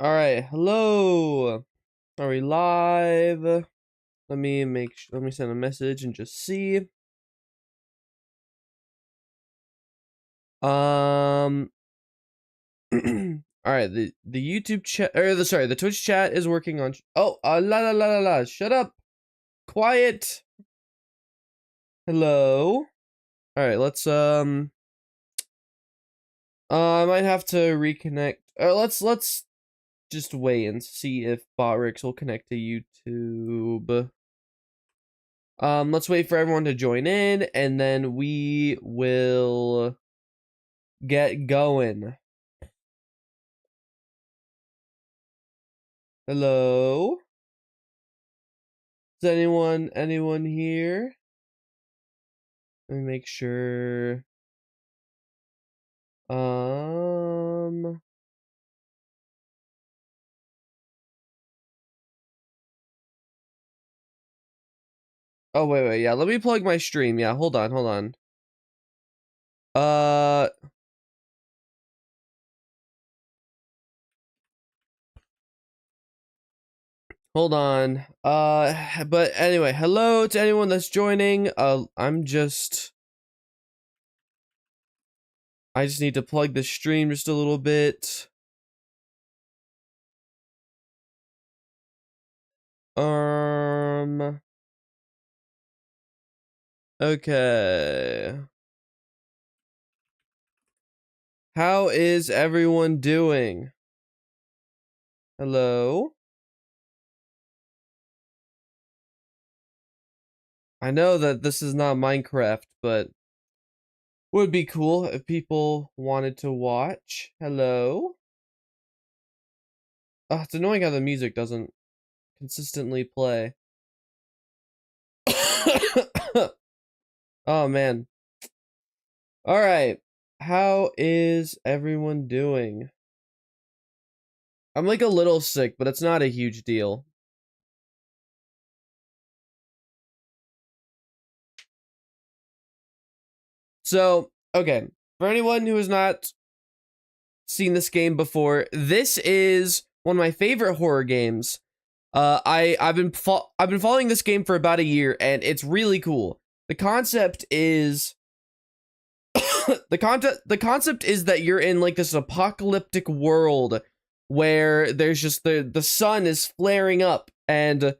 All right, hello. Are we live? Let me send a message and just see. All right, the YouTube chat or the Twitch chat is working on oh, la la la la la. Shut up. Quiet. Hello. All right, let's I might have to reconnect. Let's just wait and see if Botrix will connect to YouTube. Let's wait for everyone to join in, and then we will get going. Hello? Is anyone here? Let me make sure. Oh, wait, yeah, let me plug my stream. Yeah, hold on. Uh, Hold on. But anyway, hello to anyone that's joining. I just need to plug the stream just a little bit. Okay. How is everyone doing? Hello? I know that this is not Minecraft, but would be cool if people wanted to watch. Hello? Oh, it's annoying how the music doesn't consistently play. Oh, man. Alright. How is everyone doing? I'm like a little sick, but it's not a huge deal. So, okay. For anyone who has not seen this game before, this is one of my favorite horror games. I've been following this game for about a year, and it's really cool. The concept is the concept is that you're in like this apocalyptic world where there's just the sun is flaring up and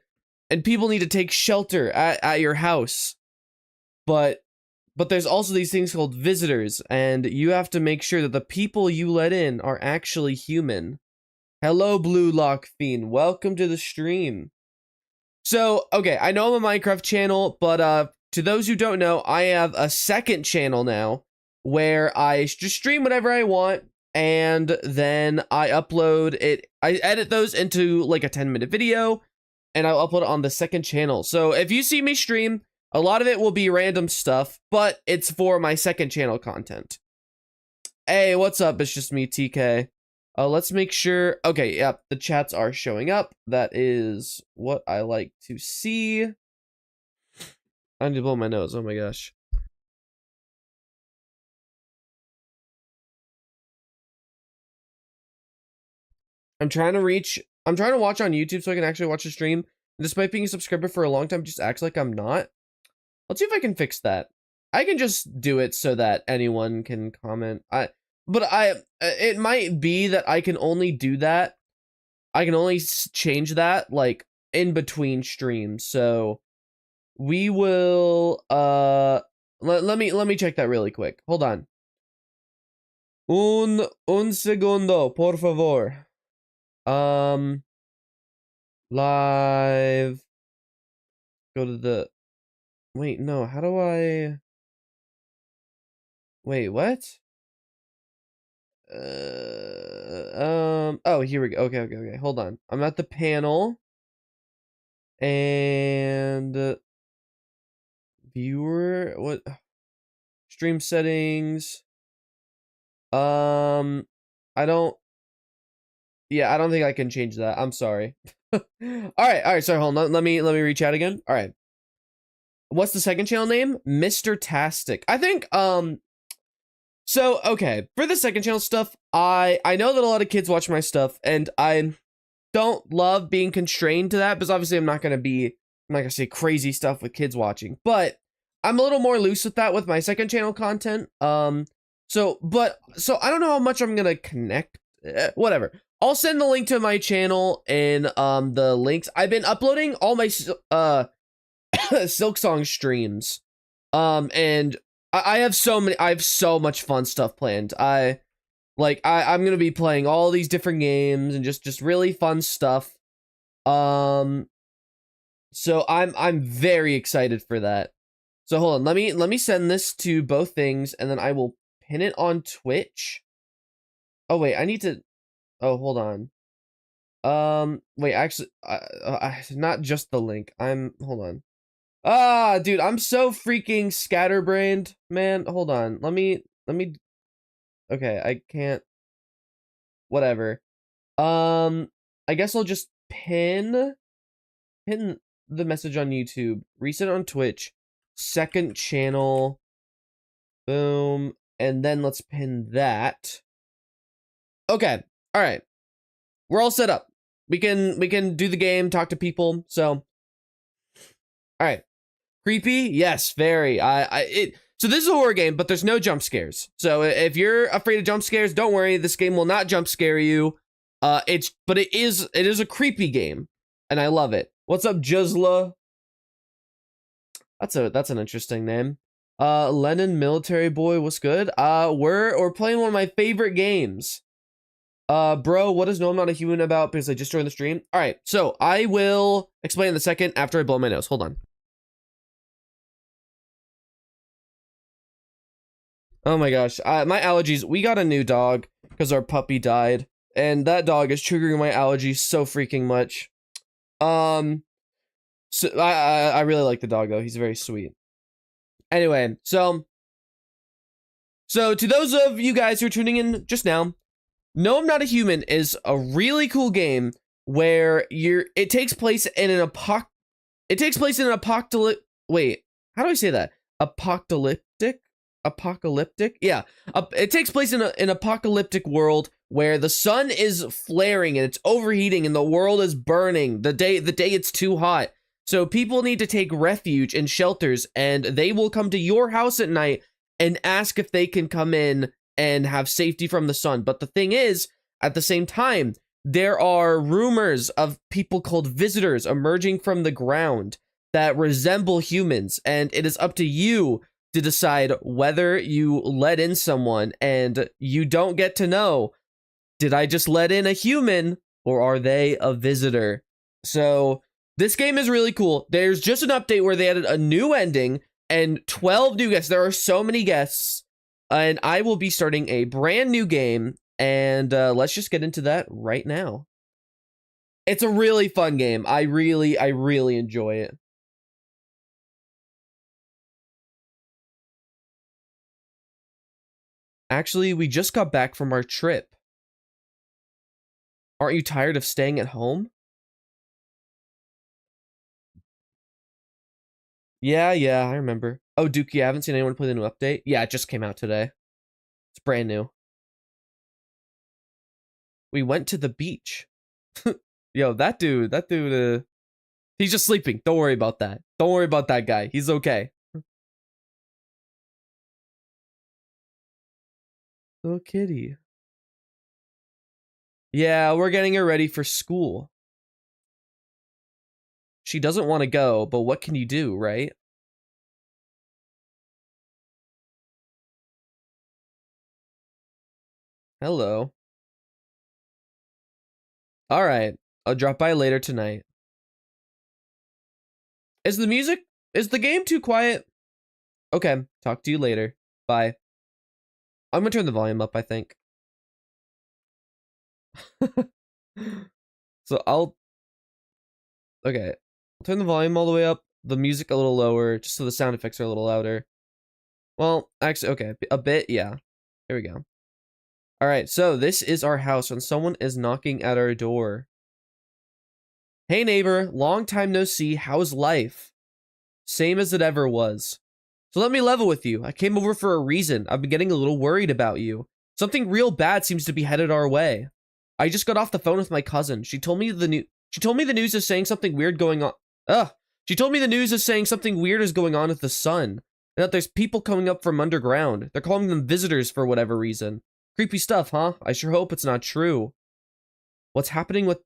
people need to take shelter at your house. But there's also these things called visitors, and you have to make sure that the people you let in are actually human. Hello, Blue Lock Fiend. Welcome to the stream. So, okay, I know I'm a Minecraft channel, but to those who don't know, I have a second channel now where I just stream whatever I want, and then I upload it. I edit those into like a 10-minute video, and I'll upload it on the second channel. So if you see me stream, a lot of it will be random stuff, but it's for my second channel content. Hey, what's up? It's just me, TK. Let's make sure. Okay, yep, the chats are showing up. That is what I like to see. I need to blow my nose. Oh my gosh. I'm trying to watch on YouTube so I can actually watch the stream. Despite being a subscriber for a long time, just acts like I'm not. Let's see if I can fix that. I can just do it so that anyone can comment. It might be that I can only do that. I can only change that like in between streams. So we will let me check that really quick. Hold on. Un segundo, por favor. Live. Go to the wait, no, how do I wait, what? Oh, here we go. Okay. Hold on. I'm at the panel. And viewer, what? Stream settings. I don't. Yeah, I don't think I can change that. I'm sorry. All right. Sorry, hold on. Let me reach out again. All right. What's the second channel name? Mr. Tastic. I think So, okay, for the second channel stuff, I know that a lot of kids watch my stuff, and I don't love being constrained to that, because obviously I'm not gonna say crazy stuff with kids watching, but I'm a little more loose with that with my second channel content. So I don't know how much I'm gonna connect. Whatever. I'll send the link to my channel in the links. I've been uploading all my Silksong streams. And I have so much fun stuff planned. I'm gonna be playing all these different games and just really fun stuff. So I'm very excited for that. So hold on, let me send this to both things, and then I will pin it on Twitch. Oh wait, I need to. Oh, hold on. Wait, actually, not just the link. Hold on. Ah, dude, I'm so freaking scatterbrained, man. Hold on. Let me. Okay, I can't. Whatever. I guess I'll just pin the message on YouTube, reset on Twitch, second channel, boom, and then let's pin that. Okay, all right, we're all set up. We can do the game, talk to people. So, all right, creepy, yes, very. So this is a horror game, but there's no jump scares. So if you're afraid of jump scares, don't worry. This game will not jump scare you. But it is a creepy game, and I love it. What's up, Juzla? That's an interesting name. Lennon Military Boy, what's good? We're playing one of my favorite games. Bro, what is No I'm Not a Human about? Because I just joined the stream. All right, so I will explain in a second after I blow my nose. Hold on. Oh my gosh, my allergies. We got a new dog because our puppy died, and that dog is triggering my allergies so freaking much. So I really like the dog though. He's very sweet. Anyway, so to those of you guys who are tuning in just now, No I'm Not a Human is a really cool game where it takes place in an apocalyptic. Wait, how do I say that? Apocalyptic? Yeah. It takes place in an apocalyptic world where the sun is flaring and it's overheating and the world is burning the day it's too hot. So people need to take refuge in shelters, and they will come to your house at night and ask if they can come in and have safety from the sun. But the thing is, at the same time, there are rumors of people called visitors emerging from the ground that resemble humans, and it is up to you to decide whether you let in someone, and you don't get to know, did I just let in a human or are they a visitor? So this game is really cool. There's just an update where they added a new ending and 12 new guests. There are so many guests, and I will be starting a brand new game, and let's just get into that right now. It's a really fun game. I really enjoy it. Actually, we just got back from our trip. Aren't you tired of staying at home? Yeah, I remember. Oh, Dookie, I haven't seen anyone play the new update. Yeah, it just came out today. It's brand new. We went to the beach. Yo, that dude, he's just sleeping. Don't worry about that. Don't worry about that guy. He's okay. Little kitty. Yeah, we're getting her ready for school. She doesn't want to go, but what can you do, right? Hello. All right. I'll drop by later tonight. Is the game too quiet? Okay. Talk to you later. Bye. I'm gonna turn the volume up, I think. So okay. I'll turn the volume all the way up, the music a little lower, just so the sound effects are a little louder. Well, actually, okay, a bit, yeah. Here we go. All right, so this is our house when someone is knocking at our door. Hey neighbor, long time no see, how's life? Same as it ever was. So let me level with you. I came over for a reason. I've been getting a little worried about you. Something real bad seems to be headed our way. I just got off the phone with my cousin. She told me the news is saying something weird going on. She told me the news is saying something weird is going on with the sun, and that there's people coming up from underground. They're calling them visitors for whatever reason. Creepy stuff, huh? I sure hope it's not true. What's happening with...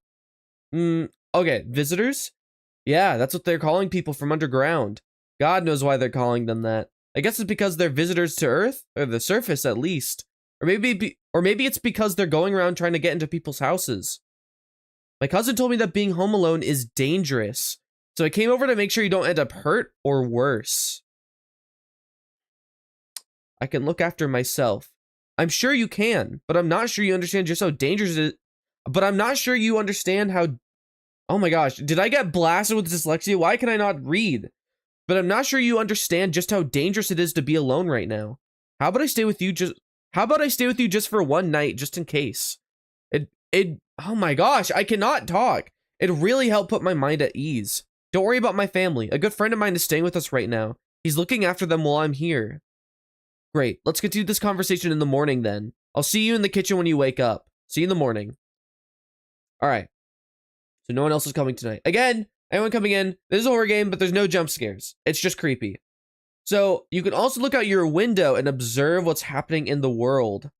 okay, visitors? Yeah, that's what they're calling people from underground. God knows why they're calling them that. I guess it's because they're visitors to Earth, or the surface at least. Or maybe it's because they're going around trying to get into people's houses. My cousin told me that being home alone is dangerous, so I came over to make sure you don't end up hurt or worse. I can look after myself. I'm sure you can, but I'm not sure you understand just how dangerous it is. But I'm not sure you understand how... Oh my gosh, did I get blasted with dyslexia? Why can I not read? But I'm not sure you understand just how dangerous it is to be alone right now. How about I stay with you just for one night, just in case? Oh my gosh, I cannot talk. It really helped put my mind at ease. Don't worry about my family. A good friend of mine is staying with us right now. He's looking after them while I'm here. Great, let's continue this conversation in the morning then. I'll see you in the kitchen when you wake up. See you in the morning. All right. So no one else is coming tonight. Again, anyone coming in, this is a horror game, but there's no jump scares. It's just creepy. So you can also look out your window and observe what's happening in the world.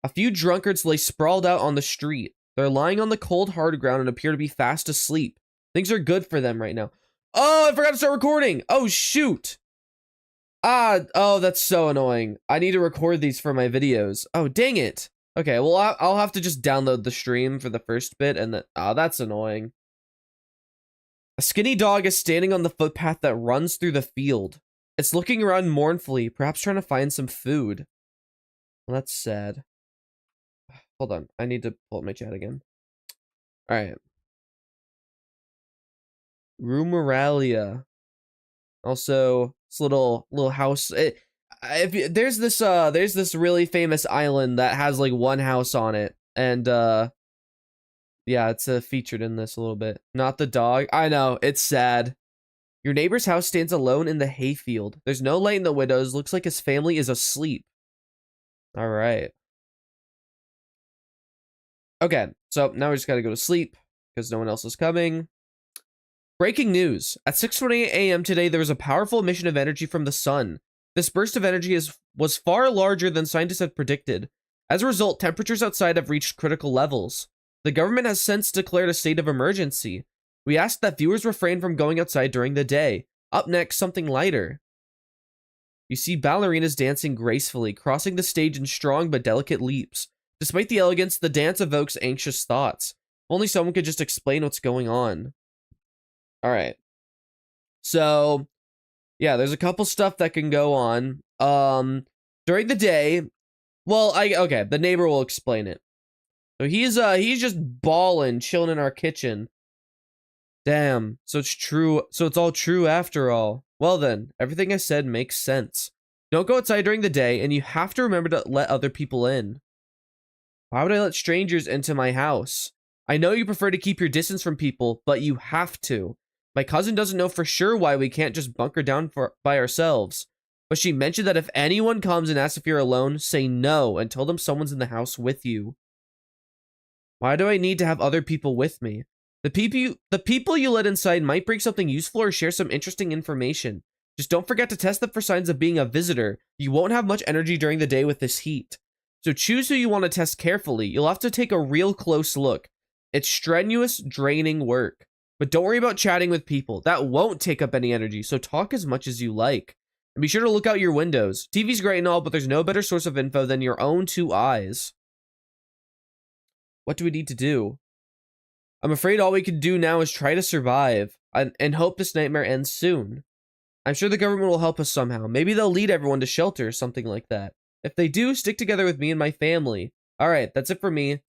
A few drunkards lay sprawled out on the street. They're lying on the cold, hard ground and appear to be fast asleep. Things are good for them right now. Oh, I forgot to start recording. Oh, shoot. Oh, that's so annoying. I need to record these for my videos. Oh, dang it. Okay, well, I'll have to just download the stream for the first bit and then... Oh, that's annoying. A skinny dog is standing on the footpath that runs through the field. It's looking around mournfully, perhaps trying to find some food. Well, that's sad. Hold on, I need to pull up my chat again. Alright. Rumoralia. Also, this little house... there's this really famous island that has like one house on it, and yeah, it's featured in this a little bit. Not the dog. I know, it's sad. Your neighbor's house stands alone in the hayfield. There's no light in the windows. Looks like his family is asleep. All right. Okay, so now we just gotta go to sleep because no one else is coming. Breaking news. At 6:28 a.m. today, there was a powerful emission of energy from the sun. This burst of energy was far larger than scientists had predicted. As a result, temperatures outside have reached critical levels. The government has since declared a state of emergency. We ask that viewers refrain from going outside during the day. Up next, something lighter. You see ballerinas dancing gracefully, crossing the stage in strong but delicate leaps. Despite the elegance, the dance evokes anxious thoughts. Only someone could just explain what's going on. Alright. So... yeah, there's a couple stuff that can go on. During the day, well, okay, the neighbor will explain it. So he's just balling, chilling in our kitchen. Damn, so it's true. So it's all true after all. Well then, everything I said makes sense. Don't go outside during the day, and you have to remember to let other people in. Why would I let strangers into my house? I know you prefer to keep your distance from people, but you have to. My cousin doesn't know for sure why we can't just bunker down by ourselves. But she mentioned that if anyone comes and asks if you're alone, say no and tell them someone's in the house with you. Why do I need to have other people with me? The people you let inside might bring something useful or share some interesting information. Just don't forget to test them for signs of being a visitor. You won't have much energy during the day with this heat. So choose who you want to test carefully. You'll have to take a real close look. It's strenuous, draining work. But don't worry about chatting with people. That won't take up any energy, so talk as much as you like. And be sure to look out your windows. TV's great and all, but there's no better source of info than your own two eyes. What do we need to do? I'm afraid all we can do now is try to survive, and hope this nightmare ends soon. I'm sure the government will help us somehow. Maybe they'll lead everyone to shelter or something like that. If they do, stick together with me and my family. Alright, that's it for me.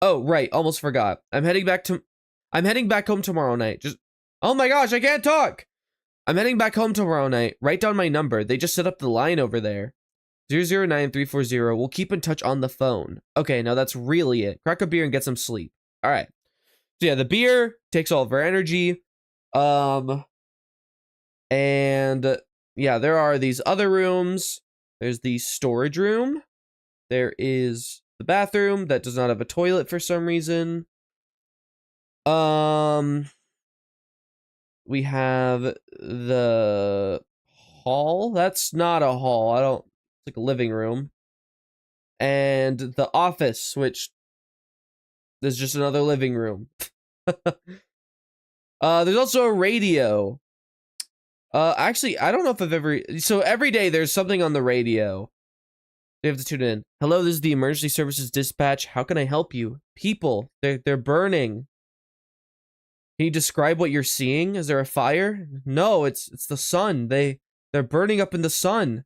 Oh, right, almost forgot. I'm heading back home tomorrow night. Oh my gosh, I can't talk! I'm heading back home tomorrow night. Write down my number. They just set up the line over there. 009340. We'll keep in touch on the phone. Okay, now that's really it. Crack a beer and get some sleep. Alright. So yeah, the beer takes all of our energy. And yeah, there are these other rooms. There's the storage room. There is the bathroom that does not have a toilet for some reason. We have the hall. That's not a hall. I don't. It's like a living room. And the office, which is just another living room. There's also a radio. Actually, I don't know if I've ever. So every day there's something on the radio. You have to tune in. Hello, this is the emergency services dispatch. How can I help you? People, they're burning. Can you describe what you're seeing? Is there a fire? No, it's the sun. They're burning up in the sun.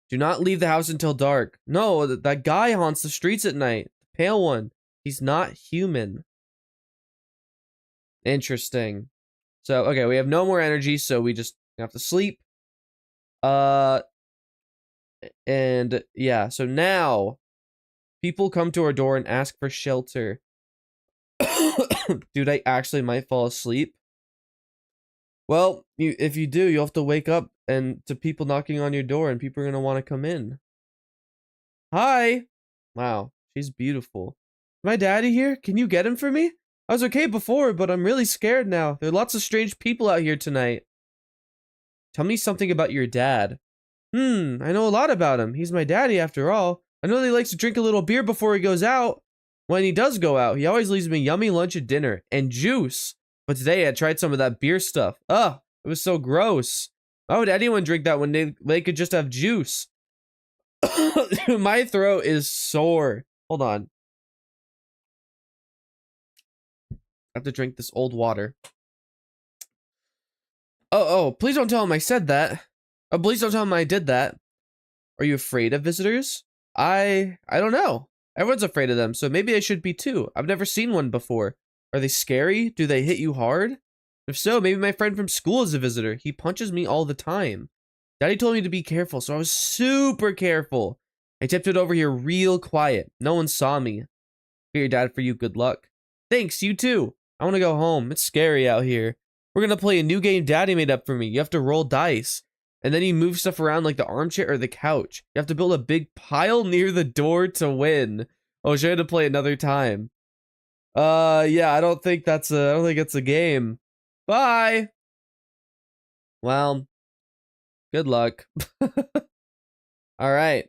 Do not leave the house until dark. No, that guy haunts the streets at night. The pale one. He's not human. Interesting. So, okay, we have no more energy, so we just have to sleep. And yeah, so now people come to our door and ask for shelter. Dude, I actually might fall asleep. Well, if you do, you'll have to wake up and to people knocking on your door, and people are gonna want to come in. Hi. Wow, she's beautiful. My daddy here? Can you get him for me? I was okay before, but I'm really scared now. There are lots of strange people out here tonight. Tell me something about your dad. I know a lot about him. He's my daddy after all. I know that he likes to drink a little beer before he goes out. When he does go out, he always leaves me yummy lunch at dinner and juice. But today I tried some of that beer stuff. Ugh, it was so gross. Why would anyone drink that when they could just have juice? My throat is sore. Hold on. I have to drink this old water. Oh, please don't tell him I said that. Oh, please don't tell him I did that. Are you afraid of visitors? I don't know. Everyone's afraid of them, so maybe I should be too. I've never seen one before. Are they scary? Do they hit you hard? If so, maybe my friend from school is a visitor. He punches me all the time. Daddy told me to be careful, so I was super careful. I tiptoed over here real quiet. No one saw me. Get your dad for you. Good luck. Thanks, you too. I want to go home. It's scary out here. We're going to play a new game Daddy made up for me. You have to roll dice. And then you move stuff around like the armchair or the couch. You have to build a big pile near the door to win. Oh, should I have to play another time? Yeah, I don't think it's a game. Bye. Well, good luck. All right.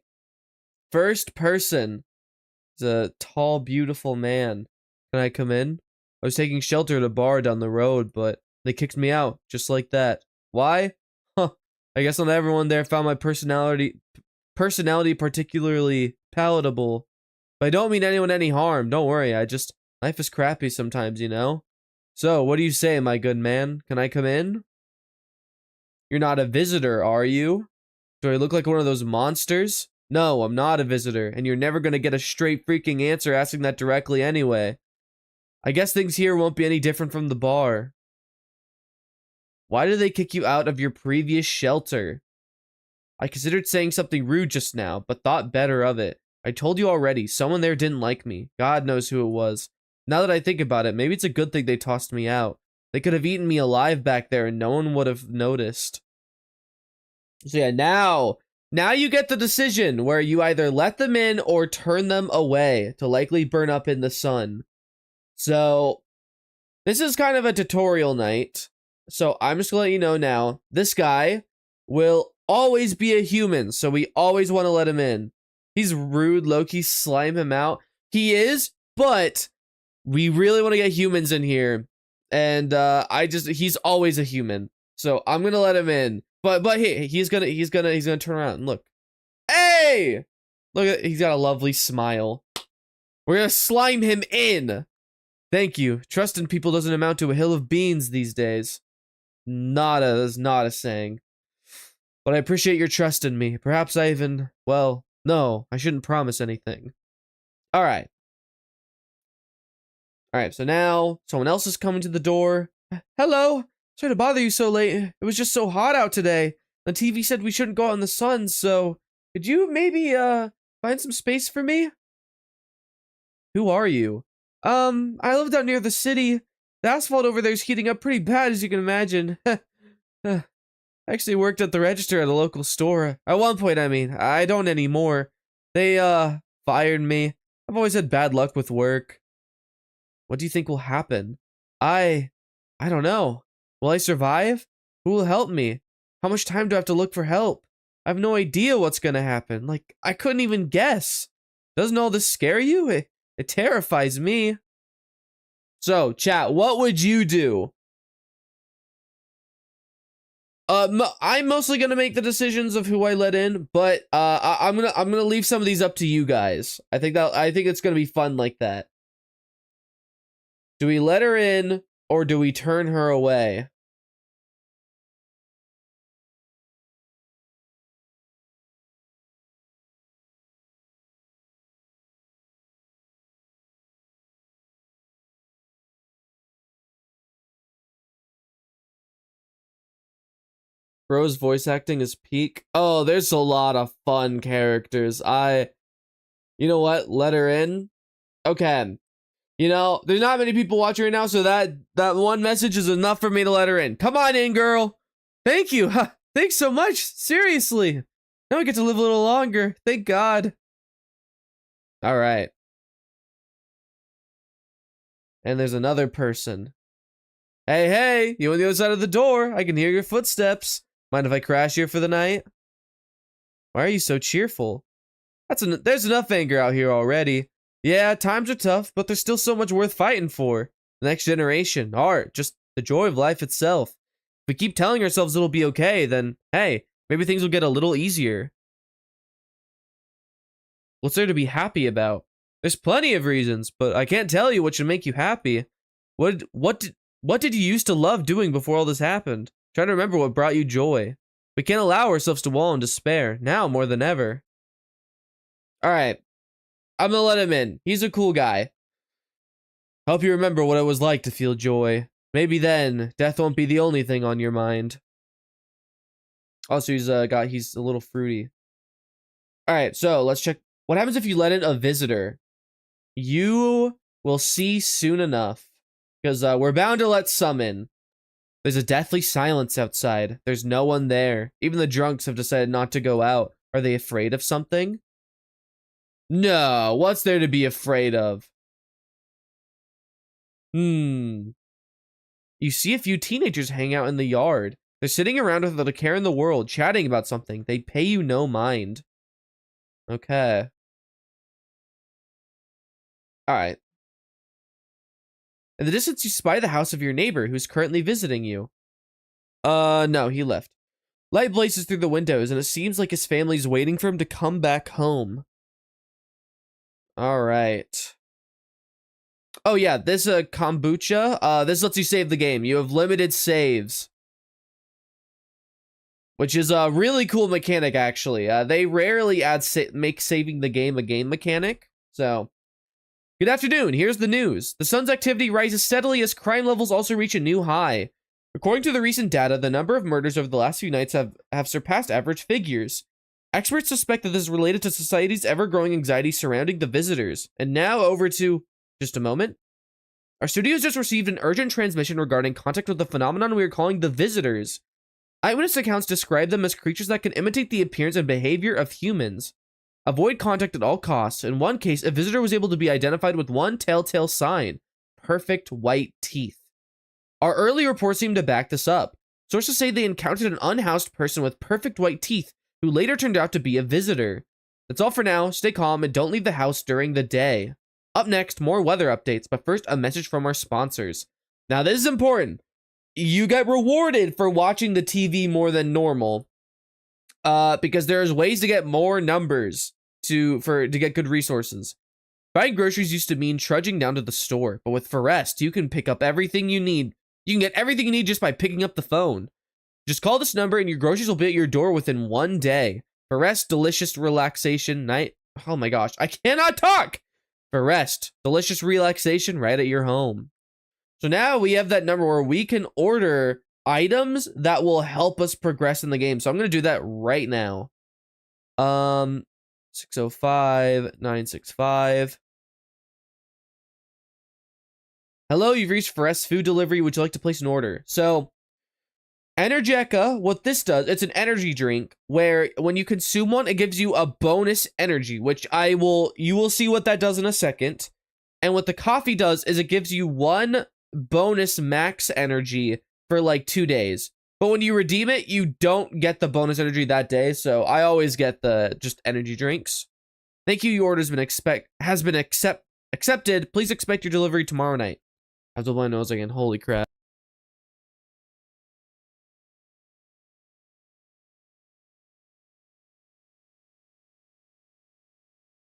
First person is a tall, beautiful man. Can I come in? I was taking shelter at a bar down the road, but they kicked me out just like that. Why? Huh. I guess not everyone there found my personality particularly palatable. But I don't mean anyone any harm. Don't worry. Life is crappy sometimes, you know? So, what do you say, my good man? Can I come in? You're not a visitor, are you? Do I look like one of those monsters? No, I'm not a visitor, and you're never gonna get a straight freaking answer asking that directly anyway. I guess things here won't be any different from the bar. Why did they kick you out of your previous shelter? I considered saying something rude just now, but thought better of it. I told you already, someone there didn't like me. God knows who it was. Now that I think about it, maybe it's a good thing they tossed me out. They could have eaten me alive back there and no one would have noticed. So yeah, now you get the decision where you either let them in or turn them away to likely burn up in the sun. So this is kind of a tutorial night. So I'm just gonna let you know now, this guy will always be a human, so we always want to let him in. He's rude, low-key, slime him out. He is, but we really want to get humans in here. And he's always a human. So I'm gonna let him in. But hey, he's gonna turn around and look. Hey! Look at, he's got a lovely smile. We're gonna slime him in. Thank you. Trust in people doesn't amount to a hill of beans these days. That's not a saying. But I appreciate your trust in me. Perhaps I even, well, no, I shouldn't promise anything. Alright. Alright, so now someone else is coming to the door. Hello? Sorry to bother you so late. It was just so hot out today. The TV said we shouldn't go out in the sun, so could you maybe find some space for me? Who are you? I live down near the city. The asphalt over there is heating up pretty bad, as you can imagine. I actually worked at the register at a local store. At one point, I mean. I don't anymore. They, fired me. I've always had bad luck with work. What do you think will happen? I don't know. Will I survive? Who will help me? How much time do I have to look for help? I have no idea what's gonna happen. Like, I couldn't even guess. Doesn't all this scare you? It terrifies me. So, chat, what would you do? I'm mostly gonna make the decisions of who I let in, but I'm gonna leave some of these up to you guys. I think it's gonna be fun like that. Do we let her in or do we turn her away? Bro's voice acting is peak. Oh, there's a lot of fun characters. You know what? Let her in. Okay. You know, there's not many people watching right now, so that one message is enough for me to let her in. Come on in, girl. Thank you. Thanks so much. Seriously. Now I get to live a little longer. Thank God. All right. And there's another person. Hey, you on the other side of the door. I can hear your footsteps. Mind if I crash here for the night? Why are you so cheerful? There's enough anger out here already. Yeah, times are tough, but there's still so much worth fighting for. The next generation, art, just the joy of life itself. If we keep telling ourselves it'll be okay, then, hey, maybe things will get a little easier. What's there to be happy about? There's plenty of reasons, but I can't tell you what should make you happy. What did you used to love doing before all this happened? Try to remember what brought you joy. We can't allow ourselves to wallow in despair, now more than ever. Alright. I'm gonna let him in. He's a cool guy. Help you remember what it was like to feel joy. Maybe then, death won't be the only thing on your mind. Also, he's a little fruity. Alright, so let's check. What happens if you let in a visitor? You will see soon enough. Because we're bound to let some in. There's a deathly silence outside. There's no one there. Even the drunks have decided not to go out. Are they afraid of something? No, what's there to be afraid of? You see a few teenagers hang out in the yard. They're sitting around without a care in the world, chatting about something. They pay you no mind. Okay. Alright. In the distance, you spy the house of your neighbor who's currently visiting you. No, he left. Light blazes through the windows, and it seems like his family's waiting for him to come back home. Alright. Oh yeah, this kombucha. This lets you save the game. You have limited saves. Which is a really cool mechanic, actually. They rarely make saving the game a game mechanic. So, good afternoon. Here's the news. The sun's activity rises steadily as crime levels also reach a new high. According to the recent data, the number of murders over the last few nights have surpassed average figures. Experts suspect that this is related to society's ever-growing anxiety surrounding the visitors. And now over to... just a moment. Our studios just received an urgent transmission regarding contact with the phenomenon we are calling the visitors. Eyewitness accounts describe them as creatures that can imitate the appearance and behavior of humans. Avoid contact at all costs. In one case, a visitor was able to be identified with one telltale sign: perfect white teeth. Our early reports seem to back this up. Sources say they encountered an unhoused person with perfect white teeth who later turned out to be a visitor. That's all for now. Stay calm and don't leave the house during the day. Up next, more weather updates, but first, a message from our sponsors. Now, this is important. You get rewarded for watching the TV more than normal, because there's ways to get more numbers to get good resources. Buying groceries used to mean trudging down to the store, but with Forest, you can pick up everything you need. You can get everything you need just by picking up the phone. Just call this number and your groceries will be at your door within 1 day. Forest, delicious relaxation night. Oh my gosh, I cannot talk! Forest, delicious relaxation right at your home. So now we have that number where we can order items that will help us progress in the game. So I'm going to do that right now. 605 965. Hello, you've reached Forest Food Delivery. Would you like to place an order? So Energeca, what this does, it's an energy drink where when you consume one, it gives you a bonus energy, which you will see what that does in a second. And what the coffee does is it gives you one bonus max energy for like 2 days. But when you redeem it, you don't get the bonus energy that day. So I always get the just energy drinks. Thank you. Your order has been accepted. Please expect your delivery tomorrow night. I have to blow my nose again. Holy crap.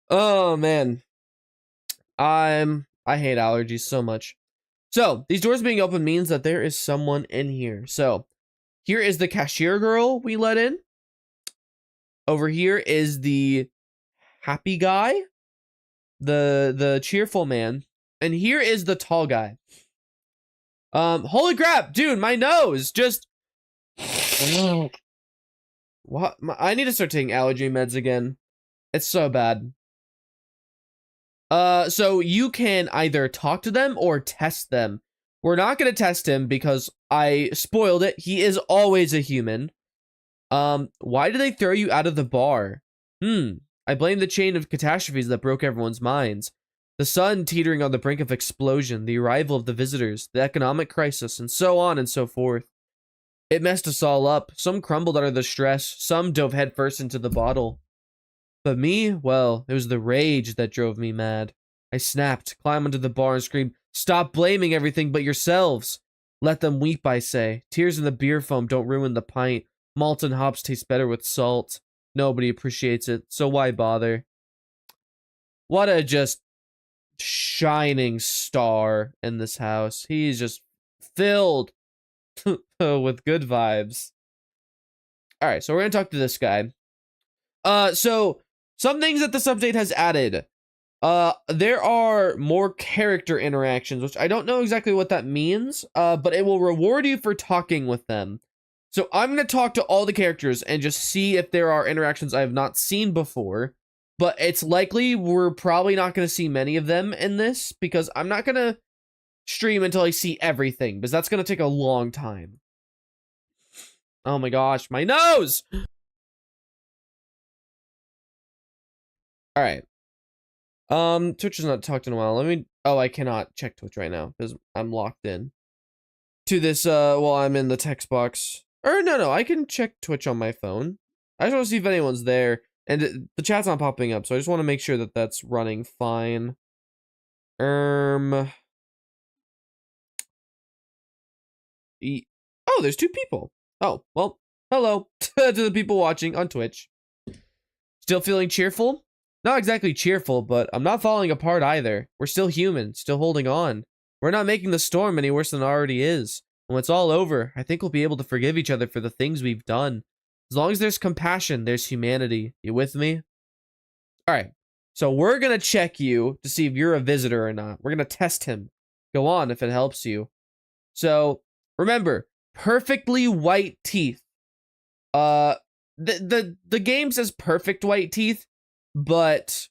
Oh man. I hate allergies so much. So these doors being open means that there is someone in here. So here is the cashier girl we let in. Over here is the happy guy, the cheerful man, and here is the tall guy. Holy crap, dude, my nose just. What? I need to start taking allergy meds again. It's so bad. So you can either talk to them or test them. We're not going to test him because I spoiled it. He is always a human. Why did they throw you out of the bar? I blame the chain of catastrophes that broke everyone's minds. The sun teetering on the brink of explosion, the arrival of the visitors, the economic crisis, and so on and so forth. It messed us all up. Some crumbled under the stress. Some dove headfirst into the bottle. But me, well, it was the rage that drove me mad. I snapped, climbed onto the bar and screamed, "Stop blaming everything but yourselves! Let them weep, I say. Tears in the beer foam don't ruin the pint. Malt and hops taste better with salt. Nobody appreciates it, so why bother?" What a just shining star in this house. He's just filled with good vibes. Alright, so we're gonna talk to this guy. So some things that this update has added. There are more character interactions, which I don't know exactly what that means, but it will reward you for talking with them. So I'm going to talk to all the characters and just see if there are interactions I have not seen before, but it's likely we're probably not going to see many of them in this because I'm not going to stream until I see everything, because that's going to take a long time. Oh my gosh, my nose! All right. Twitch has not talked in a while. Oh, I cannot check Twitch right now because I'm locked in to this while I'm in the text box. Or no, I can check Twitch on my phone. I just want to see if anyone's there, and the chat's not popping up, so I just want to make sure that that's running fine. Oh, there's 2 people. Oh, well, hello to the people watching on Twitch. Still feeling cheerful? Not exactly cheerful, but I'm not falling apart either. We're still human, still holding on. We're not making the storm any worse than it already is. When it's all over, I think we'll be able to forgive each other for the things we've done. As long as there's compassion, there's humanity. You with me? Alright, so we're gonna check you to see if you're a visitor or not. We're gonna test him. Go on if it helps you. So, remember, perfectly white teeth. The game says perfect white teeth, but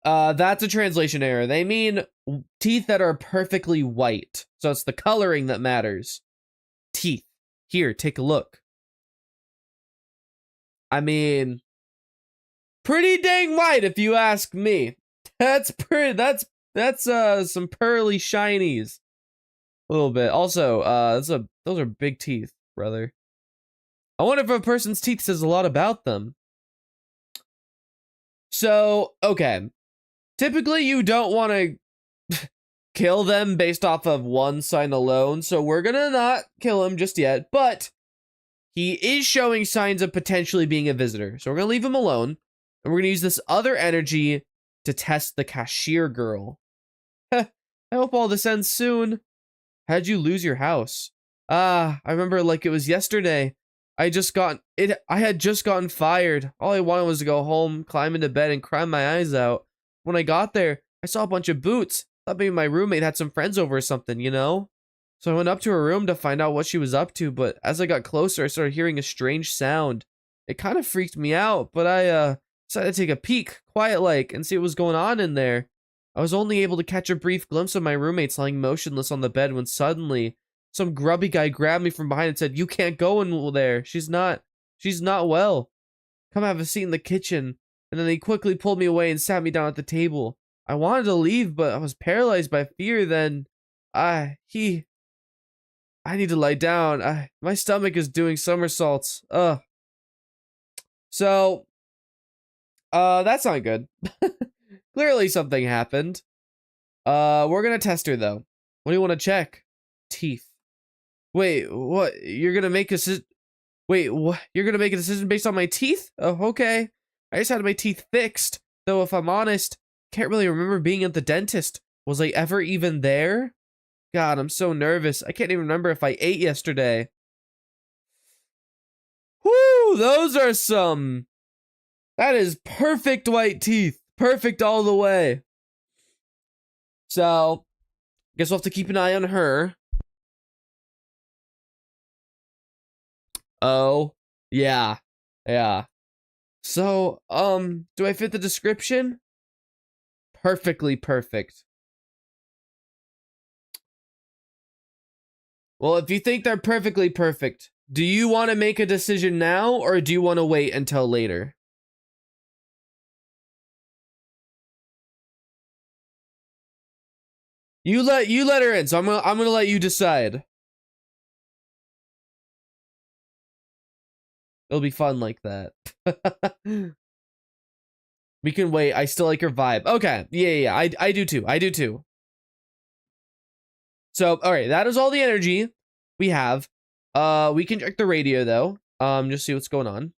that's a translation error. They mean teeth that are perfectly white. So it's the coloring that matters. Teeth. Here, take a look. I mean, pretty dang white if you ask me. That's some pearly shinies. A little bit. Also, those are big teeth, brother. I wonder if a person's teeth says a lot about them. So, okay. Typically, you don't want to kill them based off of one sign alone, so we're gonna not kill him just yet, but he is showing signs of potentially being a visitor, so we're gonna leave him alone, and we're gonna use this other energy to test the cashier girl. I hope all this ends soon. How'd you lose your house? I remember like it was yesterday. I had just gotten fired. All I wanted was to go home, climb into bed, and cry my eyes out. When I got there, I saw a bunch of boots. Thought maybe my roommate had some friends over or something, you know? So I went up to her room to find out what she was up to, but as I got closer, I started hearing a strange sound. It kind of freaked me out, but I decided to take a peek, quiet-like, and see what was going on in there. I was only able to catch a brief glimpse of my roommates lying motionless on the bed when suddenly, some grubby guy grabbed me from behind and said, "You can't go in there. She's not well. Come have a seat in the kitchen." And then he quickly pulled me away and sat me down at the table. I wanted to leave, but I was paralyzed by fear. Then I need to lie down. My stomach is doing somersaults. So, that's not good. Clearly something happened. We're gonna test her though. What do you want to check? Teeth. Wait, what? You're gonna make a Wait, what? You're gonna make a decision based on my teeth? Oh, okay. I just had my teeth fixed. Though if I'm honest, can't really remember being at the dentist. Was I ever even there? God, I'm so nervous. I can't even remember if I ate yesterday. Whoo, those are some... That is perfect white teeth. Perfect all the way. So, guess we'll have to keep an eye on her. Oh, yeah. Yeah. So, do I fit the description? Perfectly perfect. Well, if you think they're perfectly perfect, do you want to make a decision now or do you want to wait until later? You let her in, so I'm gonna let you decide. It'll be fun like that. We can wait. I still like her vibe. Okay. Yeah. I do too. I do too. So, all right. That is all the energy we have. We can check the radio though. Just see what's going on.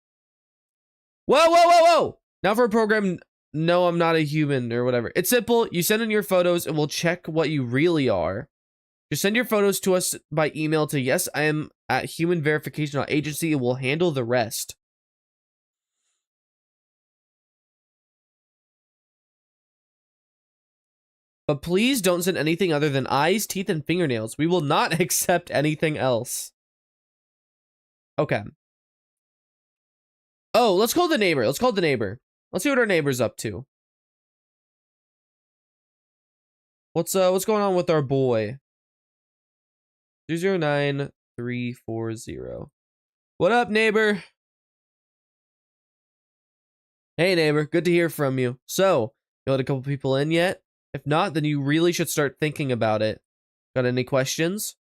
Whoa. Now for a program. No, I'm not a human or whatever. It's simple. You send in your photos and we'll check what you really are. Just send your photos to us by email to yesIam@humanverification.agency and we'll handle the rest. But please don't send anything other than eyes, teeth, and fingernails. We will not accept anything else. Okay. Oh, let's call the neighbor. Let's call the neighbor. Let's see what our neighbor's up to. What's going on with our boy? 209340. What up, neighbor? Hey, neighbor. Good to hear from you. So, you let a couple people in yet? If not, then you really should start thinking about it. Got any questions?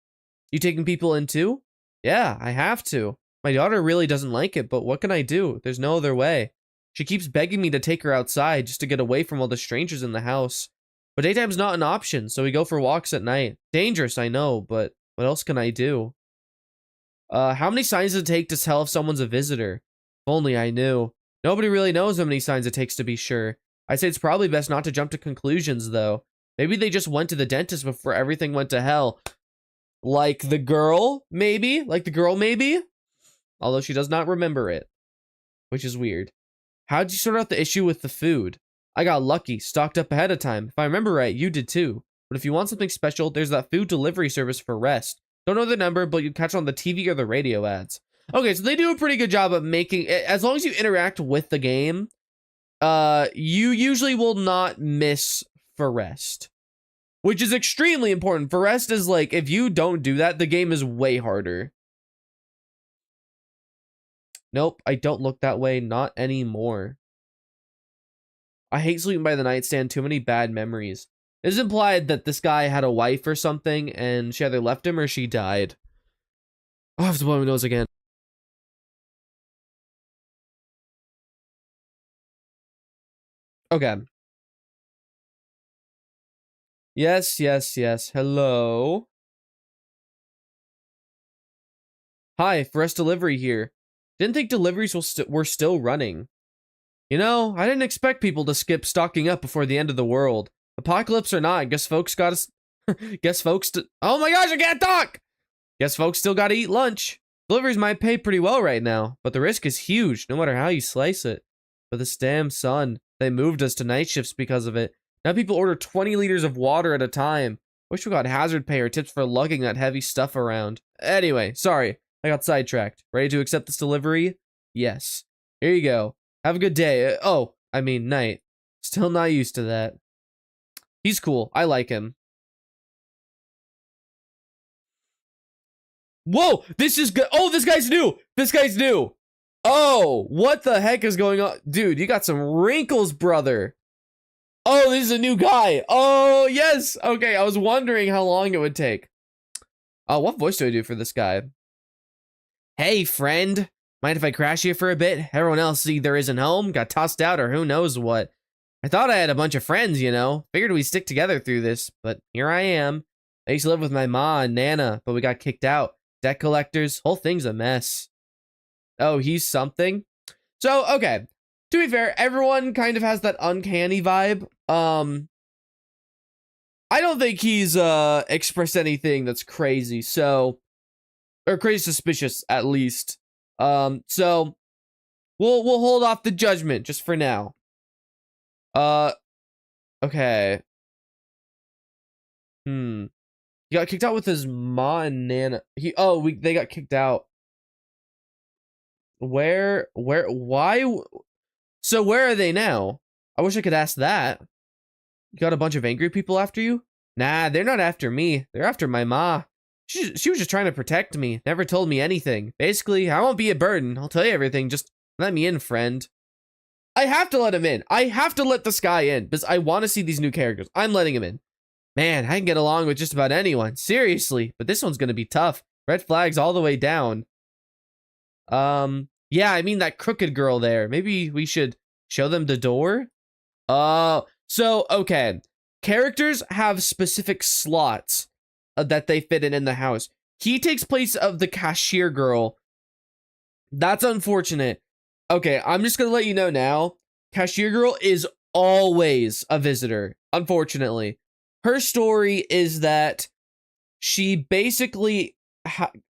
You taking people in too? Yeah, I have to. My daughter really doesn't like it, but what can I do? There's no other way. She keeps begging me to take her outside just to get away from all the strangers in the house. But daytime's not an option, so we go for walks at night. Dangerous, I know, but what else can I do? How many signs does it take to tell if someone's a visitor? If only I knew. Nobody really knows how many signs it takes to be sure. I'd say it's probably best not to jump to conclusions, though. Maybe they just went to the dentist before everything went to hell. Like the girl, maybe? Like the girl, maybe? Although she does not remember it. Which is weird. How'd you sort out the issue with the food? I got lucky, stocked up ahead of time. If I remember right, you did too. But if you want something special, there's that food delivery service for Rest. Don't know the number, but you catch it on the TV or the radio ads. Okay, so they do a pretty good job of making... As long as you interact with the game, you usually will not miss for Rest. Which is extremely important. For Rest is like, if you don't do that, the game is way harder. Nope, I don't look that way. Not anymore. I hate sleeping by the nightstand. Too many bad memories. It's implied that this guy had a wife or something, and she either left him or she died. Oh, I have to blow my nose again. Okay. Yes. Hello. Hi, Fresh Delivery here. Didn't think deliveries were still running. You know, I didn't expect people to skip stocking up before the end of the world. Apocalypse or not, guess folks gotta... Oh my gosh, I can't talk! Guess folks still gotta eat lunch. Deliveries might pay pretty well right now, but the risk is huge, no matter how you slice it. But this damn sun, they moved us to night shifts because of it. Now people order 20 liters of water at a time. Wish we got hazard pay or tips for lugging that heavy stuff around. Anyway, sorry, I got sidetracked. Ready to accept this delivery? Yes. Here you go. Have a good day. I mean night. Still not used to that. He's cool. I like him. Whoa, this is good. Oh, this guy's new. This guy's new. Oh, what the heck is going on? Dude, you got some wrinkles, brother. Oh, this is a new guy. Oh, yes. Okay, I was wondering how long it would take. Oh, what voice do I do for this guy? Hey, friend. Mind if I crash here for a bit? Everyone else either isn't home, got tossed out, or who knows what. I thought I had a bunch of friends, you know. Figured we'd stick together through this, but here I am. I used to live with my ma and Nana, but we got kicked out. Debt collectors, whole thing's a mess. Oh, he's something? So, okay. To be fair, everyone kind of has that uncanny vibe. I don't think he's expressed anything that's crazy, so... Or crazy suspicious, at least. So... We'll hold off the judgment, just for now. Okay. He got kicked out with his ma and Nana. They got kicked out. Why? So where are they now? I wish I could ask that. You got a bunch of angry people after you? Nah, they're not after me. They're after my ma. She was just trying to protect me. Never told me anything. Basically, I won't be a burden. I'll tell you everything. Just let me in, friend. I have to let him in. I have to let this guy in because I want to see these new characters. I'm letting him in. Man, I can get along with just about anyone. Seriously, but this one's going to be tough. Red flags all the way down. Yeah, I mean that crooked girl there. Maybe we should show them the door? So, okay. Characters have specific slots that they fit in the house. He takes place of the cashier girl. That's unfortunate. Okay, I'm just gonna let you know now. Cashier girl is always a visitor, unfortunately. Her story is that she basically...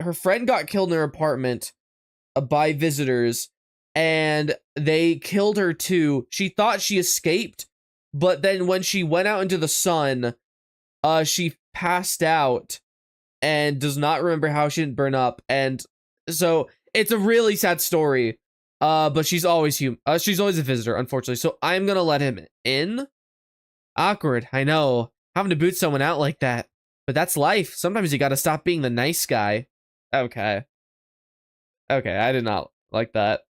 her friend got killed in her apartment by visitors, and they killed her too. She thought she escaped, but then when she went out into the sun, she passed out and does not remember how she didn't burn up. And so it's a really sad story. But she's always she's always a visitor, unfortunately. So I'm gonna let him in. Awkward, I know. Having to boot someone out like that. But that's life. Sometimes you gotta stop being the nice guy. Okay. Okay, I did not like that.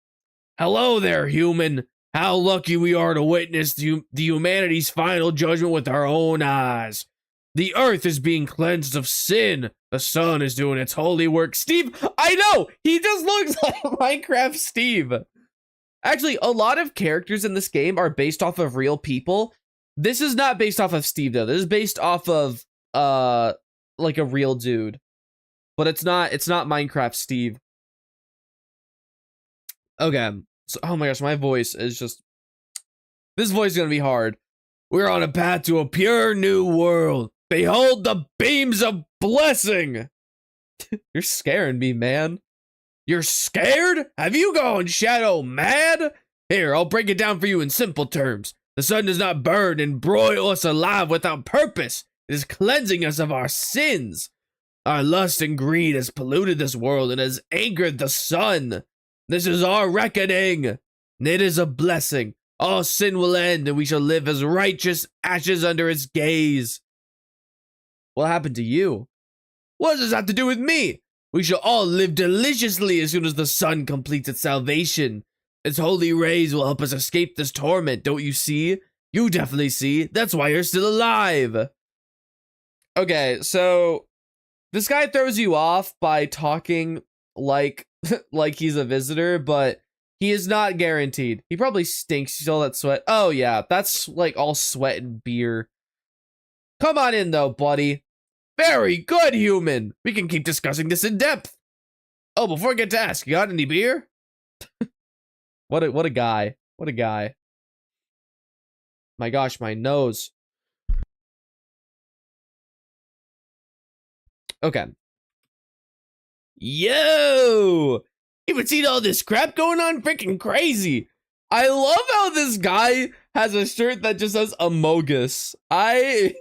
Hello there, human. How lucky we are to witness the humanity's final judgment with our own eyes. The earth is being cleansed of sin. The sun is doing its holy work. Steve, I know! He just looks like Minecraft Steve. Actually, a lot of characters in this game are based off of real people. This is not based off of Steve, though. This is based off of, like a real dude. But it's not Minecraft Steve. Okay. So, oh my gosh, my voice is just... This voice is gonna be hard. We're on a path to a pure new world. Behold the beams of blessing. You're scaring me, man. You're scared? Have you gone shadow mad? Here, I'll break it down for you in simple terms. The sun does not burn and broil us alive without purpose. It is cleansing us of our sins. Our lust and greed has polluted this world and has angered the sun. This is our reckoning. It is a blessing. All sin will end and we shall live as righteous ashes under its gaze. What happened to you? What does this have to do with me? We shall all live deliciously as soon as the sun completes its salvation. Its holy rays will help us escape this torment, don't you see? You definitely see. That's why you're still alive. Okay, so this guy throws you off by talking like like he's a visitor, but he is not guaranteed. He probably stinks. You see all that sweat? Oh yeah, that's like all sweat and beer. Come on in though, buddy. Very good, human. We can keep discussing this in depth. Oh, before I get to ask, you got any beer? What a guy. What a guy. My gosh, my nose. Okay. Yo! You haven't seen all this crap going on? Freaking crazy. I love how this guy has a shirt that just says Amogus. I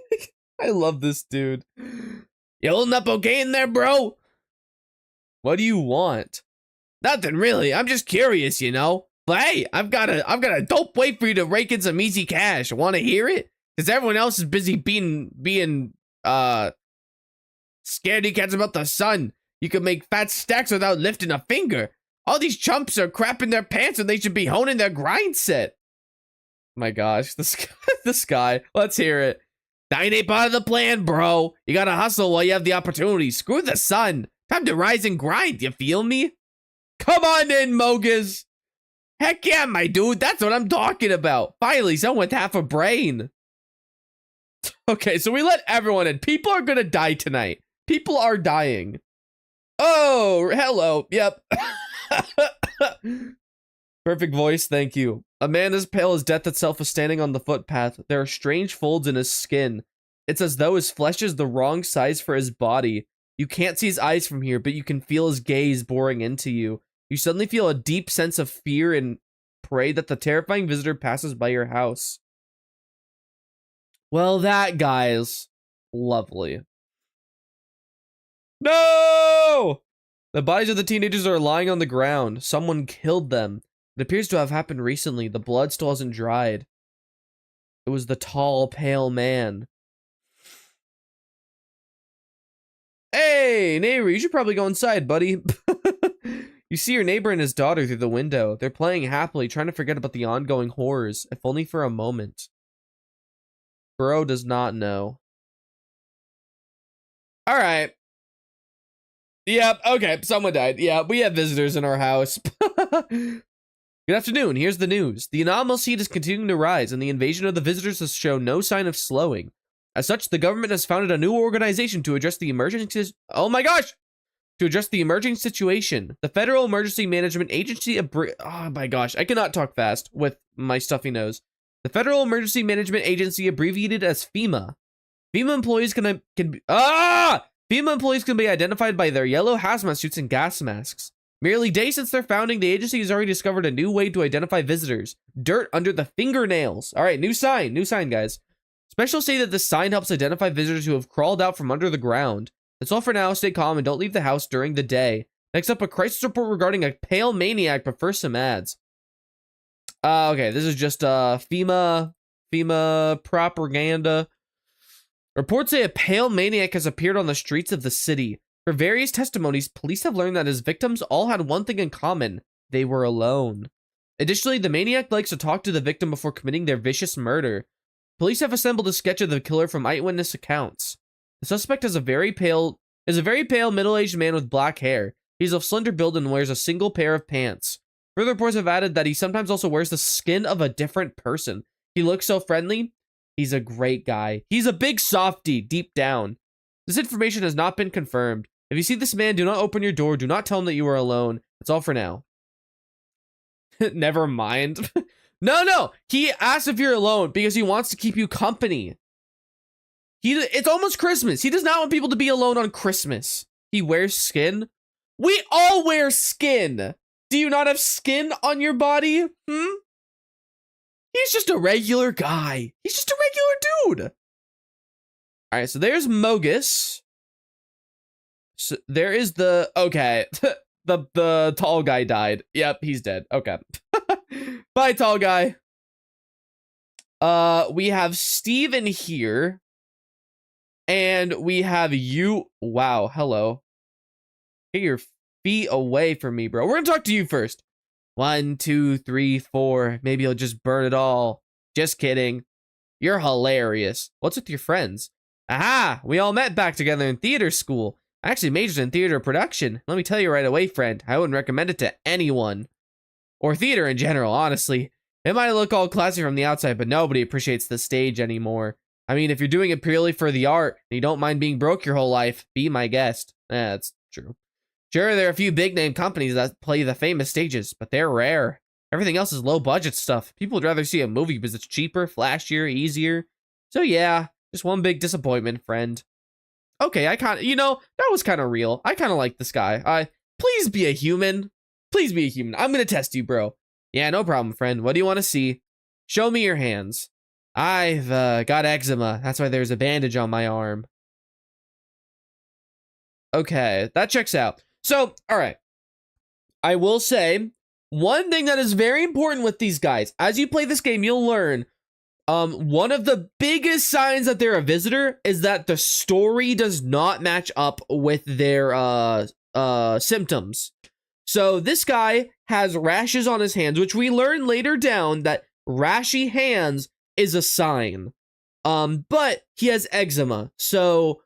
love this dude. You holding up okay in there, bro? What do you want? Nothing really. I'm just curious, you know. But hey, I've got a dope way for you to rake in some easy cash. Want to hear it? Because everyone else is busy being scaredy cats about the sun. You can make fat stacks without lifting a finger. All these chumps are crapping their pants and they should be honing their grind set. My gosh, this guy. Let's hear it. That ain't part of the plan, bro. You gotta hustle while you have the opportunity. Screw the sun. Time to rise and grind, you feel me? Come on in, Mogus. Heck yeah, my dude. That's what I'm talking about. Finally, someone with half a brain. Okay, so we let everyone in. People are gonna die tonight. People are dying. Oh, hello. Yep. Perfect voice, thank you. A man as pale as death itself is standing on the footpath. There are strange folds in his skin. It's as though his flesh is the wrong size for his body. You can't see his eyes from here, but you can feel his gaze boring into you. You suddenly feel a deep sense of fear and pray that the terrifying visitor passes by your house. Well, that guy's lovely. No! The bodies of the teenagers are lying on the ground. Someone killed them. It appears to have happened recently. The blood still hasn't dried. It was the tall, pale man. Hey, neighbor, you should probably go inside, buddy. You see your neighbor and his daughter through the window. They're playing happily, trying to forget about the ongoing horrors, if only for a moment. Bro does not know. All right. Yep, okay, someone died. Yeah, we have visitors in our house. Good afternoon, here's the news. The anomalous heat is continuing to rise, and the invasion of the visitors has shown no sign of slowing. As such, the government has founded a new organization to address the emergency... Oh my gosh! To address the emerging situation. The Federal Emergency Management Agency... Oh my gosh, I cannot talk fast with my stuffy nose. The Federal Emergency Management Agency, abbreviated as FEMA. FEMA employees can FEMA employees can be identified by their yellow hazmat suits and gas masks. Merely days since their founding, the agency has already discovered a new way to identify visitors. Dirt under the fingernails. All right, new sign, guys. Specialists say that this sign helps identify visitors who have crawled out from under the ground. That's all for now. Stay calm and don't leave the house during the day. Next up, a crisis report regarding a pale maniac, but first some ads. Okay, this is just FEMA propaganda. Reports say a pale maniac has appeared on the streets of the city. For various testimonies, police have learned that his victims all had one thing in common. They were alone. Additionally, the maniac likes to talk to the victim before committing their vicious murder. Police have assembled a sketch of the killer from eyewitness accounts. The suspect is a very pale middle-aged man with black hair. He's of slender build and wears a single pair of pants. Further reports have added that he sometimes also wears the skin of a different person. He looks so friendly. He's a great guy. He's a big softie deep down. This information has not been confirmed. If you see this man, do not open your door. Do not tell him that you are alone. That's all for now. Never mind. No. He asks if you're alone because he wants to keep you company. It's almost Christmas. He does not want people to be alone on Christmas. He wears skin. We all wear skin. Do you not have skin on your body? He's just a regular guy. He's just a regular dude. All right, so there's Mogus. So there is the... Okay. the tall guy died. Yep, he's dead. Okay. Bye, tall guy. We have Steven here. And we have you. Wow, hello. Get your feet away from me, bro. We're gonna talk to you first. 1, 2, 3, 4. Maybe you'll just burn it all. Just kidding. You're hilarious. What's with your friends? Aha! We all met back together in theater school. I actually majored in theater production. Let me tell you right away, friend. I wouldn't recommend it to anyone. Or theater in general, honestly. It might look all classy from the outside, but nobody appreciates the stage anymore. I mean, if you're doing it purely for the art, and you don't mind being broke your whole life, be my guest. That's true. Sure, there are a few big-name companies that play the famous stages, but they're rare. Everything else is low-budget stuff. People would rather see a movie because it's cheaper, flashier, easier. So yeah, just one big disappointment, friend. Okay, that was kind of real. I kind of like this guy. Please be a human. Please be a human. I'm gonna test you, bro. Yeah, no problem, friend. What do you want to see? Show me your hands. I've got eczema. That's why there's a bandage on my arm. Okay, that checks out. So, all right. I will say, one thing that is very important with these guys, as you play this game, you'll learn, one of the biggest signs that they're a visitor is that the story does not match up with their symptoms. So this guy has rashes on his hands, which we learn later down that rashy hands is a sign. But he has eczema, so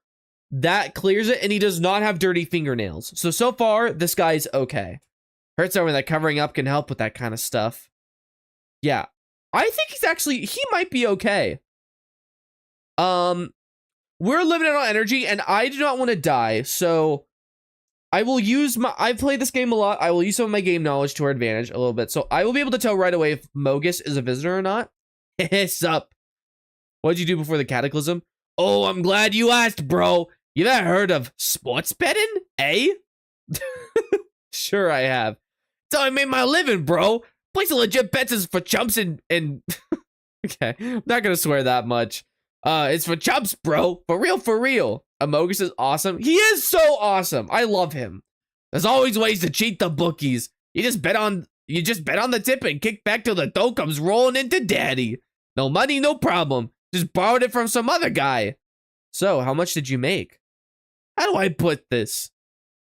that clears it, and he does not have dirty fingernails. So far, this guy's okay. Heard somewhere that covering up can help with that kind of stuff. Yeah, I think he might be okay. We're limited on energy, and I do not want to die, so I will use I've played this game a lot. I will use some of my game knowledge to our advantage a little bit, so I will be able to tell right away if Mogis is a visitor or not. Sup? What'd you do before the cataclysm? Oh, I'm glad you asked, bro. You ever heard of sports betting, eh? Sure I have. That's how I made my living, bro. Place a legit bets is for chumps and okay, I'm not gonna swear that much. It's for chumps, bro. For real, for real. Amogus is awesome. He is so awesome. I love him. There's always ways to cheat the bookies. You just bet on the tip and kick back till the dough comes rolling into daddy. No money, no problem. Just borrowed it from some other guy. So, how much did you make? How do I put this?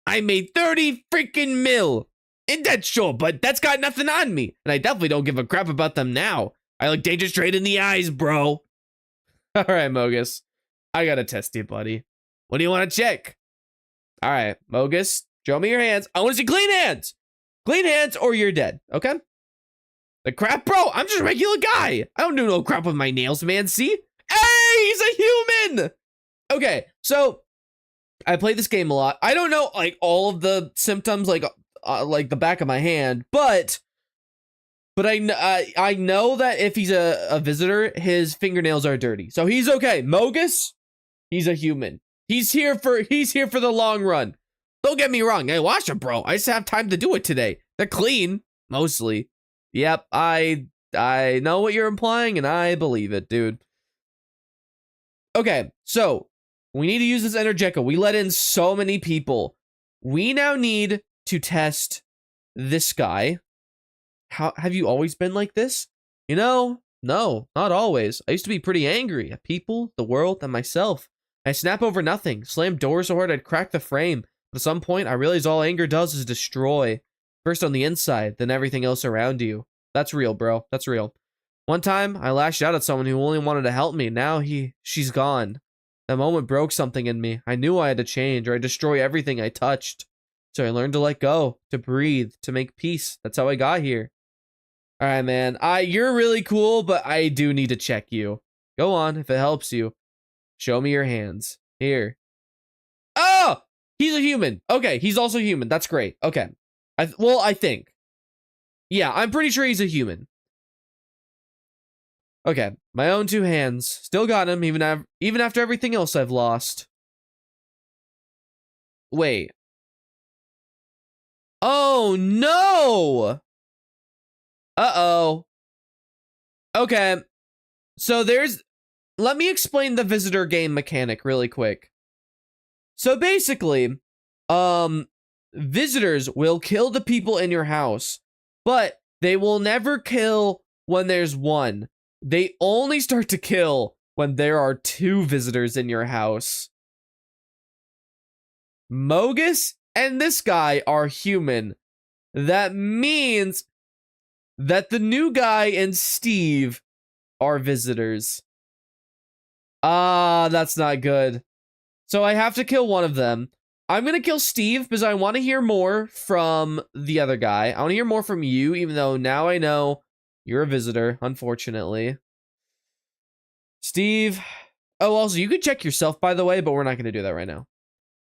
I made 30 freaking mil. In that, sure, but that's got nothing on me. And I definitely don't give a crap about them now. I look danger straight in the eyes, bro. All right, Mogis. I gotta test you, buddy. What do you want to check? All right, Mogis, show me your hands. I want to see clean hands. Clean hands or you're dead, okay? The crap, bro. I'm just a regular guy. I don't do no crap with my nails, man. See? Hey, he's a human. Okay, so I play this game a lot. I don't know like all of the symptoms, like the back of my hand, but I know that if he's a visitor, his fingernails are dirty, so he's okay. Mogis, he's a human. He's here for the long run. Don't get me wrong. Hey, wash them, bro. I just have time to do it today. They're clean, mostly. Yep, I know what you're implying, and I believe it, dude. Okay, so we need to use this Energeco. We let in so many people. We now need to test this guy. How have you always been like this? You know, no, not always. I used to be pretty angry at people, the world, and myself. I snap over nothing, slam doors so hard I'd crack the frame. But at some point, I realized all anger does is destroy. First on the inside, then everything else around you. That's real, bro. That's real. One time, I lashed out at someone who only wanted to help me. Now she's gone. That moment broke something in me. I knew I had to change, or I'd destroy everything I touched. So I learned to let go, to breathe, to make peace. That's how I got here. All right, man. You're really cool, but I do need to check you. Go on, if it helps you. Show me your hands. Here. Oh! He's a human. Okay, he's also human. That's great. Okay. I think. Yeah, I'm pretty sure he's a human. Okay, my own two hands. Still got him, even after everything else I've lost. Wait. Oh, no! Uh-oh. Okay. So let me explain the visitor game mechanic really quick. So basically, visitors will kill the people in your house, but they will never kill when there's one. They only start to kill when there are two visitors in your house. Mogis and this guy are human. That means that the new guy and Steve are visitors. That's not good. So I have to kill one of them. I'm gonna kill Steve because I want to hear more from the other guy. I want to hear more from you, even though now I know you're a visitor, unfortunately. Steve. Oh, also, you could check yourself, by the way, but we're not gonna do that right now.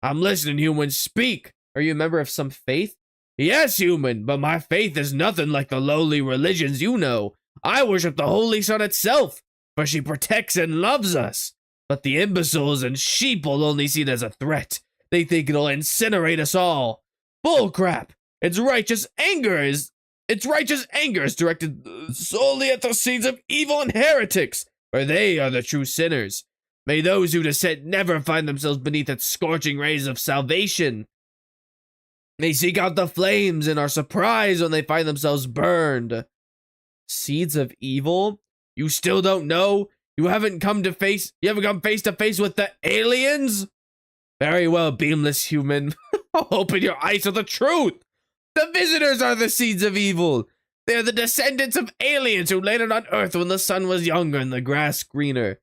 I'm listening, human. Speak. Are you a member of some faith? Yes, human, but my faith is nothing like the lowly religions you know. I worship the Holy Sun itself, for she protects and loves us. But the imbeciles and sheep will only see it as a threat. They think it'll incinerate us all. Bullcrap! Its righteous anger is directed solely at the seeds of evil and heretics, for they are the true sinners. May those who dissent never find themselves beneath its scorching rays of salvation. They seek out the flames and are surprised when they find themselves burned. Seeds of evil? You still don't know? You haven't come face to face with the aliens? Very well, beamless human. Open your eyes to the truth. The visitors are the seeds of evil. They are the descendants of aliens who landed on Earth when the sun was younger and the grass greener.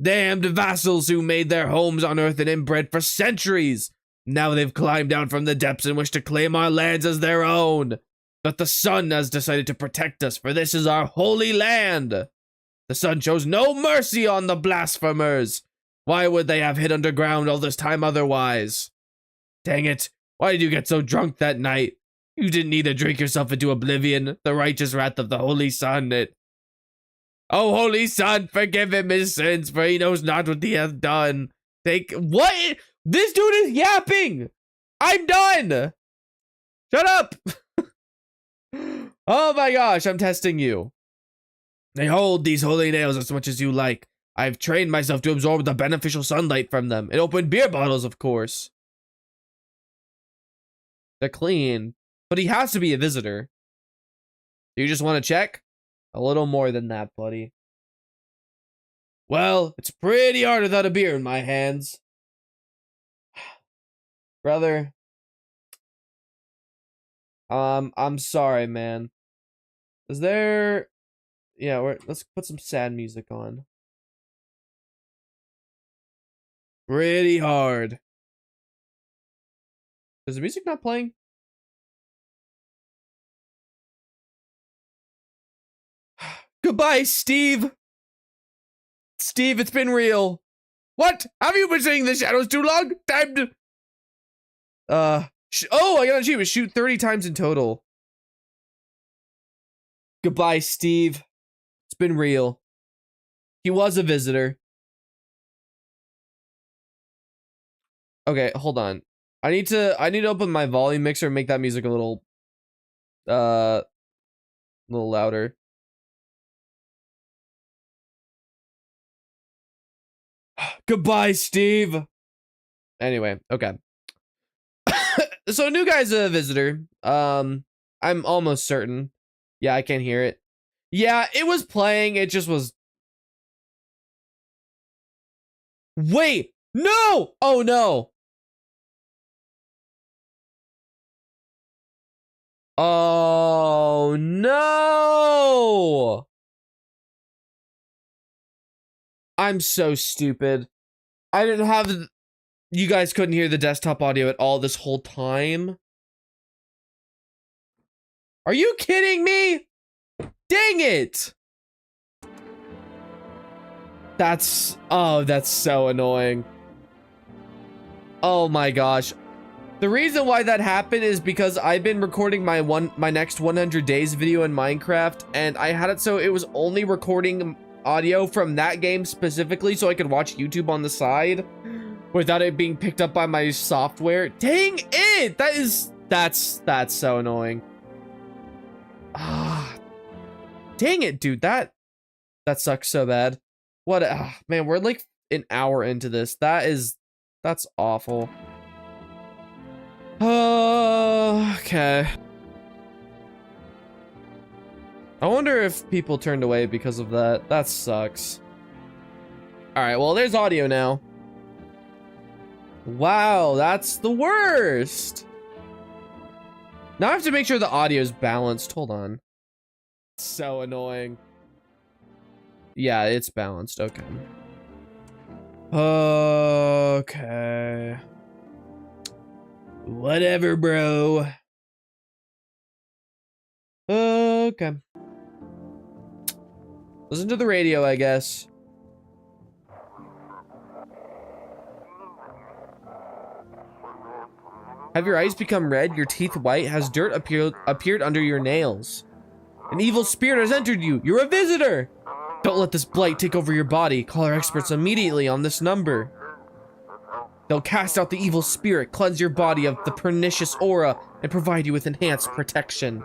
Damned vassals who made their homes on Earth and inbred for centuries. Now they've climbed down from the depths and wish to claim our lands as their own. But the sun has decided to protect us, for this is our holy land. The sun shows no mercy on the blasphemers. Why would they have hid underground all this time otherwise? Dang it, why did you get so drunk that night? You didn't need to drink yourself into oblivion, the righteous wrath of the holy sun. Oh, holy sun, forgive him his sins, for he knows not what he hath done. What? This dude is yapping! I'm done! Shut up! Oh my gosh, I'm testing you. They hold these holy nails as much as you like. I've trained myself to absorb the beneficial sunlight from them. And open beer bottles, of course. They're clean. But he has to be a visitor. Do you just want to check? A little more than that, buddy. Well, it's pretty hard without a beer in my hands. Brother. I'm sorry, man. Is there... Yeah, let's put some sad music on. Pretty hard. Is the music not playing? Goodbye, Steve. Steve, it's been real. What? Have you been seeing the shadows too long? Time to... oh, I got an achievement. Shoot 30 times in total. Goodbye, Steve. It's been real. He was a visitor. Okay, hold on. I need to open my volume mixer and make that music a little louder. Goodbye, Steve. Anyway, okay. So new guy's a visitor. I'm almost certain. Yeah, I can't hear it. Yeah, it was playing. It just was. Wait, no! Oh no. Oh no. I'm so stupid. I didn't have... You guys couldn't hear the desktop audio at all this whole time? Are you kidding me? Dang it! Oh, that's so annoying. Oh my gosh. The reason why that happened is because I've been recording my next 100 days video in Minecraft, and I had it so it was only recording audio from that game specifically so I could watch YouTube on the side without it being picked up by my software. Dang it! That's so annoying. Ah, dang it, dude. That sucks so bad. What? Man, we're like an hour into this. That's awful. Okay. I wonder if people turned away because of that. That sucks. Alright, well, there's audio now. Wow, that's the worst. Now I have to make sure the audio is balanced. Hold on. So annoying. Yeah, it's balanced. Okay. Okay. Whatever, bro. Okay. Listen to the radio, I guess. Have your eyes become red, your teeth white? Has dirt appeared under your nails? An evil spirit has entered you. You're a visitor. Don't let this blight take over your body. Call our experts immediately on this number. They'll cast out the evil spirit, cleanse your body of the pernicious aura, and provide you with enhanced protection.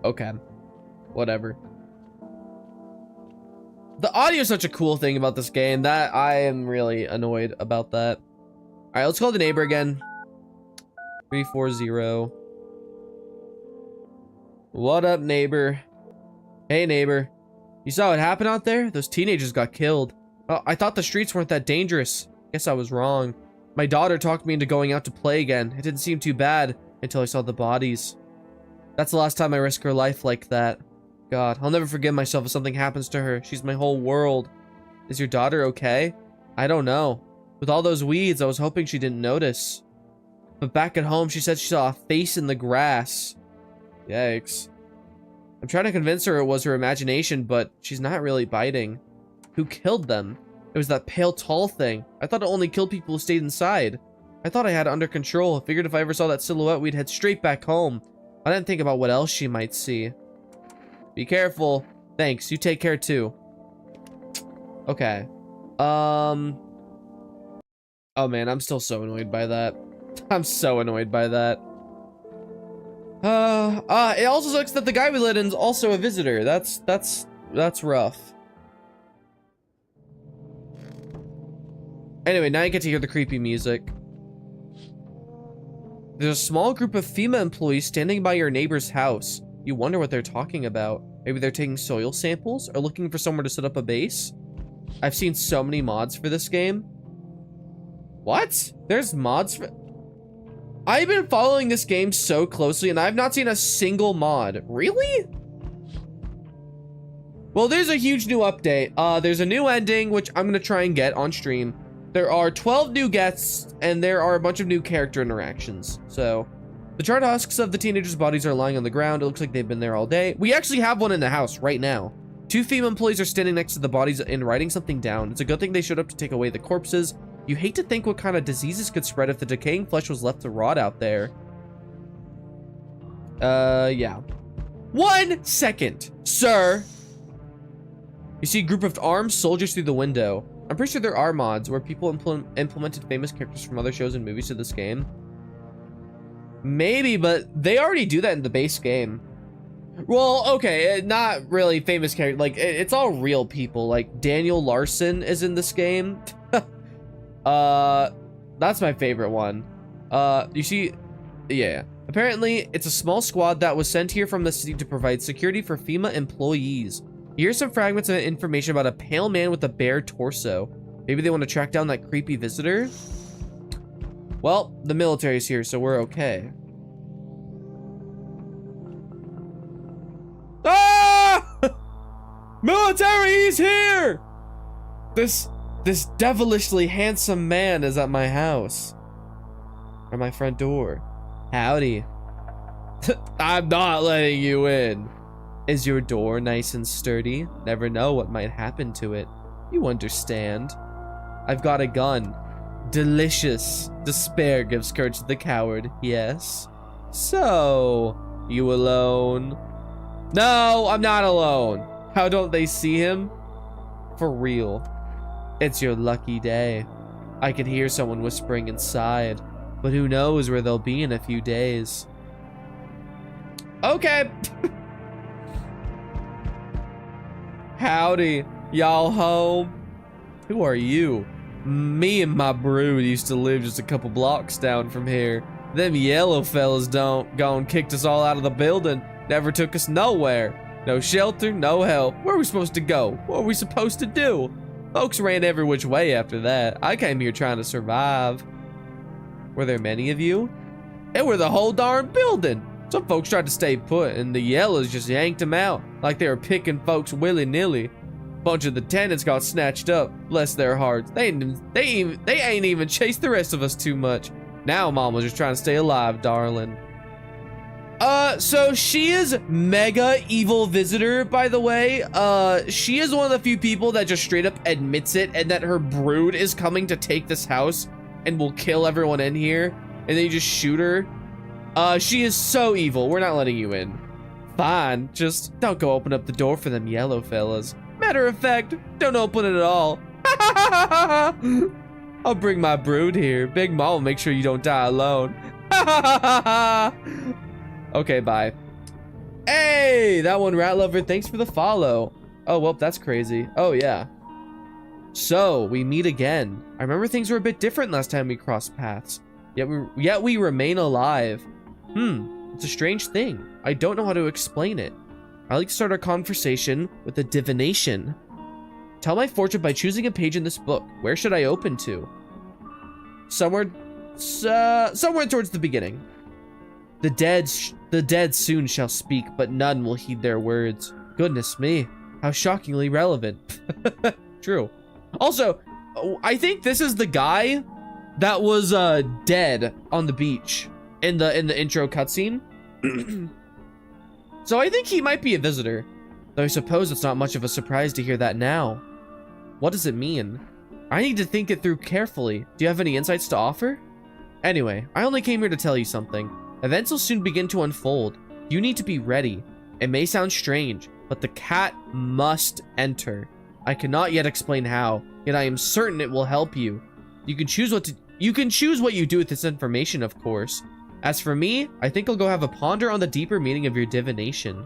Okay. Whatever. The audio is such a cool thing about this game that I am really annoyed about that. Alright, let's call the neighbor again. 340. What up, neighbor? Hey, neighbor. You saw what happened out there? Those teenagers got killed. Oh, I thought the streets weren't that dangerous. Guess I was wrong. My daughter talked me into going out to play again. It didn't seem too bad until I saw the bodies. That's the last time I risk her life like that. God, I'll never forgive myself if something happens to her. She's my whole world. Is your daughter okay? I don't know. With all those weeds, I was hoping she didn't notice. But back at home, she said she saw a face in the grass. Yikes. I'm trying to convince her it was her imagination, but she's not really biting. Who killed them? It was that pale, tall thing. I thought it only killed people who stayed inside. I thought I had it under control. I figured if I ever saw that silhouette, we'd head straight back home. I didn't think about what else she might see. Be careful. Thanks. You take care too. Okay. Oh man, I'm still so annoyed by that. I'm so annoyed by that. It also sucks that the guy we let in is also a visitor. That's rough. Anyway, now you get to hear the creepy music. There's a small group of FEMA employees standing by your neighbor's house. You wonder what they're talking about. Maybe they're taking soil samples or looking for somewhere to set up a base. I've seen so many mods for this game. What? There's mods for... I've been following this game so closely and I've not seen a single mod. Really? Well, there's a huge new update. There's a new ending, which I'm gonna try and get on stream. There are 12 new guests, and there are a bunch of new character interactions. So, the charred husks of the teenagers' bodies are lying on the ground. It looks like they've been there all day. We actually have one in the house right now. 2 FEMA employees are standing next to the bodies and writing something down. It's a good thing they showed up to take away the corpses. You hate to think what kind of diseases could spread if the decaying flesh was left to rot out there. Yeah. 1 second, sir. You see a group of armed soldiers through the window. I'm pretty sure there are mods where people implemented famous characters from other shows and movies to this game. Maybe, but they already do that in the base game. Well, okay, not really famous characters. Like, it's all real people. Like, Daniel Larson is in this game. That's my favorite one. You see, yeah. Apparently, it's a small squad that was sent here from the city to provide security for FEMA employees. Here's some fragments of information about a pale man with a bare torso. Maybe they want to track down that creepy visitor? Well, the military's here, so we're okay. Ah! Military, he's here! This devilishly handsome man is at my house. Or my front door. Howdy. I'm not letting you in. Is your door nice and sturdy? Never know what might happen to it. You understand. I've got a gun. Delicious. Despair gives courage to the coward, yes. So, you alone? No, I'm not alone. How don't they see him? For real. It's your lucky day. I can hear someone whispering inside, but who knows where they'll be in a few days. Okay. Howdy, y'all home? Who are you? Me and my brood used to live just a couple blocks down from here. Them yellow fellas gone kicked us all out of the building. Never took us nowhere. No shelter, no help. Where are we supposed to go? What are we supposed to do? Folks ran every which way after that. I came here trying to survive. Were there many of you? It were the whole darn building. Some folks tried to stay put, and the yellows just yanked them out like they were picking folks willy-nilly. Bunch of the tenants got snatched up. Bless their hearts. They ain't even chased the rest of us too much. Now Mama's just trying to stay alive, darling. So she is mega evil visitor, by the way. She is one of the few people that just straight up admits it, and that her brood is coming to take this house and will kill everyone in here, and then you just shoot her. She is so evil. We're not letting you in. Fine, just don't go open up the door for them yellow fellas. Matter of fact, don't open it at all. I'll bring my brood here. Big Mom will make sure you don't die alone. Okay, bye. Hey, that one, Rat Lover, thanks for the follow. Oh, well, that's crazy. Oh, yeah. So, we meet again. I remember things were a bit different last time we crossed paths. Yet we remain alive. It's a strange thing. I don't know how to explain it. I like to start our conversation with a divination. Tell my fortune by choosing a page in this book. Where should I open to? somewhere towards the beginning. The dead soon shall speak, but none will heed their words. Goodness me, how shockingly relevant. True. Also, I think this is the guy that was dead on the beach in the intro cutscene. So I think he might be a visitor. Though I suppose it's not much of a surprise to hear that now. What does it mean? I need to think it through carefully. Do you have any insights to offer? Anyway, I only came here to tell you something. Events will soon begin to unfold. You need to be ready. It may sound strange, but the cat must enter. I cannot yet explain how, yet I am certain it will help you. You can choose what you do with this information, of course. As for me, I think I'll go have a ponder on the deeper meaning of your divination.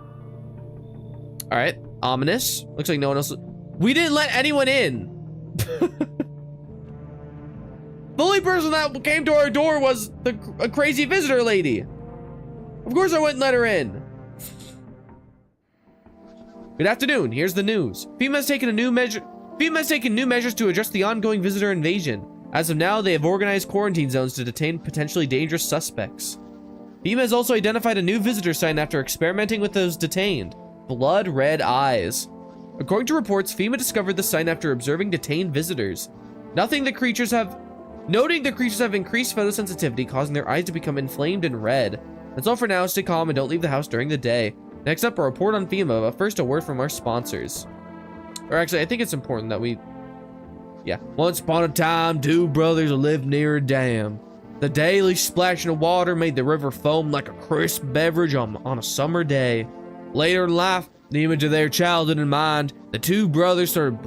All right, ominous. Looks like no one else. We didn't let anyone in. The only person that came to our door was a crazy visitor lady. Of course I wouldn't let her in. Good afternoon, here's the news. FEMA has taken new measures to address the ongoing visitor invasion. As of now, they have organized quarantine zones to detain potentially dangerous suspects. FEMA has also identified a new visitor sign after experimenting with those detained. Blood red eyes. According to reports, FEMA discovered the sign after observing detained visitors. Noting the creatures have increased photosensitivity, causing their eyes to become inflamed and red. That's all for now. Stay calm and don't leave the house during the day. Next up, a report on FEMA, but first a word from our sponsors. Or actually, I think it's important that we... Yeah. Once upon a time, two brothers lived near a dam. The daily splashing of water made the river foam like a crisp beverage on a summer day. Later in life, the image of their childhood in mind, the two brothers started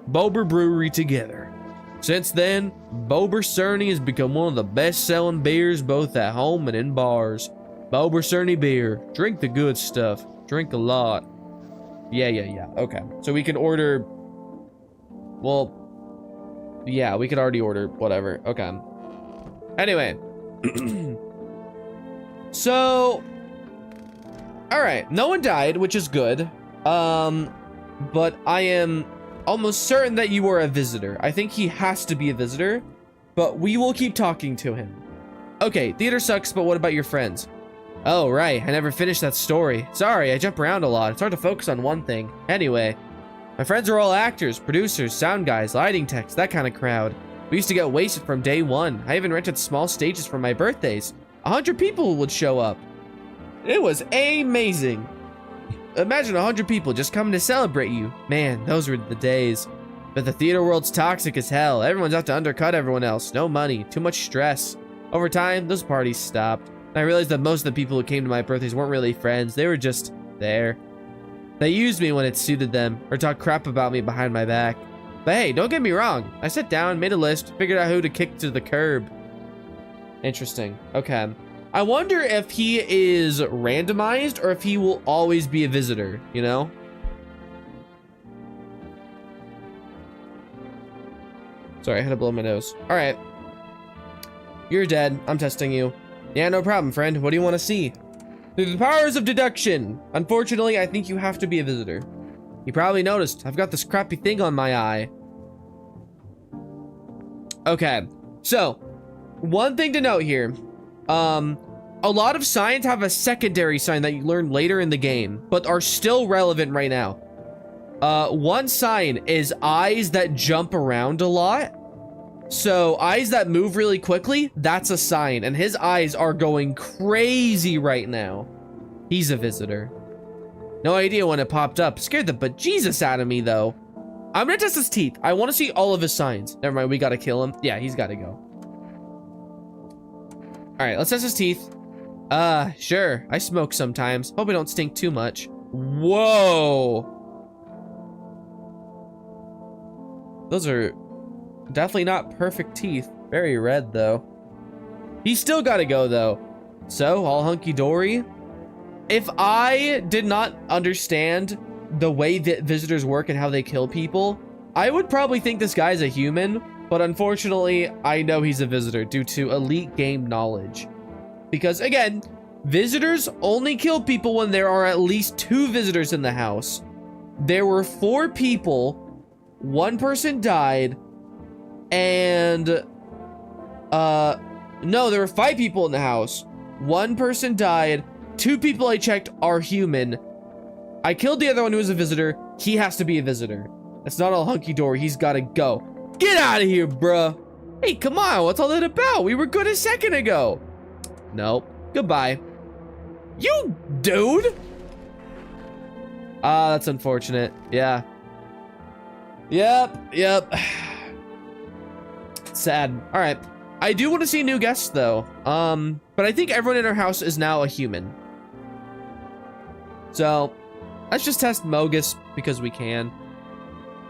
Bober Brewery together. Since then, Bober Cerny has become one of the best-selling beers both at home and in bars. Bober Cerny beer. Drink the good stuff. Drink a lot. Yeah. Okay. So we can order... Well... Yeah, we could already order whatever. Okay. Anyway. So... Alright. No one died, which is good. But I am almost certain that you are a visitor. I think he has to be a visitor. But we will keep talking to him. Okay, theater sucks, but what about your friends? Oh, right. I never finished that story. Sorry, I jump around a lot. It's hard to focus on one thing. Anyway, my friends are all actors, producers, sound guys, lighting techs, that kind of crowd. We used to get wasted from day one. I even rented small stages for my birthdays. 100 people would show up. It was amazing. Imagine 100 people just coming to celebrate you. Man, those were the days. But the theater world's toxic as hell. Everyone's out to undercut everyone else. No money, too much stress. Over time, those parties stopped. I realized that most of the people who came to my birthdays weren't really friends. They were just there. They used me when it suited them, or talked crap about me behind my back. But hey, don't get me wrong. I sat down, made a list, figured out who to kick to the curb. Interesting. Okay. I wonder if he is randomized or if he will always be a visitor, you know? Sorry, I had to blow my nose. All right. You're dead. I'm testing you. Yeah, no problem, friend. What do you want to see? Through the powers of deduction. Unfortunately, I think you have to be a visitor. You probably noticed. I've got this crappy thing on my eye. Okay. So, one thing to note here. A lot of signs have a secondary sign that you learn later in the game, but are still relevant right now. One sign is eyes that jump around a lot. So eyes that move really quickly, that's a sign. And his eyes are going crazy right now. He's a visitor. No idea when it popped up. Scared the bejesus out of me, though. I'm gonna test his teeth. I want to see all of his signs. Never mind, we gotta kill him. Yeah, he's gotta go. All right, let's test his teeth. Sure. I smoke sometimes. Hope I don't stink too much. Whoa. Those are definitely not perfect teeth. Very red, though. He's still gotta go, though. So, all hunky-dory. If I did not understand the way that visitors work and how they kill people, I would probably think this guy's a human, but unfortunately, I know he's a visitor due to elite game knowledge. Because, again, visitors only kill people when there are at least 2 visitors in the house. There were 4 people, 1 person died, and No, there were 5 people in the house. 1 person died. 2 people I checked are human. I killed the other one who was a visitor. He has to be a visitor. It's not all hunky-dory. He's gotta go. Get out of here, bruh. Hey, come on. What's all that about? We were good a second ago. Nope. Goodbye. You dude. Ah, that's unfortunate. Yeah. Yep. Sad. All right. I do want to see new guests though. But I think everyone in our house is now a human. So let's just test Mogus because we can.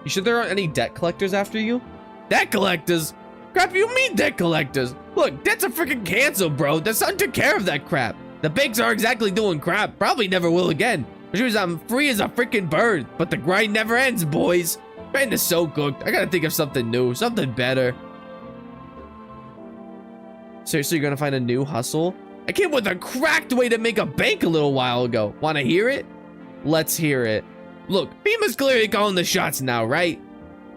You sure there aren't any debt collectors after you? Debt collectors? Crap, you mean debt collectors? Look, debts are freaking canceled, bro. The sun took care of that crap. The banks aren't exactly doing crap. Probably never will again. Which means I'm free as a freaking bird. But the grind never ends, boys. Grind is so cooked. I gotta think of something new, something better. Seriously, you're gonna find a new hustle? I came with a cracked way to make a bank a little while ago. Wanna hear it? Let's hear it. Look, Beamer's clearly calling the shots now, right?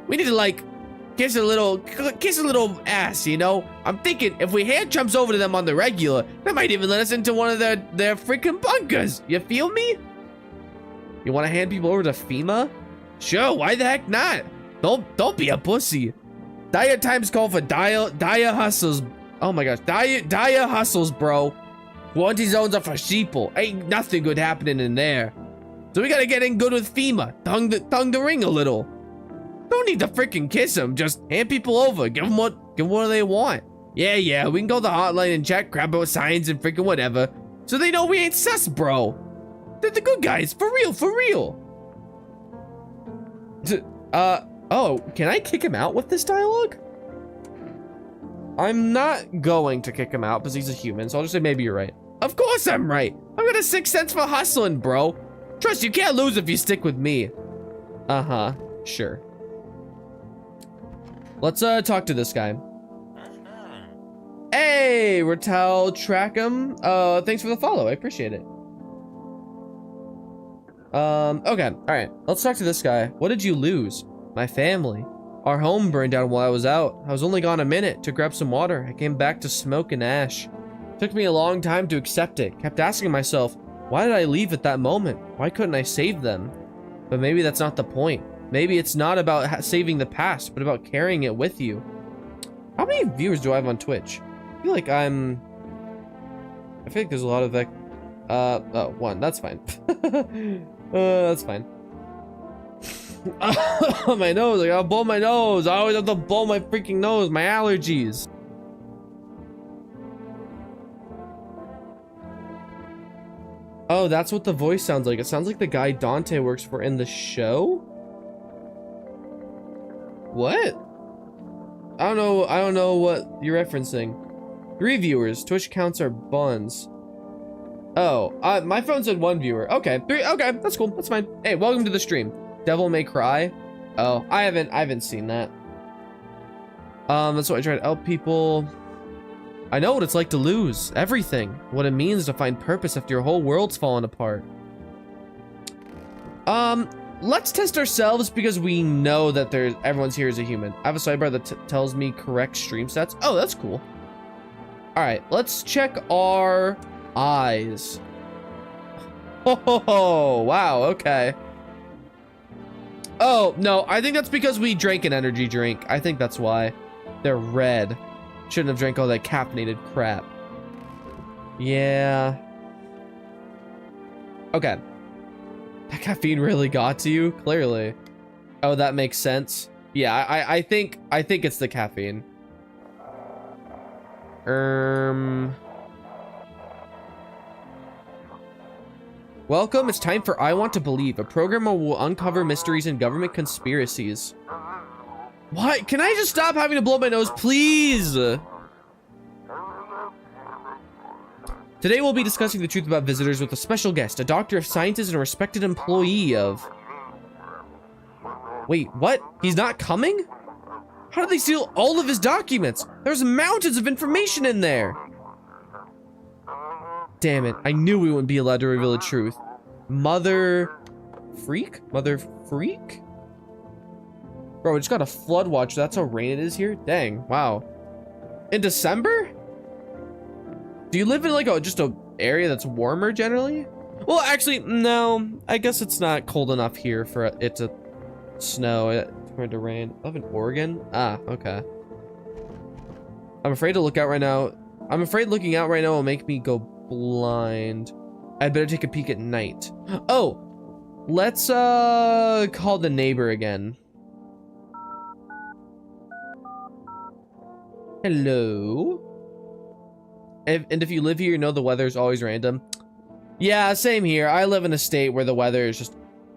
We need to, like, kiss a little ass, you know? I'm thinking if we hand chumps over to them on the regular, they might even let us into one of their freaking bunkers. You feel me? You want to hand people over to FEMA? Sure, why the heck not? Don't be a pussy. Dire times call for dire hustles. Oh my gosh, dire hustles, bro. Quarantine zones are for sheeple. Ain't nothing good happening in there. So we gotta get in good with FEMA. Tongue the ring a little. Don't need to freaking kiss them. Just hand people over. Give them what they want. Yeah. We can go to the hotline and check, grab out signs and freaking whatever. So they know we ain't sus, bro. They're the good guys. For real. Oh, can I kick him out with this dialogue? I'm not going to kick him out because he's a human, so I'll just say maybe you're right. Of course I'm right. I've got a 6th sense for hustling, bro. Trust you can't lose if you stick with me. Uh-huh, sure. Let's talk to this guy. Hey, Ratel Trackham. Thanks for the follow. I appreciate it. Okay, all right. Let's talk to this guy. What did you lose? My family. Our home burned down while I was out. I was only gone a minute to grab some water. I came back to smoke and ash. Took me a long time to accept it. Kept asking myself, why did I leave at that moment? Why couldn't I save them? But maybe that's not the point. Maybe it's not about saving the past, but about carrying it with you. How many viewers do I have on Twitch? I feel like there's a lot of like, oh, 1, that's fine. That's fine. My nose, I gotta blow my nose. I always have to blow my freaking nose, my allergies. Oh, that's what the voice sounds like. It sounds like the guy Dante works for in the show. What? I don't know what you're referencing. 3 viewers. Twitch counts are buns. Oh, my phone said 1 viewer. Okay, 3. Okay, that's cool. That's fine. Hey, welcome to the stream. Devil May Cry. Oh, I haven't seen that. That's what I try to help people. I know what it's like to lose everything. What it means to find purpose after your whole world's fallen apart. Let's test ourselves because we know that everyone's here is a human. I have a sidebar that tells me correct stream stats. Oh, that's cool. All right, let's check our eyes. Oh, wow, okay. Oh, no, I think that's because we drank an energy drink. I think that's why. They're red. Shouldn't have drank all that caffeinated crap. Yeah. Okay. That caffeine really got to you? Clearly. Oh, that makes sense. Yeah, I think it's the caffeine. Welcome, it's time for I Want to Believe, a program where we'll uncover mysteries and government conspiracies. What? Can I just stop having to blow my nose, please? Today we'll be discussing the truth about visitors with a special guest, a doctor of sciences and a respected employee of... Wait, what? He's not coming? How did they steal all of his documents? There's mountains of information in there. Damn it, I knew we wouldn't be allowed to reveal the truth. Mother freak? Mother freak? Bro, we just got a flood watch. That's how rain it is here? Dang, wow. In December? Do you live in like just a area that's warmer generally? Well, actually, no. I guess it's not cold enough here for it to snow. It turned to rain. I live in Oregon? Ah, okay. I'm afraid to look out right now. I'm afraid looking out right now will make me go blind. I'd better take a peek at night. Oh, let's call the neighbor again. Hello? And if you live here, you know the weather's always random. Yeah, same here. I live in a state where the weather is just...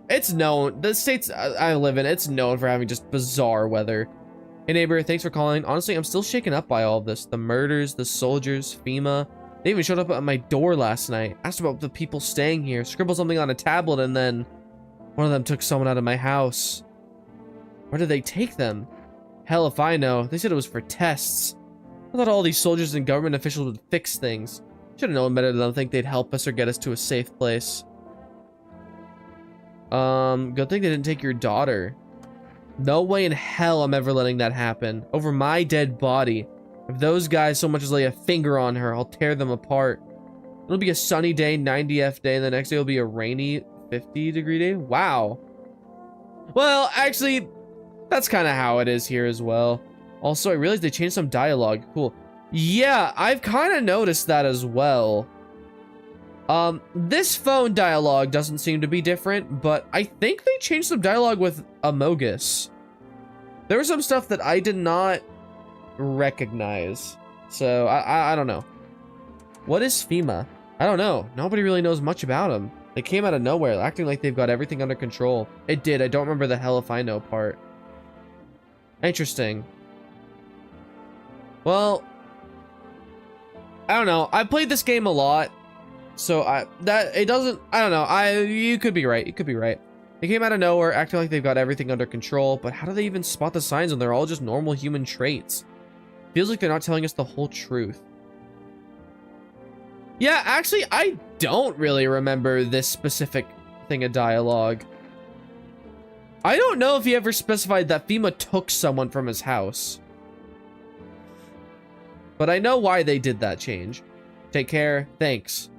It's known. The states I live in, it's known for having just bizarre weather. Hey neighbor, thanks for calling. Honestly, I'm still shaken up by all of this. The murders, the soldiers, FEMA. They even showed up at my door last night. Asked about the people staying here. Scribbled something on a tablet and then... one of them took someone out of my house. Where did they take them? Hell if I know. They said it was for tests. I thought all these soldiers and government officials would fix things. Should have known better than to think they'd help us or get us to a safe place. Good thing they didn't take your daughter. No way in hell I'm ever letting that happen. Over my dead body. If those guys so much as lay a finger on her, I'll tear them apart. It'll be a sunny day, 90th day, and the next day will be a rainy 50-degree day. Wow. Well, actually, that's kind of how it is here as well. Also, I realized they changed some dialogue. Cool. Yeah, I've kind of noticed that as well. This phone dialogue doesn't seem to be different, but I think they changed some dialogue with Amogus. There was some stuff that I did not recognize. So, I don't know. What is FEMA? I don't know. Nobody really knows much about them. They came out of nowhere, acting like they've got everything under control. It did. I don't remember the hell if I know part. Interesting. Well, I don't know. I played this game a lot, so I don't know. You could be right. You could be right. They came out of nowhere, acting like they've got everything under control, but how do they even spot the signs when they're all just normal human traits? Feels like they're not telling us the whole truth. Yeah, actually, I don't really remember this specific thing of dialogue. I don't know if he ever specified that FEMA took someone from his house. But I know why they did that change. Take care. Thanks.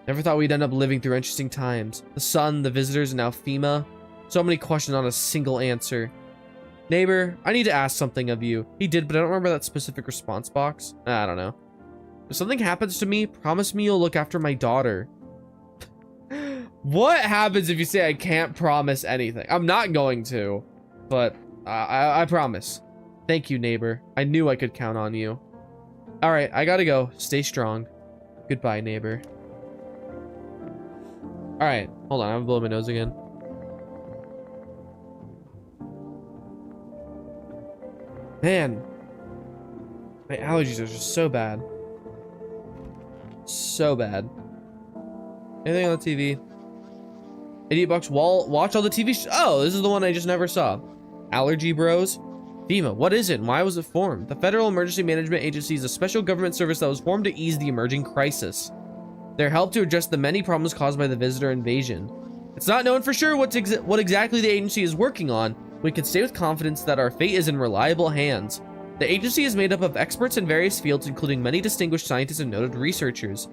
Never thought we'd end up living through interesting times. The sun, the visitors, and now FEMA. So many questions, not a single answer. Neighbor, I need to ask something of you. He did, but I don't remember that specific response box. I don't know. If something happens to me, promise me you'll look after my daughter. What happens if you say I can't promise anything? I'm not going to, but I promise. Thank you, neighbor. I knew I could count on you. All right, I gotta go. Stay strong. Goodbye, neighbor. All right, hold on. I'm blowing my nose again. Man, my allergies are just so bad. So bad. Anything on the TV? Idiot Box Wall. Watch all the TV shows. Oh, this is the one I just never saw. Allergy Bros. FEMA. What is it and why was it formed? The Federal Emergency Management Agency is a special government service that was formed to ease the emerging crisis. Their help to address the many problems caused by the visitor invasion. It's not known for sure what exactly the agency is working on. We can say with confidence that our fate is in reliable hands. The agency is made up of experts in various fields, including many distinguished scientists and noted researchers.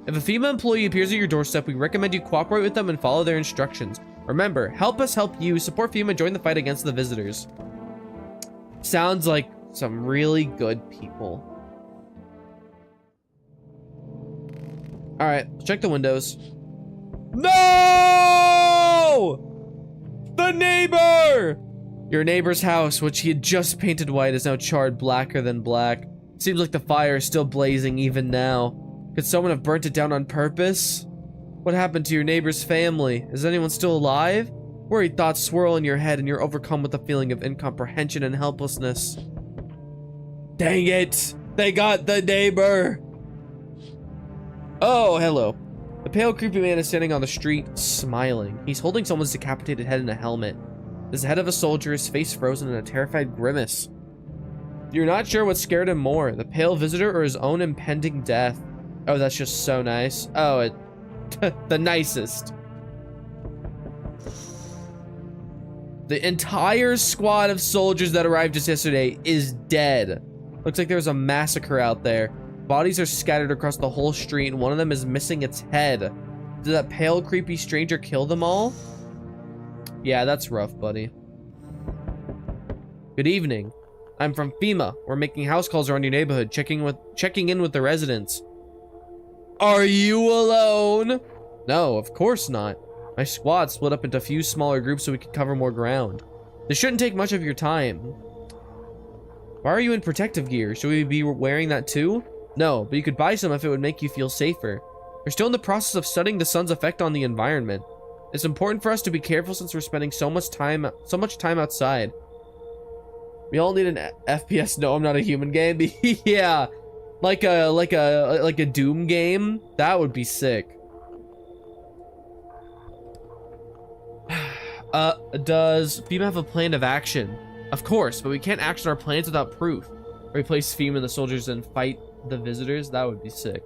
If a FEMA employee appears at your doorstep, we recommend you cooperate with them and follow their instructions. Remember, help us help you. Support FEMA, join the fight against the visitors. Sounds like some really good people. All right, check the windows. No! The neighbor! Your neighbor's house, which he had just painted white, is now charred blacker than black. Seems like the fire is still blazing even now. Could someone have burnt it down on purpose? What happened to your neighbor's family? Is anyone still alive? Worried thoughts swirl in your head and you're overcome with a feeling of incomprehension and helplessness. Dang it! They got the neighbor! Oh, hello. The pale, creepy man is standing on the street, smiling. He's holding someone's decapitated head in a helmet. There's the head of a soldier, his face frozen in a terrified grimace. You're not sure what scared him more, the pale visitor or his own impending death. Oh, that's just so nice. Oh, the nicest. The entire squad of soldiers that arrived just yesterday is dead. Looks like there's a massacre out there. Bodies are scattered across the whole street, and one of them is missing its head. Did that pale, creepy stranger kill them all? Yeah, that's rough, buddy. Good evening. I'm from FEMA. We're making house calls around your neighborhood, checking in with the residents. Are you alone? No, of course not. My squad split up into a few smaller groups so we could cover more ground. This shouldn't take much of your time. Why are you in protective gear? Should we be wearing that too? No, but you could buy some if it would make you feel safer. We're still in the process of studying the sun's effect on the environment. It's important for us to be careful since we're spending so much time outside. We all need an FPS. No, I'm not a human game. Yeah, like a Doom game. That would be sick. Does FEMA have a plan of action? Of course, but we can't action our plans without proof. Replace FEMA and the soldiers and fight the visitors. That would be sick.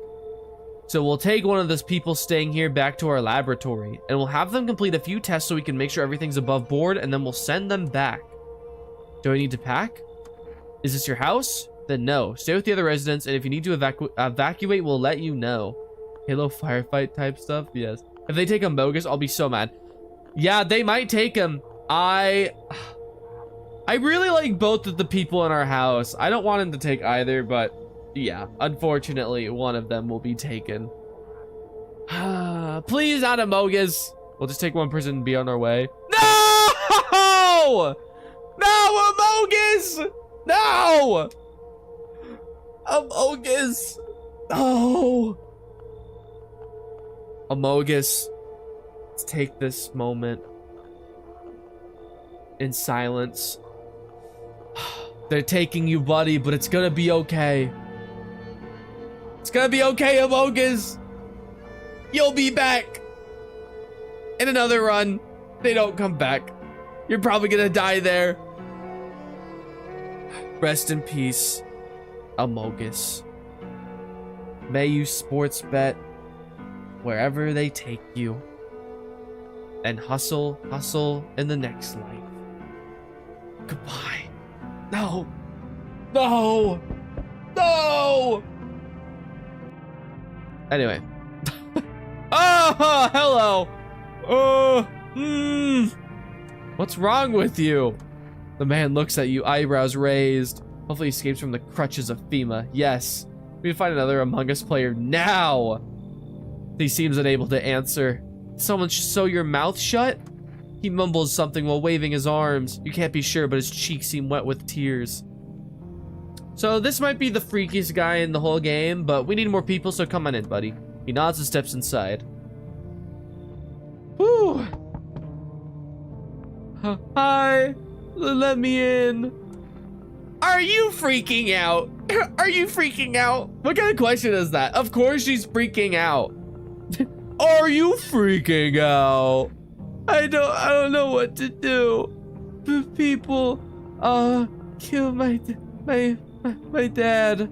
So we'll take one of those people staying here back to our laboratory, and we'll have them complete a few tests so we can make sure everything's above board, and then we'll send them back. Do I need to pack? Is this your house? Then no. Stay with the other residents, and if you need to evacuate, we'll let you know. Halo firefight type stuff? Yes. If they take Amogus, I'll be so mad. Yeah, they might take him. I really like both of the people in our house. I don't want him to take either, but yeah, unfortunately, one of them will be taken. Please, not Amogus. We'll just take one person and be on our way. No! No, Amogus! No! Amogus! No! Amogus, let's take this moment in silence. They're taking you, buddy, but it's gonna be okay. It's gonna be okay, Amogus. You'll be back. In another run, they don't come back. You're probably gonna die there. Rest in peace, Amogus. May you sports bet wherever they take you. And hustle in the next life. Goodbye. No. No. No. Anyway. Oh, hello. What's wrong with you? The man looks at you, eyebrows raised. Hopefully he escapes from the crutches of FEMA. Yes. We need to find another Among Us player now. He seems unable to answer. Someone sew your mouth shut? He mumbles something while waving his arms. You can't be sure, but his cheeks seem wet with tears. So this might be the freakiest guy in the whole game, but we need more people, so come on in, buddy. He nods and steps inside. Whew. Hi. Let me in. Are you freaking out? Are you freaking out? What kind of question is that? Of course she's freaking out. Are you freaking out? I don't know what to do. People killed my dad.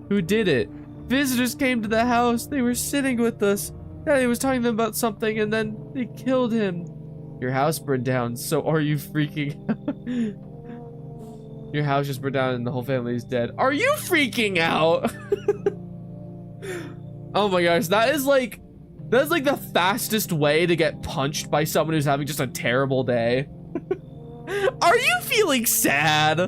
Who did it? Visitors came to the house. They were sitting with us. Daddy was talking to them about something and then they killed him. Your house burned down, so are you freaking out? Your house just burned down and the whole family is dead. Are you freaking out? Oh my gosh, that's like the fastest way to get punched by someone who's having just a terrible day. Are you feeling sad?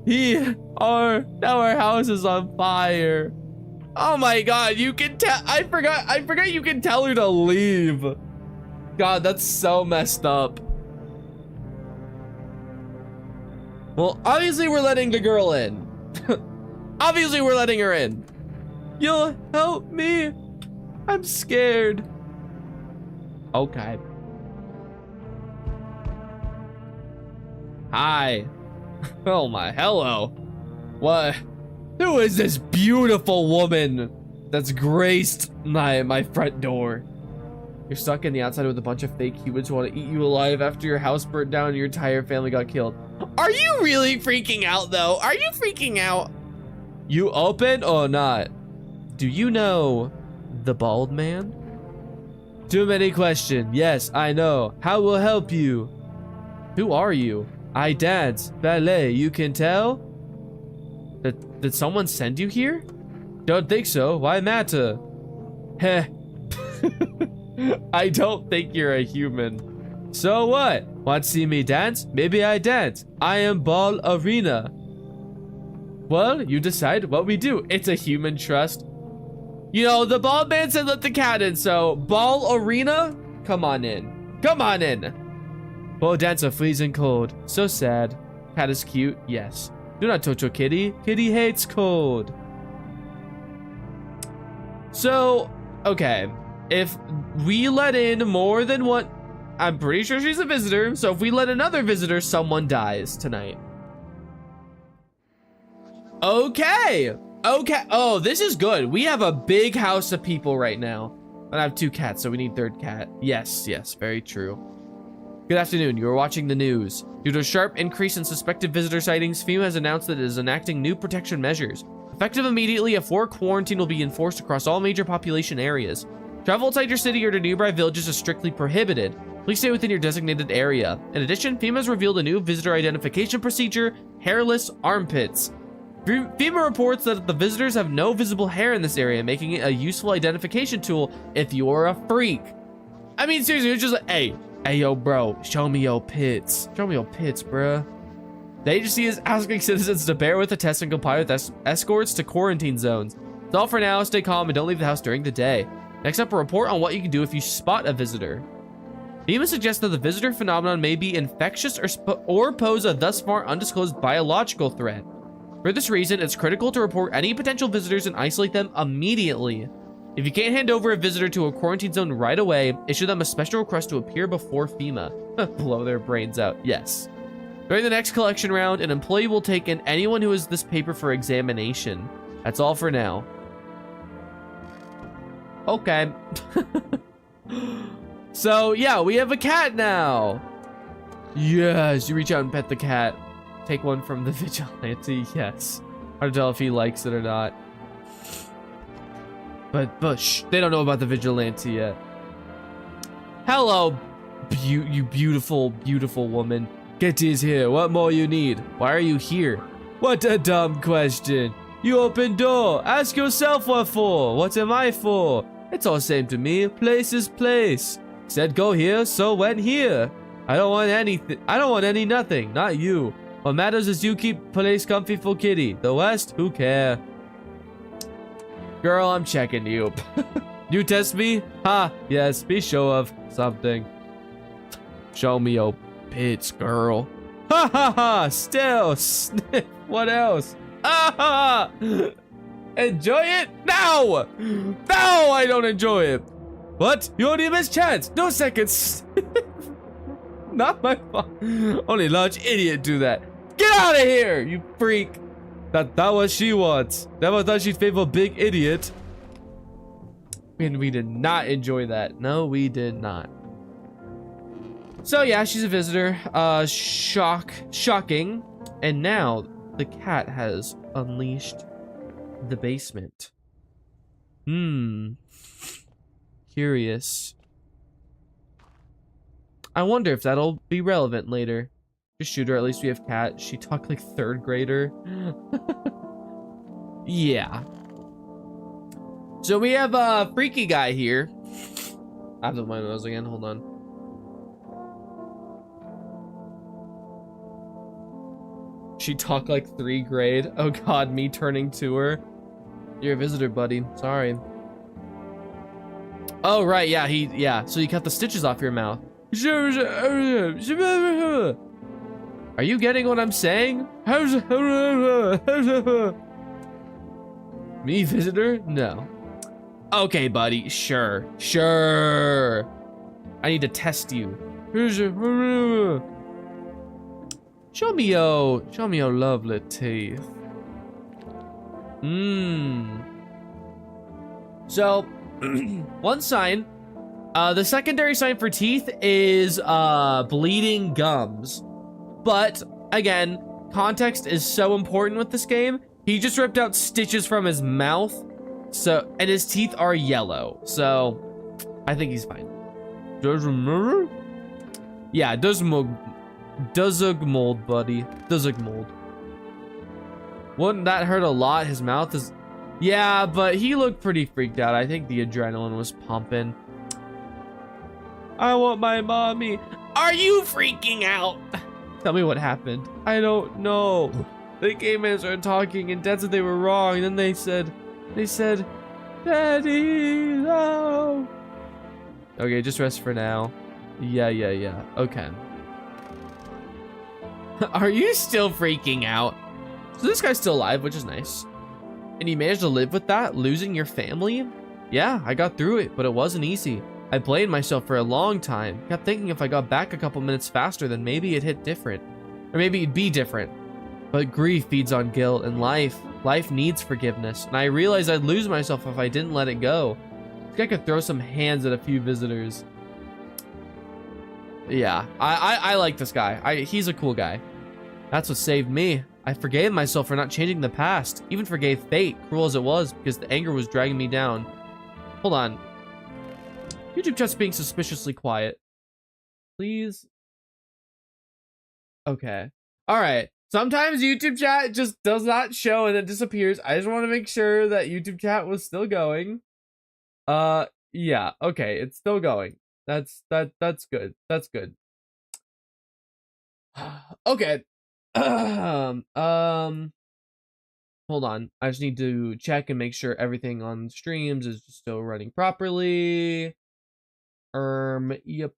Now our house is on fire. Oh my god, you can tell. I forgot you can tell her to leave. God, that's so messed up. Well, obviously we're letting the girl in. Obviously we're letting her in. You'll help me? I'm scared. Okay. Hi. Oh my, hello. What? Who is this beautiful woman that's graced my front door? You're stuck in the outside with a bunch of fake humans who want to eat you alive after your house burned down and your entire family got killed. Are you really freaking out though? Are you freaking out? You open or not? Do you know the bald man? Too many questions. Yes, I know. How will help you? Who are you? I dance ballet, you can tell? Did someone send you here? Don't think so. Why matter? Heh. I don't think you're a human. So what? Want to see me dance? Maybe I dance. I am Ball Arena. Well, you decide what we do. It's a human trust. You know, the bald man said let the cat in, so Ball Arena? Come on in. Come on in. Ball dancer freezing cold. So sad. Cat is cute, yes. Do not touch your kitty. Kitty hates cold. So, okay. If we let in more than one... I'm pretty sure she's a visitor, so if we let another visitor, someone dies tonight. Okay. Okay. Oh, this is good. We have a big house of people right now. And I have 2 cats, so we need 3rd cat. Yes, yes, very true. Good afternoon. You are watching the news. Due to a sharp increase in suspected visitor sightings, FEMA has announced that it is enacting new protection measures. Effective immediately, a 4 quarantine will be enforced across all major population areas. Travel outside your city or to nearby villages is strictly prohibited. Please stay within your designated area. In addition, FEMA has revealed a new visitor identification procedure, hairless armpits. FEMA reports that the visitors have no visible hair in this area, making it a useful identification tool if you're a freak. I mean, seriously, it's just like, hey, yo, bro, show me your pits. Show me your pits, bruh. The agency is asking citizens to bear with the test and comply with escorts to quarantine zones. That's all for now. Stay calm and don't leave the house during the day. Next up, a report on what you can do if you spot a visitor. FEMA suggests that the visitor phenomenon may be infectious or pose a thus far undisclosed biological threat. For this reason, it's critical to report any potential visitors and isolate them immediately. If you can't hand over a visitor to a quarantine zone right away, issue them a special request to appear before FEMA. Blow their brains out, yes. During the next collection round, an employee will take in anyone who has this paper for examination. That's all for now. Okay. So, yeah, we have a cat now. Yes, you reach out and pet the cat. Take one from the vigilante, yes. Hard to tell if he likes it or not. But shh, they don't know about the vigilante yet. Hello, you beautiful, beautiful woman. Kitty's here, what more you need? Why are you here? What a dumb question. You open door, ask yourself what for. What am I for? It's all same to me, place is place. Said go here, so went here. I don't want anything, I don't want any nothing, not you. What matters is you keep place comfy for kitty. The rest, who care? Girl, I'm checking you. You test me? Ha, yes, be sure of something. Show me your pits, girl. Ha ha ha, still, sniff, what else? Ah ha! Enjoy it? No! No, I don't enjoy it. What? You only missed chance. No seconds. Not my fault. Only large idiot do that. Get out of here, you freak. That what she wants. Never thought she'd favor big idiot. And we did not enjoy that. No, we did not. So yeah, she's a visitor. Shocking. And now the cat has unleashed the basement. Curious. I wonder if that'll be relevant later. Just shoot her, at least we have cat. She talked like 3rd grader. Yeah. So we have a freaky guy here. I have to my nose again, hold on. She talked like 3rd grade. Oh god, me turning to her. You're a visitor, buddy. Sorry. Oh, right, yeah, so you cut the stitches off your mouth. Are you getting what I'm saying? Me, visitor? No. Okay, buddy, sure. I need to test you. Show me your lovely teeth. So, one sign. The secondary sign for teeth is bleeding gums. But, again, context is so important with this game. He just ripped out stitches from his mouth. So, and his teeth are yellow. So, I think he's fine. Does remember? Yeah, does mold, buddy. Does mold. Wouldn't that hurt a lot? His mouth is... Yeah, but he looked pretty freaked out. I think the adrenaline was pumping. I want my mommy. Are you freaking out? Tell me what happened. I don't know. They came in and started talking, and Dad said they were wrong. And then they said, Daddy, no. Okay, just rest for now. Yeah. Okay. Are you still freaking out? So this guy's still alive, which is nice. And you managed to live with that, losing your family? Yeah, I got through it, but it wasn't easy. I blamed myself for a long time. Kept thinking if I got back a couple minutes faster, then maybe it'd hit different. Or maybe it'd be different. But grief feeds on guilt, and life needs forgiveness. And I realized I'd lose myself if I didn't let it go. I think I could throw some hands at a few visitors. Yeah, I like this guy. He's a cool guy. That's what saved me. I forgave myself for not changing the past. Even forgave fate, cruel as it was, because the anger was dragging me down. Hold on. YouTube chat's being suspiciously quiet. Please. Okay. Alright. Sometimes YouTube chat just does not show and it disappears. I just want to make sure that YouTube chat was still going. Yeah. Okay. It's still going. That's good. That's good. Okay. Hold on. I just need to check and make sure everything on streams is still running properly. Yep.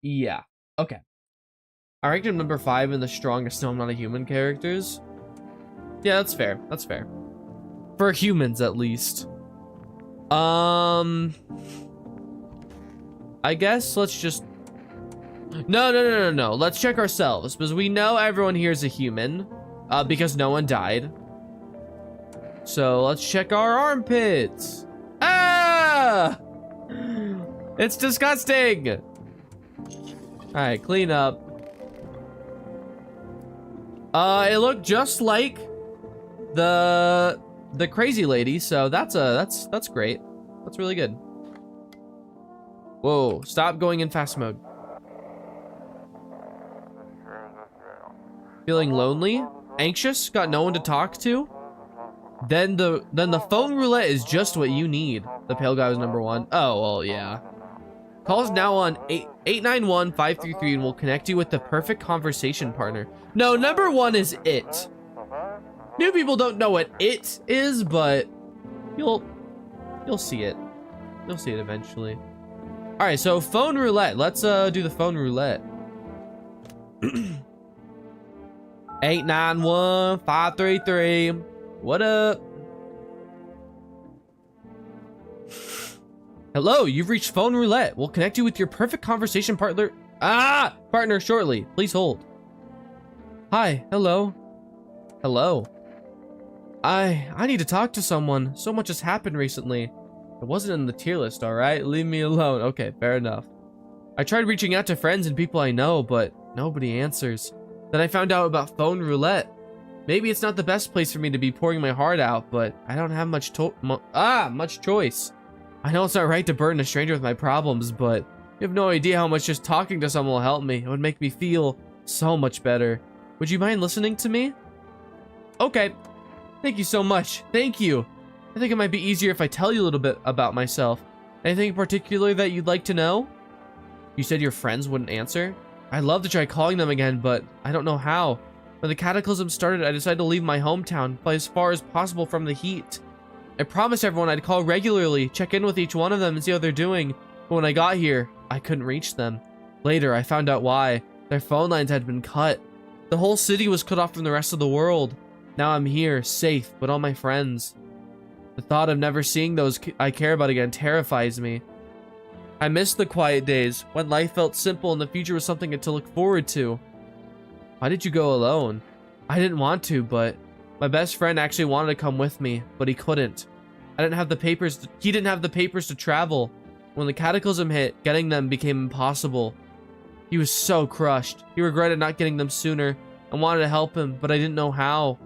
Yeah. Okay. I ranked him number 5 in the strongest No I'm Not a Human characters. Yeah, that's fair. That's fair. For humans, at least. I guess let's just... No. Let's check ourselves, because we know everyone here is a human, because no one died. So let's check our armpits. Ah! It's disgusting. All right, clean up. It looked just like the crazy lady, so that's great. That's really good. Whoa, stop going in fast mode. Feeling lonely? Anxious? Got no one to talk to? Then the phone roulette is just what you need. The pale guy was number 1. Oh, well, yeah. Calls now on 891-533 and will connect you with the perfect conversation partner. No, number 1 is it. New people don't know what it is, but you'll see it. You'll see it eventually. All right, so phone roulette. Let's do the phone roulette. 891-533. What up? Hello, you've reached phone roulette. We'll connect you with your perfect conversation partner. Partner shortly. Please hold. Hi. Hello. I need to talk to someone. So much has happened recently. It wasn't in the tier list, all right? Leave me alone. Okay, fair enough. I tried reaching out to friends and people I know, but nobody answers. Then I found out about phone roulette. Maybe it's not the best place for me to be pouring my heart out, but I don't have much choice. I know it's not right to burden a stranger with my problems, but you have no idea how much just talking to someone will help me. It would make me feel so much better. Would you mind listening to me? Okay. Thank you so much. Thank you. I think it might be easier if I tell you a little bit about myself. Anything in particular that you'd like to know? You said your friends wouldn't answer? I'd love to try calling them again, but I don't know how. When the cataclysm started, I decided to leave my hometown, fly as far as possible from the heat. I promised everyone I'd call regularly, check in with each one of them and see how they're doing. But when I got here, I couldn't reach them. Later, I found out why. Their phone lines had been cut. The whole city was cut off from the rest of the world. Now I'm here, safe, with all my friends. The thought of never seeing those I care about again terrifies me. I miss the quiet days, when life felt simple and the future was something to look forward to. Why did you go alone? I didn't want to, but my best friend actually wanted to come with me, but he couldn't. He didn't have the papers to travel. When the cataclysm hit, getting them became impossible. He was so crushed. He regretted not getting them sooner. I wanted to help him, but I didn't know how.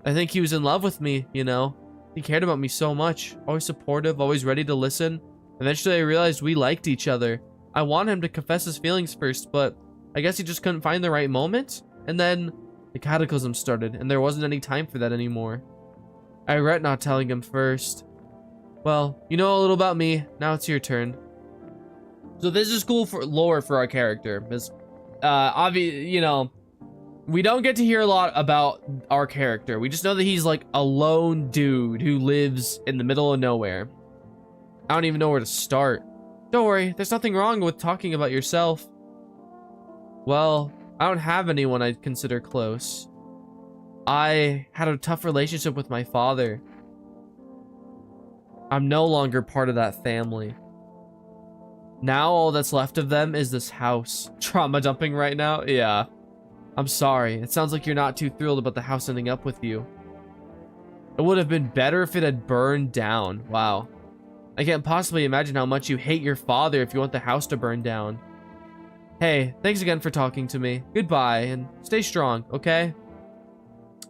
I think he was in love with me, you know? He cared about me so much. Always supportive, always ready to listen. Eventually I realized we liked each other. I wanted him to confess his feelings first, but I guess he just couldn't find the right moment. And then The cataclysm started, and there wasn't any time for that anymore. I regret not telling him first. Well, you know a little about me. Now it's your turn. So this is cool for lore for our character, because, you know, we don't get to hear a lot about our character. We just know that he's like a lone dude who lives in the middle of nowhere. I don't even know where to start. Don't worry, there's nothing wrong with talking about yourself. Well, I don't have anyone I'd consider close. I had a tough relationship with my father. I'm no longer part of that family. Now all that's left of them is this house. Trauma dumping right now? Yeah. I'm sorry. It sounds like you're not too thrilled about the house ending up with you. It would have been better if it had burned down. Wow. I can't possibly imagine how much you hate your father if you want the house to burn down. Hey, thanks again for talking to me. Goodbye, and stay strong, okay?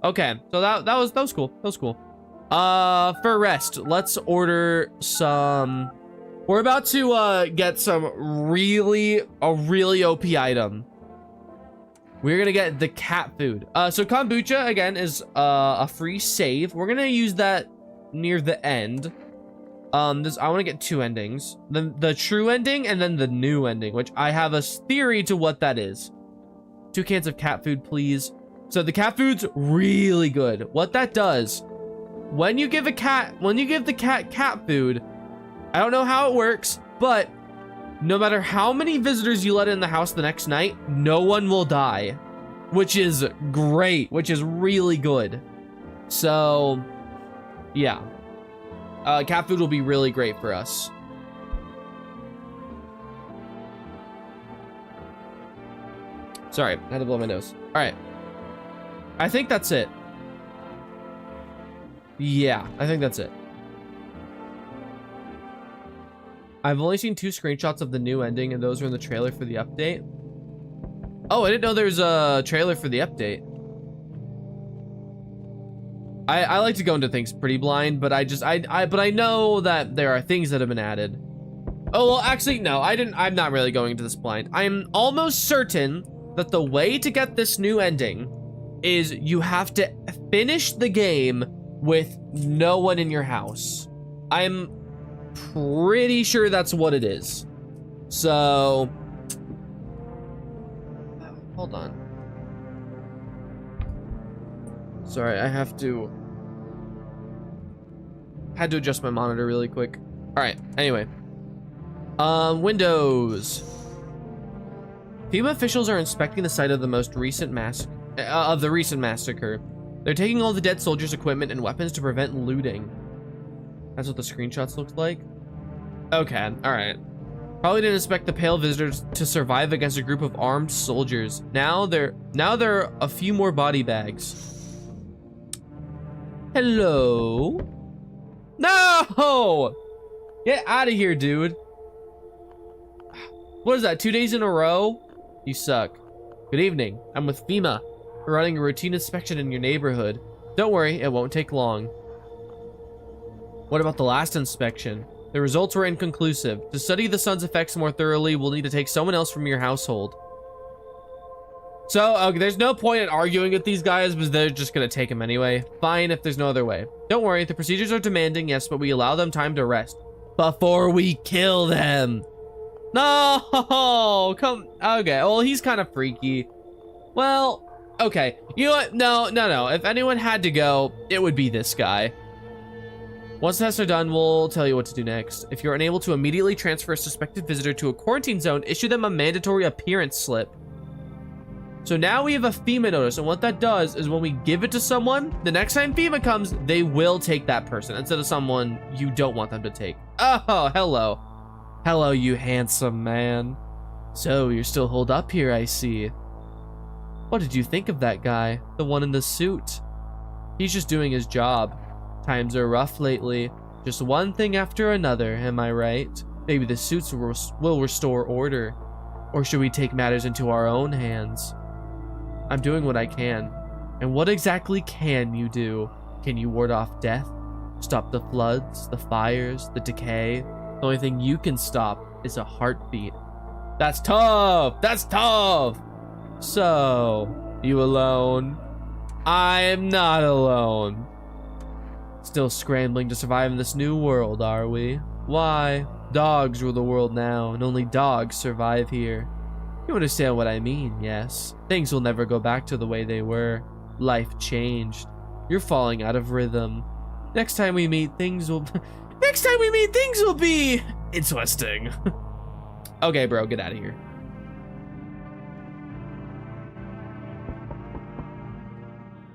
Okay, so that was cool. That was cool. For rest, let's order some. We're about to get some really OP item. We're gonna get the cat food. So kombucha again is a free save. We're gonna use that near the end. I want to get two endings. The true ending and then the new ending, which I have a theory to what that is. 2 cans of cat food, please. So the cat food's really good. What that does, when you give the cat cat food, I don't know how it works, but no matter how many visitors you let in the house the next night, no one will die, which is great, which is really good. So, yeah. Cat food will be really great for us. Sorry, I had to blow my nose. All right. I think that's it. Yeah, I think that's it. I've only seen 2 screenshots of the new ending, and those are in the trailer for the update. Oh, I didn't know there's a trailer for the update. I like to go into things pretty blind, but I know that there are things that have been added. Oh, well, actually, no, I'm not really going into this blind. I'm almost certain that the way to get this new ending is you have to finish the game with no one in your house. I'm pretty sure that's what it is. So, hold on. Sorry, I had to adjust my monitor really quick. All right, anyway. Windows. FEMA officials are inspecting the site of the recent massacre. They're taking all the dead soldiers' equipment and weapons to prevent looting. That's what the screenshots looked like. Okay, all right. Probably didn't expect the pale visitors to survive against a group of armed soldiers. Now there are a few more body bags. Hello? No! Get out of here, dude. What is that, 2 days in a row? You suck. Good evening. I'm with FEMA. We're running a routine inspection in your neighborhood. Don't worry, it won't take long. What about the last inspection? The results were inconclusive. To study the sun's effects more thoroughly, we'll need to take someone else from your household. So, okay, there's no point in arguing with these guys because they're just gonna take him anyway. Fine if there's no other way. Don't worry, the procedures are demanding, yes, but we allow them time to rest. Before we kill them. No, come, okay, well, he's kind of freaky. Well, okay, you know what, no. If anyone had to go, it would be this guy. Once the tests are done, we'll tell you what to do next. If you're unable to immediately transfer a suspected visitor to a quarantine zone, issue them a mandatory appearance slip. So now we have a FEMA notice, and what that does is when we give it to someone, the next time FEMA comes, they will take that person instead of someone you don't want them to take. Oh, hello. Hello, you handsome man. So, you're still holed up here, I see. What did you think of that guy? The one in the suit? He's just doing his job. Times are rough lately. Just one thing after another, am I right? Maybe the suits will restore order. Or should we take matters into our own hands? I'm doing what I can. And what exactly can you do? Can you ward off death? Stop the floods, the fires, the decay? The only thing you can stop is a heartbeat. That's tough! That's tough! So, you alone? I'm not alone. Still scrambling to survive in this new world, are we? Why? Dogs rule the world now, and only dogs survive here. You understand what I mean, yes? Things will never go back to the way they were. Life changed. You're falling out of rhythm. Next time we meet, things will be interesting. Okay, bro, get out of here.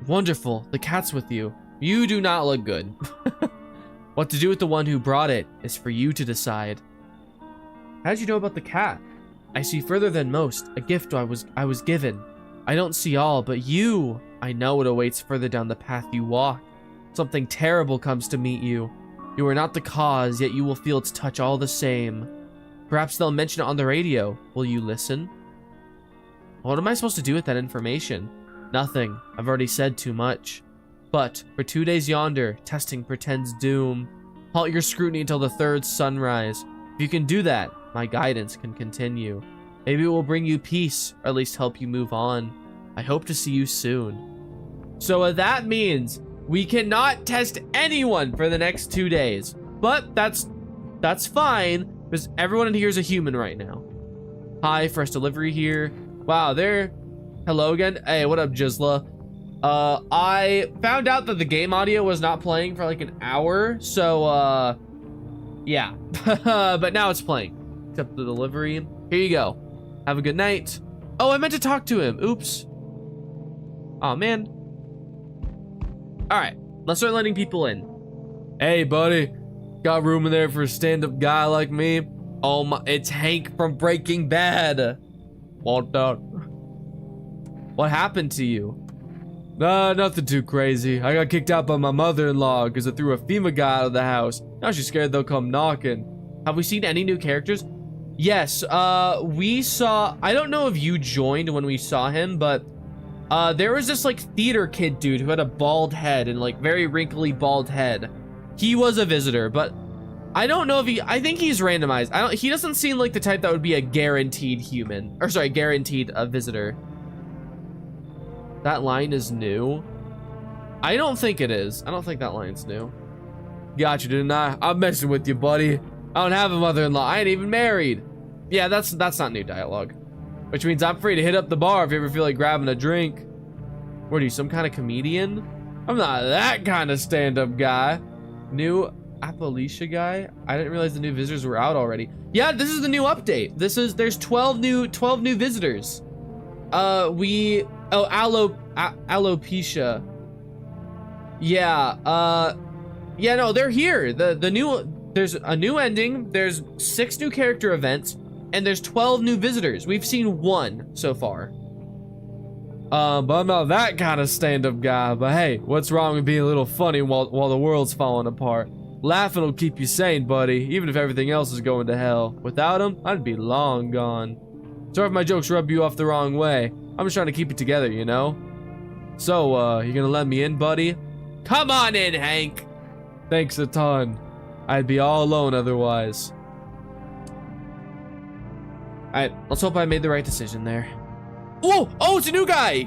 Wonderful. The cat's with you. You do not look good. What to do with the one who brought it is for you to decide. How did you know about the cat? I see further than most. A gift I was given. I don't see all, but you, I know what awaits further down the path you walk. Something terrible comes to meet you. You are not the cause, yet you will feel its touch all the same. Perhaps they'll mention it on the radio. Will you listen? What am I supposed to do with that information? Nothing. I've already said too much. But for 2 days yonder, testing pretends doom. Halt your scrutiny until the third sunrise. If you can do that, my guidance can continue. Maybe it will bring you peace, or at least help you move on. I hope to see you soon. So that means we cannot test anyone for the next 2 days. But that's fine, because everyone in here is a human right now. Hi, first delivery here. Wow, hello again. Hey, what up, Jizla? I found out that the game audio was not playing for like an hour, so yeah. But now it's playing. Accept the delivery. Here you go. Have a good night. Oh, I meant to talk to him. Oops. Oh man. All right, let's start letting people in. Hey, buddy. Got room in there for a stand-up guy like me? Oh my, it's Hank from Breaking Bad. Want that? What happened to you? Nothing too crazy. I got kicked out by my mother-in-law because I threw a FEMA guy out of the house. Now she's scared they'll come knocking. Have we seen any new characters? Yes, we saw, I don't know if you joined when we saw him, but there was this like theater kid dude who had a bald head and like very wrinkly bald head. He was a visitor, but I don't know if I think he's randomized. He doesn't seem like the type that would be a guaranteed human, or sorry, guaranteed a visitor. That line is new. I don't think it is. I don't think that line's new. Gotcha, didn't I? I'm messing with you, buddy. I don't have a mother-in-law. I ain't even married. Yeah, that's not new dialogue. Which means I'm free to hit up the bar if you ever feel like grabbing a drink. What are you, some kind of comedian? I'm not that kind of stand-up guy. New Appalachia guy? I didn't realize the new visitors were out already. Yeah, this is the new update. There's 12 new visitors. Alopecia. Yeah, yeah, no, they're here. There's a new ending, there's 6 new character events, and there's 12 new visitors. We've seen 1 so far. But I'm not that kind of stand-up guy. But hey, what's wrong with being a little funny while the world's falling apart? Laughing will keep you sane, buddy, even if everything else is going to hell. Without him, I'd be long gone. Sorry if my jokes rub you off the wrong way. I'm just trying to keep it together, you know? So, you gonna let me in, buddy? Come on in, Hank! Thanks a ton. I'd be all alone otherwise. Alright, let's hope I made the right decision there. Whoa! Oh, it's a new guy!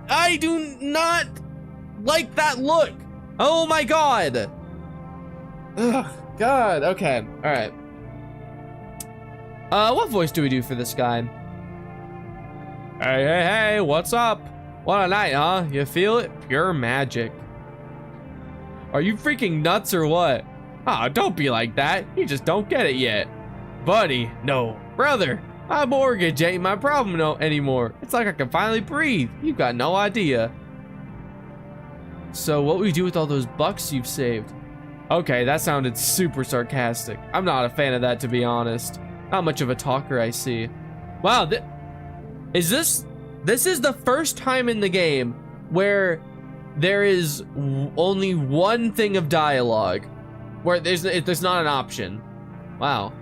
I do not like that look! Oh my god! Ugh, god, okay, alright. What voice do we do for this guy? Hey, what's up? What a night, huh? You feel it? Pure magic. Are you freaking nuts or what? Ah, don't be like that. You just don't get it yet. Buddy, no. Brother, my mortgage ain't my problem anymore. It's like I can finally breathe. You've got no idea. So what will you do with all those bucks you've saved? Okay, that sounded super sarcastic. I'm not a fan of that, to be honest. Not much of a talker, I see. Wow, this is the first time in the game where there is only one thing of dialogue, where there's not an option. Wow.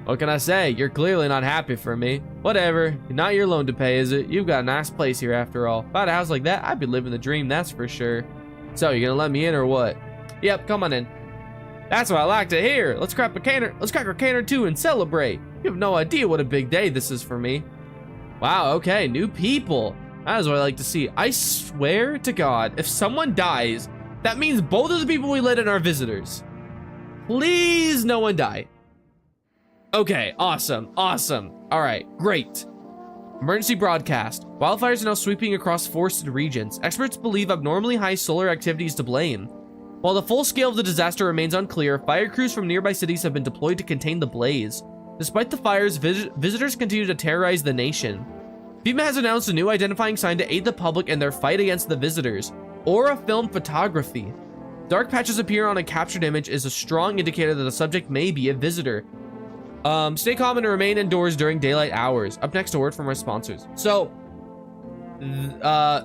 What can I say? You're clearly not happy for me. Whatever. Not your loan to pay, is it? You've got a nice place here after all. If I had a house like that, I'd be living the dream, that's for sure. So, you gonna let me in or what? Yep, come on in. That's what I like to hear. Let's crack a can or two and celebrate. You have no idea what a big day this is for me. Wow, okay, new people. That is what I like to see. I swear to God, if someone dies, that means both of the people we let in are visitors. Please, no one die. Okay, awesome, awesome. All right, great. Emergency broadcast. Wildfires are now sweeping across forested regions. Experts believe abnormally high solar activity is to blame. While the full scale of the disaster remains unclear, fire crews from nearby cities have been deployed to contain the blaze. Despite the fires, visitors continue to terrorize the nation. FEMA has announced a new identifying sign to aid the public in their fight against the visitors. Aura film photography. Dark patches appear on a captured image is a strong indicator that the subject may be a visitor. Stay calm and remain indoors during daylight hours. Up next, a word from our sponsors. So, yeah,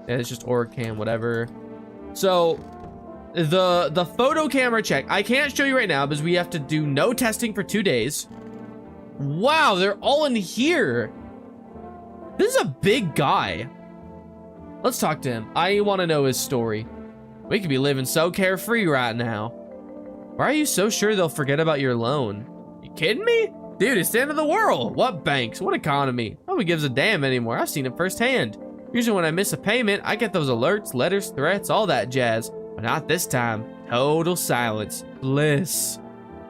it's just Aura cam, whatever. So, the photo camera check. I can't show you right now because we have to do no testing for 2 days. Wow, they're all in here. This is a big guy. Let's talk to him. I want to know his story. We could be living so carefree right now. Why are you so sure they'll forget about your loan? You kidding me? Dude, it's the end of the world. What banks? What economy? Nobody gives a damn anymore. I've seen it firsthand. Usually when I miss a payment, I get those alerts, letters, threats, all that jazz. But not this time. Total silence. Bliss.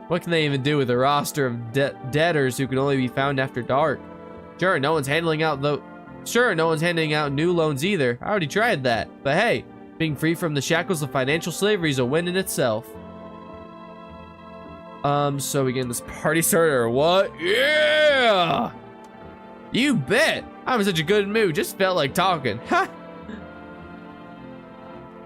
What can they even do with a roster of debtors who can only be found after dark? Sure, no one's handing out new loans either. I already tried that. But hey, being free from the shackles of financial slavery is a win in itself. So we getting this party started or what? Yeah! You bet! I'm in such a good mood, just felt like talking. Ha!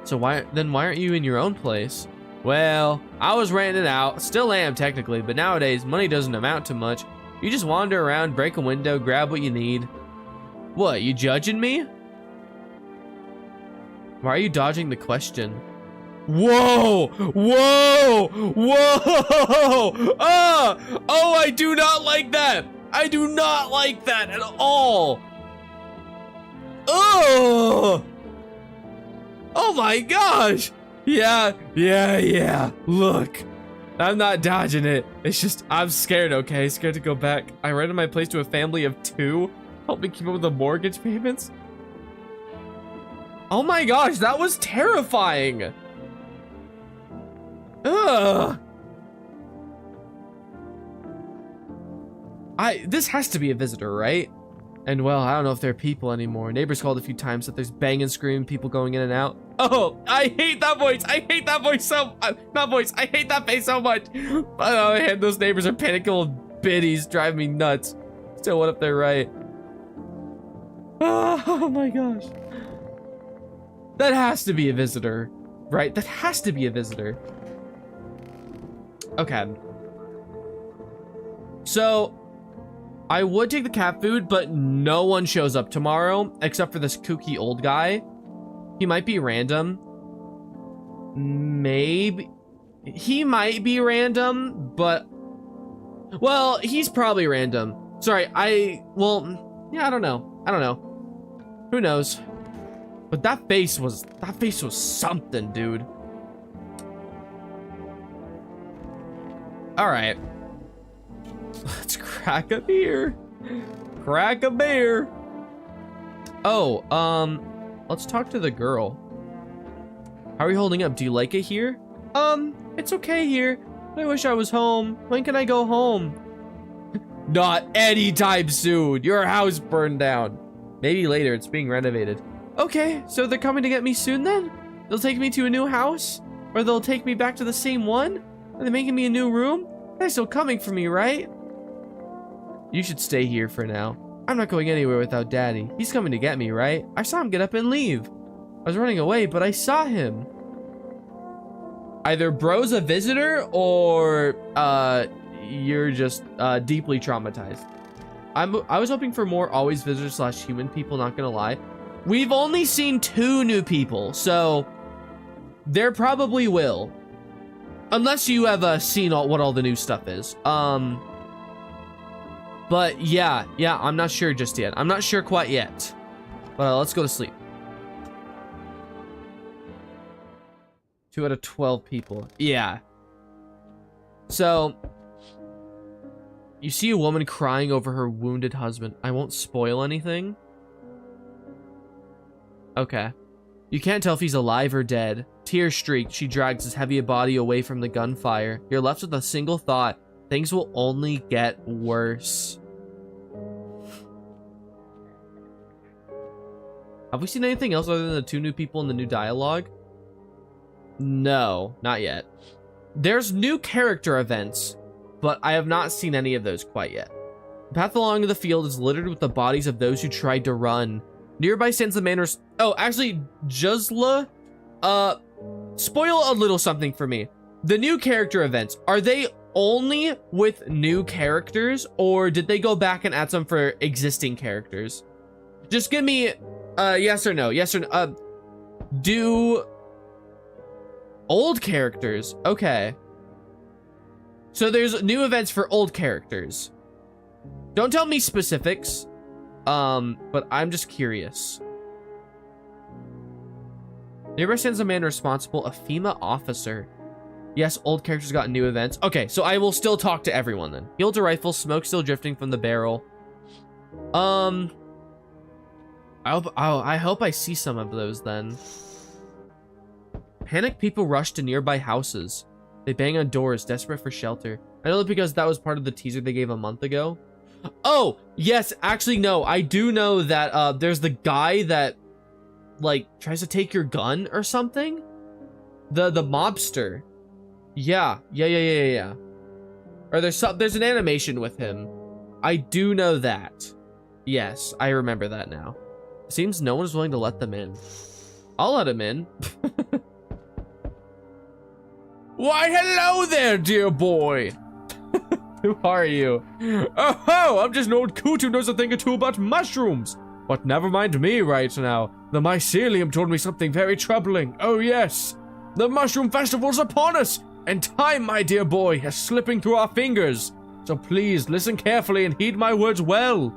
So why aren't you in your own place? Well, I was renting it out, still am technically, but nowadays money doesn't amount to much. You just wander around, break a window, grab what you need. What, you judging me? Why are you dodging the question? Whoa! Whoa! Whoa! Ah! Oh, I do not like that! I do not like that at all! Oh! Oh my gosh! Yeah. Look. I'm not dodging it. It's just, I'm scared, okay? Scared to go back. I rented my place to a family of 2. Help me keep up with the mortgage payments. Oh my gosh, that was terrifying. Ugh. This has to be a visitor, right? And well, I don't know if they're people anymore. Neighbors called a few times that there's banging, screaming, people going in and out. Oh, I hate that voice. I hate that voice so, not voice. I hate that face so much. On the other hand, those neighbors are panicky little biddies, drive me nuts. Still, what if they're right? Oh my gosh. That has to be a visitor, right? That has to be a visitor. Okay. So, I would take the cat food, but no one shows up tomorrow except for this kooky old guy. He might be random. Maybe. He might be random, but... Well, he's probably random. Sorry, well, yeah, I don't know. Who knows? But that face was something, dude. All right. Let's crack a beer. Crack a beer. Oh, let's talk to the girl. How are you holding up? Do you like it here? It's okay here. I wish I was home. When can I go home? Not anytime soon. Your house burned down. Maybe later. It's being renovated. Okay, so they're coming to get me soon then? They'll take me to a new house? Or they'll take me back to the same one? Are they making me a new room? They're still coming for me, right? You should stay here for now. I'm not going anywhere without Daddy. He's coming to get me, right? I saw him get up and leave. I was running away, but I saw him. Either bro's a visitor or you're just deeply traumatized. I was hoping for more always visitors / human people, not gonna lie. We've only seen 2 new people, so there probably will. Unless you have seen what all the new stuff is. But yeah, I'm not sure just yet. I'm not sure quite yet. But let's go to sleep. 2 out of 12 people. Yeah. So, you see a woman crying over her wounded husband. I won't spoil anything. Okay. You can't tell if he's alive or dead. Tears streaked, she drags his heavy body away from the gunfire. You're left with a single thought. Things will only get worse. Have we seen anything else other than the 2 new people in the new dialogue? No, not yet. There's new character events, but I have not seen any of those quite yet. The path along the field is littered with the bodies of those who tried to run. Nearby stands the manor. Oh, actually, Juzla, spoil a little something for me. The new character events, are they only with new characters, or did they go back and add some for existing characters? Just give me yes or no. Yes or no. Do old characters? Okay. So there's new events for old characters. Don't tell me specifics. But I'm just curious. Nearby stands a man responsible, a FEMA officer. Yes, old characters got new events. Okay, so I will still talk to everyone then. Yield a rifle, smoke still drifting from the barrel. I hope I see some of those then. Panicked people rush to nearby houses. They bang on doors, desperate for shelter. I know that because that was part of the teaser they gave a month ago. Oh, yes, actually, no. I do know that there's the guy that, like, tries to take your gun or something. The mobster. Yeah. Or there's an animation with him. I do know that. Yes, I remember that now. Seems no one's willing to let them in. I'll let him in. Why, hello there, dear boy. Who are you? Oh, I'm just an old coot who knows a thing or two about mushrooms. But never mind me right now. The mycelium told me something very troubling. Oh yes, the mushroom festival's upon us, and time, my dear boy, is slipping through our fingers. So please listen carefully and heed my words well.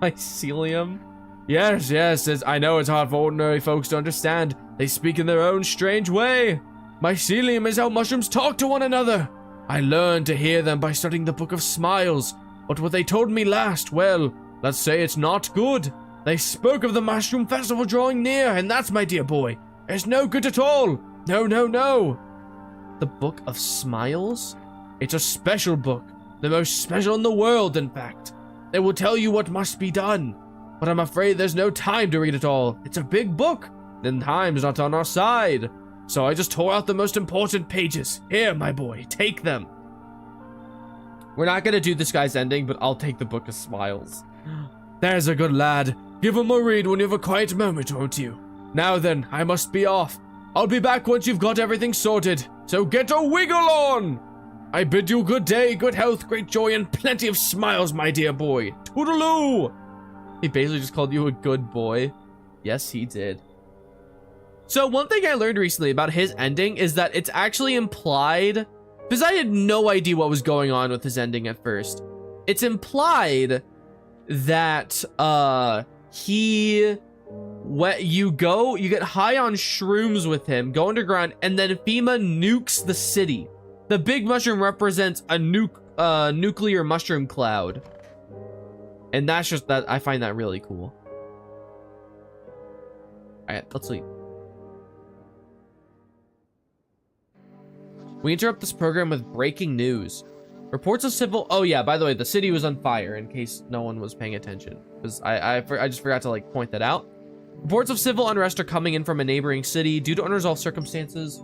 Mycelium? Yes, I know it's hard for ordinary folks to understand. They speak in their own strange way. Mycelium is how mushrooms talk to one another. I learned to hear them by studying the Book of Smiles, but what they told me last, well, let's say it's not good. They spoke of the Mushroom Festival drawing near, and that's, my dear boy, it's no good at all. No. The Book of Smiles? It's a special book, the most special in the world, in fact. It will tell you what must be done, but I'm afraid there's no time to read it all. It's a big book, and time's not on our side. So I just tore out the most important pages. Here, my boy, take them. We're not gonna do this guy's ending, but I'll take the Book of Smiles. There's a good lad. Give him a read when you have a quiet moment, won't you? Now then, I must be off. I'll be back once you've got everything sorted. So get a wiggle on! I bid you good day, good health, great joy, and plenty of smiles, my dear boy. Toodaloo! He basically just called you a good boy. Yes, he did. So one thing I learned recently about his ending is that it's actually implied, because I had no idea what was going on with his ending at first. It's implied that you get high on shrooms with him, go underground, and then FEMA nukes the city. The big mushroom represents a nuclear mushroom cloud. And that's just that, I find that really cool. Alright, let's leave. We interrupt this program with breaking news. Reports of civil... Oh yeah, by the way, the city was on fire, in case no one was paying attention. Because I just forgot to, like, point that out. Reports of civil unrest are coming in from a neighboring city. Due to unresolved circumstances,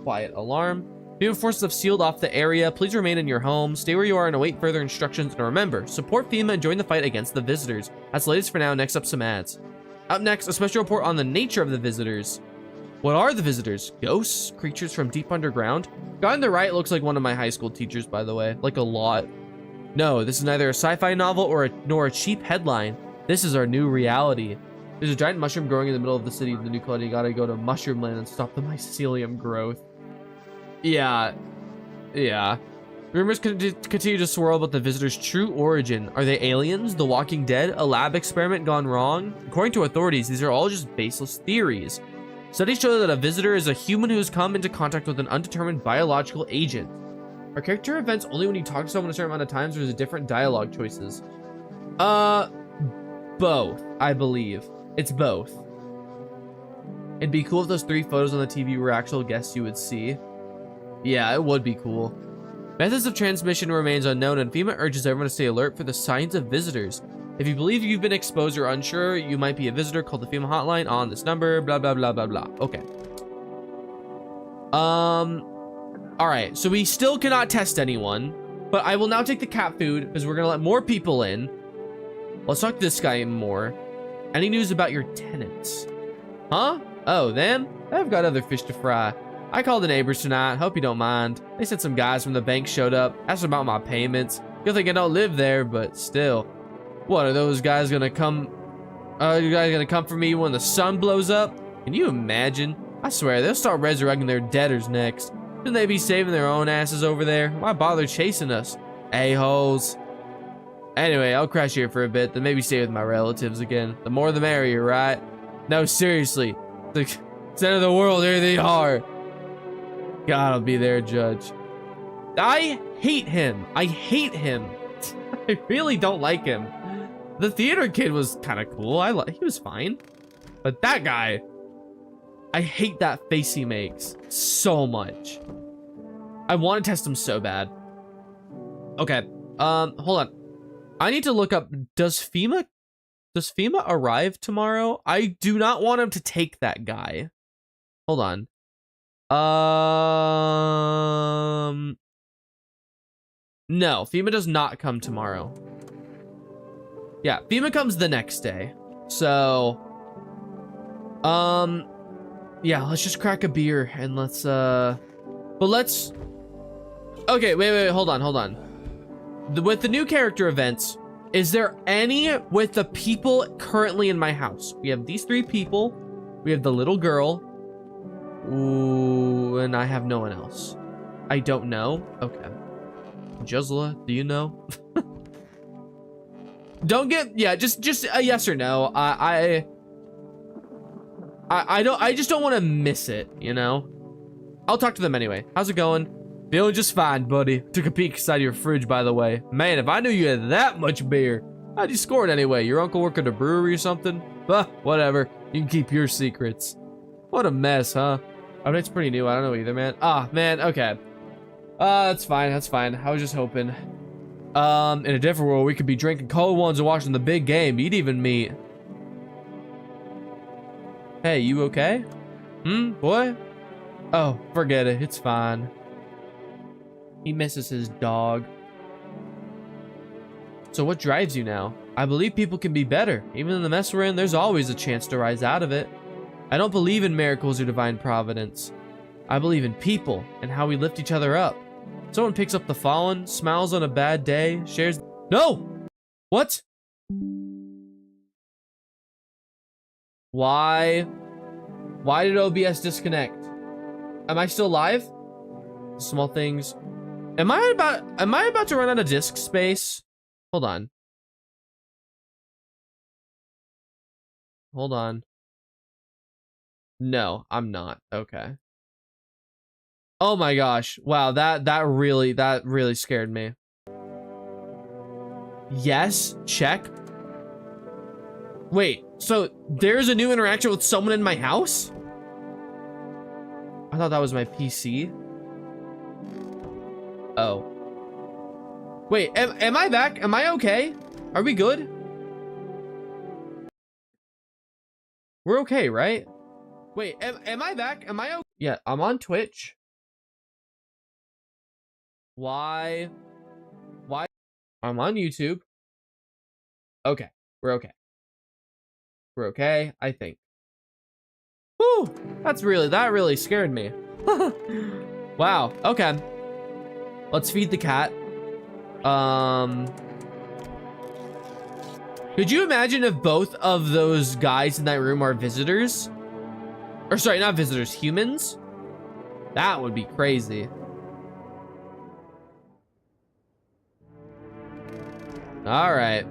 quiet alarm. FEMA forces have sealed off the area. Please remain in your home. Stay where you are and await further instructions. And remember, support FEMA and join the fight against the visitors. That's the latest for now. Next up, some ads. Up next, a special report on the nature of the visitors. What are the visitors? Ghosts? Creatures from deep underground? Guy on the right looks like one of my high school teachers, by the way. Like a lot. No, this is neither a sci-fi novel nor a cheap headline. This is our new reality. There's a giant mushroom growing in the middle of the city of the new colony. You gotta go to Mushroom Land and stop the mycelium growth. Yeah. Rumors continue to swirl about the visitors' true origin. Are they aliens? The Walking Dead? A lab experiment gone wrong? According to authorities, these are all just baseless theories. Studies show that a visitor is a human who has come into contact with an undetermined biological agent. Are character events only when you talk to someone a certain amount of times, or is it different dialogue choices? Both, I believe. It's both. It'd be cool if those 3 photos on the TV were actual guests you would see. Yeah, it would be cool. Methods of transmission remains unknown, and FEMA urges everyone to stay alert for the signs of visitors. If you believe you've been exposed or unsure, you might be a visitor, call the FEMA hotline on this number, blah, blah, blah, blah, blah. Okay. Alright, so we still cannot test anyone, but I will now take the cat food, because we're going to let more people in. Let's talk to this guy more. Any news about your tenants? Huh? Oh, them? I've got other fish to fry. I called the neighbors tonight. Hope you don't mind. They said some guys from the bank showed up, asked about my payments. Good thing I don't live there, but still. What, are those guys gonna come? You guys gonna come for me when the sun blows up? Can you imagine? I swear, they'll start resurrecting their debtors next. Shouldn't they be saving their own asses over there? Why bother chasing us? A-holes. Anyway, I'll crash here for a bit, then maybe stay with my relatives again. The more the merrier, right? No, seriously. The center of the world, here they are. God, I'll be their judge. I hate him. I hate him. I really don't like him. The theater kid was kind of cool. He was fine. But that guy, I hate that face he makes so much. I want to test him so bad. Okay. Hold on. I need to look up, does FEMA arrive tomorrow? I do not want him to take that guy. Hold on. No, FEMA does not come tomorrow. Yeah, FEMA comes the next day. So, yeah, let's just crack a beer and let's, okay, wait, hold on. With the new character events, is there any with the people currently in my house? We have these 3 people. We have the little girl. Ooh, and I have no one else. I don't know. Okay. Juzla, do you know? Don't get, yeah, just a yes or no. I just don't want to miss it, you know? I'll talk to them anyway. How's it going? Feeling just fine, buddy. Took a peek inside your fridge, by the way. Man, if I knew you had that much beer. How'd you score it anyway? Your uncle work at a brewery or something? Whatever. You can keep your secrets. What a mess, huh? Oh, it's pretty new. I don't know either, man. Ah, man. Okay. That's fine. That's fine. I was just hoping. In a different world, we could be drinking cold ones and watching the big game. You'd even meet. Hey, you okay? Boy? Oh, forget it. It's fine. He misses his dog. So what drives you now? I believe people can be better. Even in the mess we're in, there's always a chance to rise out of it. I don't believe in miracles or divine providence. I believe in people and how we lift each other up. Someone picks up the fallen, smiles on a bad day, shares... No! What? Why? Why did OBS disconnect? Am I still live? Small things. Am I about to run out of disk space? Hold on. Hold on. No, I'm not. Okay. Oh my gosh. Wow, that really scared me. Yes, check. Wait, so there's a new interaction with someone in my house? I thought that was my PC. Oh. Wait, am I back? Am I okay? Are we good? We're okay, right? Wait, am I back? Am I okay? Yeah, I'm on Twitch. Why? I'm on YouTube. Okay, we're okay. We're okay, I think. Whew, that really scared me. Wow, okay. Let's feed the cat. Could you imagine if both of those guys in that room are visitors? Or sorry, not visitors, humans? That would be crazy. All right.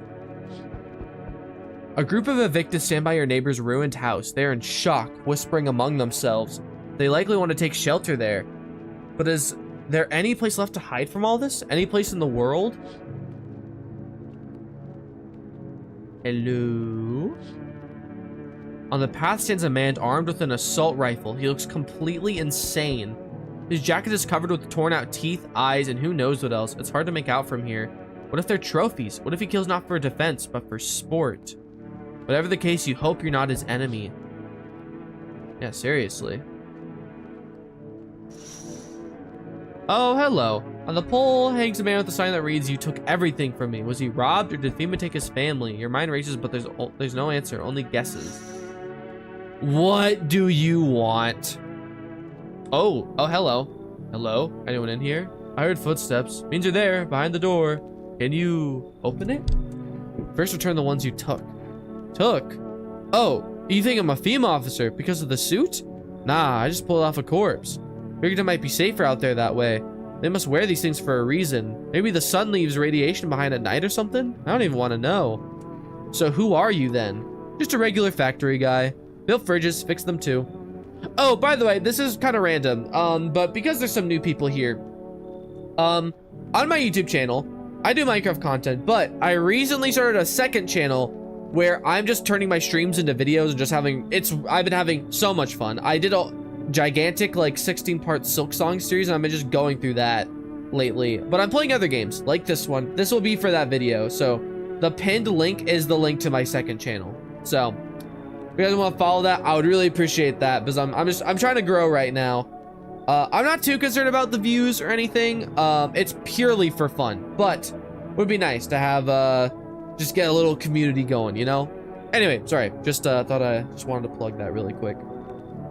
A group of evicted stand by your neighbor's ruined house. They are in shock, whispering among themselves. They likely want to take shelter there. But is there any place left to hide from all this? Any place in the world? Hello? On the path stands a man armed with an assault rifle. He looks completely insane. His jacket is covered with torn out teeth, eyes, and who knows what else. It's hard to make out from here. What if they're trophies? What if he kills not for defense, but for sport? Whatever the case, you hope you're not his enemy. Yeah, seriously. Oh, hello. On the pole hangs a man with a sign that reads, "You took everything from me." Was he robbed, or did FEMA take his family? Your mind races, but there's no answer, only guesses. What do you want? Oh, hello. Hello? Anyone in here? I heard footsteps. Means you're there, behind the door. Can you open it? First return the ones you took. Took? Oh, you think I'm a FEMA officer because of the suit? Nah, I just pulled off a corpse. Figured it might be safer out there that way. They must wear these things for a reason. Maybe the sun leaves radiation behind at night or something? I don't even want to know. So who are you then? Just a regular factory guy. Built fridges, fix them too. Oh, by the way, this is kind of random. But because there's some new people here, on my YouTube channel, I do Minecraft content, but I recently started a second channel where I'm just turning my streams into videos and just I've been having so much fun. I did a gigantic like 16-part Silk Song series, and I've been just going through that lately. But I'm playing other games like this one. This will be for that video. So the pinned link is the link to my second channel. So if you guys want to follow that, I would really appreciate that, because I'm trying to grow right now. I'm not too concerned about the views or anything. It's purely for fun, but it would be nice to have just get a little community going, you know? Anyway, sorry, thought I just wanted to plug that really quick.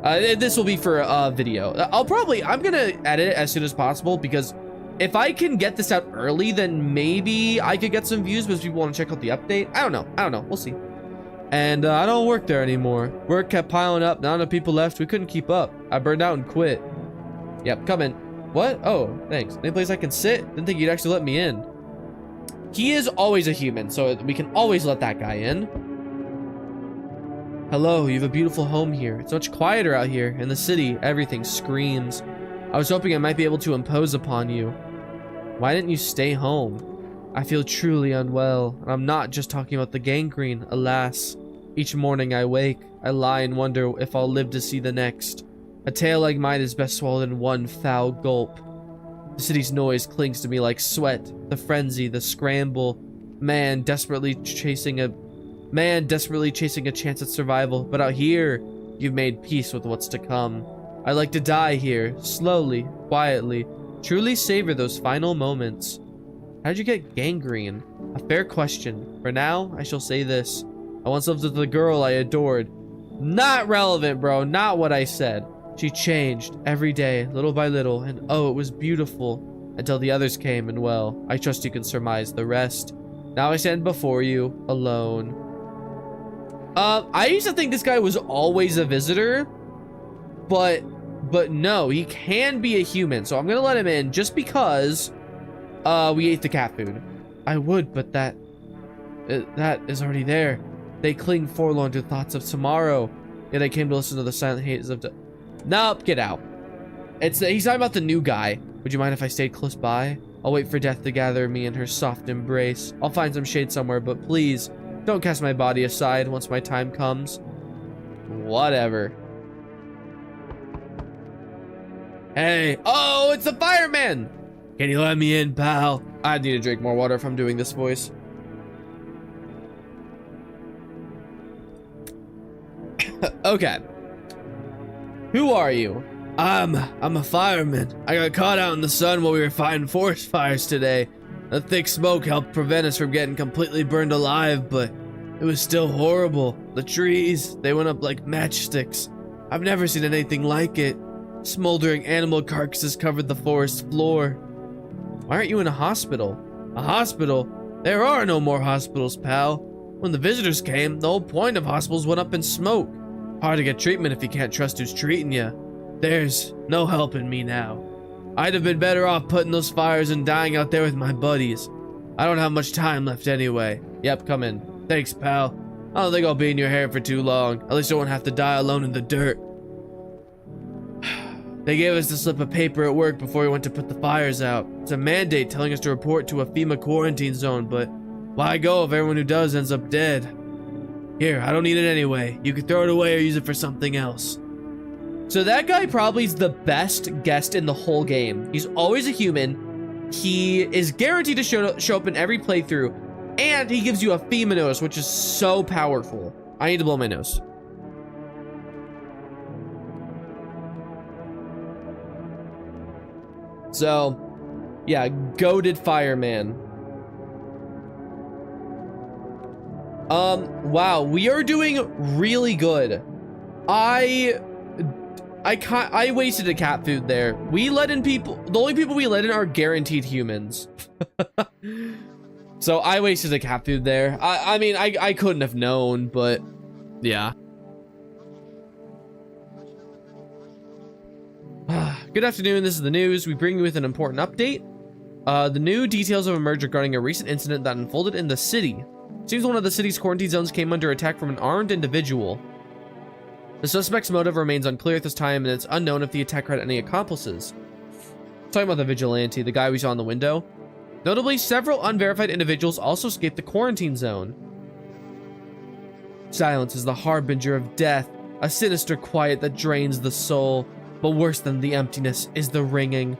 This will be for a video. I'm gonna edit it as soon as possible, because if I can get this out early, then maybe I could get some views because people want to check out the update. I don't know. We'll see. And I don't work there anymore. Work kept piling up. Not enough people left. We couldn't keep up. I burned out and quit. Yep, come in. What? Oh, thanks. Any place I can sit? Didn't think you'd actually let me in. He is always a human, so we can always let that guy in. Hello, you have a beautiful home here. It's much quieter out here. In the city, everything screams. I was hoping I might be able to impose upon you. Why didn't you stay home? I feel truly unwell, and I'm not just talking about the gangrene, alas. Each morning I wake, I lie and wonder if I'll live to see the next. A tale like mine is best swallowed in one foul gulp. The city's noise clings to me like sweat, the frenzy, the scramble. Man desperately chasing a chance at survival, but out here, you've made peace with what's to come. I like to die here, slowly, quietly, truly savor those final moments. How did you get gangrene? A fair question. For now, I shall say this. I once lived with a girl I adored. Not relevant, bro. Not what I said. She changed every day, little by little, and oh, it was beautiful. Until the others came, and well, I trust you can surmise the rest. Now I stand before you, alone. I used to think this guy was always a visitor, but no, he can be a human, so I'm gonna let him in just because we ate the cat food. I would, but that is already there. They cling forlorn to thoughts of tomorrow. Yet I came to listen to the silent haze of Nope, get out. He's talking about the new guy. Would you mind if I stayed close by? I'll wait for death to gather me in her soft embrace. I'll find some shade somewhere, but please, don't cast my body aside once my time comes. Whatever. Hey. Oh, it's the fireman! Can you let me in, pal? I need to drink more water if I'm doing this voice. Okay. Who are you? I'm a fireman. I got caught out in the sun while we were fighting forest fires today. The thick smoke helped prevent us from getting completely burned alive, but it was still horrible. The trees, they went up like matchsticks. I've never seen anything like it. Smoldering animal carcasses covered the forest floor. Why aren't you in a hospital? A hospital? There are no more hospitals, pal. When the visitors came, the whole point of hospitals went up in smoke. Hard to get treatment if you can't trust who's treating you. There's no helping me now. I'd have been better off putting those fires and dying out there with my buddies. I don't have much time left anyway. Yep, come in. Thanks, pal. I don't think I'll be in your hair for too long. At least I won't have to die alone in the dirt. They gave us the slip of paper at work before we went to put the fires out. It's a mandate telling us to report to a FEMA quarantine zone, but why go if everyone who does ends up dead? Here, I don't need it anyway. You can throw it away or use it for something else. So that guy probably is the best guest in the whole game. He's always a human. He is guaranteed to show up in every playthrough. And he gives you a FEMA notice, which is so powerful. I need to blow my nose. So, yeah, goated fireman. Wow, we are doing really good. I wasted a cat food there. We let in people. The only people we let in are guaranteed humans. So I wasted a cat food there. I mean, I couldn't have known, but yeah. Good afternoon, this is the news. We bring you with an important update. The new details have emerged regarding a recent incident that unfolded in the city. Seems one of the city's quarantine zones came under attack from an armed individual. The suspect's motive remains unclear at this time, and it's unknown if the attacker had any accomplices. Talking about the vigilante, the guy we saw in the window. Notably, several unverified individuals also escaped the quarantine zone. Silence is the harbinger of death, a sinister quiet that drains the soul. But worse than the emptiness is the ringing.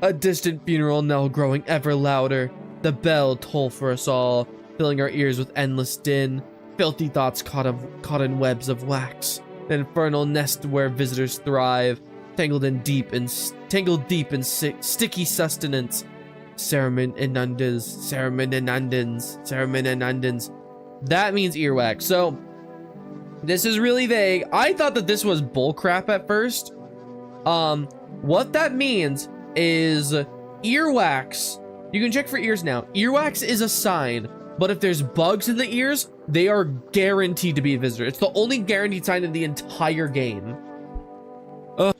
A distant funeral knell growing ever louder. The bell toll for us all, filling our ears with endless din. Filthy thoughts caught in webs of wax. The infernal nest where visitors thrive, tangled deep in sticky sustenance. Cerumen inundans. That means earwax. So this is really vague. I thought that this was bullcrap at first. What that means is earwax. You can check for ears now. Earwax is a sign, but if there's bugs in the ears, they are guaranteed to be a visitor. It's the only guaranteed sign in the entire game. Ugh.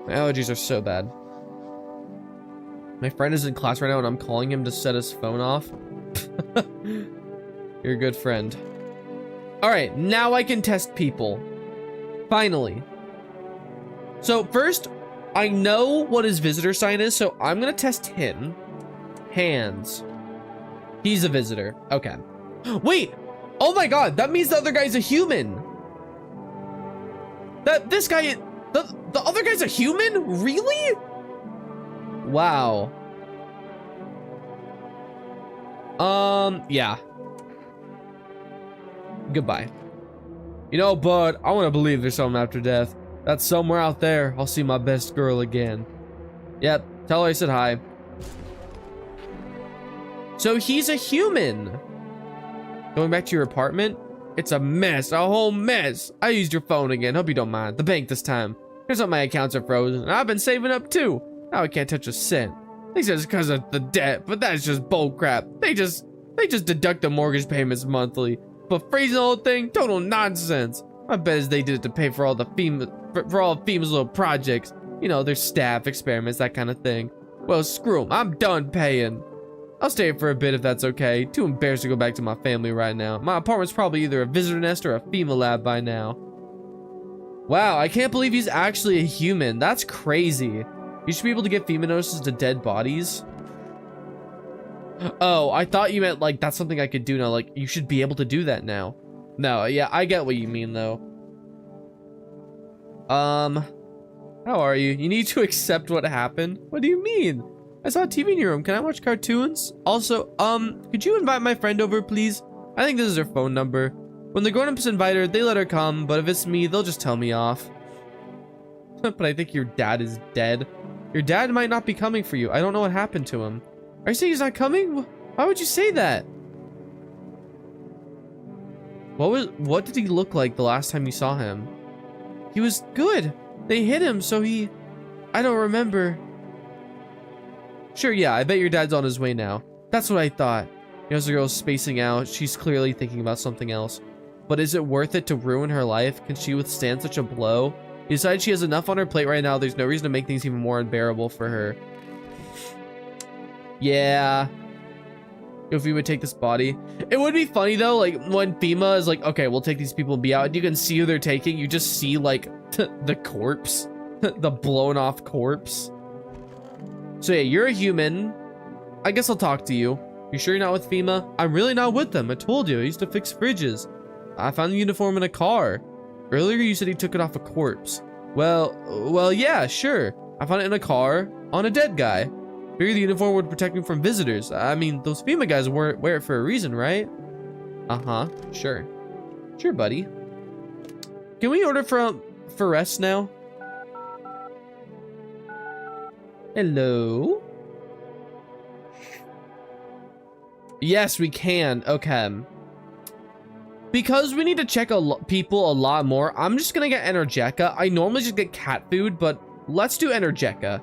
My allergies are so bad. My friend is in class right now and I'm calling him to set his phone off. You're a good friend. All right, now I can test people. Finally. So first, I know what his visitor sign is, so I'm gonna test him. Hands. He's a visitor. Okay. Wait! Oh my god, that means the other guy's a human! The other guy's a human? Really? Wow. Yeah. Goodbye. You know, bud, I want to believe there's something after death. That somewhere out there, I'll see my best girl again. Yep, tell her I said hi. So he's a human. Going back to your apartment? It's a mess, a whole mess. I used your phone again, hope you don't mind. The bank this time. Turns out my accounts are frozen, and I've been saving up too. Now I can't touch a cent. They said it's because of the debt, but that's just bull crap. They just deduct the mortgage payments monthly. But freezing the whole thing, total nonsense. My bet is they did it to pay for all the for all of FEMA's little projects. You know, their staff, experiments, that kind of thing. Well, screw them. I'm done paying. I'll stay for a bit if that's okay. Too embarrassed to go back to my family right now. My apartment's probably either a visitor nest or a FEMA lab by now. Wow, I can't believe he's actually a human. That's crazy. You should be able to get FEMA notices to dead bodies. Oh, I thought you meant like that's something I could do now. Like you should be able to do that now. No, yeah, I get what you mean though. How are you? You need to accept what happened. What do you mean? I saw a TV in your room. Can I watch cartoons? Also, could you invite my friend over, please? I think this is her phone number. When the grown-ups invite her, they let her come, but if it's me, they'll just tell me off. But I think your dad is dead. Your dad might not be coming for you. I don't know what happened to him. Are you saying he's not coming? Why would you say that? What did he look like the last time you saw him? He was good. They hit him, so I don't remember. Sure, yeah, I bet your dad's on his way now. That's what I thought. You know, the girl's spacing out. She's clearly thinking about something else. But is it worth it to ruin her life? Can she withstand such a blow? Besides, she has enough on her plate right now. There's no reason to make things even more unbearable for her. Yeah. If we would take this body. It would be funny though, like when FEMA is like, okay, we'll take these people and be out, and you can see who they're taking. You just see like the corpse, the blown off corpse. So yeah, you're a human. I guess I'll talk to you. You sure you're not with FEMA? I'm really not with them. I told you. I used to fix fridges. I found the uniform in a car. Earlier, you said he took it off a corpse. Well, yeah, sure. I found it in a car on a dead guy. Figured the uniform would protect me from visitors. I mean, those FEMA guys wear it for a reason, right? Uh-huh, sure. Sure, buddy. Can we order for rest now? Hello? Yes, we can. Okay. Because we need to check people a lot more, I'm just gonna get Energeca. I normally just get cat food, but let's do Energeca.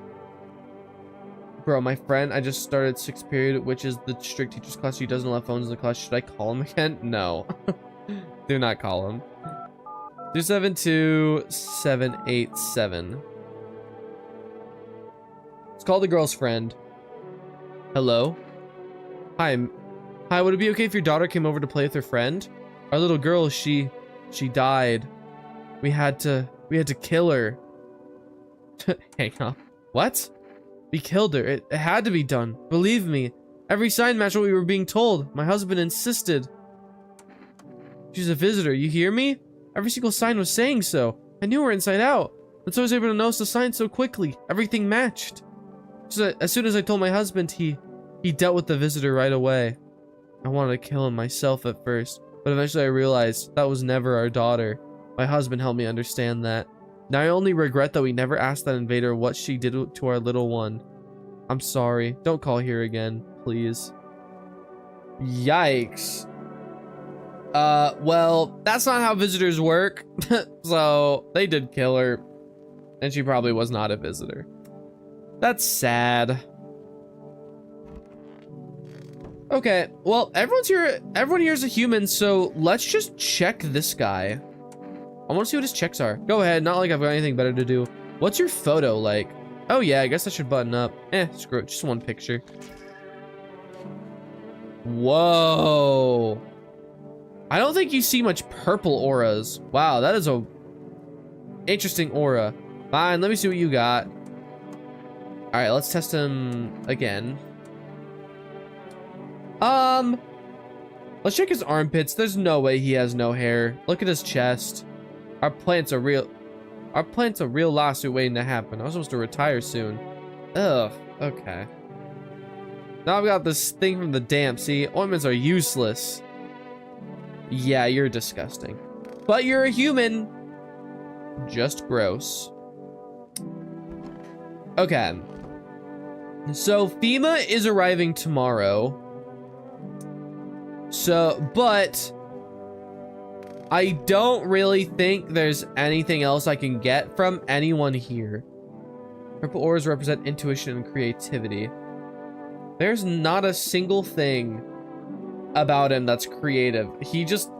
Bro, my friend, I just started 6th period, which is the strict teacher's class. He doesn't allow phones in the class. Should I call him again? No. Do not call him. 272787. Let's call the girl's friend. Hello? Hi, would it be okay if your daughter came over to play with her friend? Our little girl, she died. We had to kill her. Hang on. What? We killed her. It had to be done. Believe me. Every sign matched what we were being told. My husband insisted. She's a visitor. You hear me? Every single sign was saying so. I knew her inside out. And so I was able to notice the signs so quickly. Everything matched. So as soon as I told my husband, he dealt with the visitor right away. I wanted to kill him myself at first, but eventually I realized that was never our daughter. My husband helped me understand that. Now I only regret that we never asked that invader what she did to our little one. I'm sorry. Don't call here again, please. Yikes. Well, that's not how visitors work. So, they did kill her. And she probably was not a visitor. That's sad. Okay, well, everyone here is a human, so let's just check this guy. I want to see what his checks are. Go ahead, not like I've got anything better to do. What's your photo like? Oh yeah, I guess I should button up. Screw it, just one picture. Whoa. I don't think you see much purple auras. Wow, that is a interesting aura. Fine, let me see what you got. All right, let's test him again. Let's check his armpits. There's no way he has no hair. Look at his chest. Our plant's a real lawsuit waiting to happen. I was supposed to retire soon. Ugh, okay. Now I've got this thing from the damp. See, ointments are useless. Yeah, you're disgusting. But you're a human. Just gross. Okay. So FEMA is arriving tomorrow. But I don't really think there's anything else I can get from anyone here. Purple auras represent intuition and creativity. There's not a single thing about him that's creative. He just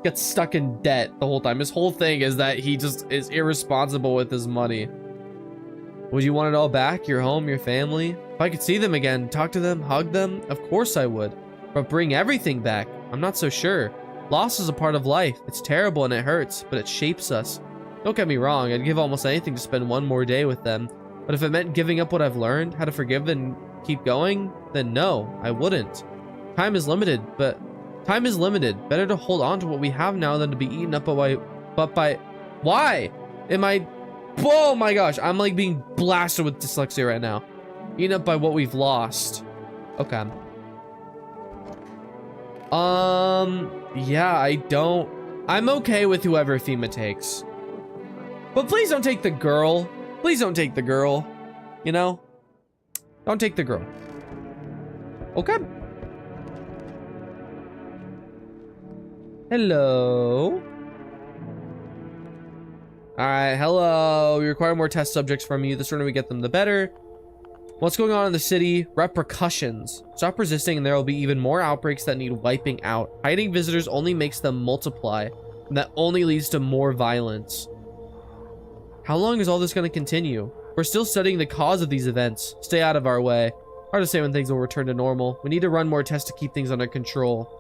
gets stuck in debt the whole time. His whole thing is that he just is irresponsible with his money. Would you want it all back? Your home, your family? If I could see them again, talk to them, hug them, of course I would. But bring everything back? I'm not so sure. Loss is a part of life. It's terrible and it hurts, but it shapes us. Don't get me wrong, I'd give almost anything to spend one more day with them. But if it meant giving up what I've learned, how to forgive and keep going, then no, I wouldn't. Time is limited. Better to hold on to what we have now than to be eaten up by why? Oh my gosh, I'm like being blasted with dyslexia right now. Eaten up by what we've lost. Okay. Yeah, I'm okay with whoever FEMA takes. But please don't take the girl. Please don't take the girl. You know? Don't take the girl. Okay. Hello. Alright, hello. We require more test subjects from you. The sooner we get them, the better. What's going on in the city? Repercussions. Stop resisting and there will be even more outbreaks that need wiping out. Hiding visitors only makes them multiply, and that only leads to more violence. How long is all this going to continue? We're still studying the cause of these events. Stay out of our way. Hard to say when things will return to normal. We need to run more tests to keep things under control.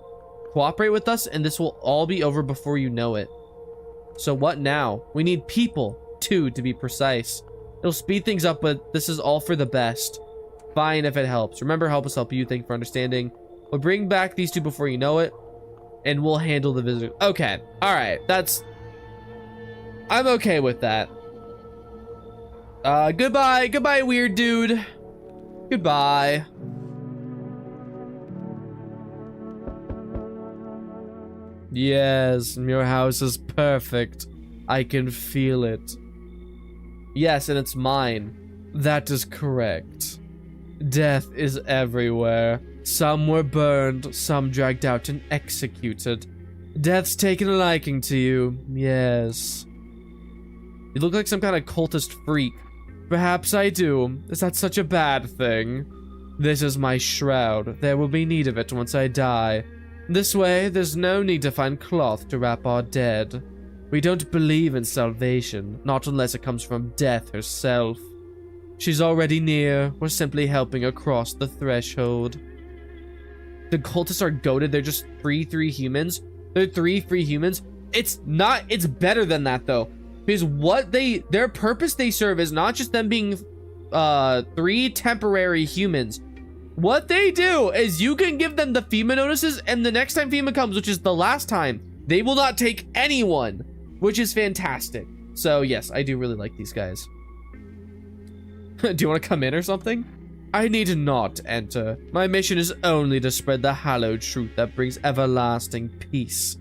Cooperate with us and this will all be over before you know it. So what now? We need people, too, to be precise. It'll speed things up, but this is all for the best. Fine if it helps. Remember, help us help you. Thank you for understanding. We'll bring back these two before you know it, and we'll handle the visitors. Okay, all right, I'm okay with that. Goodbye, weird dude. Goodbye. Yes, your house is perfect. I can feel it. Yes, and it's mine. That is correct. Death is everywhere. Some were burned, some dragged out and executed. Death's taken a liking to you. Yes. You look like some kind of cultist freak. Perhaps I do. Is that such a bad thing? This is my shroud. There will be need of it once I die. This way, there's no need to find cloth to wrap our dead. We don't believe in salvation, not unless it comes from death herself. She's already near. We're simply helping her cross the threshold. The cultists are goated. They're just free 3 humans. They're 3 free humans. It's better than that though. Because their purpose they serve is not just them being 3 temporary humans. What they do is you can give them the FEMA notices, and the next time FEMA comes, which is the last time, they will not take anyone, which is fantastic. So yes, I do really like these guys. Do you want to come in or something? I need not enter. My mission is only to spread the hallowed truth that brings everlasting peace.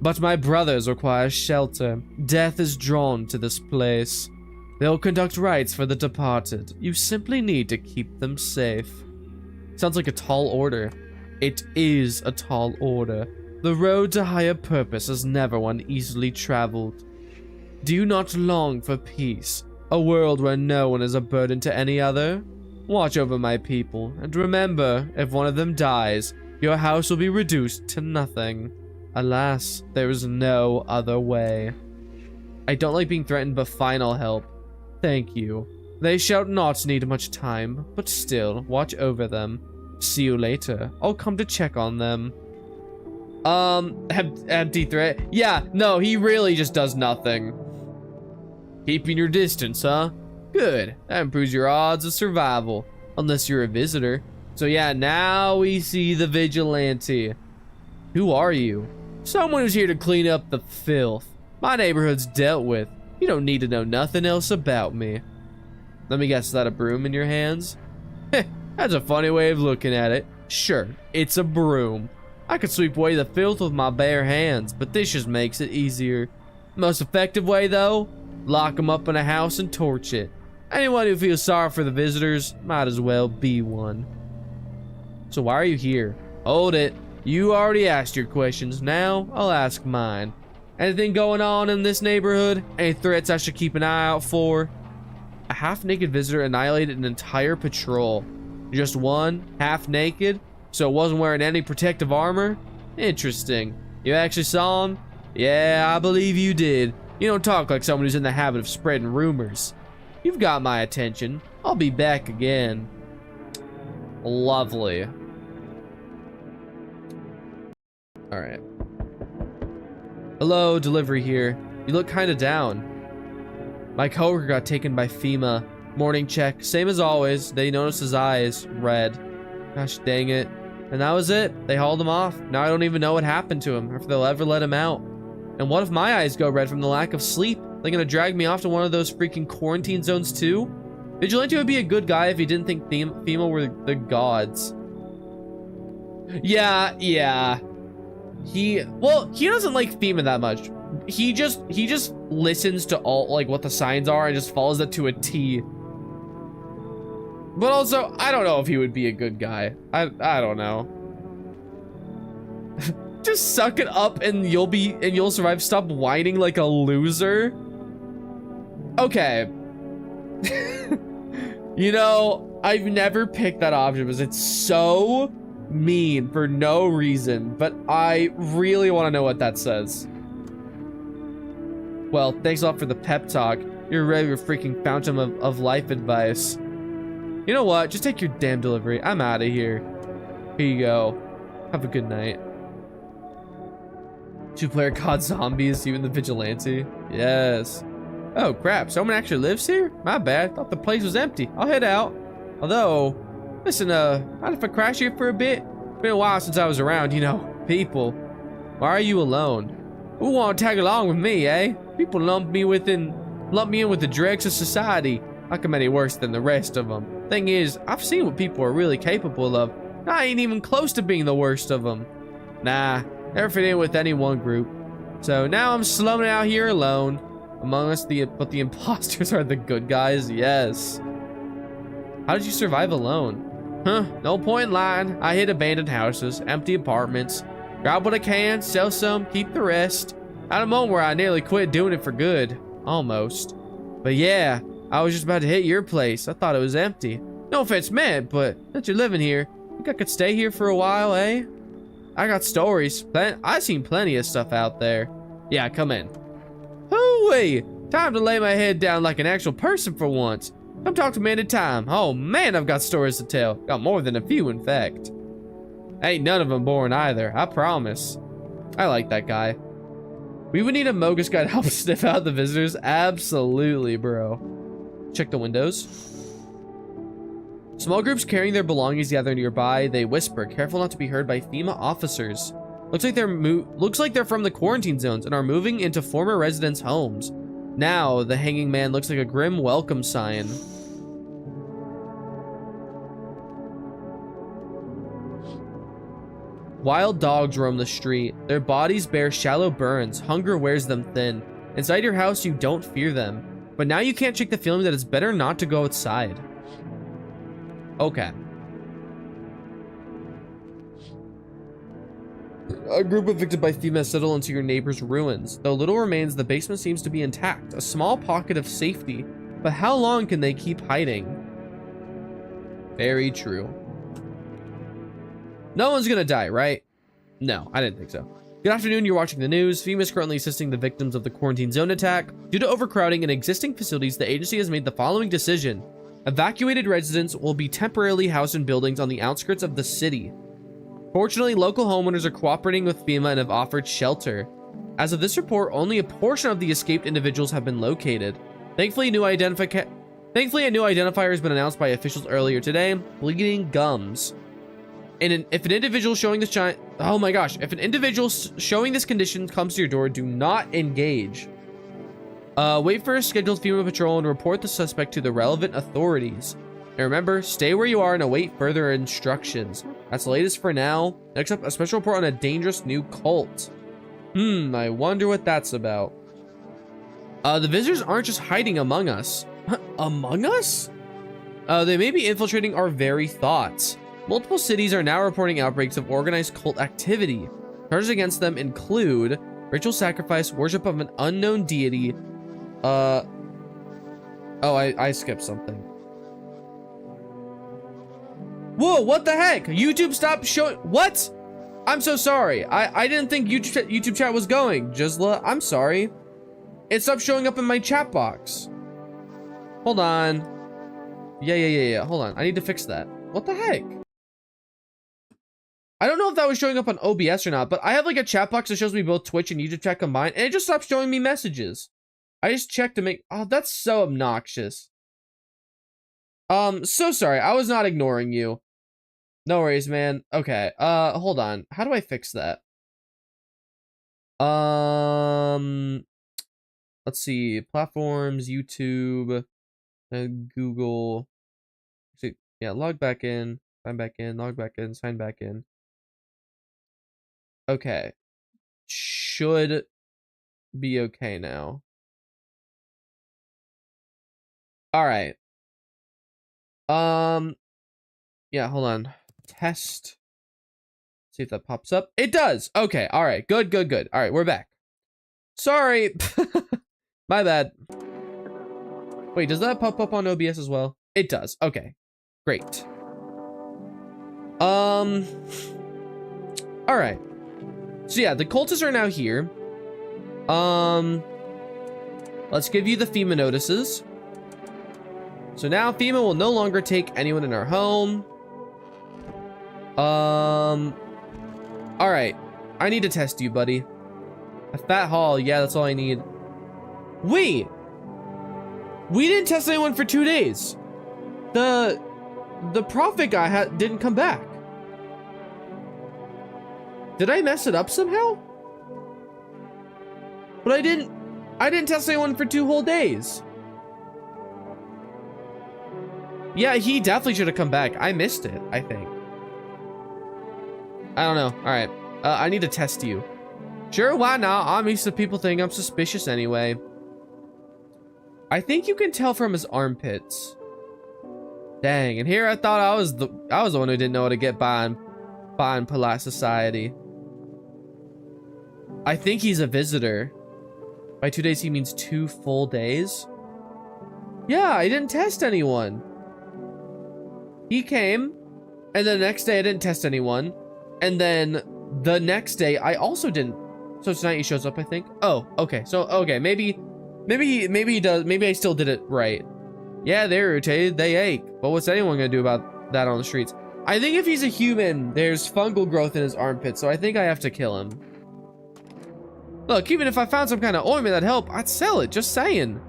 But my brothers require shelter. Death is drawn to this place. They'll conduct rites for the departed. You simply need to keep them safe. Sounds like a tall order. It is a tall order. The road to higher purpose is never one easily traveled. Do you not long for peace? A world where no one is a burden to any other? Watch over my people, and remember, if one of them dies, your house will be reduced to nothing. Alas, there is no other way. I don't like being threatened, but final help. Thank you. They shall not need much time, but still, watch over them. See you later. I'll come to check on them. Empty threat? Yeah, no, he really just does nothing. Keeping your distance, huh? Good. That improves your odds of survival, unless you're a visitor. So yeah, now we see the vigilante. Who are you? Someone who's here to clean up the filth. My neighborhood's dealt with. You don't need to know nothing else about me. Let me guess, is that a broom in your hands? Heh, that's a funny way of looking at it. Sure, it's a broom. I could sweep away the filth with my bare hands, but this just makes it easier. Most effective way, though? Lock them up in a house and torch it. Anyone who feels sorry for the visitors might as well be one. So why are you here? Hold it. You already asked your questions. Now, I'll ask mine. Anything going on in this neighborhood? Any threats I should keep an eye out for? A half-naked visitor annihilated an entire patrol. Just one, half-naked, so it wasn't wearing any protective armor? Interesting. You actually saw him? Yeah, I believe you did. You don't talk like someone who's in the habit of spreading rumors. You've got my attention. I'll be back again. Lovely. Alright. Hello, delivery here. You look kinda down. My coworker got taken by FEMA. Morning check. Same as always. They noticed his eyes. Red. Gosh dang it. And that was it. They hauled him off. Now I don't even know what happened to him, or if they'll ever let him out. And what if my eyes go red from the lack of sleep? They're gonna drag me off to one of those freaking quarantine zones too? Vigilante would be a good guy if he didn't think FEMA were the gods. Yeah. He doesn't like FEMA that much. He just listens to all, like, what the signs are and just follows it to a T. But also, I don't know if he would be a good guy. I don't know. Just suck it up and you'll survive. Stop whining like a loser. Okay. You know, I've never picked that option because it's so mean for no reason, but I really want to know what that says. Well, thanks a lot for the pep talk. You're a regular freaking fountain of life advice. You know what? Just take your damn delivery. I'm out of here. Here you go. Have a good night. Two-player COD Zombies, even the vigilante. Yes. Oh crap, someone actually lives here? My bad, thought the place was empty. I'll head out. Although, listen, mind if I crash here for a bit? Been a while since I was around, you know. People, why are you alone? Who want to tag along with me, eh? People lump me in with the dregs of society. Like I'm any worse than the rest of them. Thing is, I've seen what people are really capable of. I ain't even close to being the worst of them. Nah, never fit in with any one group. So now I'm slumming out here alone. Among us, but the imposters are the good guys, yes. How did you survive alone? Huh, no point in lying. I hit abandoned houses, empty apartments. Grab what I can, sell some, keep the rest. At a moment where I nearly quit doing it for good. Almost. But yeah, I was just about to hit your place. I thought it was empty. No offense meant, but since you're living here, think I could stay here for a while, eh? I got stories. I seen plenty of stuff out there. Yeah, come in. Hooey! Time to lay my head down like an actual person for once. Come talk to me anytime. Oh man, I've got stories to tell. Got more than a few, in fact. Ain't none of them boring either, I promise. I like that guy. We would need a Mogis guy to help sniff out the visitors. Absolutely, bro. Check the windows. Small groups carrying their belongings gather nearby. They whisper, careful not to be heard by FEMA officers. Looks like they're from the quarantine zones and are moving into former residents' homes. Now, the hanging man looks like a grim welcome sign. Wild dogs roam the street. Their bodies bear shallow burns. Hunger wears them thin. Inside your house, you don't fear them. But now you can't shake the feeling that it's better not to go outside. Okay. A group evicted by FEMA settle into your neighbor's ruins. Though little remains, the basement seems to be intact. A small pocket of safety. But how long can they keep hiding? Very true. No one's gonna die, right? No, I didn't think so. Good afternoon, you're watching the news. FEMA is currently assisting the victims of the quarantine zone attack. Due to overcrowding in existing facilities, the agency has made the following decision. Evacuated residents will be temporarily housed in buildings on the outskirts of the city. Fortunately, local homeowners are cooperating with FEMA and have offered shelter. As of this report, only a portion of the escaped individuals have been located. Thankfully, a new identifier has been announced by officials earlier today. Bleeding gums. And if an individual showing this if an individual showing this condition comes to your door, do not engage. Wait for a scheduled FEMA patrol and report the suspect to the relevant authorities. And remember, stay where you are and await further instructions. That's the latest for now. Next up, a special report on a dangerous new cult. I wonder what that's about. The visitors aren't just hiding among us. Among us? They may be infiltrating our very thoughts. Multiple cities are now reporting outbreaks of organized cult activity. Charges against them include ritual sacrifice, worship of an unknown deity. Oh, I skipped something. Whoa, what the heck? YouTube stopped showing. What? I'm so sorry. I didn't think YouTube chat was going. I'm sorry. It stopped showing up in my chat box. Hold on. Yeah. Hold on. I need to fix that. What the heck? I don't know if that was showing up on OBS or not, but I have like a chat box that shows me both Twitch and YouTube chat combined, and it just stopped showing me messages. I just checked to make. Oh, that's so obnoxious. So sorry. I was not ignoring you. No worries, man. Okay. Hold on. How do I fix that? Let's see. Platforms, YouTube, Google. Yeah, log back in, sign back in, log back in, sign back in. Okay. Should be okay now. All right. Yeah, hold on. Test. See if that pops up. It does. Okay. All right. Good. All right, we're back. Sorry. My bad. Wait, does that pop up on OBS as well? It does. Okay. Great. All right. So yeah, the cultists are now here. Let's give you the FEMA notices. So now FEMA will no longer take anyone in our home. All right. I need to test you, buddy. A fat haul. Yeah, that's all I need. Wait. We didn't test anyone for 2 days. The prophet guy didn't come back. Did I mess it up somehow? But I didn't test anyone for 2 whole days. Yeah, he definitely should have come back. I missed it, I think. I don't know. All right. I need to test you. Sure, why not? I'm used to people think I'm suspicious anyway. I think you can tell from his armpits. Dang, and here I thought I was the one who didn't know how to get by in polite society. I think he's a visitor. By 2 days, he means 2 full days. Yeah, I didn't test anyone. He came, and the next day I didn't test anyone, and then the next day I also didn't. So tonight he shows up, I think. Oh, okay. So okay, maybe he does. Maybe I still did it right. Yeah, they're irritated. They ache. But what's anyone gonna do about that on the streets? I think if he's a human, there's fungal growth in his armpit, so I think I have to kill him. Look, even if I found some kind of ointment that'd help, I'd sell it. Just saying.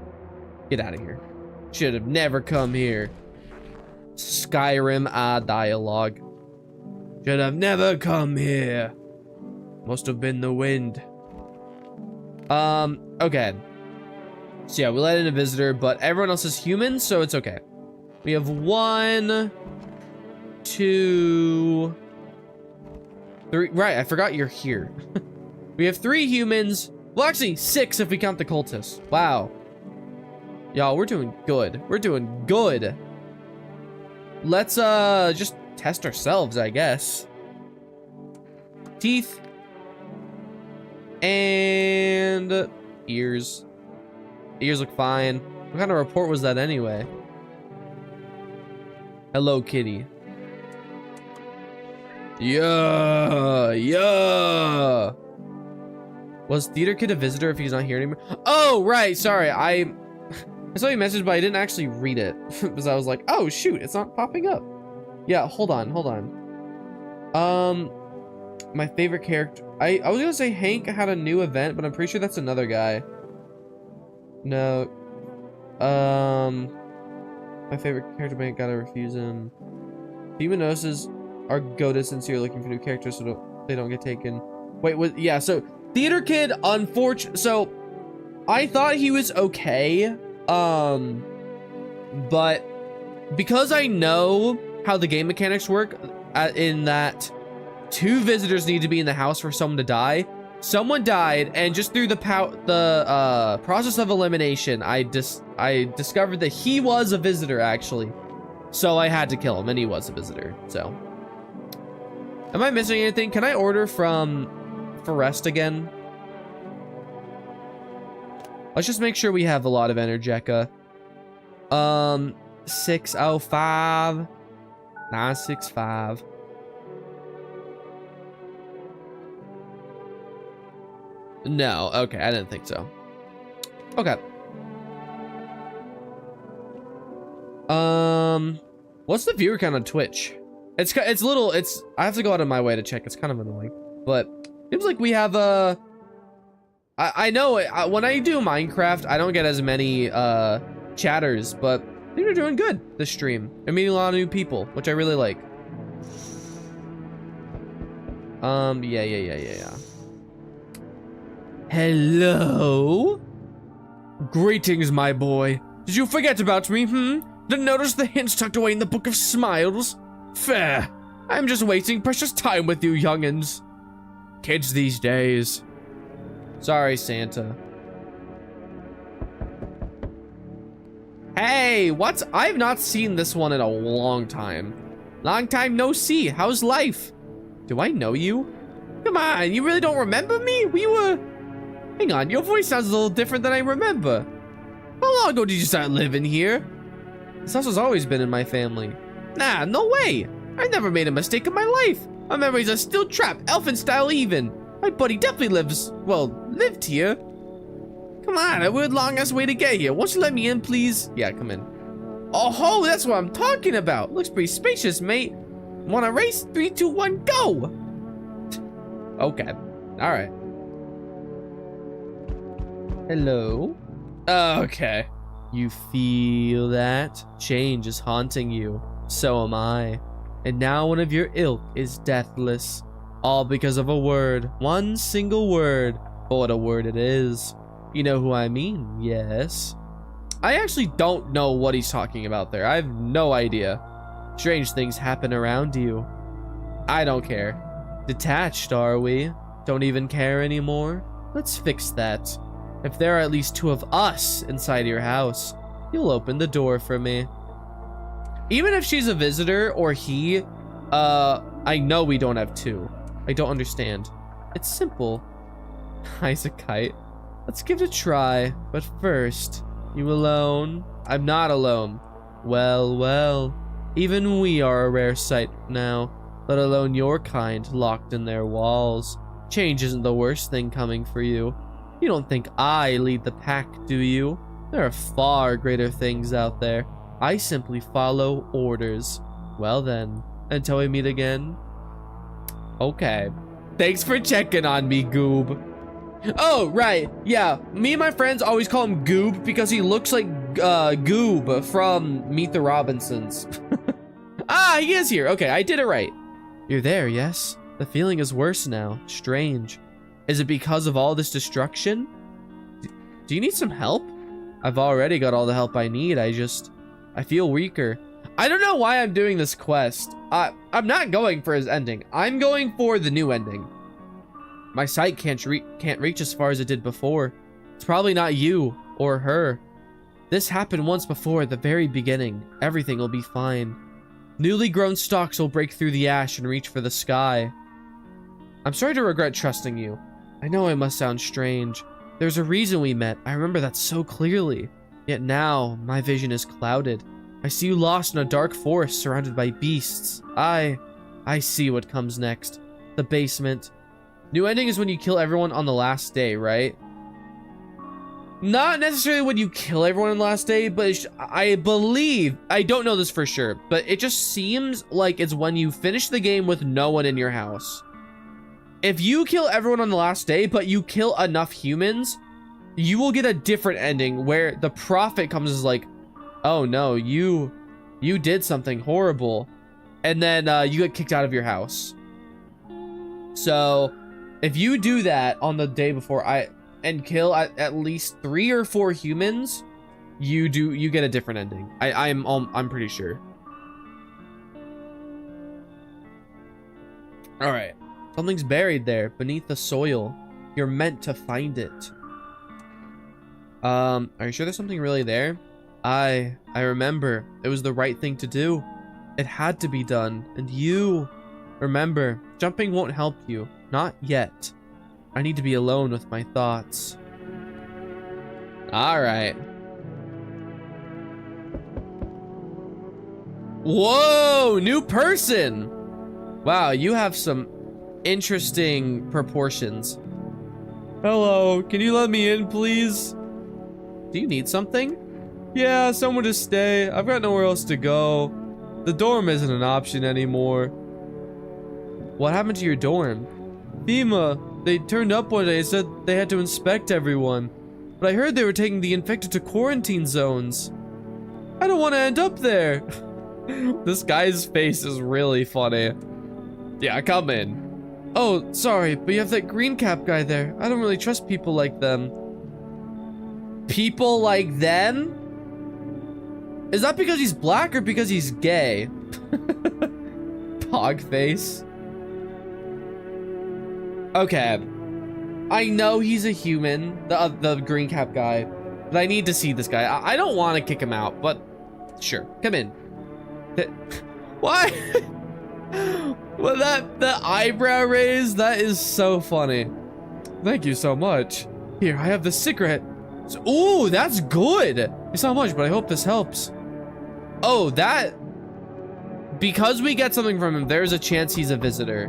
Get out of here. Should have never come here. Skyrim dialogue. Should have never come here. Must have been the wind. Okay. So yeah, we let in a visitor, but everyone else is human, so it's okay. We have 1, 2, 3. Right, I forgot you're here. We have 3 humans. Well, actually 6 if we count the cultists. Wow. Y'all, we're doing good. We're doing good. Let's just test ourselves, I guess. Teeth. And ears. Ears look fine. What kind of report was that anyway? Hello, kitty. Yeah. Was Theater Kid a visitor if he's not here anymore? Oh, right. Sorry. I saw your message, but I didn't actually read it because I was like, oh, shoot. It's not popping up. Yeah, hold on. My favorite character. I was going to say Hank had a new event, but I'm pretty sure that's another guy. No. My favorite character, but I gotta refuse him. Demonoses are goaded since you're looking for new characters so they don't get taken. Wait, what? Yeah, so Theater Kid, unfortunately, so I thought he was okay. But because I know how the game mechanics work, in that 2 visitors need to be in the house for someone to die. Someone died, and just through the process of elimination, I discovered that he was a visitor, actually. So I had to kill him, and he was a visitor, so. Am I missing anything? Can I order from Forest again? Let's just make sure we have a lot of Energeca. 605 965. No, okay, I didn't think so. Okay. What's the viewer count on Twitch? It's little. I have to go out of my way to check. It's kind of annoying, but seems like we have a. I know when I do Minecraft, I don't get as many chatters, but I think we're doing good this stream. I'm meeting a lot of new people, which I really like. Yeah. Hello? Greetings, my boy. Did you forget about me, Didn't notice the hints tucked away in the Book of Smiles? Fair. I'm just wasting precious time with you youngins. Kids these days. Sorry, Santa. Hey, I've not seen this one in a long time. Long time no see. How's life? Do I know you? Come on, you really don't remember me? Hang on, your voice sounds a little different than I remember. How long ago did you start living here? This house has always been in my family. Nah, no way. I never made a mistake in my life. My memories are still trapped, elfin style even. My buddy definitely lived here. Come on, a weird long ass way to get here. Won't you let me in, please? Yeah, come in. Oh ho, that's what I'm talking about. Looks pretty spacious, mate. Wanna race? 3, 2, 1, go! Okay, all right. Hello? Okay. You feel that? Change is haunting you. So am I. And now one of your ilk is deathless. All because of a word. One single word. But what a word it is. You know who I mean, yes. I actually don't know what he's talking about there. I have no idea. Strange things happen around you. I don't care. Detached, are we? Don't even care anymore? Let's fix that. If there are at least 2 of us inside your house, you'll open the door for me. Even if she's a visitor or he, I know we don't have 2. I don't understand. It's simple. Isaac Kite. Let's give it a try. But first, you alone? I'm not alone. Well, well. Even we are a rare sight now, let alone your kind locked in their walls. Change isn't the worst thing coming for you. You don't think I lead the pack, do you? There are far greater things out there. I simply follow orders. Well then, until we meet again. Okay. Thanks for checking on me, Goob. Oh, right. Yeah, me and my friends always call him Goob because he looks like Goob from Meet the Robinsons. Ah, he is here. Okay, I did it right. You're there, yes? The feeling is worse now. Strange. Is it because of all this destruction? Do you need some help? I've already got all the help I need. I feel weaker. I don't know why I'm doing this quest. I'm not going for his ending. I'm going for the new ending. My sight can't reach as far as it did before. It's probably not you or her. This happened once before at the very beginning. Everything will be fine. Newly grown stalks will break through the ash and reach for the sky. I'm sorry to regret trusting you. I know I must sound strange. There's a reason we met. I remember that so clearly. Yet now, my vision is clouded. I see you lost in a dark forest surrounded by beasts. I see what comes next. The basement. New ending is when you kill everyone on the last day, right? Not necessarily when you kill everyone on the last day, but I believe, I don't know this for sure, but it just seems like it's when you finish the game with no one in your house. If you kill everyone on the last day, but you kill enough humans, you will get a different ending where the prophet comes as like, oh no, you did something horrible. And then you get kicked out of your house. So if you do that on the day before and kill at least 3 or 4 humans, you get a different ending. I'm pretty sure. All right. Something's buried there beneath the soil. You're meant to find it. Are you sure there's something really there? I remember. It was the right thing to do. It had to be done. And you remember, jumping won't help you. Not yet. I need to be alone with my thoughts. All right. Whoa, new person. Wow, you have some interesting proportions. Hello, can you let me in, please? Do you need something? Yeah, somewhere to stay. I've got nowhere else to go. The dorm isn't an option anymore. What happened to your dorm? FEMA, they turned up one day and said they had to inspect everyone. But I heard they were taking the infected to quarantine zones. I don't want to end up there. This guy's face is really funny. Yeah, come in. Oh, sorry, but you have that green cap guy there. I don't really trust people like them. People like them? Is that because he's black or because he's gay? Pog face. Okay. I know he's a human, the green cap guy, but I need to see this guy. I don't want to kick him out, but sure, come in. Why? Well, that eyebrow raise, that is so funny. Thank you so much. Here, I have the cigarette. Ooh, that's good. It's not much, but I hope this helps. Oh, that... Because we get something from him, there's a chance he's a visitor.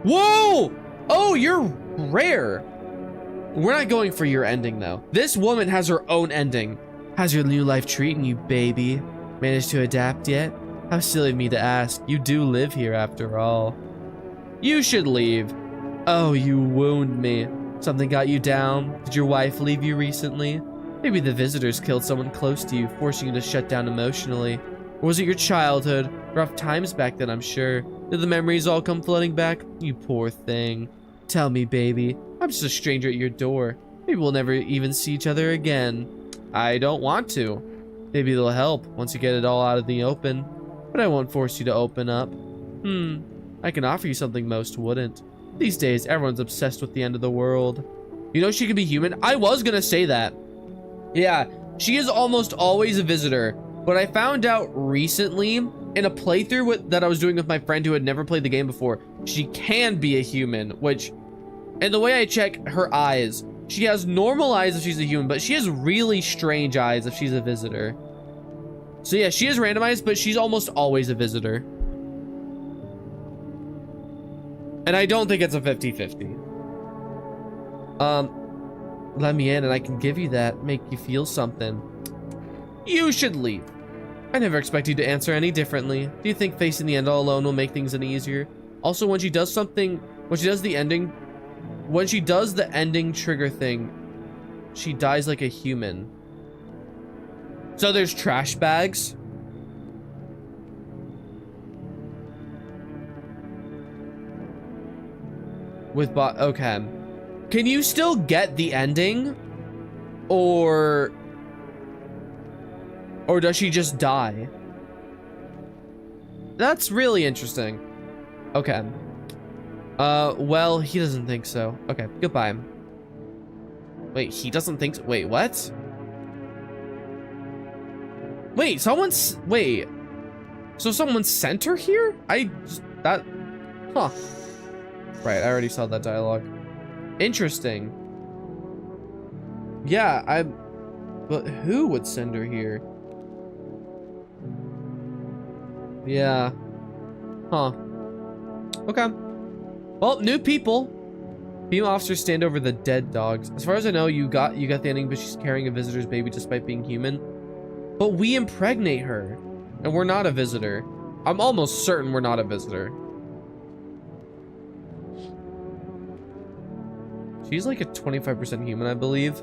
Whoa! Oh, you're rare. We're not going for your ending, though. This woman has her own ending. How's your new life treating you, baby? Managed to adapt yet? How silly of me to ask. You do live here after all. You should leave. Oh, you wound me. Something got you down? Did your wife leave you recently? Maybe the visitors killed someone close to you, forcing you to shut down emotionally. Or was it your childhood? Rough times back then, I'm sure. Did the memories all come flooding back? You poor thing. Tell me, baby. I'm just a stranger at your door. Maybe we'll never even see each other again. I don't want to. Maybe it'll help once you get it all out of the open. But I won't force you to open up. I can offer you something most wouldn't. These days, everyone's obsessed with the end of the world. You know she can be human? I was gonna say that. Yeah, she is almost always a visitor. But I found out recently in a playthrough that I was doing with my friend who had never played the game before, she can be a human, which, and the way I check her eyes, she has normal eyes if she's a human, but she has really strange eyes if she's a visitor. So yeah, she is randomized, but she's almost always a visitor. And I don't think it's a 50-50. Let me in and I can give you that, make you feel something. You should leave. I never expect you to answer any differently. Do you think facing the end all alone will make things any easier? Also, when she does the ending trigger thing, she dies like a human. So there's trash bags. Okay. Can you still get the ending? Or does she just die? That's really interesting. Okay. Well, he doesn't think so. Okay, goodbye. Wait, he doesn't think so? Wait, what? Wait, so someone sent her here? Huh. Right, I already saw that dialogue. Interesting. Yeah, but who would send her here? Yeah. Huh. Okay. Well, new people. Female officers stand over the dead dogs. As far as I know, you got the ending, but she's carrying a visitor's baby despite being human. But we impregnate her, and we're not a visitor. I'm almost certain we're not a visitor. She's like a 25% human, I believe.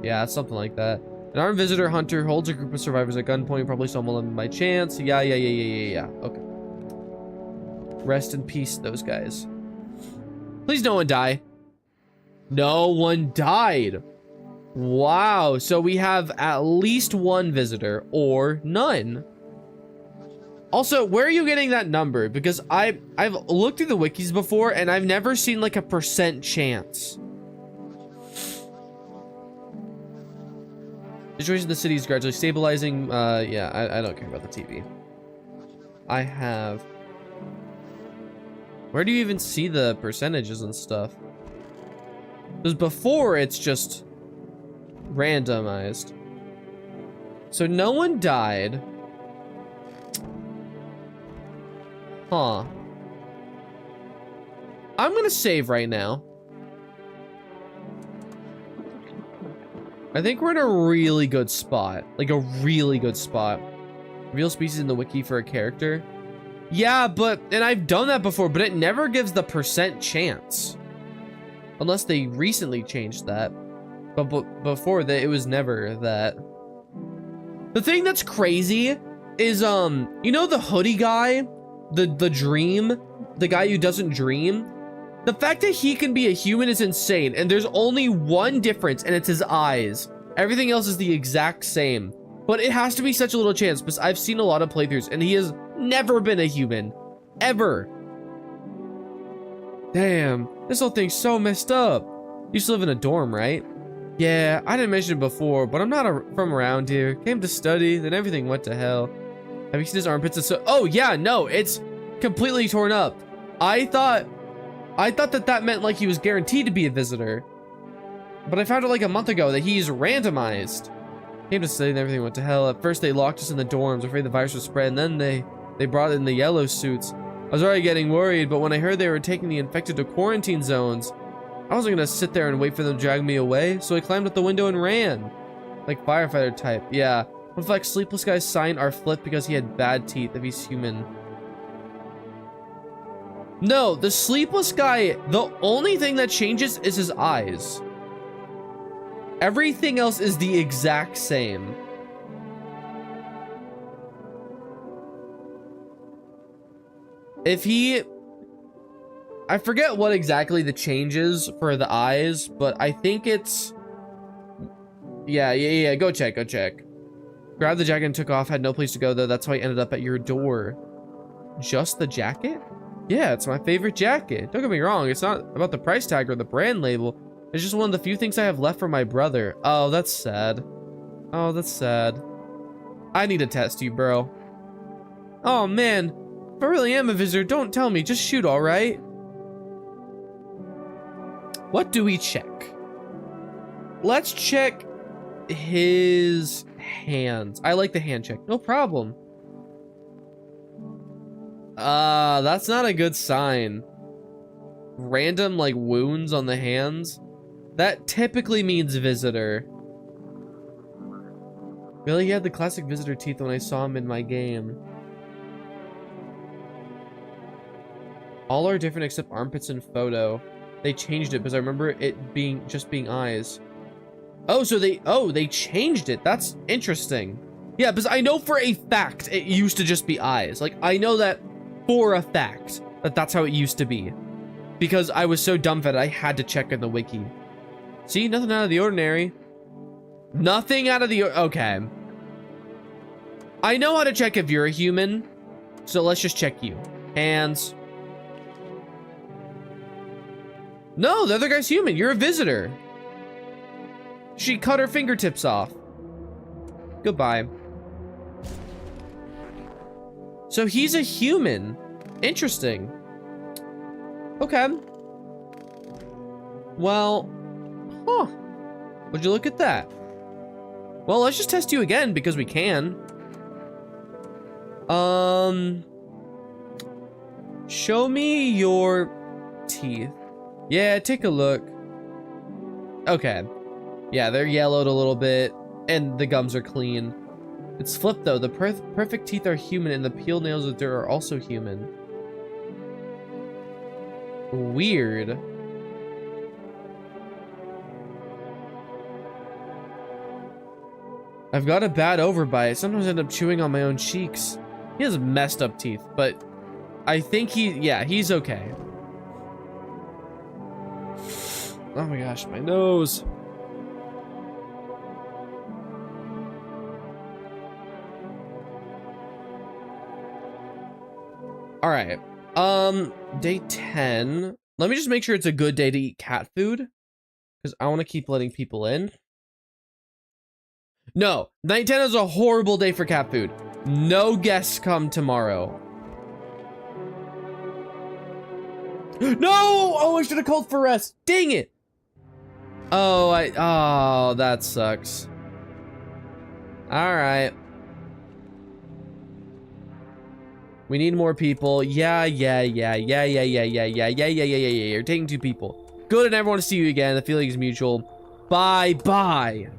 Yeah, something like that. An armed visitor hunter holds a group of survivors at gunpoint, probably someone by chance. Yeah. Okay. Rest in peace, those guys. Please no one die. No one died. Wow. So we have at least one visitor or none. Also, where are you getting that number? Because I've looked through the wikis before and I've never seen like a % chance. Situation in the city is gradually stabilizing. Yeah, I don't care about the TV. I have... Where do you even see the percentages and stuff? Because before, it's just randomized. So no one died. Huh. I'm gonna save right now. I think we're in a really good spot. Like a really good spot. Real species in the wiki for a character. Yeah, and I've done that before, but it never gives the % chance. Unless they recently changed that. But before that, it was never that. The thing that's crazy is, you know the hoodie guy? The dream? The guy who doesn't dream? The fact that he can be a human is insane, and there's only one difference, and it's his eyes. Everything else is the exact same. But it has to be such a little chance, because I've seen a lot of playthroughs, and he has never been a human. Ever. Damn, this whole thing's so messed up. You used to live in a dorm, right? Yeah, I didn't mention it before, but I'm not from around here. Came to study, then everything went to hell. Have you seen his armpits? Oh, yeah, no, it's completely torn up. I thought that meant like he was guaranteed to be a visitor. But I found out like a month ago that he's randomized. Came to study and everything went to hell. At first they locked us in the dorms, afraid the virus would spread, and then they brought in the yellow suits. I was already getting worried, but when I heard they were taking the infected to quarantine zones, I wasn't gonna sit there and wait for them to drag me away, so I climbed out the window and ran. Like firefighter type, yeah. Looks like Sleepless Guy's sign are flipped because he had bad teeth if he's human. No, the Sleepless Guy, the only thing that changes is his eyes. Everything else is the exact same. If he... I forget what exactly the change is for the eyes, but I think it's... Yeah. Go check. Grabbed the jacket and took off. Had no place to go, though. That's why I ended up at your door. Just the jacket? Yeah, it's my favorite jacket. Don't get me wrong. It's not about the price tag or the brand label. It's just one of the few things I have left for my brother. Oh, that's sad. Oh, that's sad. I need to test you, bro. Oh, man. If I really am a visitor, don't tell me. Just shoot, all right? What do we check? Let's check his hands. I like the hand check. No problem. That's not a good sign. Random, like, wounds on the hands. That typically means visitor. Really? He had the classic visitor teeth when I saw him in my game. All are different except armpits and photo. They changed it because I remember it being eyes. Oh, so they changed it. That's interesting. Yeah, because I know for a fact it used to just be eyes. Like, I know that for a fact that that's how it used to be. Because I was so dumbfounded I had to check in the wiki. See, nothing out of the ordinary. Nothing out of the... Okay. I know how to check if you're a human. So let's just check you. Hands. No, the other guy's human. You're a visitor. She cut her fingertips off. Goodbye. So he's a human. Interesting. Okay. Well, huh. Would you look at that? Well, let's just test you again because we can. Show me your teeth. Yeah, take a look. Okay. Yeah, they're yellowed a little bit, and the gums are clean. It's flipped, though. The perfect teeth are human, and the peeled nails of dirt are also human. Weird. I've got a bad overbite. Sometimes I end up chewing on my own cheeks. He has messed up teeth, but I think he's okay. Oh my gosh, my nose. All right. Day 10. Let me just make sure it's a good day to eat cat food, because I want to keep letting people in. No, night 10 is a horrible day for cat food. No guests come tomorrow. No! Oh, I should have called for rest. Dang it. Oh, that sucks. All right. We need more people. Yeah. You're taking 2 people. Good, and I never want to see you again. The feeling is mutual. Bye.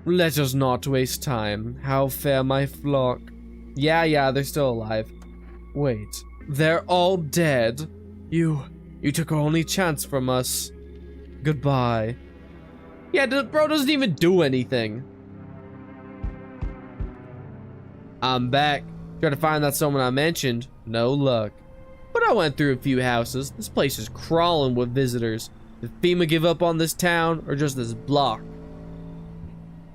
Let us not waste time. How fare my flock? Yeah, they're still alive. Wait, they're all dead? You took our only chance from us. Goodbye. Yeah, the bro doesn't even do anything. I'm back. Trying to find that someone I mentioned. No luck. But I went through a few houses. This place is crawling with visitors. Did FEMA give up on this town or just this block?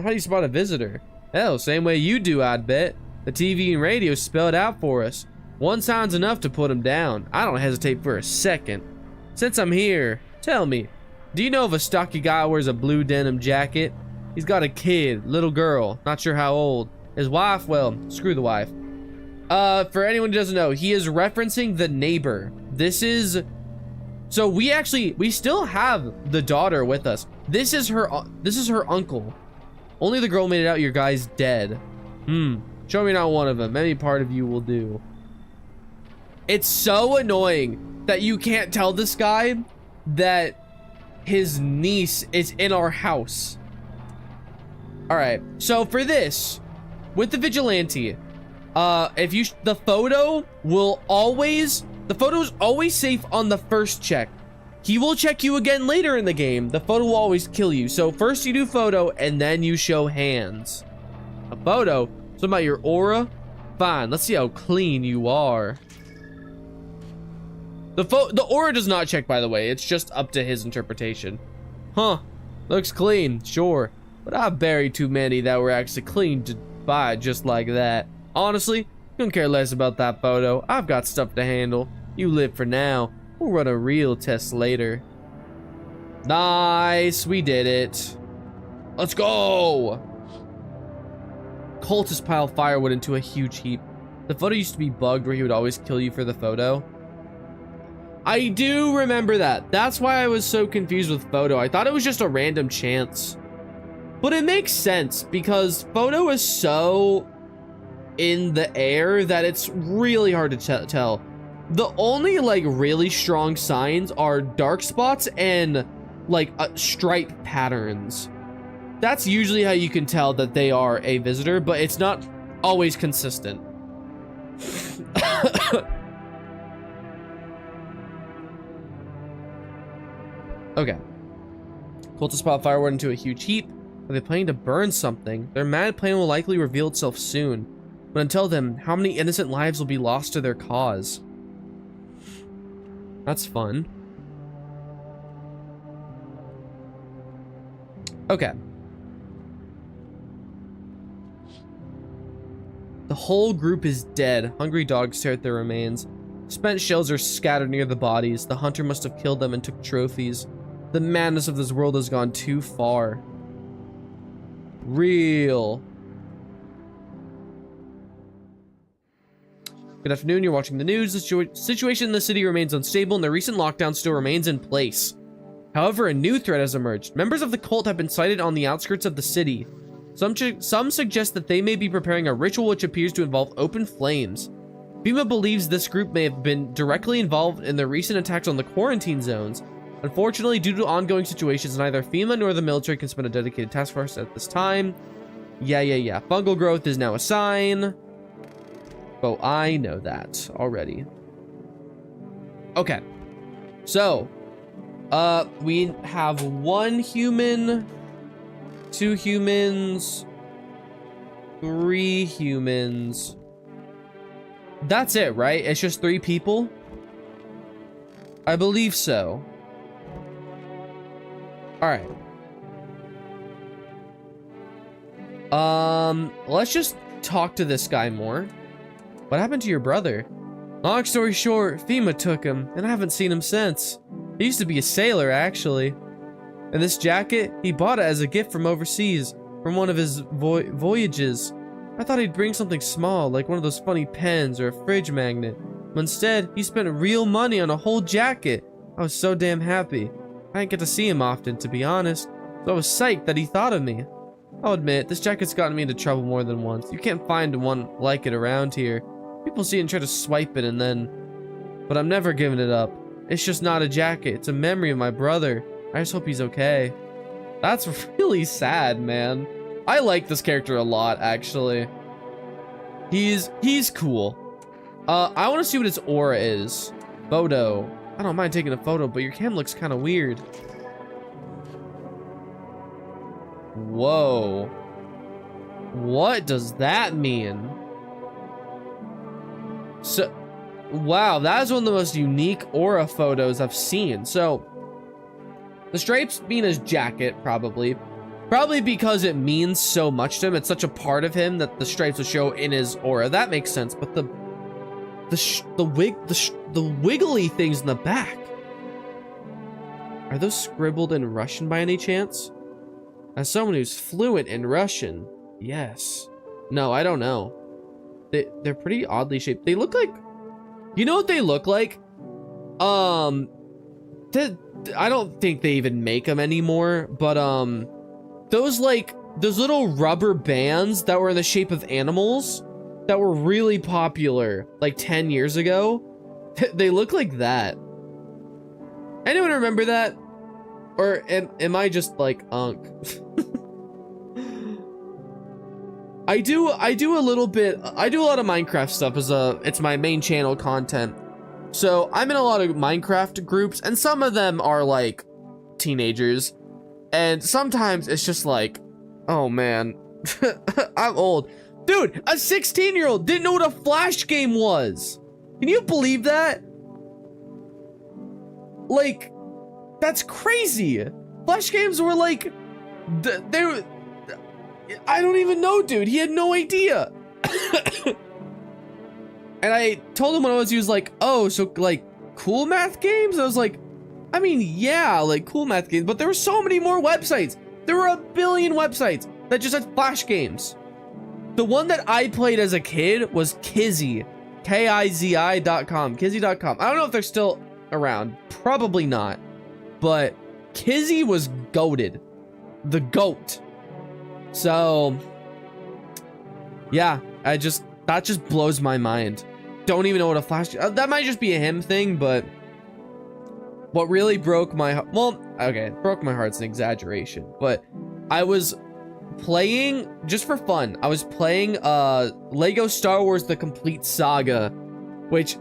How do you spot a visitor? Hell, same way you do, I'd bet. The TV and radio spell it out for us. One sound's enough to put him down. I don't hesitate for a second. Since I'm here, tell me, do you know if a stocky guy wears a blue denim jacket? He's got a kid, little girl, not sure how old. His wife, well, screw the wife. For anyone who doesn't know, he is referencing the neighbor. This is... So we still have the daughter with us. This is her uncle. Only the girl made it out. Your guy's dead. Show me not one of them. Any part of you will do. It's so annoying that you can't tell this guy that his niece is in our house. All right. So for this, with the vigilante, the photo is always safe on the first check. He will check you again later in the game. The photo will always kill you. So first you do photo and then you show hands. A photo So about your aura? Fine, let's see how clean you are. The aura does not check, by the way. It's just up to his interpretation. Huh. Looks clean, sure. But I've buried too many that were actually cleaned by just like that. Honestly, couldn't care less about that photo. I've got stuff to handle. You live for now. We'll run a real test later. Nice, we did it. Let's go. Cultists pile firewood into a huge heap. The photo used to be bugged where he would always kill you for the photo. I do remember that. That's why I was so confused with photo. I thought it was just a random chance. But it makes sense because photo is so in the air that it's really hard to tell. The only like really strong signs are dark spots and like stripe patterns. That's usually how you can tell that they are a visitor, but it's not always consistent. Okay. Cultists pile firewood into a huge heap. Are they planning to burn something? Their mad plan will likely reveal itself soon. But until then, how many innocent lives will be lost to their cause? That's fun. Okay. The whole group is dead. Hungry dogs stare at their remains. Spent shells are scattered near the bodies. The hunter must have killed them and took trophies. The madness of this world has gone too far. Real. Good afternoon, you're watching the news. The situation in the city remains unstable and the recent lockdown still remains in place. However, a new threat has emerged. Members of the cult have been sighted on the outskirts of the city. Some suggest that they may be preparing a ritual which appears to involve open flames. FEMA believes this group may have been directly involved in the recent attacks on the quarantine zones. Unfortunately, due to ongoing situations, neither FEMA nor the military can spend a dedicated task force at this time. Yeah. Fungal growth is now a sign. Oh, I know that already. Okay. So, we have 1 human, 2 humans, 3 humans. That's it, right? It's just 3 people? I believe so. Alright. Let's just talk to this guy more. What happened to your brother? Long story short, FEMA took him, and I haven't seen him since. He used to be a sailor, actually. And this jacket, he bought it as a gift from overseas, from one of his voyages. I thought he'd bring something small, like one of those funny pens or a fridge magnet. But instead, he spent real money on a whole jacket. I was so damn happy. I didn't get to see him often, to be honest, so I was psyched that he thought of me. I'll admit, this jacket's gotten me into trouble more than once. You can't find one like it around here. People see it and try to swipe it and then... But I'm never giving it up. It's just not a jacket. It's a memory of my brother. I just hope he's okay. That's really sad, man. I like this character a lot, actually. He's cool. I want to see what his aura is. Photo. I don't mind taking a photo, but your cam looks kind of weird. Whoa. What does that mean? So, wow, that is one of the most unique aura photos I've seen. So, the stripes mean his jacket, probably. Probably because it means so much to him. It's such a part of him that the stripes will show in his aura. That makes sense. But the wiggly things in the back. Are those scribbled in Russian by any chance? As someone who's fluent in Russian, yes. No, I don't know. They're pretty oddly shaped. They look like... You know what they look like? I don't think they even make them anymore, but those little rubber bands that were in the shape of animals that were really popular like 10 years ago, they look like that. Anyone remember that? Or am I just like unk? I do a little bit. I do a lot of Minecraft stuff as it's my main channel content. So I'm in a lot of Minecraft groups, and some of them are like teenagers, and sometimes it's just like, oh man, I'm old. Dude, a 16-year-old didn't know what a Flash game was. Can you believe that? Like, that's crazy. Flash games were like, they were, I don't even know, dude. He had no idea. And I told him he was like, oh, so like cool math games? I was like, I mean, yeah, like cool math games, but there were so many more websites. There were a billion websites that just had Flash games. The one that I played as a kid was Kizzy, Kizi.com, Kizzy.com. I don't know if they're still around. Probably not. But Kizzy was goated. The GOAT. So, yeah, that just blows my mind. Don't even know what a Flash... that might just be a him thing, but... what really broke my heart... well, okay, broke my heart's an exaggeration, but I was playing, just for fun, I was playing Lego Star Wars The Complete Saga, which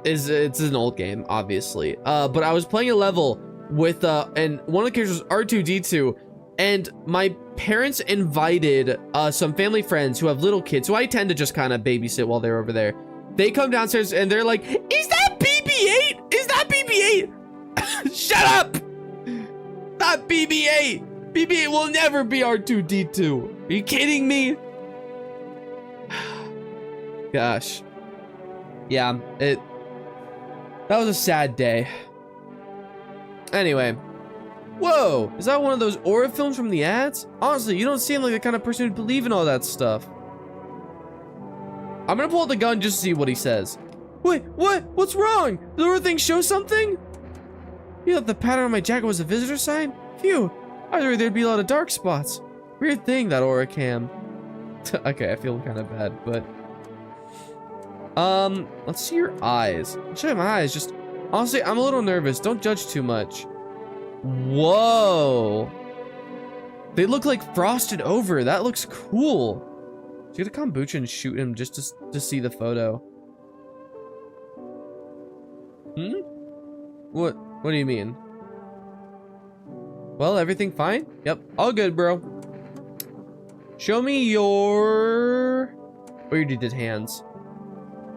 is, it's an old game, obviously. But I was playing a level with, and one of the characters was R2-D2, and my parents invited some family friends who have little kids, so I tend to just kind of babysit while they're over there. They come downstairs and they're like, is that BB-8? Is that BB-8? Shut up! Not BB-8! BB-8 will never be R2-D2. Are you kidding me? Gosh. Yeah, that was a sad day. Anyway. Whoa, is that one of those horror films from the ads? Honestly, you don't seem like the kind of person who'd believe in all that stuff. I'm gonna pull out the gun just to see what he says. Wait, what? What's wrong? Did the thing show something? You thought the pattern on my jacket was a visitor sign? Phew, I was worried there'd be a lot of dark spots. Weird thing, that aura cam. Okay, I feel kind of bad, but... let's see your eyes. I'll show you my eyes, just... honestly, I'm a little nervous. Don't judge too much. Whoa. They look like frosted over. That looks cool. Should get a kombucha and shoot him just to see the photo. Hmm? What do you mean? Well, everything fine? Yep, all good, bro. Show me your... oh, you did hands.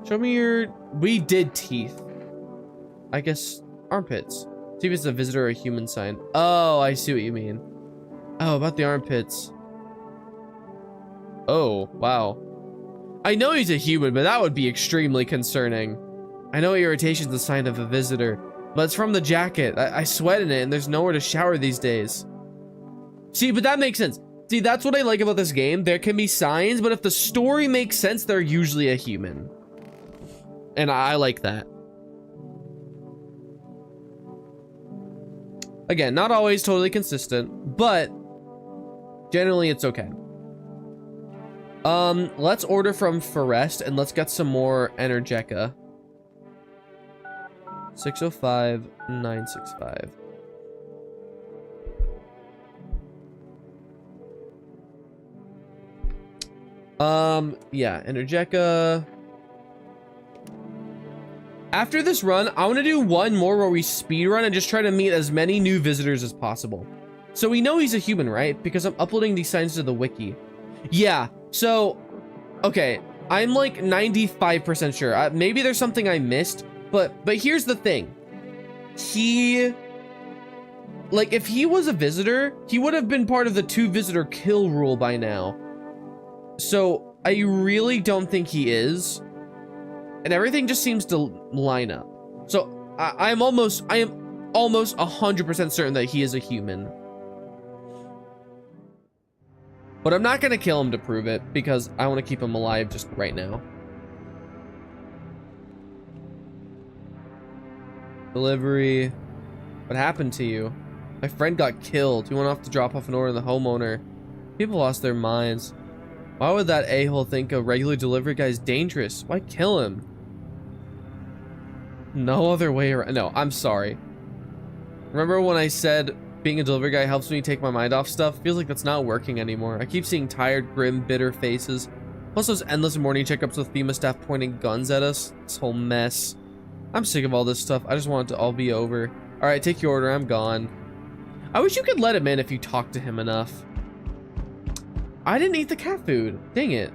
Show me your... we did teeth. I guess armpits. See if it's a visitor or a human sign. Oh, I see what you mean. Oh, about the armpits. Oh, wow. I know he's a human, but that would be extremely concerning. I know irritation's a sign of a visitor, but it's from the jacket. I sweat in it, and there's nowhere to shower these days. See, but that makes sense. See, that's what I like about this game. There can be signs, but if the story makes sense, they're usually a human. And I like that. Again, not always totally consistent, but generally it's okay. Let's order from Forest and let's get some more Energeca. 605 965. Yeah, Energeca. After this run, I want to do one more where we speed run and just try to meet as many new visitors as possible. So we know he's a human, right? Because I'm uploading these signs to the wiki. Yeah, so, okay, I'm like 95% sure. Maybe there's something I missed, but here's the thing. He, like, if he was a visitor, he would have been part of the 2 visitor kill rule by now. So I really don't think he is. And everything just seems to line up. So I am almost 100% certain that he is a human. But I'm not gonna kill him to prove it because I want to keep him alive just right now. Delivery. What happened to you? My friend got killed. He went off to drop off an order to the homeowner. People lost their minds. Why would that a-hole think a regular delivery guy is dangerous? Why kill him? No other way around. No, I'm sorry. Remember when I said being a delivery guy helps me take my mind off stuff? Feels like that's not working anymore. I keep seeing tired, grim, bitter faces. Plus those endless morning checkups with FEMA staff pointing guns at us. This whole mess. I'm sick of all this stuff. I just want it to all be over. Alright, take your order. I'm gone. I wish you could let him in if you talk to him enough. I didn't eat the cat food. Dang it.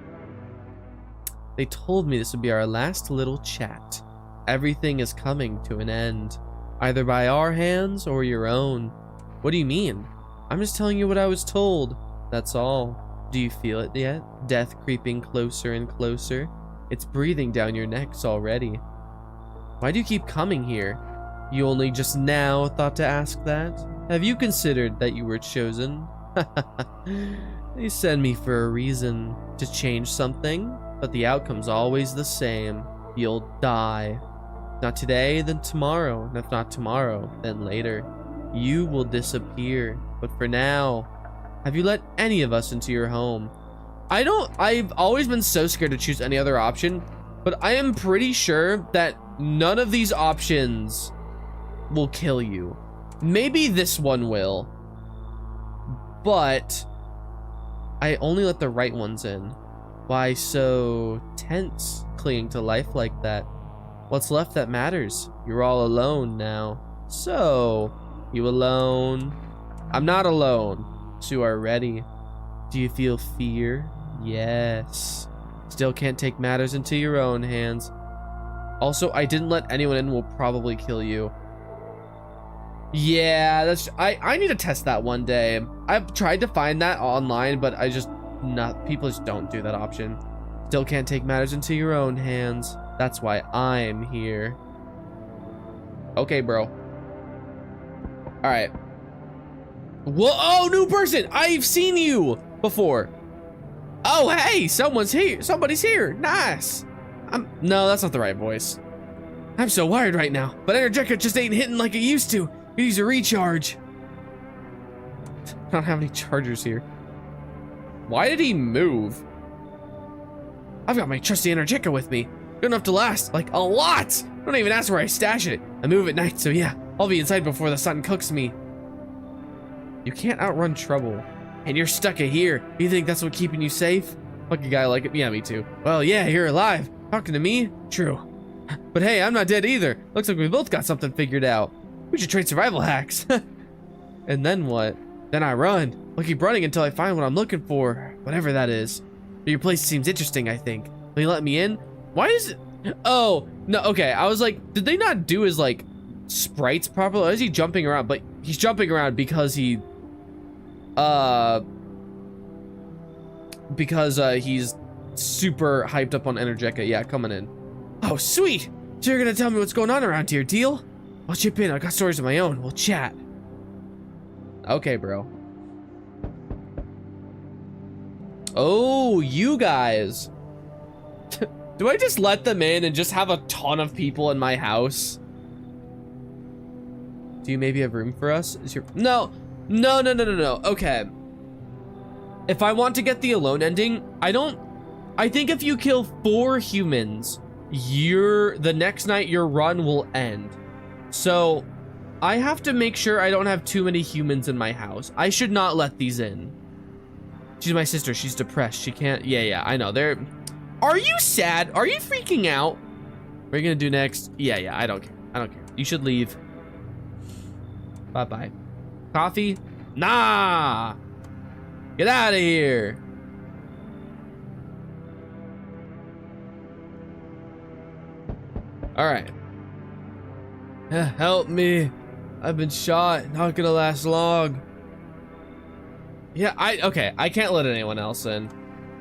They told me this would be our last little chat. Everything is coming to an end, either by our hands or your own. What do you mean? I'm just telling you what I was told. That's all. Do you feel it yet? Death creeping closer and closer. It's breathing down your necks already. Why do you keep coming here? You only just now thought to ask that? Have you considered that you were chosen? They send me for a reason, to change something, but the outcome's always the same. You'll die. Not today, then tomorrow. And if not tomorrow, then later. You will disappear. But for now, have you let any of us into your home? I've always been so scared to choose any other option, but I am pretty sure that none of these options will kill you. Maybe this one will, but I only let the right ones in. Why so tense, clinging to life like that? What's left that matters? You're all alone now. So, you alone? I'm not alone. So you are ready. Do you feel fear? Yes. Still can't take matters into your own hands. Also, I didn't let anyone in will probably kill you. Yeah, that's I need to test that one day. I've tried to find that online, but people just don't do that option. Still can't take matters into your own hands. That's why I'm here. Okay, bro. All right. Whoa, oh, new person. I've seen you before. Oh, hey, someone's here. Somebody's here. Nice. No, that's not the right voice. I'm so wired right now, but Energetica just ain't hitting like it used to. It needs a recharge. I don't have any chargers here. Why did he move? I've got my trusty Energetica with me. Good enough to last, like, a lot. Don't even ask where I stash it. I move at night, so yeah, I'll be inside before the sun cooks me. You can't outrun trouble. And you're stuck in here. You think that's what's keeping you safe? Fuck a guy like it. Yeah, me too. Well, yeah, you're alive. Talking to me? True. But hey, I'm not dead either. Looks like we both got something figured out. We should trade survival hacks. And then what? Then I run. I'll keep running until I find what I'm looking for. Whatever that is. Your place seems interesting, I think. Will you let me in? Why is it? Oh, no, okay. I was like, did they not do his, like, sprites properly? Or is he jumping around? But he's jumping around because he's super hyped up on Energetica. Yeah, coming in. Oh, sweet. So you're gonna tell me what's going on around here, deal? I'll chip in. I got stories of my own. We'll chat. Okay, bro. Oh, you guys. Do I just let them in and just have a ton of people in my house? Do you maybe have room for us? Is your no. Okay. If I want to get the alone ending, I think if you kill 4 humans, the next night your run will end. So I have to make sure I don't have too many humans in my house. I should not let these in. She's my sister. She's depressed. She can't. Yeah, I know. Are you sad? Are you freaking out? What are you gonna do next? Yeah, I don't care. You should leave. Bye-bye. Coffee? Nah! Get out of here! Alright. Help me. I've been shot. Not gonna last long. Yeah, okay. I can't let anyone else in.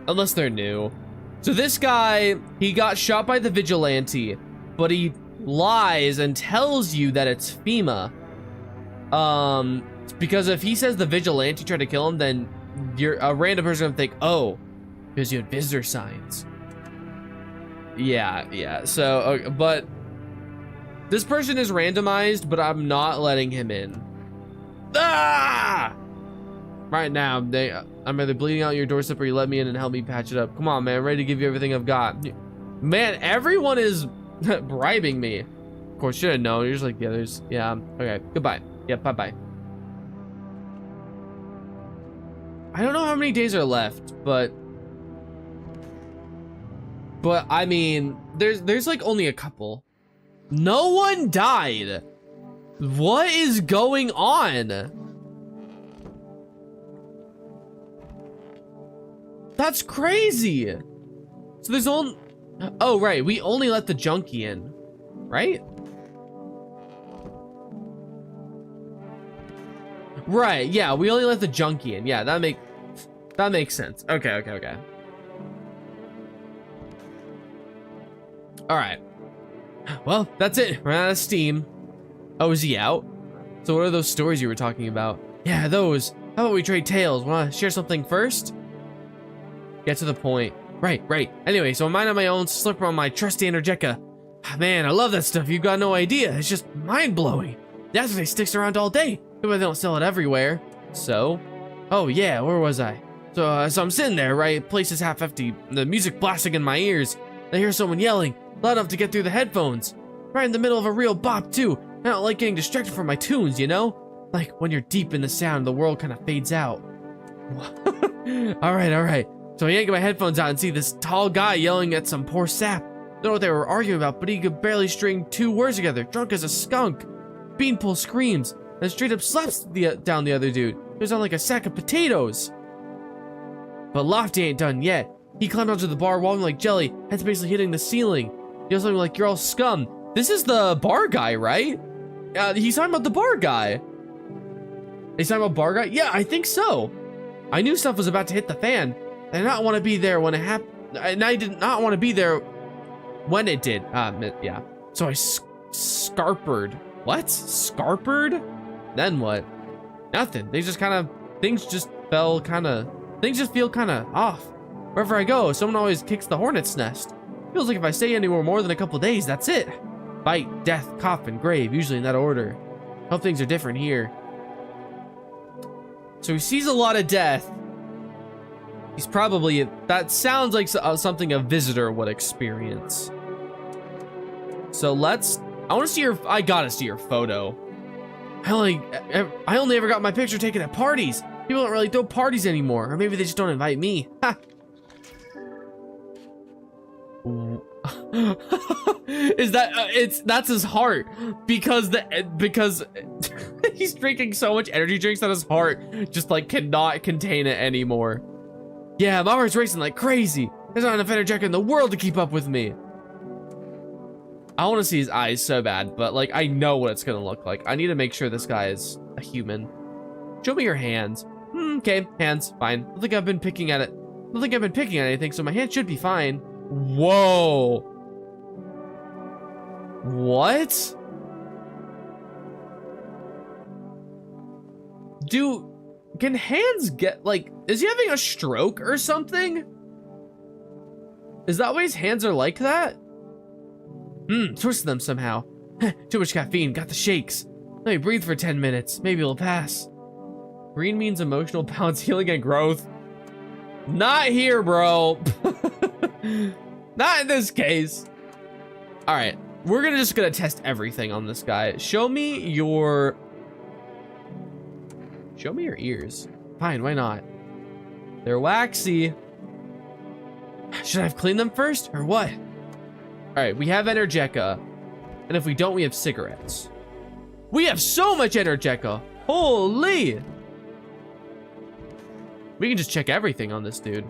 Unless they're new. So this guy, he got shot by the vigilante, but he lies and tells you that it's FEMA. Because if he says the vigilante tried to kill him, then a random person gonna think, oh, because you had visitor signs. Yeah. So, but this person is randomized, but I'm not letting him in. Ah! Right now, I'm either bleeding out your doorstep or you let me in and help me patch it up. Come on, man. I'm ready to give you everything I've got. Man, everyone is bribing me. Of course, should have known. You're just like the others. Yeah. Okay. Goodbye. Yeah. Bye-bye. I don't know how many days are left, but I mean, there's like only a couple. No one died. What is going on? That's crazy. So there's only Oh, right. We only let the junkie in, right? Right. Yeah, we only let the junkie in. Yeah, that makes sense. Okay. All right. Well, that's it. We're out of steam. Oh, is he out? So what are those stories you were talking about? Yeah, those. How about we trade tales? Want to share something first? Get to the point. Right. Anyway, so I'm minding my own, slip on my trusty Energeca. Man, I love that stuff. You've got no idea. It's just mind-blowing. That's why it sticks around all day. But they don't sell it everywhere. So? Oh, yeah, where was I? So I'm sitting there, right? Place is half empty. The music blasting in my ears. I hear someone yelling, loud enough to get through the headphones. Right in the middle of a real bop, too. I don't like getting distracted from my tunes, you know? Like, when you're deep in the sound, the world kind of fades out. All right. So I yank my headphones out and see this tall guy yelling at some poor sap. Don't know what they were arguing about, but he could barely string 2 words together. Drunk as a skunk. Beanpole screams, and straight up slaps down the other dude. He was on like a sack of potatoes. But Lofty ain't done yet. He climbed onto the bar, walking like jelly, head's basically hitting the ceiling. He was something like, "You're all scum." This is the bar guy, right? He's talking about the bar guy. He's talking about bar guy? Yeah, I think so. I knew stuff was about to hit the fan. I did not want to be there when it happened, and I did not want to be there when it did. Yeah. So I scarpered. What? Scarpered? Then what? Nothing. Things just feel kind of off. Wherever I go, someone always kicks the hornet's nest. Feels like if I stay anywhere more than a couple days, that's it. Fight, death, coffin, grave, usually in that order. Hope things are different here. So he sees a lot of death. He's probably, that sounds like something a visitor would experience. So I gotta see your photo. I only ever got my picture taken at parties. People don't really throw parties anymore, or maybe they just don't invite me. Ha! Is that that's his heart, because he's drinking so much energy drinks that his heart just like cannot contain it anymore. Yeah, my heart's racing like crazy. There's not enough Energeca in the world to keep up with me. I want to see his eyes so bad, but like I know what it's gonna look like. I need to make sure this guy is a human. Show me your hands. Okay, hands, fine. I don't think I've been picking at anything, so my hand should be fine. Whoa. What? Dude, can hands get, like, is he having a stroke or something? Is that why his hands are like that? Twisted them somehow. Too much caffeine, got the shakes. Let me breathe for 10 minutes, maybe it'll pass. Green means emotional balance, healing, and growth. Not here, bro. Not in this case. All right, we're just gonna test everything on this guy. Show me your ears. Fine, why not? They're waxy. Should I have cleaned them first or what? All right, we have Energeca, and if we don't, we have cigarettes. We have so much Energeca. Holy! We can just check everything on this dude.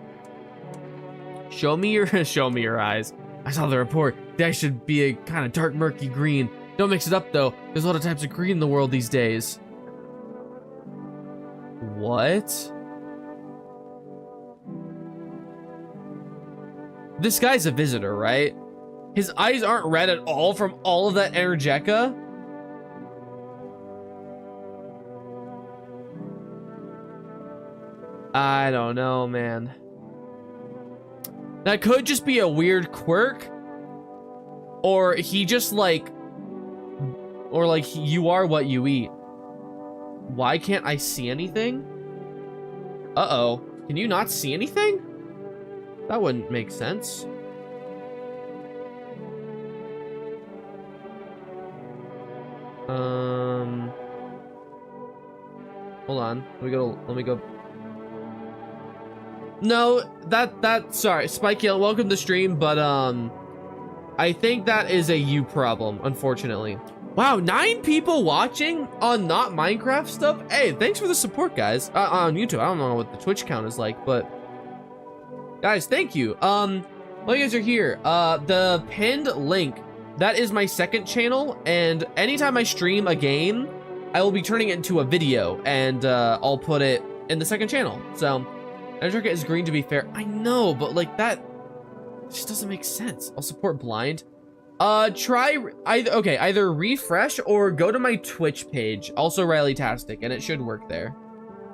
Show me your eyes. I saw the report. The eyes should be a kind of dark, murky green. Don't mix it up though. There's a lot of types of green in the world these days. What? This guy's a visitor, right? His eyes aren't red at all from all of that Energeca. I don't know, man. That could just be a weird quirk. Or he just like... Or like, you are what you eat. Why can't I see anything? Uh-oh. Can you not see anything? That wouldn't make sense. Hold on. Let me go. No, sorry, Spike Hill, welcome to stream, but I think that is a you problem, unfortunately. Wow, 9 people watching on not Minecraft stuff. Hey, thanks for the support, guys. On YouTube, I don't know what the Twitch count is like, but guys, thank you. Well, you guys are here. The pinned link, that is my second channel, and anytime I stream a game, I will be turning it into a video, and I'll put it in the second channel. So, Energica is green to be fair. I know, but like that just doesn't make sense. I'll support blind. Either refresh or go to my Twitch page, also Riley-tastic, and it should work there.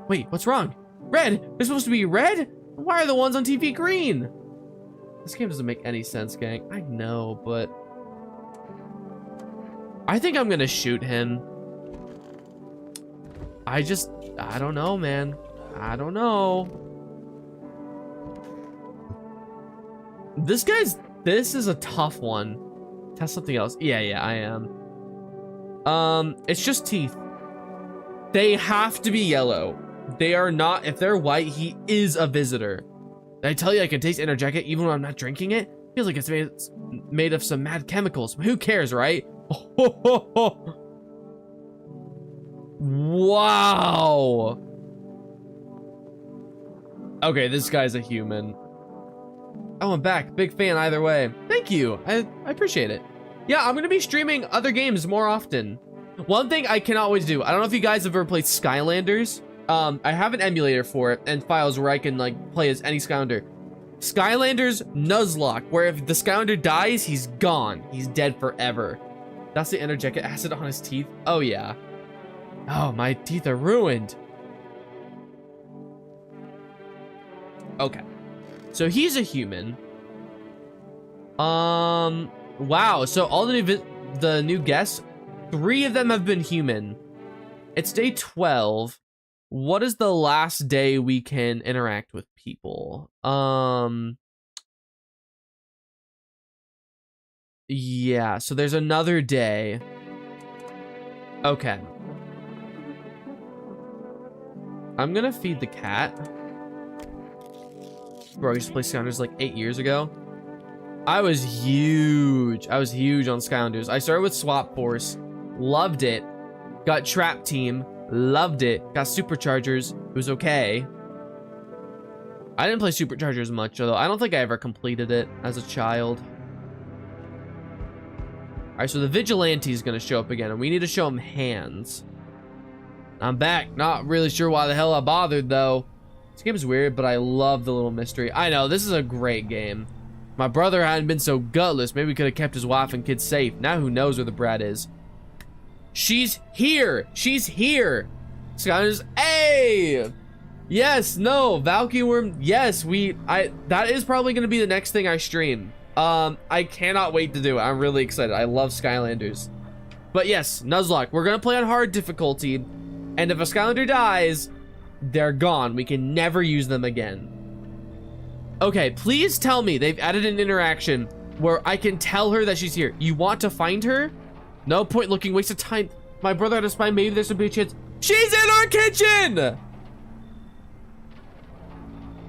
Wait, what's wrong? Red! They're supposed to be red? Why are the ones on TV green? This game doesn't make any sense, gang. I know, but I think I'm gonna shoot him. I don't know, man. I don't know. This is a tough one. Test something else. Yeah, I am. It's just teeth. They have to be yellow. They are not. If they're white, he is a visitor. Did I tell you I can taste Energica even when I'm not drinking it? Feels like it's made of some mad chemicals. Who cares, right? Wow. Okay, this guy's a human. Oh, I'm back. Big fan either way. Thank you. I appreciate it. Yeah, I'm gonna be streaming other games more often. One thing I cannot always do, I don't know if you guys have ever played Skylanders. I have an emulator for it and files where I can like play as any Skylander. Skylanders Nuzlocke, where if the Skylander dies, he's gone. He's dead forever. That's the Energica acid on his teeth. Oh yeah. Oh, my teeth are ruined. Okay. So he's a human. Wow. So all the new guests, 3 of them have been human. It's day 12. What is the last day we can interact with people? Yeah, so there's another day. Okay. I'm gonna feed the cat. Bro, I used to play Skylanders like 8 years ago. I was huge. I was huge on Skylanders. I started with Swap Force. Loved it. Got Trap Team. Loved it. Got Superchargers. It was okay. I didn't play Superchargers much, though. I don't think I ever completed it as a child. Alright, so the Vigilante is going to show up again, and we need to show him hands. I'm back. Not really sure why the hell I bothered, though. This game is weird, but I love the little mystery. I know, this is a great game. My brother hadn't been so gutless. Maybe he could have kept his wife and kids safe. Now who knows where the brat is. She's here. She's here. Skylanders. Hey. Yes. No. Valky Worm. Yes. That is probably going to be the next thing I stream. I cannot wait to do it. I'm really excited. I love Skylanders. But yes, Nuzlocke. We're going to play on hard difficulty. And if a Skylander dies, they're gone. We can never use them again. Okay, please tell me they've added an interaction where I can tell her that she's here. You want to find her? No point looking, waste of time. My brother had a spy, maybe there's a big chance. She's in our kitchen!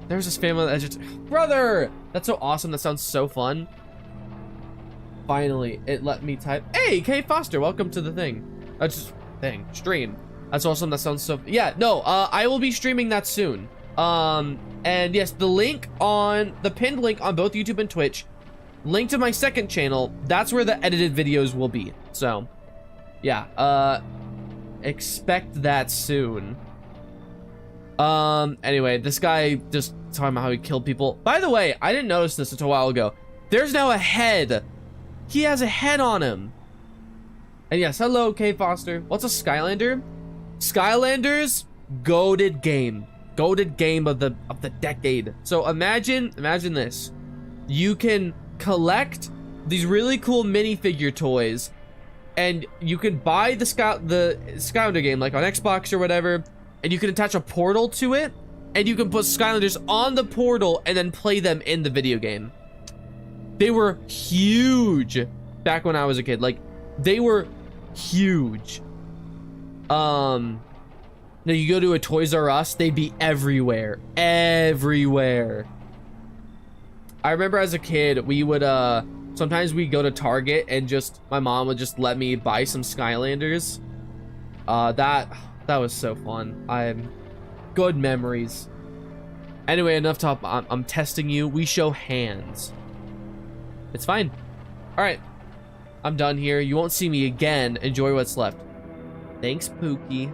There's this family that just... Brother! That's so awesome. That sounds so fun. Finally, it let me type. Hey, Kay Foster, welcome to the thing. Stream. That's awesome. That sounds so... Yeah, no, I will be streaming that soon. And yes, the pinned link on both YouTube and Twitch, link to my second channel, that's where the edited videos will be. So, yeah, expect that soon. Anyway, this guy just talking about how he killed people. By the way, I didn't notice this until a while ago. There's now a head. He has a head on him. And yes, hello, Kay Foster. What's a Skylander? Skylanders, goated game. Goated game of the decade. So imagine this. You can collect these really cool minifigure toys, and you can buy the Skylander game like on Xbox or whatever, and you can attach a portal to it, and you can put Skylanders on the portal and then play them in the video game. They were huge back when I was a kid. Like, they were huge. Now you go to a Toys R Us, they'd be everywhere. Everywhere. I remember as a kid, we would, sometimes we'd go to Target and my mom would just let me buy some Skylanders. That was so fun. Good memories. Anyway, enough talk. I'm testing you. We show hands. It's fine. All right. I'm done here. You won't see me again. Enjoy what's left. Thanks, Pookie.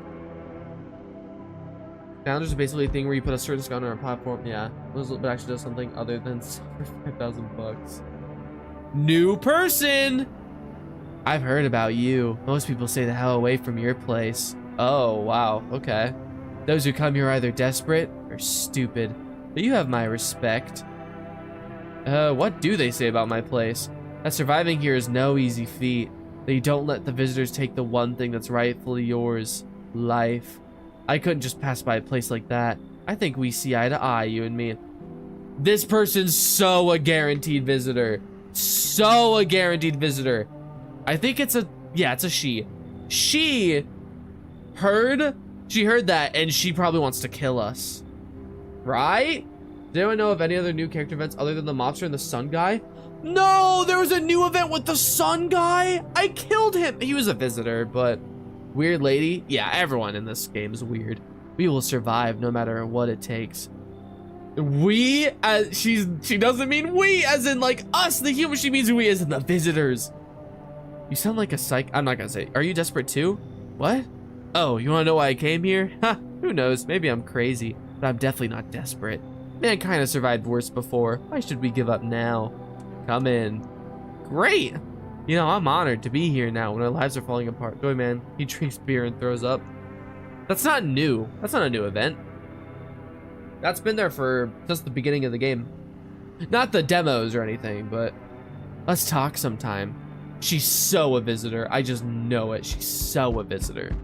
Founders are basically a thing where you put a certain discount on a platform. Yeah. But actually does something other than sell for 5,000 bucks. New person! I've heard about you. Most people stay the hell away from your place. Oh, wow. Okay. Those who come here are either desperate or stupid. But you have my respect. What do they say about my place? That surviving here is no easy feat. That you don't let the visitors take the one thing that's rightfully yours. Life. I couldn't just pass by a place like that. I think we see eye to eye, you and me. This person's so a guaranteed visitor. So a guaranteed visitor. I think it's a, yeah, it's a she. She heard that and she probably wants to kill us. Right? Does anyone know of any other new character events other than the monster and the sun guy? No, there was a new event with the sun guy. I killed him. He was a visitor, but weird lady. Yeah, everyone in this game is weird. We will survive no matter what it takes. We, as she doesn't mean we as in like us, the humans. She means we as in the visitors. You sound like a psych. I'm not gonna say. Are you desperate too? What? Oh, you wanna know why I came here? Ha, who knows? Maybe I'm crazy, but I'm definitely not desperate. Mankind has survived worse before. Why should we give up now? Come in. Great. You know, I'm honored to be here now when our lives are falling apart. Joy man, he drinks beer and throws up. That's not new. That's not a new event. That's been there for just the beginning of the game. Not the demos or anything, but let's talk sometime. She's so a visitor. I just know it. She's so a visitor.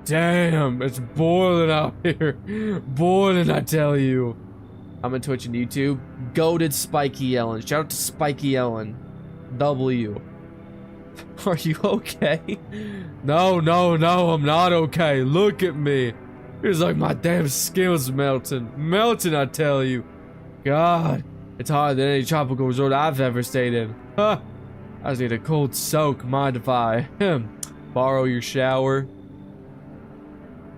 Damn, it's boiling out here. Boiling, I tell you. I'm on Twitch and YouTube. Goated Spiky Ellen. Shout out to Spiky Ellen. W. Are you okay? No, I'm not okay. Look at me. It's like my damn skin's melting. Melting, I tell you. God, it's harder than any tropical resort I've ever stayed in. Huh. I just need a cold soak. Mind if I borrow your shower?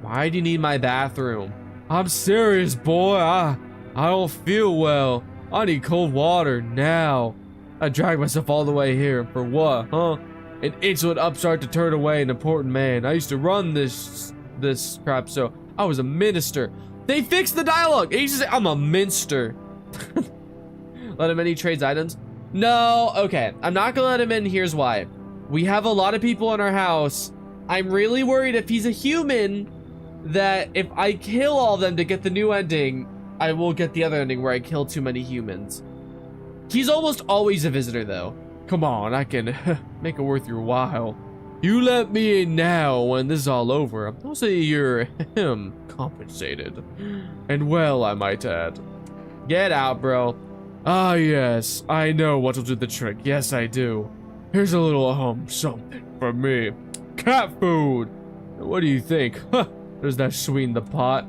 Why do you need my bathroom? I'm serious, boy. I don't feel well. I need cold water now. I dragged myself all the way here. For what, huh? An insolent upstart to turn away an important man. I used to run this crap, so I was a minister. They fixed the dialogue. He used to say, I'm a minster. Let him in, he trades items. No, okay. I'm not gonna let him in. Here's why. We have a lot of people in our house. I'm really worried if he's a human that if I kill all of them to get the new ending, I will get the other ending where I kill too many humans. He's almost always a visitor though. Come on, I can make it worth your while. You let me in now when this is all over. I'll say you're compensated. And well, I might add. Get out, bro. Ah, yes, I know what will do the trick. Yes, I do. Here's a little something for me. Cat food. What do you think? Huh, does that sweeten the pot?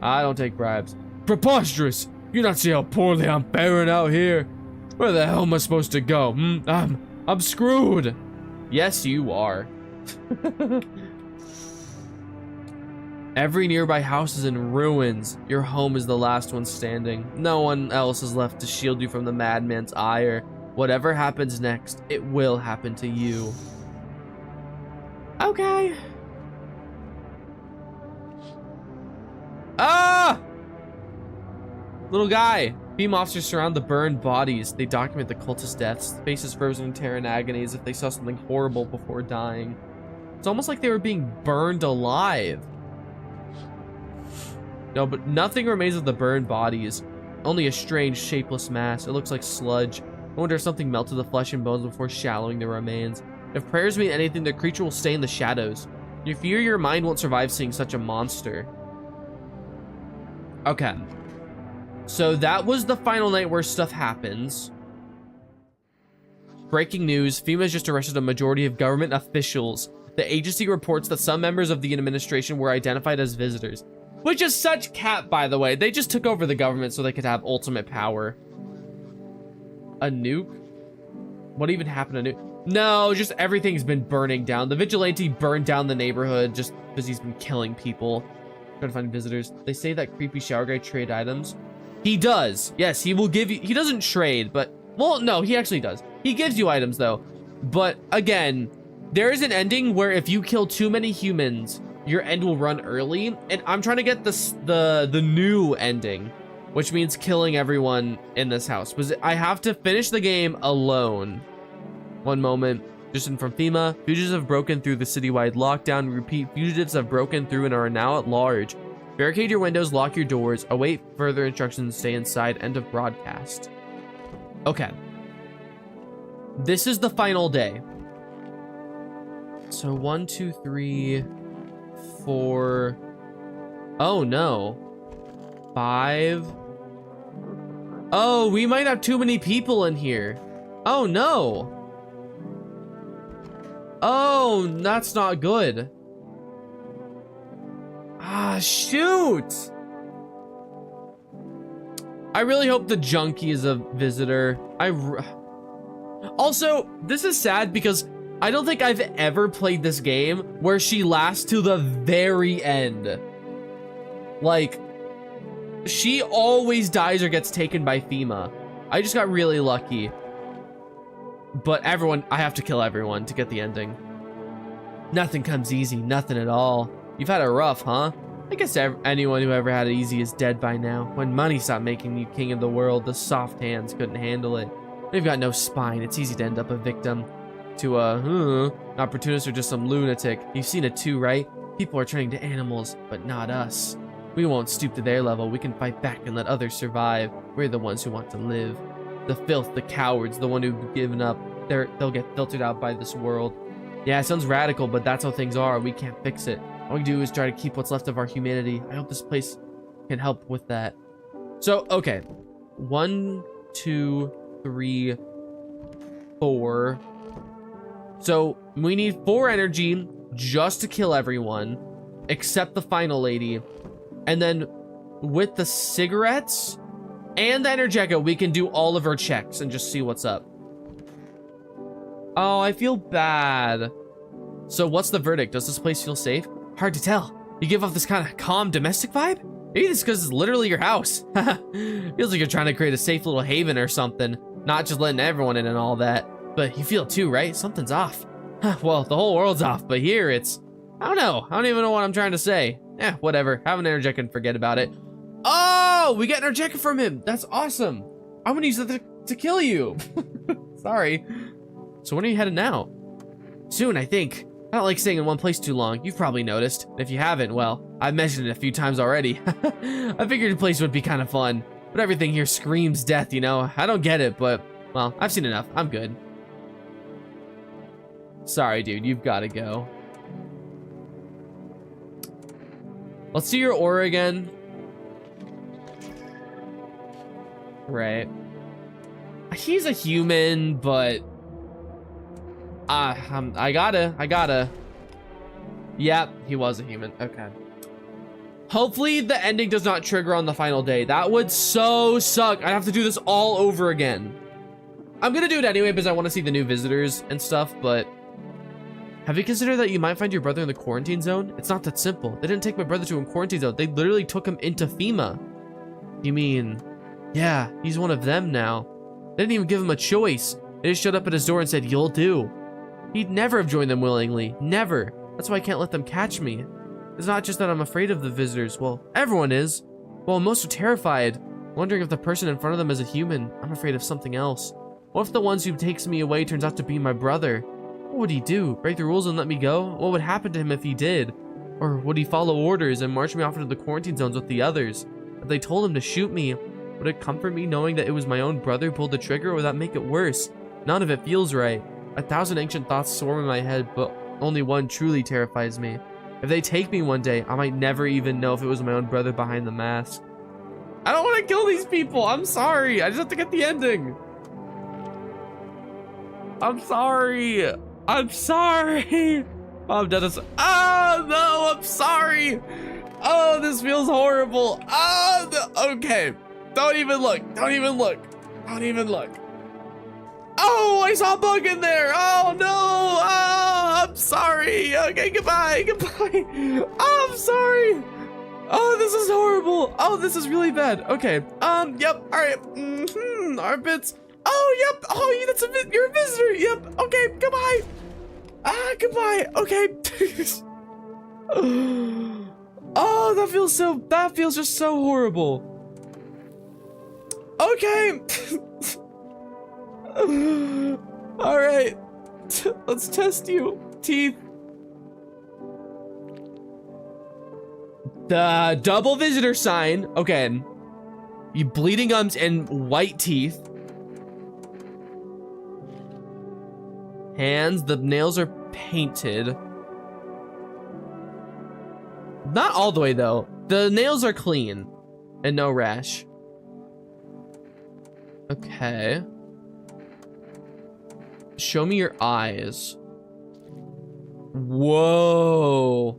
I don't take bribes. Preposterous! You not see how poorly I'm faring out here? Where the hell am I supposed to go? I'm screwed. Yes, you are. Every nearby house is in ruins. Your home is the last one standing. No one else is left to shield you from the madman's ire. Whatever happens next, it will happen to you. Okay. Ah! Little guy. Beam officers surround the burned bodies. They document the cultist deaths. Faces frozen in terror and agony as if they saw something horrible before dying. It's almost like they were being burned alive. No, but nothing remains of the burned bodies. Only a strange, shapeless mass. It looks like sludge. I wonder if something melted the flesh and bones before shallowing the remains. If prayers mean anything, the creature will stay in the shadows. You fear your mind won't survive seeing such a monster. Okay. So that was the final night where stuff happens. Breaking news, FEMA has just arrested a majority of government officials. The agency reports that some members of the administration were identified as visitors. Which is such cap, by the way. They just took over the government so they could have ultimate power. A nuke? What even happened to nuke? No, just everything's been burning down. The vigilante burned down the neighborhood just because he's been killing people. Trying to find visitors. They say that creepy shower guy trade items. He does. Yes, he will give you... He doesn't trade, but Well, no, he actually does. He gives you items though. But again, there is an ending where if you kill too many humans, your end will run early. And I'm trying to get this the new ending, which means killing everyone in this house. Because I have to finish the game alone. One moment. Just in from FEMA, fugitives have broken through the citywide lockdown. Repeat, fugitives have broken through and are now at large. Barricade your windows, lock your doors, await further instructions, stay inside. End of broadcast. Okay. This is the final day. So 1, 2, 3, 4. Oh no. 5. Oh, we might have too many people in here. Oh no. Oh, that's not good. Ah, shoot. I really hope the junkie is a visitor. Also, this is sad because I don't think I've ever played this game where she lasts to the very end. Like, she always dies or gets taken by FEMA. I just got really lucky. But everyone, I have to kill everyone to get the ending. Nothing comes easy, nothing at all. You've had it rough, huh? I guess anyone who ever had it easy is dead by now. When money stopped making you king of the world, the soft hands couldn't handle it. They've got no spine, it's easy to end up a victim to an opportunist or just some lunatic. You've seen it too, right? People are turning to animals, but not us. We won't stoop to their level, we can fight back and let others survive. We're the ones who want to live. The filth, the cowards, the one who've given up, they'll get filtered out by this world. Yeah, it sounds radical, but that's how things are. We can't fix it. All we do is try to keep what's left of our humanity. I hope this place can help with that. So, okay. 1, 2, 3, 4. So, we need 4 energy just to kill everyone, except the final lady. And then, with the cigarettes and the Energetica, we can do all of her checks and just see what's up. Oh, I feel bad. So what's the verdict? Does this place feel safe? Hard to tell. You give off this kind of calm domestic vibe? Maybe it's because it's literally your house. Feels like you're trying to create a safe little haven or something. Not just letting everyone in and all that. But you feel too, right? Something's off. Well, the whole world's off, but here it's... I don't know. I don't even know what I'm trying to say. Whatever. Have an Energetica and forget about it. Oh, we get Energetica from him. That's awesome. I'm gonna use it to kill you. Sorry. So when are you headed now? Soon, I think. I don't like staying in one place too long. You've probably noticed. And if you haven't, well, I've mentioned it a few times already. I figured a place would be kind of fun. But everything here screams death, you know? I don't get it, but, well, I've seen enough. I'm good. Sorry, dude. You've got to go. Let's see your aura again. Right. He's a human, but... I gotta. Yep, he was a human. Okay. Hopefully the ending does not trigger on the final day. That would so suck. I'd have to do this all over again. I'm gonna do it anyway because I want to see the new visitors and stuff, but... Have you considered that you might find your brother in the quarantine zone? It's not that simple. They didn't take my brother to a quarantine zone. They literally took him into FEMA. You mean... Yeah, he's one of them now. They didn't even give him a choice. They just showed up at his door and said, "You'll do." He'd never have joined them willingly. Never. That's why I can't let them catch me. It's not just that I'm afraid of the visitors. Well, everyone is. Well, most are terrified, wondering if the person in front of them is a human. I'm afraid of something else. What if the ones who takes me away turns out to be my brother? What would he do? Break the rules and let me go? What would happen to him if he did? Or would he follow orders and march me off into the quarantine zones with the others? If they told him to shoot me, would it comfort me knowing that it was my own brother who pulled the trigger, or would that make it worse? None of it feels right. 1,000 ancient thoughts swarm in my head, but only one truly terrifies me. If they take me one day, I might never even know if it was my own brother behind the mask. I don't want to kill these people. I'm sorry. I just have to get the ending. I'm sorry. I'm sorry. Oh, I'm done. Oh, no. I'm sorry. Oh, this feels horrible. Oh, no. Okay. Don't even look. Don't even look. Don't even look. Oh, I saw a bug in there. Oh, no. Oh, I'm sorry. Okay, goodbye. Goodbye. Oh, I'm sorry. Oh, this is horrible. Oh, this is really bad. Okay. Yep. All right. Armpits. Oh, yep. Oh, you're a visitor. Yep. Okay, goodbye. Goodbye. Okay. Oh, that feels just so horrible. Okay. All right. Let's test you. Teeth. The double visitor sign. Okay. You bleeding gums and white teeth. Hands, the nails are painted. Not all the way though. The nails are clean and no rash. Okay. Show me your eyes. Whoa.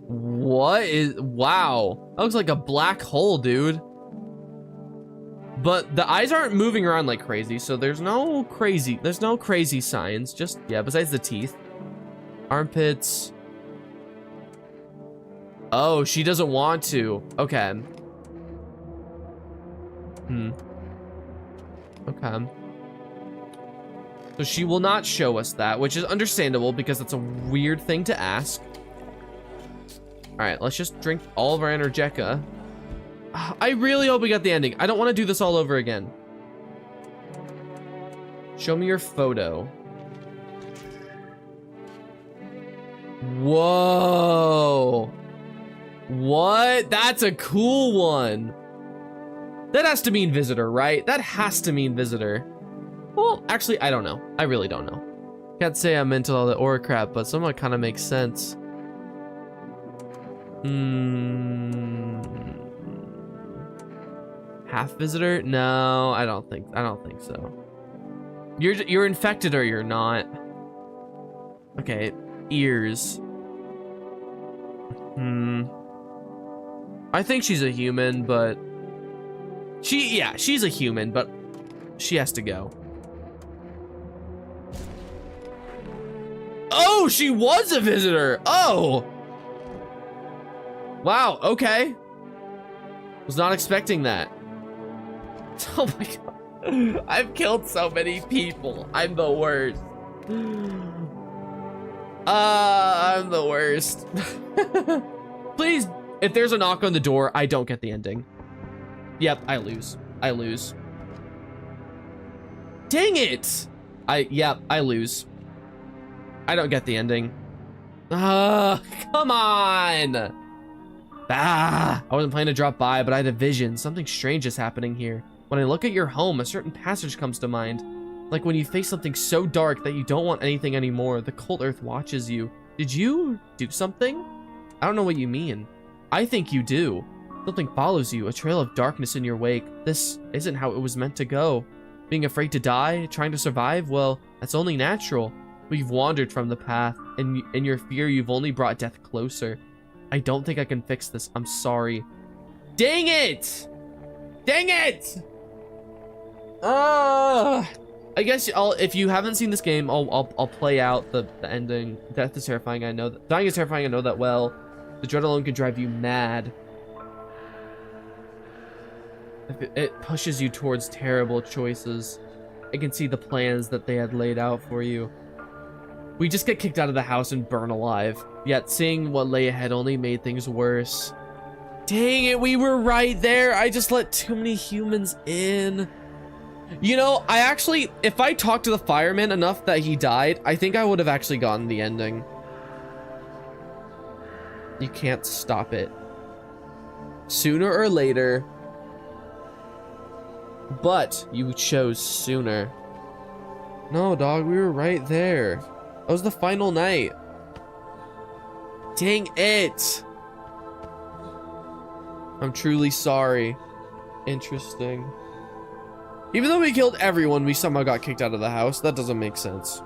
What is, wow. That looks like a black hole, dude. But the eyes aren't moving around like crazy, so there's no crazy signs. Just, yeah, besides the teeth. Armpits. Oh, she doesn't want to. Okay. Okay. So she will not show us that, which is understandable because it's a weird thing to ask. All right, let's just drink all of our Energeca. I really hope we got the ending. I don't want to do this all over again. Show me your photo. Whoa. What? That's a cool one. That has to mean visitor, right? That has to mean visitor. Well, actually, I don't know. I really don't know. Can't say I'm into all the aura crap, but somewhat kind of makes sense. Half visitor? No, I don't think so. You're infected or you're not. Okay, ears. I think she's a human, but she's a human, but she has to go. Oh, she was a visitor. Oh. Wow, okay. Was not expecting that. Oh my god. I've killed so many people. I'm the worst. I'm the worst. Please, if there's a knock on the door, I don't get the ending. Yep, I lose. I lose. Dang it! I lose. I don't get the ending. Come on! I wasn't planning to drop by, but I had a vision. Something strange is happening here. When I look at your home, a certain passage comes to mind. Like when you face something so dark that you don't want anything anymore, the cold earth watches you. Did you do something? I don't know what you mean. I think you do. Something follows you, a trail of darkness in your wake. This isn't how it was meant to go. Being afraid to die, trying to survive, well, that's only natural. But you've wandered from the path, and in your fear, you've only brought death closer. I don't think I can fix this. I'm sorry. Dang it! Dang it! I guess if you haven't seen this game, I'll play out the ending. Death is terrifying. I know that. Dying is terrifying. I know that well. The dread alone can drive you mad. It pushes you towards terrible choices. I can see the plans that they had laid out for you. We just get kicked out of the house and burn alive. Yet seeing what lay ahead only made things worse. Dang it, we were right there. I just let too many humans in. You know, if I talked to the fireman enough that he died, I think I would have actually gotten the ending. You can't stop it. Sooner or later. But you chose sooner. No, dog, we were right there. That was the final night. Dang it. I'm truly sorry. Interesting. Even though we killed everyone, we somehow got kicked out of the house. That doesn't make sense.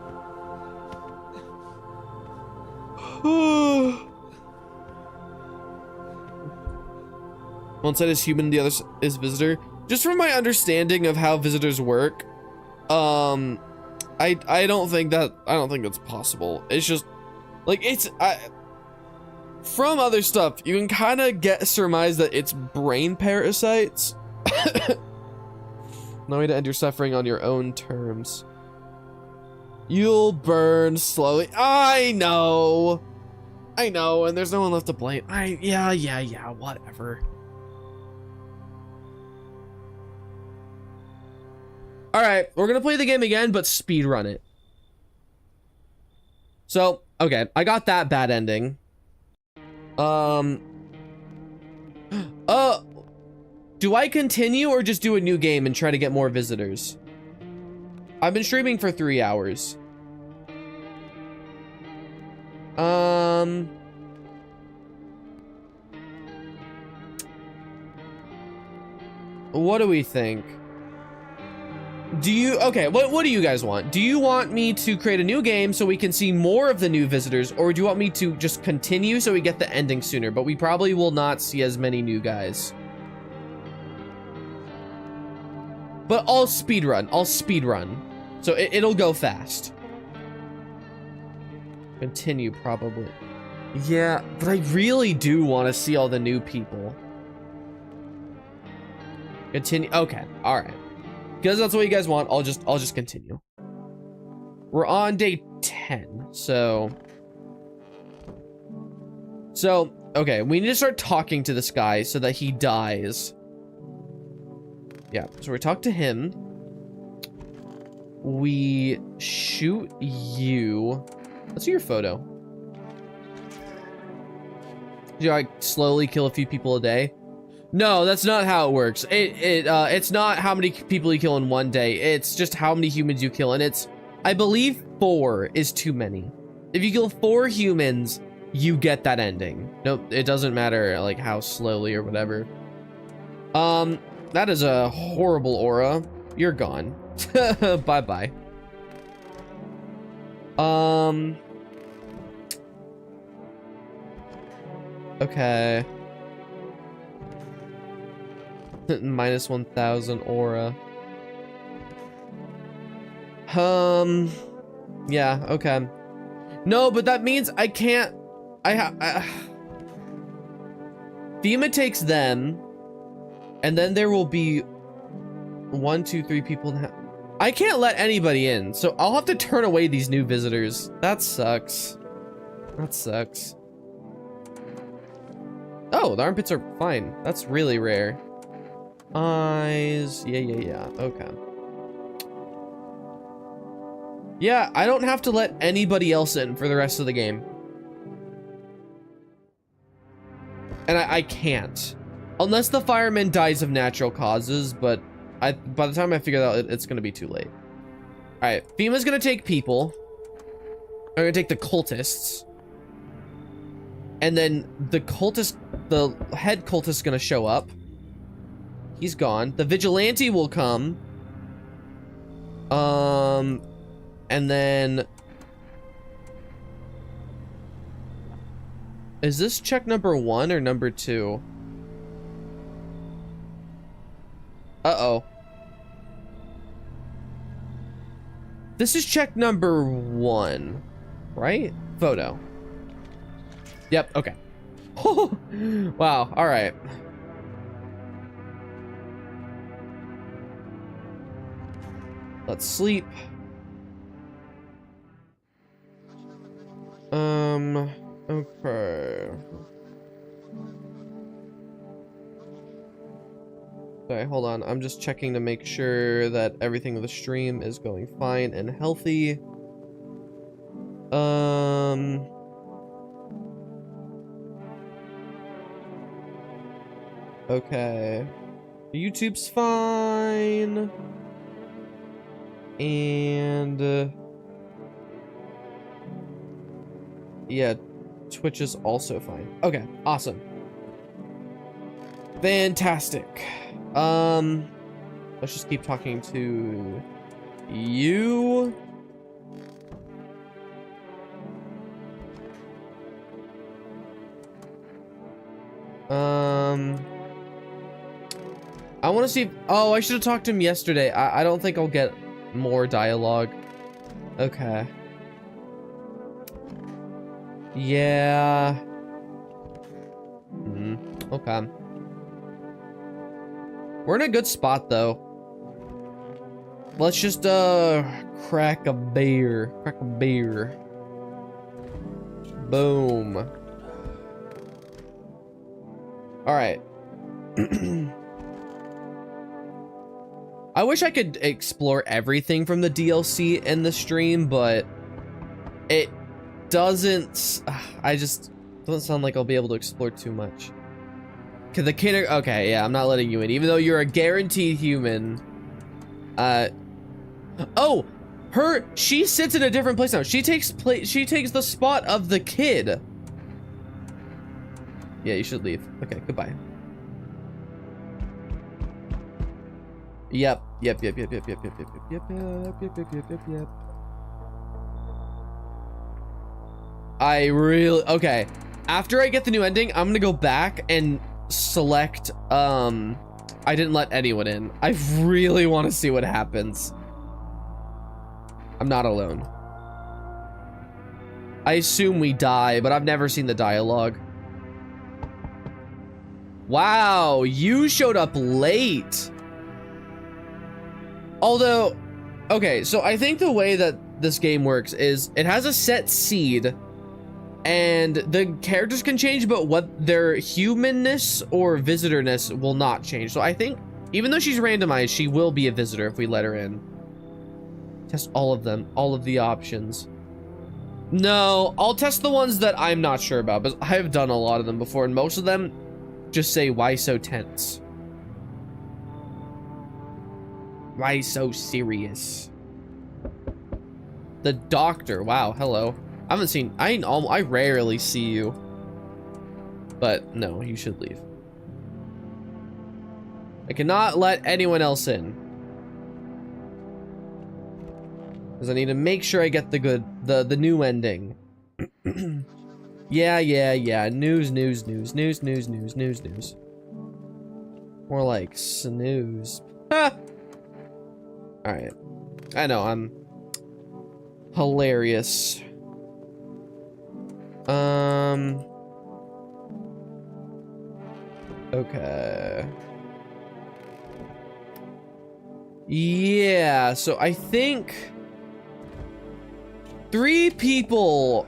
One side is human, the other is visitor. Just from my understanding of how visitors work, I don't think that's possible. It's just like from other stuff, you can kind of surmise that it's brain parasites. No way to end your suffering on your own terms. You'll burn slowly. I know, and there's no one left to blame. Yeah, whatever. All right, we're gonna play the game again, but speed run it. So, okay, I got that bad ending. Do I continue or just do a new game and try to get more visitors? I've been streaming for 3 hours. What do we think? Okay, what do you guys want? Do you want me to create a new game so we can see more of the new visitors, or do you want me to just continue so we get the ending sooner, but we probably will not see as many new guys? But I'll speedrun. So it'll go fast. Continue, probably. Yeah, but I really do want to see all the new people. Continue. Okay, all right. Because that's what you guys want, I'll just continue. We're on day 10, so okay, we need to start talking to this guy so that he dies. Yeah, so we talk to him. We shoot you. Let's see your photo. Do I slowly kill a few people a day? No, that's not how it works. It's not how many people you kill in one day. It's just how many humans you kill, and it's, I believe 4 is too many. If you kill 4 humans, you get that ending. Nope, it doesn't matter like how slowly or whatever. That is a horrible aura. You're gone. Bye-bye. Okay. Minus 1,000 aura. Yeah, okay. No, but that means I can't. FEMA takes them, and then there will be 1, 2, 3 people. I can't let anybody in, so I'll have to turn away these new visitors. That sucks. That sucks. Oh, the armpits are fine. That's really rare. Eyes. Yeah. Okay. Yeah, I don't have to let anybody else in for the rest of the game. And I can't. Unless the fireman dies of natural causes, but by the time I figure that out, it's going to be too late. Alright, FEMA's going to take people. I'm going to take the cultists. And then the head cultist is going to show up. He's gone. The vigilante will come. And then... Is this check number 1 or number 2? Uh-oh. This is check number 1, right? Photo. Yep, okay. Wow, all right. Let's sleep. Okay. Sorry, hold on. I'm just checking to make sure that everything with the stream is going fine and healthy. Okay. YouTube's fine. And yeah, Twitch is also fine. Okay, awesome. Fantastic. Let's just keep talking to you. I want to see if, oh, I should have talked to him yesterday. I don't think I'll get more dialogue. Okay. Yeah. Okay. We're in a good spot, though. Let's just crack a beer. Crack a beer. Boom. All right. I wish I could explore everything from the DLC in the stream, but it doesn't. Doesn't sound like I'll be able to explore too much. Cause the kinder. Okay, yeah, I'm not letting you in, even though you're a guaranteed human. Oh, she sits in a different place now. She takes the spot of the kid. Yeah, you should leave. Okay, goodbye. Yep. Okay. After I get the new ending, I'm gonna go back and select, I didn't let anyone in. I really want to see what happens. I'm not alone. I assume we die, but I've never seen the dialogue. Wow, you showed up late. Although, okay, so I think the way that this game works is it has a set seed and the characters can change, but what their humanness or visitorness will not change. So I think even though she's randomized, she will be a visitor if we let her in. Test all of them, all of the options. No, I'll test the ones that I'm not sure about, but I've done a lot of them before, and most of them just say, why so tense? Why so serious? The doctor, wow, hello. I haven't seen, I rarely see you. But no, you should leave. I cannot let anyone else in. Because I need to make sure I get the new ending. Yeah. News. More like snooze. Ha! Alright. I know, I'm hilarious. Okay. Yeah, so I think three people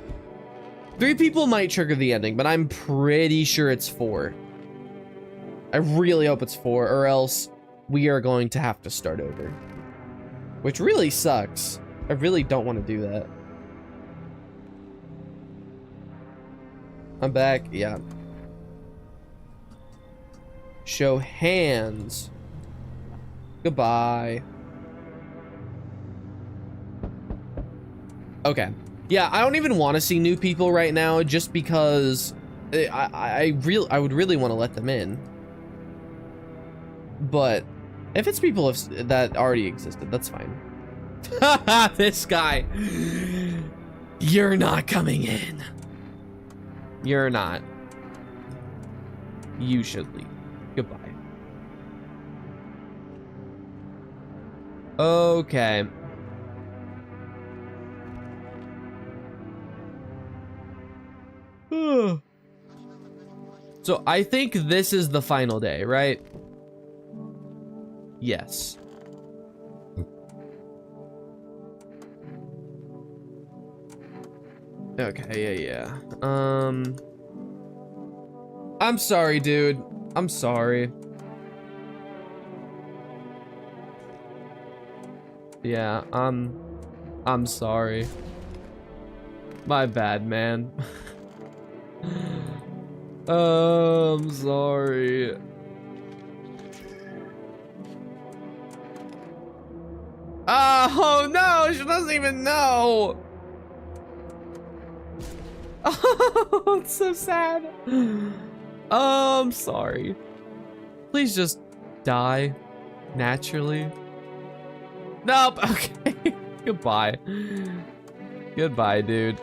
might trigger the ending, but I'm pretty sure it's 4. I really hope it's 4, or else we are going to have to start over. Which really sucks. I really don't want to do that. I'm back, yeah. Show hands. Goodbye. Okay. Yeah, I don't even want to see new people right now, just because I would really want to let them in. But if it's people that already existed, that's fine. This guy. You're not coming in. You're not. You should leave. Goodbye. Okay. So I think this is the final day, right? Yes. Okay, yeah. I'm sorry, dude. I'm sorry. Yeah, I'm sorry. My bad, man. I'm sorry. Oh no, she doesn't even know. Oh, it's so sad. I'm sorry. Please just die naturally. Nope. Okay. Goodbye. Goodbye, dude.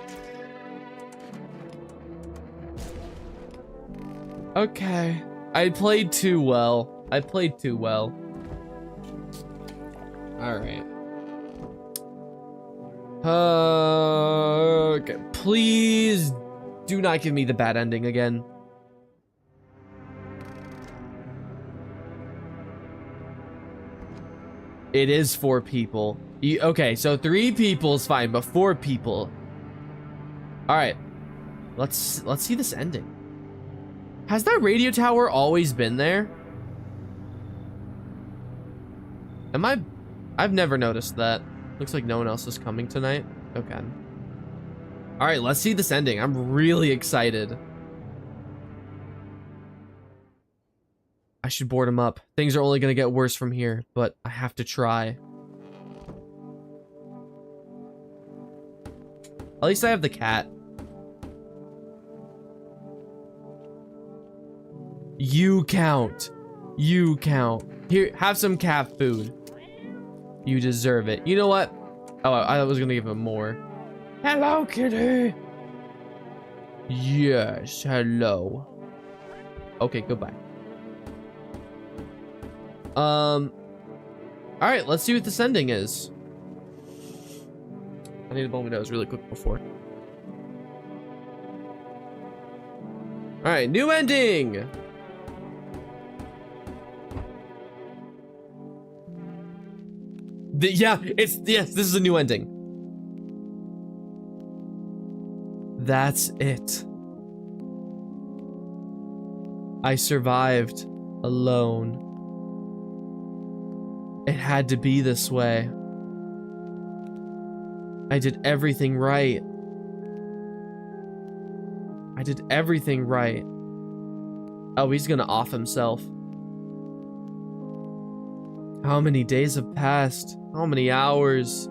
Okay. I played too well. I played too well. All right. Okay. Please do not give me the bad ending again. It is 4 people. Okay, so 3 people is fine, but 4 people. All right, let's see this ending. Has that radio tower always been there? I've never noticed that. Looks like no one else is coming tonight. Okay. All right, let's see this ending. I'm really excited. I should board him up. Things are only gonna get worse from here, but I have to try. At least I have the cat. You count. You count. Here, have some cat food. You deserve it. You know what? Oh, I was gonna give him more. Hello, kitty. Yes, hello. Okay, goodbye. All right, let's see what this ending is. I need to blow my nose really quick before. All right, new ending. Yes, this is a new ending. That's it. I survived alone. It had to be this way. I did everything right. I did everything right. Oh, he's gonna off himself. How many days have passed? How many hours?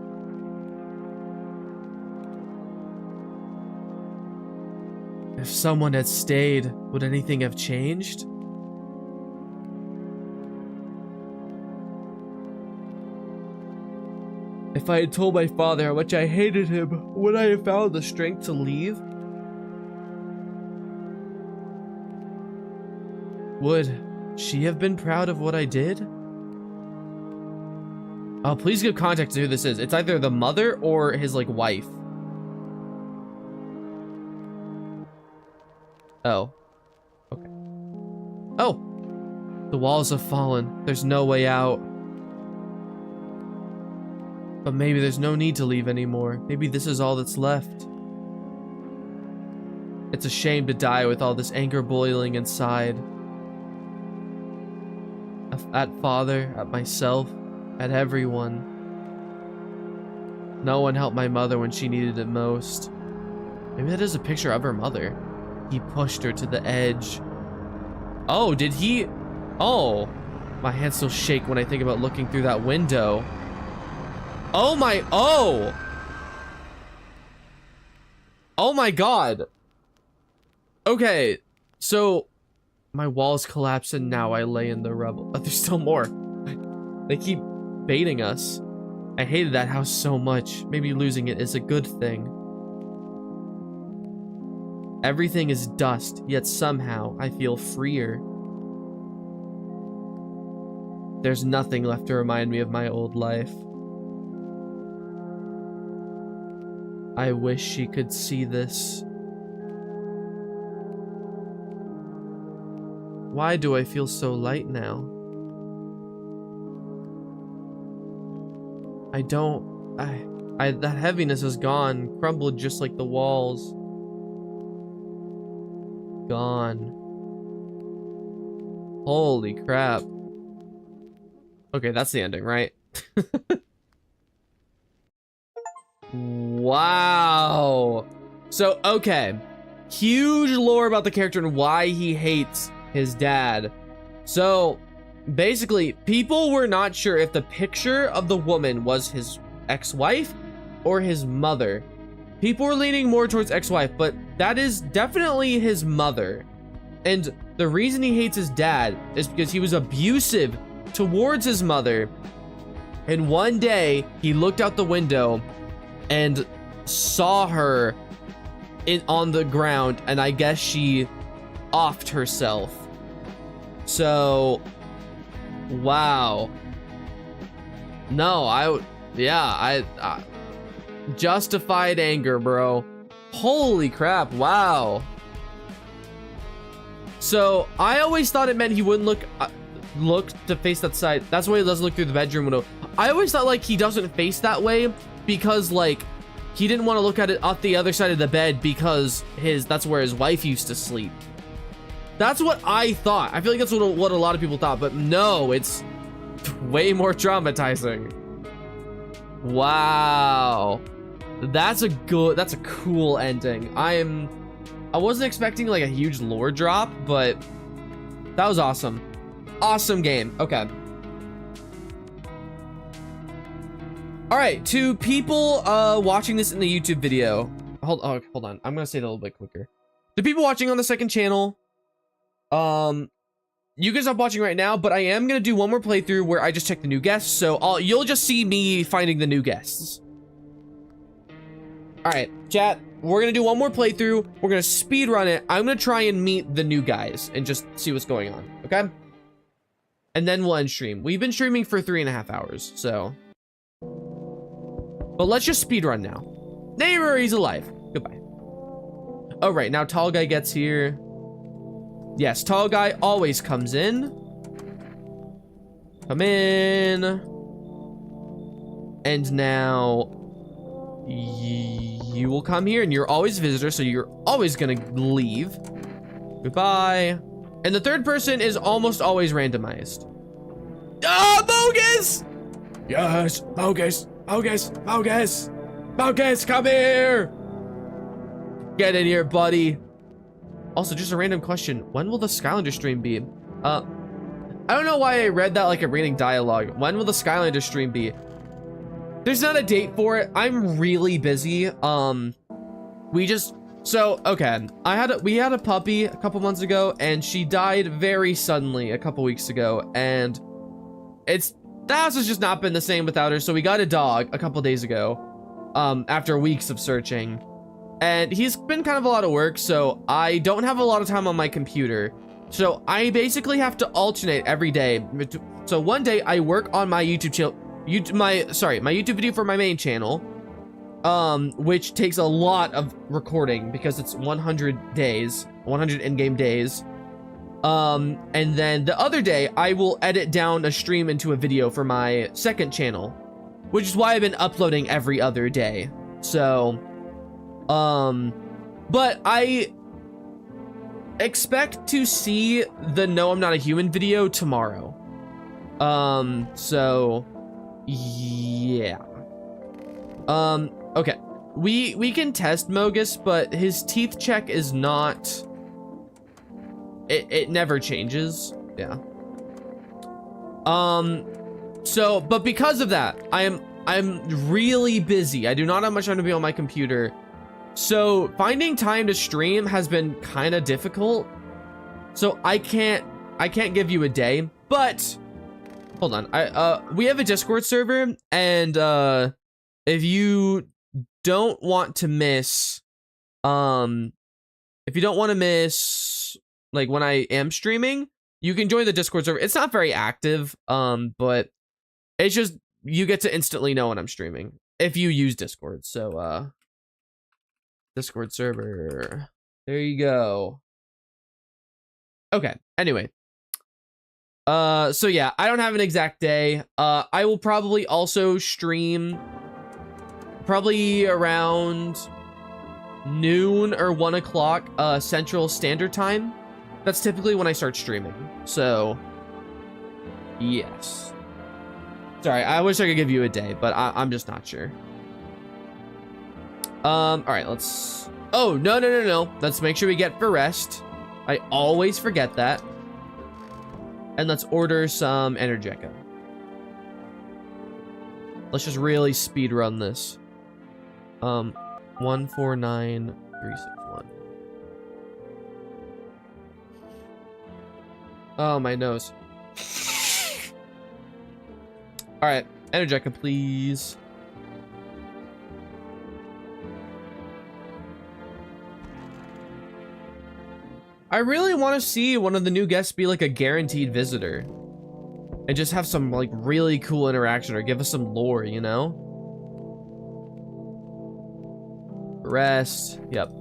If someone had stayed, would anything have changed? If I had told my father how much I hated him, would I have found the strength to leave? Would she have been proud of what I did? Oh, please give context to who this is. It's either the mother or his, like, wife. Oh. Okay. Oh! The walls have fallen. There's no way out. But maybe there's no need to leave anymore. Maybe this is all that's left. It's a shame to die with all this anger boiling inside. At father, at myself, at everyone. No one helped my mother when she needed it most. Maybe that is a picture of her mother. He pushed her to the edge. Oh, did he? Oh, my hands still shake when I think about looking through that window. Oh my, oh my God. Okay, so my walls collapsed and now I lay in the rubble. But there's still more. They keep baiting us. I hated that house so much. Maybe losing it is a good thing. Everything is dust, yet somehow I feel freer. There's nothing left to remind me of my old life. I wish she could see this. Why do I feel so light now? That heaviness is gone, crumbled just like the walls. Gone. Holy crap. Okay, that's the ending, right? Wow. So, okay. Huge lore about the character and why he hates his dad. So, basically, people were not sure if the picture of the woman was his ex-wife or his mother. People were leaning more towards ex-wife, but that is definitely his mother. And the reason he hates his dad is because he was abusive towards his mother. And one day, he looked out the window and saw her on the ground, and I guess she offed herself. So, wow. No, I justified anger, bro. Holy crap, wow. So, I always thought it meant he wouldn't look to face that side. That's why he doesn't look through the bedroom window. I always thought like he doesn't face that way because like he didn't want to look at it off the other side of the bed because that's where his wife used to sleep. That's what I thought. I feel like that's what a lot of people thought, but no, it's way more traumatizing. Wow. That's a cool ending. I wasn't expecting like a huge lore drop, but that was awesome. Awesome game. Okay. All right, to people watching this in the YouTube video. Hold on. I'm gonna say it a little bit quicker. To people watching on the second channel, you can stop watching right now, but I am gonna do one more playthrough where I just check the new guests. So you'll just see me finding the new guests. All right, chat. We're gonna do one more playthrough. We're gonna speed run it. I'm gonna try and meet the new guys and just see what's going on. Okay. And then we'll end stream. We've been streaming for 3.5 hours, so. But let's just speed run now. Neighbor, he's alive. Goodbye. Oh, right. Now tall guy gets here. Yes, tall guy always comes in. Come in. And now you will come here and you're always a visitor, so you're always gonna leave. Goodbye. And the third person is almost always randomized. Ah, Mogus! Yes, Mogus, Mogus, Mogus, Mogus, come here! Get in here, buddy. Also, just a random question. When will the Skylander stream be? I don't know why I read that like a reading dialogue. When will the Skylander stream be? There's not a date for it. I'm really busy. Okay. We had a puppy a couple months ago, and she died very suddenly a couple weeks ago, and the house has just not been the same without her. So we got a dog a couple days ago, after weeks of searching, and he's been kind of a lot of work. So I don't have a lot of time on my computer. So I basically have to alternate every day. So one day I work on my YouTube channel, my YouTube video for my main channel, which takes a lot of recording because it's 100 days, 100 in-game days. And then the other day I will edit down a stream into a video for my second channel, which is why I've been uploading every other day. So, but I expect to see the No I'm Not a Human video tomorrow. So yeah. Okay. We can test Mogus, but his teeth check is not, it never changes. Yeah. So, but because of that, I'm really busy. I do not have much time to be on my computer. So finding time to stream has been kind of difficult. So I can't give you a day, but hold on. We have a Discord server, and if you don't want to miss like when I am streaming, you can join the Discord server. It's not very active, but it's just you get to instantly know when I'm streaming if you use Discord. So Discord server, there you go. Okay, anyway, so yeah, I don't have an exact day. I will probably also stream probably around noon or 1 o'clock Central Standard Time. That's typically when I start streaming. So yes. Sorry, I wish I could give you a day, but I'm just not sure. All right, let's, oh, no. Let's make sure we get for rest. I always forget that. And let's order some Energeca. Let's just really speed run this. 149361. Oh, my nose. All right, Energeca, please. I really want to see one of the new guests be like a guaranteed visitor and just have some like really cool interaction or give us some lore, you know? Rest. Yep.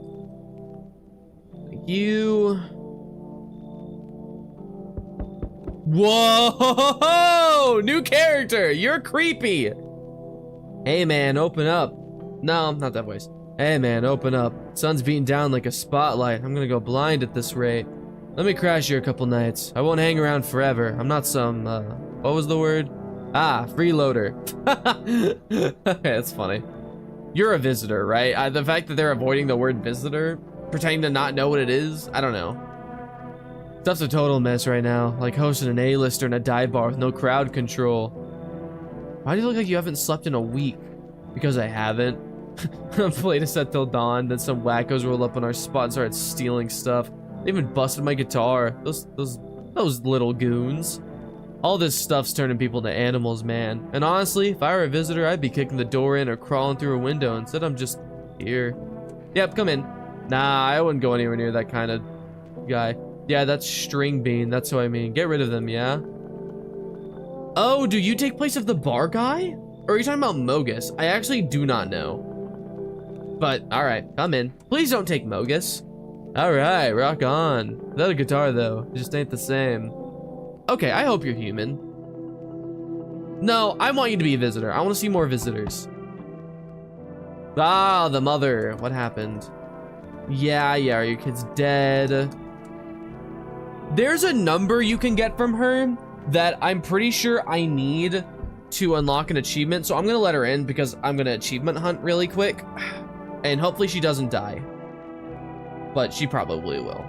Thank you. Whoa! New character! You're creepy! Hey man, open up. No, not that voice. Hey man, open up. Sun's beating down like a spotlight. I'm gonna go blind at this rate. Let me crash here a couple nights. I won't hang around forever. I'm not some, what was the word? Ah, freeloader. Okay, that's funny. You're a visitor, right? The fact that they're avoiding the word visitor, pretending to not know what it is, I don't know. Stuff's a total mess right now, like hosting an A-lister in a dive bar with no crowd control. Why do you look like you haven't slept in a week? Because I haven't. I played a set till dawn, then some wackos rolled up on our spot and started stealing stuff. They even busted my guitar. Those little goons. All this stuff's turning people into animals, man. And honestly, if I were a visitor, I'd be kicking the door in or crawling through a window. Instead, I'm just here. Yep, come in. Nah, I wouldn't go anywhere near that kind of guy. Yeah, that's String Bean. That's who I mean. Get rid of them, yeah? Oh, do you take place of the bar guy? Or are you talking about Mogus? I actually do not know. But, alright, come in. Please don't take Mogus. Alright, rock on. Without a guitar, though. It just ain't the same. Okay, I hope you're human. No, I want you to be a visitor. I want to see more visitors. Ah, the mother. What happened? Yeah, are your kid's dead? There's a number you can get from her that I'm pretty sure I need to unlock an achievement. So I'm going to let her in because I'm going to achievement hunt really quick. And hopefully she doesn't die. But she probably will.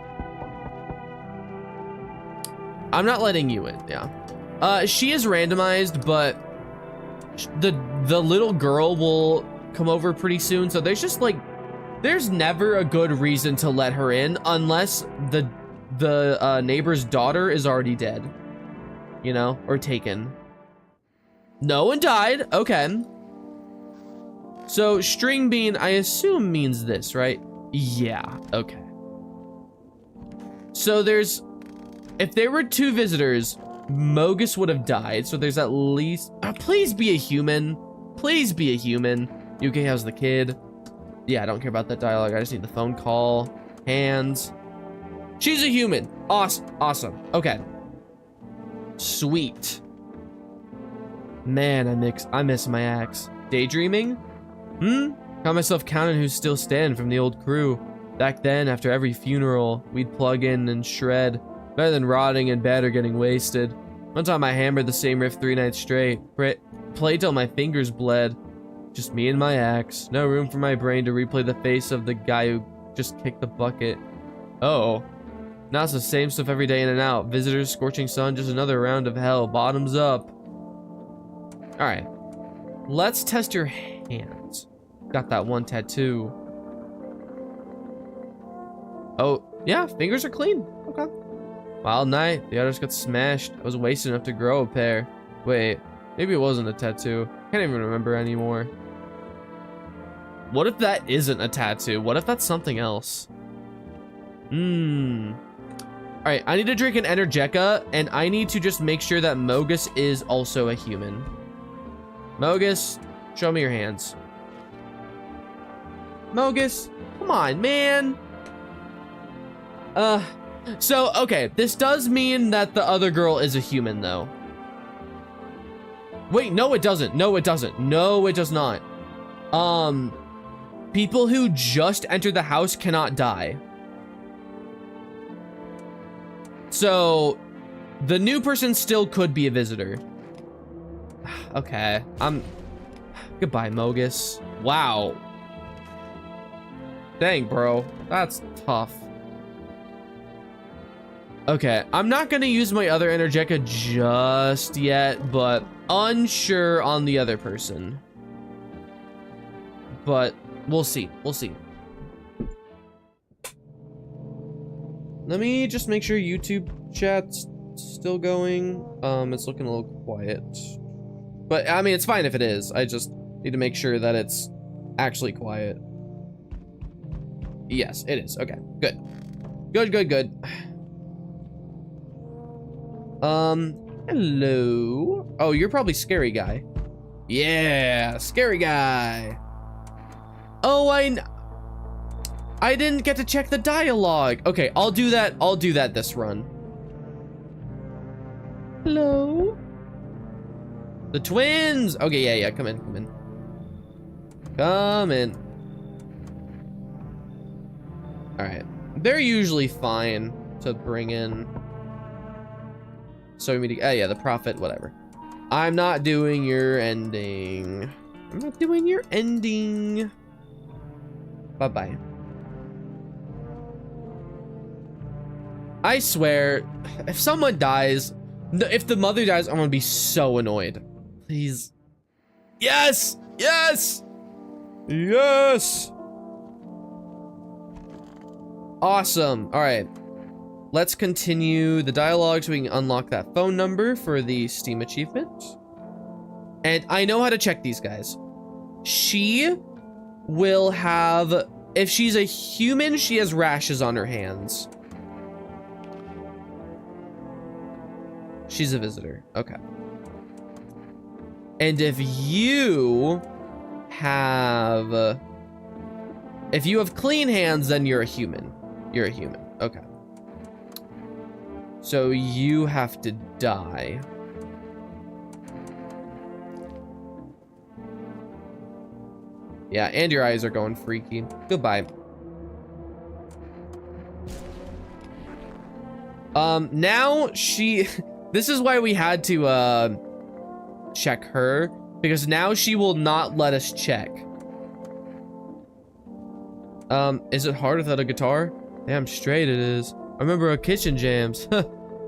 I'm not letting you in, yeah. She is randomized, but the little girl will come over pretty soon. So there's just like, there's never a good reason to let her in unless the neighbor's daughter is already dead, you know, or taken. No one died. Okay. So String Bean, I assume means this, right? Yeah. Okay. So there's, if there were two visitors, Mogus would have died. So there's at least, please be a human. Please be a human. UK has the kid. Yeah, I don't care about that dialogue. I just need the phone call. Hands. She's a human. Awesome. Okay. Sweet. Man, I miss my axe. Daydreaming? Got myself counting who's still standing from the old crew. Back then, after every funeral, we'd plug in and shred. Better than rotting in bed or getting wasted. One time I hammered the same riff 3 nights straight. Played till my fingers bled. Just me and my axe. No room for my brain to replay the face of the guy who just kicked the bucket. Oh. Now it's the same stuff every day in and out. Visitors, scorching sun, just another round of hell. Bottoms up. Alright. Let's test your hands. Got that one tattoo. Oh, yeah, fingers are clean. Okay. Wild night. The others got smashed. I was wasted enough to grow a pair. Wait, maybe it wasn't a tattoo. Can't even remember anymore. What if that isn't a tattoo? What if that's something else? Alright, I need to drink an Energeca, and I need to just make sure that Mogus is also a human. Mogus, show me your hands. Mogus, come on, man. So, okay, this does mean that the other girl is a human, though. Wait, no, it doesn't. No, it doesn't. No, it does not. People who just entered the house cannot die. So, the new person still could be a visitor. Okay, goodbye, Mogus. Wow. Dang, bro. That's tough. Okay, I'm not gonna use my other Energeca just yet, but unsure on the other person. But we'll see. We'll see. Let me just make sure YouTube chat's still going. It's looking a little quiet. But, I mean, it's fine if it is. I just need to make sure that it's actually quiet. Yes, it is. Okay, good. Good. Hello? Oh, you're probably Scary Guy. Yeah, Scary Guy. Oh, I didn't get to check the dialogue. Okay, I'll do that this run. Hello? The twins! Okay, yeah, come in, come in. Come in. Alright. They're usually fine to bring in. So we meet, yeah, the prophet, whatever. I'm not doing your ending. I'm not doing your ending. Bye-bye. I swear, if someone dies, if the mother dies, I'm gonna be so annoyed. Please. Yes! Yes! Yes! Awesome. All right. Let's continue the dialogue so we can unlock that phone number for the Steam achievement. And I know how to check these guys. She will have, if she's a human, she has rashes on her hands. She's a visitor. Okay. And if you have clean hands, then you're a human. You're a human. Okay. So you have to die. Yeah, and your eyes are going freaky. Goodbye. Now she... This is why we had to, check her. Because now she will not let us check. Is it hard without a guitar? Damn straight it is. I remember our kitchen jams.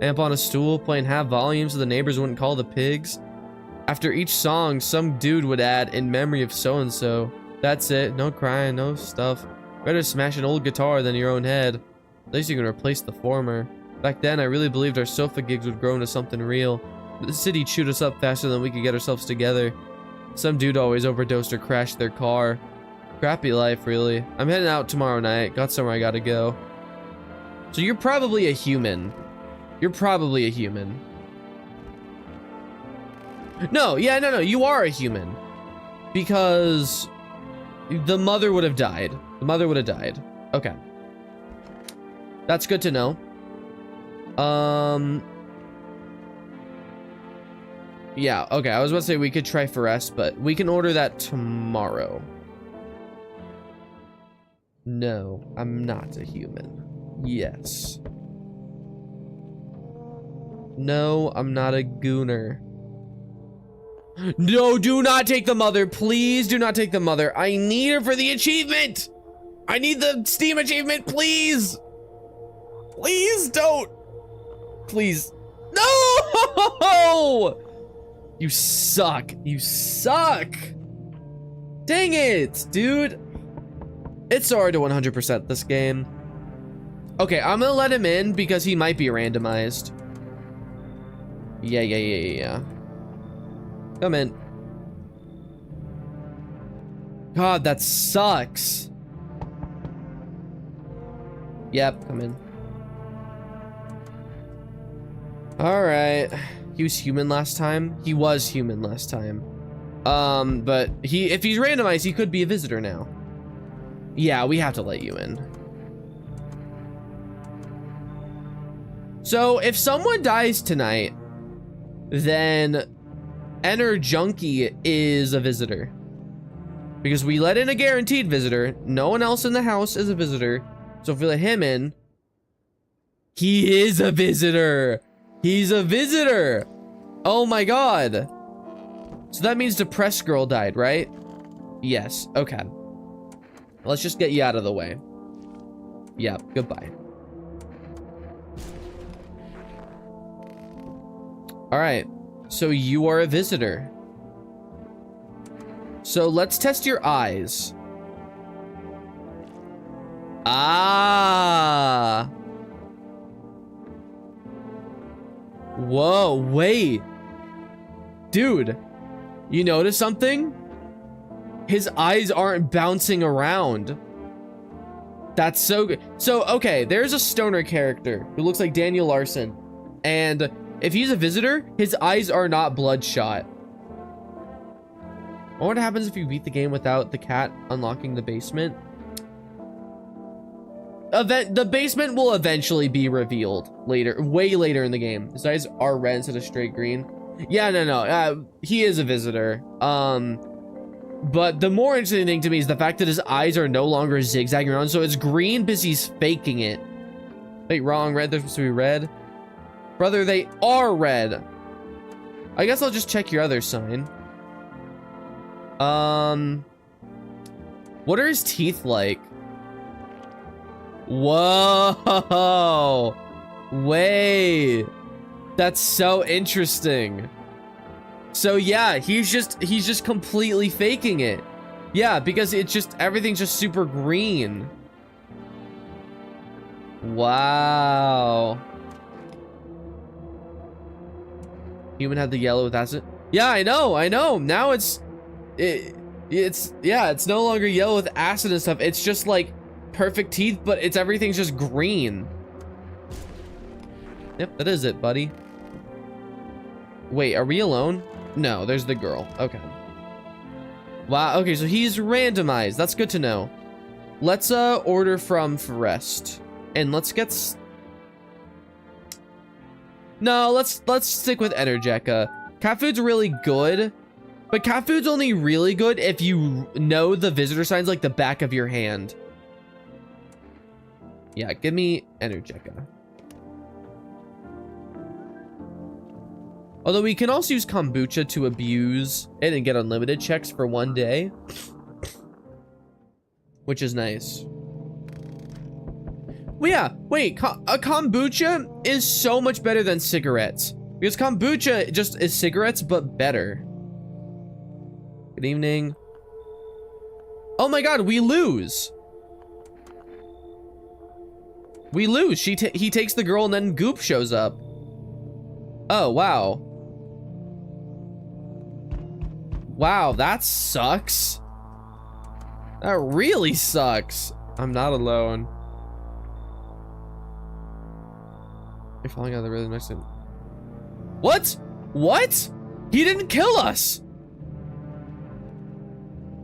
Amp on a stool, playing half volume so the neighbors wouldn't call the pigs. After each song, some dude would add, in memory of so-and-so. That's it. No crying, no stuff. Better smash an old guitar than your own head. At least you can replace the former. Back then, I really believed our sofa gigs would grow into something real. The city chewed us up faster than we could get ourselves together. Some dude always overdosed or crashed their car. Crappy life, really. I'm heading out tomorrow night. Got somewhere I gotta go. So you're probably a human. You're probably a human. No, yeah, no, you are a human. Because the mother would have died. The mother would have died. Okay. That's good to know. Yeah, okay, I was about to say we could try Forest, but we can order that tomorrow. No, I'm not a human. Yes. No, I'm not a gooner. No, do not take the mother. Please do not take the mother. I need her for the achievement. I need the Steam achievement, please. Please don't. Please. No! You suck. You suck. Dang it, dude. It's hard to 100% this game. Okay, I'm gonna let him in because he might be randomized. Yeah. Come in. God, that sucks. Yep, come in. All right. He was human last time. He was human last time. But if he's randomized, he could be a visitor now. Yeah, we have to let you in. So if someone dies tonight, then Enter Junkie is a visitor. Because we let in a guaranteed visitor. No one else in the house is a visitor. So if we let him in, he is a visitor. He's a visitor. Oh my god. So that means Depressed Girl died, right? Yes. Okay. Let's just get you out of the way. Yep. Goodbye. All right. So you are a visitor. So let's test your eyes. Ah. Whoa, wait. Dude, you notice something? His eyes aren't bouncing around. That's so good. So, okay, there's a stoner character who looks like Daniel Larson. And if he's a visitor, his eyes are not bloodshot. I wonder what happens if you beat the game without the cat unlocking the basement. The basement will eventually be revealed later, way later in the game. His eyes are red instead of straight green. Yeah, no. He is a visitor. But the more interesting thing to me is the fact that his eyes are no longer zigzagging around. So it's green because he's faking it. Wait, wrong. Red. They're supposed to be red. Brother, they are red. I guess I'll just check your other sign. What are his teeth like? Whoa. Wait. That's so interesting. So yeah, he's just completely faking it. Yeah, because it's just everything's just super green. Wow. Human had the yellow with acid. Yeah, I know. Now it's no longer yellow with acid and stuff. It's just like perfect teeth, but everything's just green. Yep, that is it, buddy. Wait, are we alone? No, there's the girl. Okay. Wow, okay, so he's randomized. That's good to know. Let's order from Forest. And let's get No, let's stick with Energeca. Cat food's really good, but cat food's only really good if you know the visitor signs like the back of your hand. Yeah, give me Energeca. Although we can also use kombucha to abuse it and get unlimited checks for 1 day, which is nice. Well, yeah, wait, a kombucha is so much better than cigarettes. Because kombucha just is cigarettes, but better. Good evening. Oh my god, we lose. We lose. He takes the girl and then Goop shows up. Oh, wow. Wow, that sucks. That really sucks. I'm not alone. You're falling out of the really nice thing. What? What? He didn't kill us.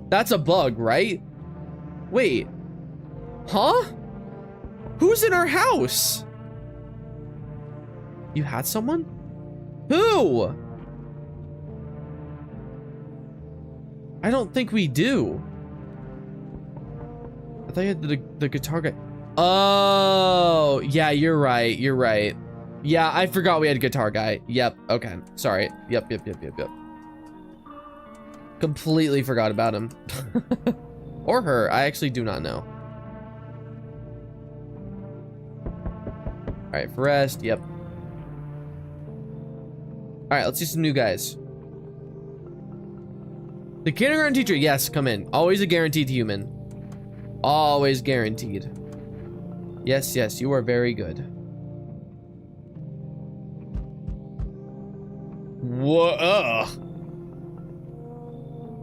That's a bug, right? Wait. Huh? Who's in our house? You had someone? Who? I don't think we do. I thought you had the guitar guy. Oh, yeah, you're right. You're right. Yeah, I forgot we had guitar guy. Yep. Okay. Sorry. Yep. Completely forgot about him. Or her. I actually do not know. All right, Forest. Yep. All right, let's see some new guys. The kindergarten teacher. Yes, come in. Always a guaranteed human. Always guaranteed. Yes, you are very good. Whoa.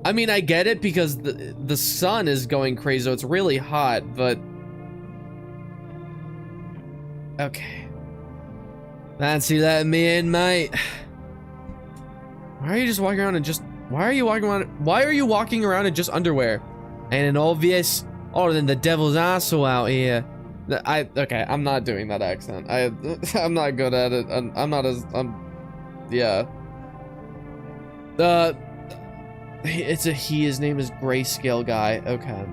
I mean, I get it because the sun is going crazy, so it's really hot, but okay. Fancy letting me in, mate. Why are you just walking around in just underwear? And an obvious other than the devil's asshole out here. Okay, I'm not doing that accent. I'm not good at it. I'm not as yeah. It's a he. His name is Grayscale Guy. Okay.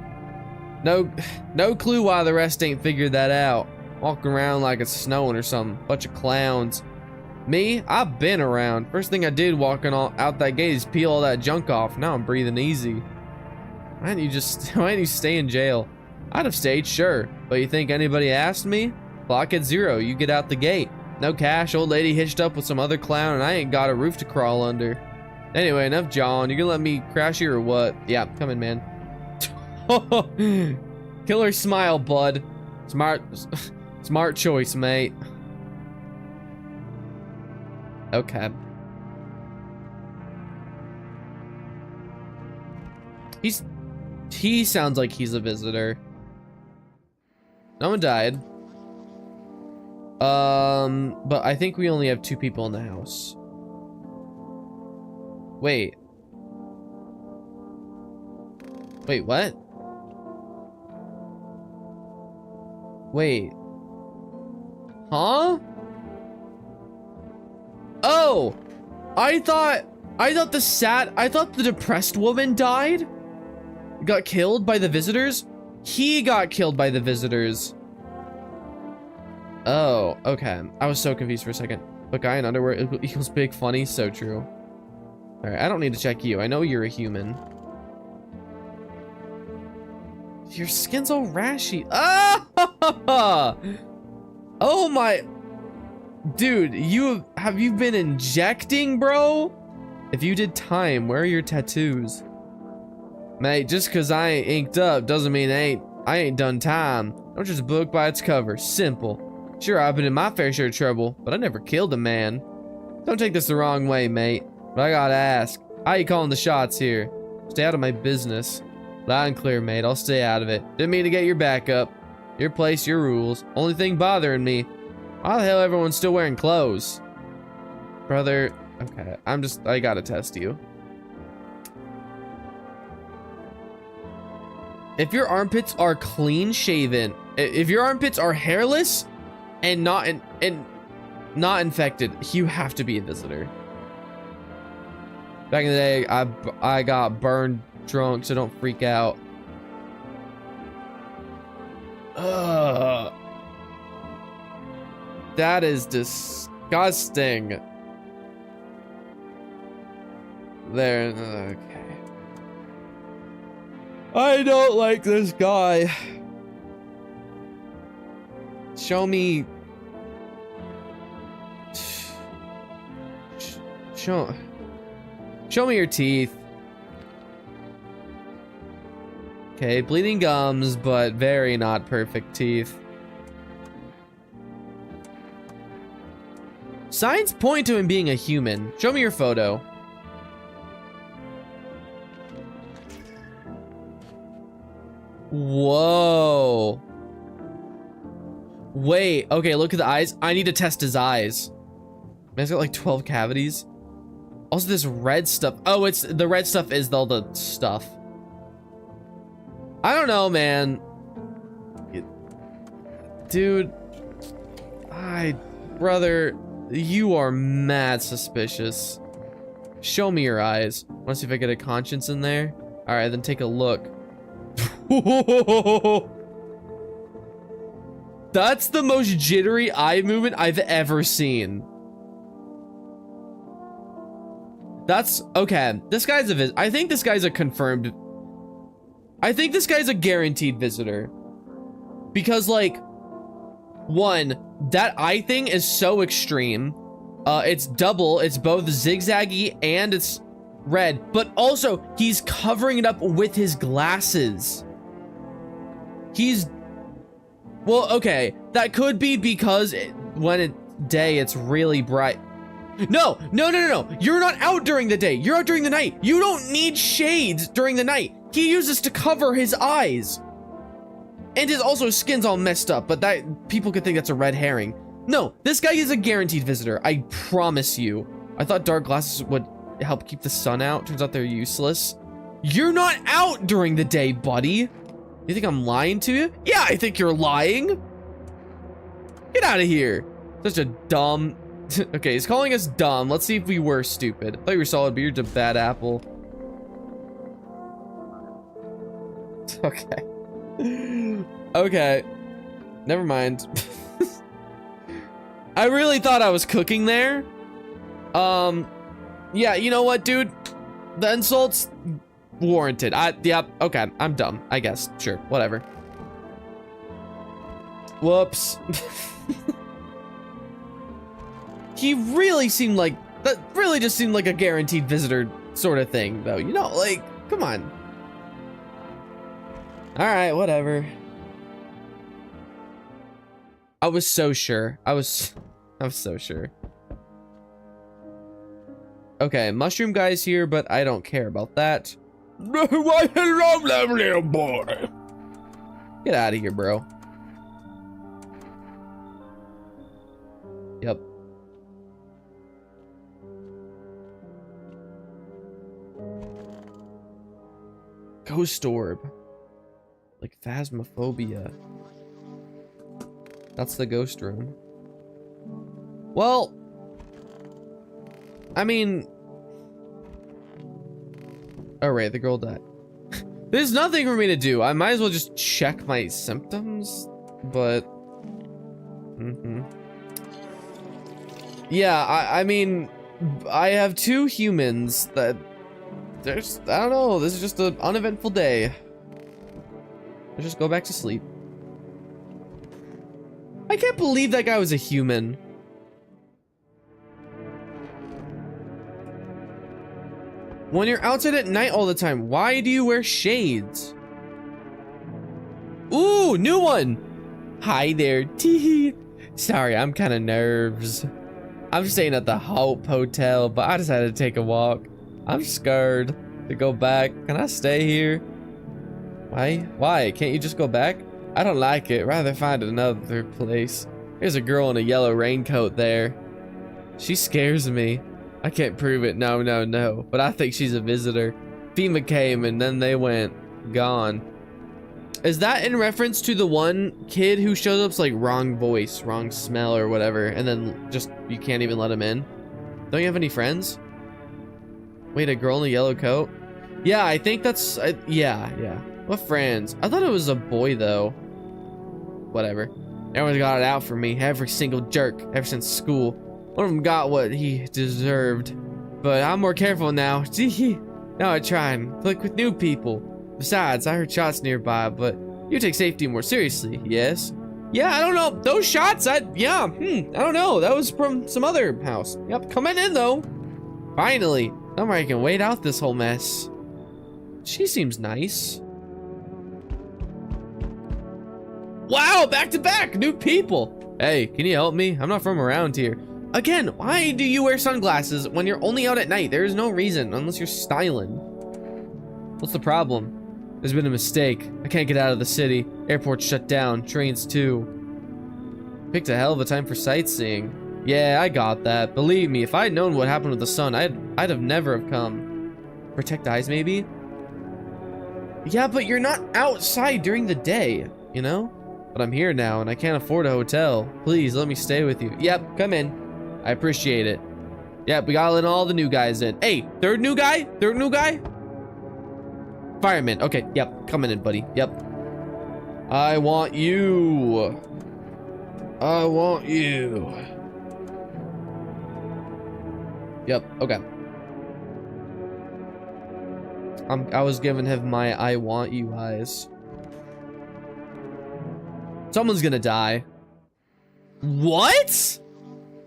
No clue why the rest ain't figured that out. Walking around like it's snowing or something. Bunch of clowns. Me? I've been around. First thing I did walking out that gate is peel all that junk off. Now I'm breathing easy. Why didn't you stay in jail? I'd have stayed, sure. But you think anybody asked me? Clock at 0. You get out the gate. No cash, old lady hitched up with some other clown, and I ain't got a roof to crawl under. Anyway, enough John. You gonna let me crash here or what? Yeah, come in, man. Killer smile, bud. Smart choice, mate. Okay. He sounds like he's a visitor. No one died. But I think we only have 2 people in the house. Wait, what? Wait. Huh? Oh! I thought the depressed woman died? Got killed by the visitors? He got killed by the visitors. Oh, okay. I was so confused for a second. But guy in underwear equals big funny, so true. Alright, I don't need to check you. I know you're a human. Your skin's all rashy. Ah! Oh my... Dude, have you been injecting, bro? If you did time, where are your tattoos? Mate, just cause I ain't inked up doesn't mean I ain't done time. Don't just book by its cover. Simple. Sure, I've been in my fair share of trouble, but I never killed a man. Don't take this the wrong way, mate, but I gotta ask, how you calling the shots here? Stay out of my business. Loud and clear, mate, I'll stay out of it. Didn't mean to get your back up. Your place, your rules. Only thing bothering me, why the hell everyone's still wearing clothes? Brother, okay, I gotta test you. If your armpits are clean shaven, if your armpits are hairless and not infected, you have to be a visitor. Back in the day, I got burned drunk, so don't freak out. Ugh. That is disgusting. There, okay. I don't like this guy. Show me. Show me your teeth. Okay, bleeding gums, but very not perfect teeth. Signs point to him being a human. Show me your photo. Whoa. Wait, okay, look at the eyes. I need to test his eyes. Man's got like 12 cavities. Also, this red stuff. Oh, it's the red stuff is all the stuff. I don't know, man. Dude. Brother, you are mad suspicious. Show me your eyes. Wanna see if I get a conscience in there? Alright, then take a look. That's the most jittery eye movement I've ever seen. That's okay. This guy's I think this guy's a confirmed. I think this guy's a guaranteed visitor. Because like, one, that eye thing is so extreme. It's double. It's both zigzaggy and it's red. But also, he's covering it up with his glasses. Well, okay. That could be because when it's day, it's really bright. No. You're not out during the day. You're out during the night. You don't need shades during the night. He uses to cover his eyes. And his also skin's all messed up, but that people could think that's a red herring. No, this guy is a guaranteed visitor. I promise you. I thought dark glasses would help keep the sun out. Turns out they're useless. You're not out during the day, buddy. You think I'm lying to you? Yeah, I think you're lying. Get out of here. Such a dumb... Okay, he's calling us dumb. Let's see if we were stupid. I thought you were solid, but you're just a bad apple. Okay. Okay. Never mind. I really thought I was cooking there. Yeah, you know what, dude? The insults warranted. Yep, okay, I'm dumb, I guess. Sure, whatever. Whoops. He really seemed like, that really just seemed like a guaranteed visitor sort of thing, though. You know, like, come on. Alright, whatever. I was so sure. I was so sure. Okay, mushroom guy's here, but I don't care about that. Why, hello, little boy. Get out of here, bro. Yep. Ghost orb. Like phasmophobia. That's the ghost room. Well, I mean, oh right, the girl died. There's nothing for me to do. I might as well just check my symptoms, but yeah, I mean, I have 2 humans that there's, I don't know, this is just an uneventful day. Let's just go back to sleep. I can't believe that guy was a human. When you're outside at night all the time, why do you wear shades? Ooh, new one. Hi there. Tee. Sorry, I'm kind of nervous. I'm staying at the Hope Hotel, but I decided to take a walk. I'm scared to go back. Can I stay here? Why? Why? Can't you just go back? I don't like it. Rather find another place. There's a girl in a yellow raincoat there. She scares me. I can't prove it. No, no, no. But I think she's a visitor. FEMA came and then they went. Gone. Is that in reference to the one kid who showed up's like wrong voice, wrong smell or whatever, and then just you can't even let him in? Don't you have any friends? Wait, a girl in a yellow coat? Yeah, I think that's yeah. What friends? I thought it was a boy though. Whatever. Everyone's got it out for me. Every single jerk ever since school. One of them got what he deserved. But I'm more careful now. Now I try and click with new people. Besides, I heard shots nearby, but you take safety more seriously, yes? Yeah, I don't know. Those shots, I don't know. That was from some other house. Yep, coming in though. Finally. Somewhere I can wait out this whole mess. She seems nice. Wow, back to back, new people. Hey, can you help me? I'm not from around here. Again, why do you wear sunglasses when you're only out at night? There is no reason, unless you're styling. What's the problem? There's been a mistake. I can't get out of the city. Airport's shut down, trains too. Picked a hell of a time for sightseeing. Yeah, I got that. Believe me, if I'd known what happened with the sun, I'd have never have come. Protect eyes, maybe? Yeah, but you're not outside during the day, you know? But I'm here now, and I can't afford a hotel. Please, let me stay with you. Yep, come in. I appreciate it. Yep, we gotta let all the new guys in. Hey, third new guy? Third new guy? Fireman. Okay, yep, coming in, buddy. Yep. I want you. I want you. Yep, okay. I was giving him my I want you eyes. Someone's gonna die. What?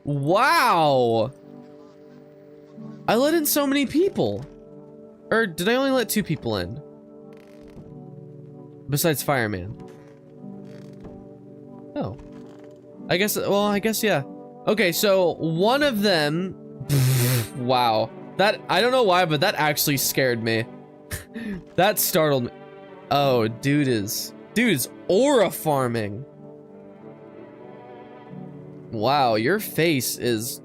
Wow. I let in so many people. Or did I only let 2 people in? Besides fireman. Oh. I guess, well, I guess, yeah. Okay, so one of them, wow. That, I don't know why, but that actually scared me. That startled me. Oh, dude is aura farming. Wow, your face is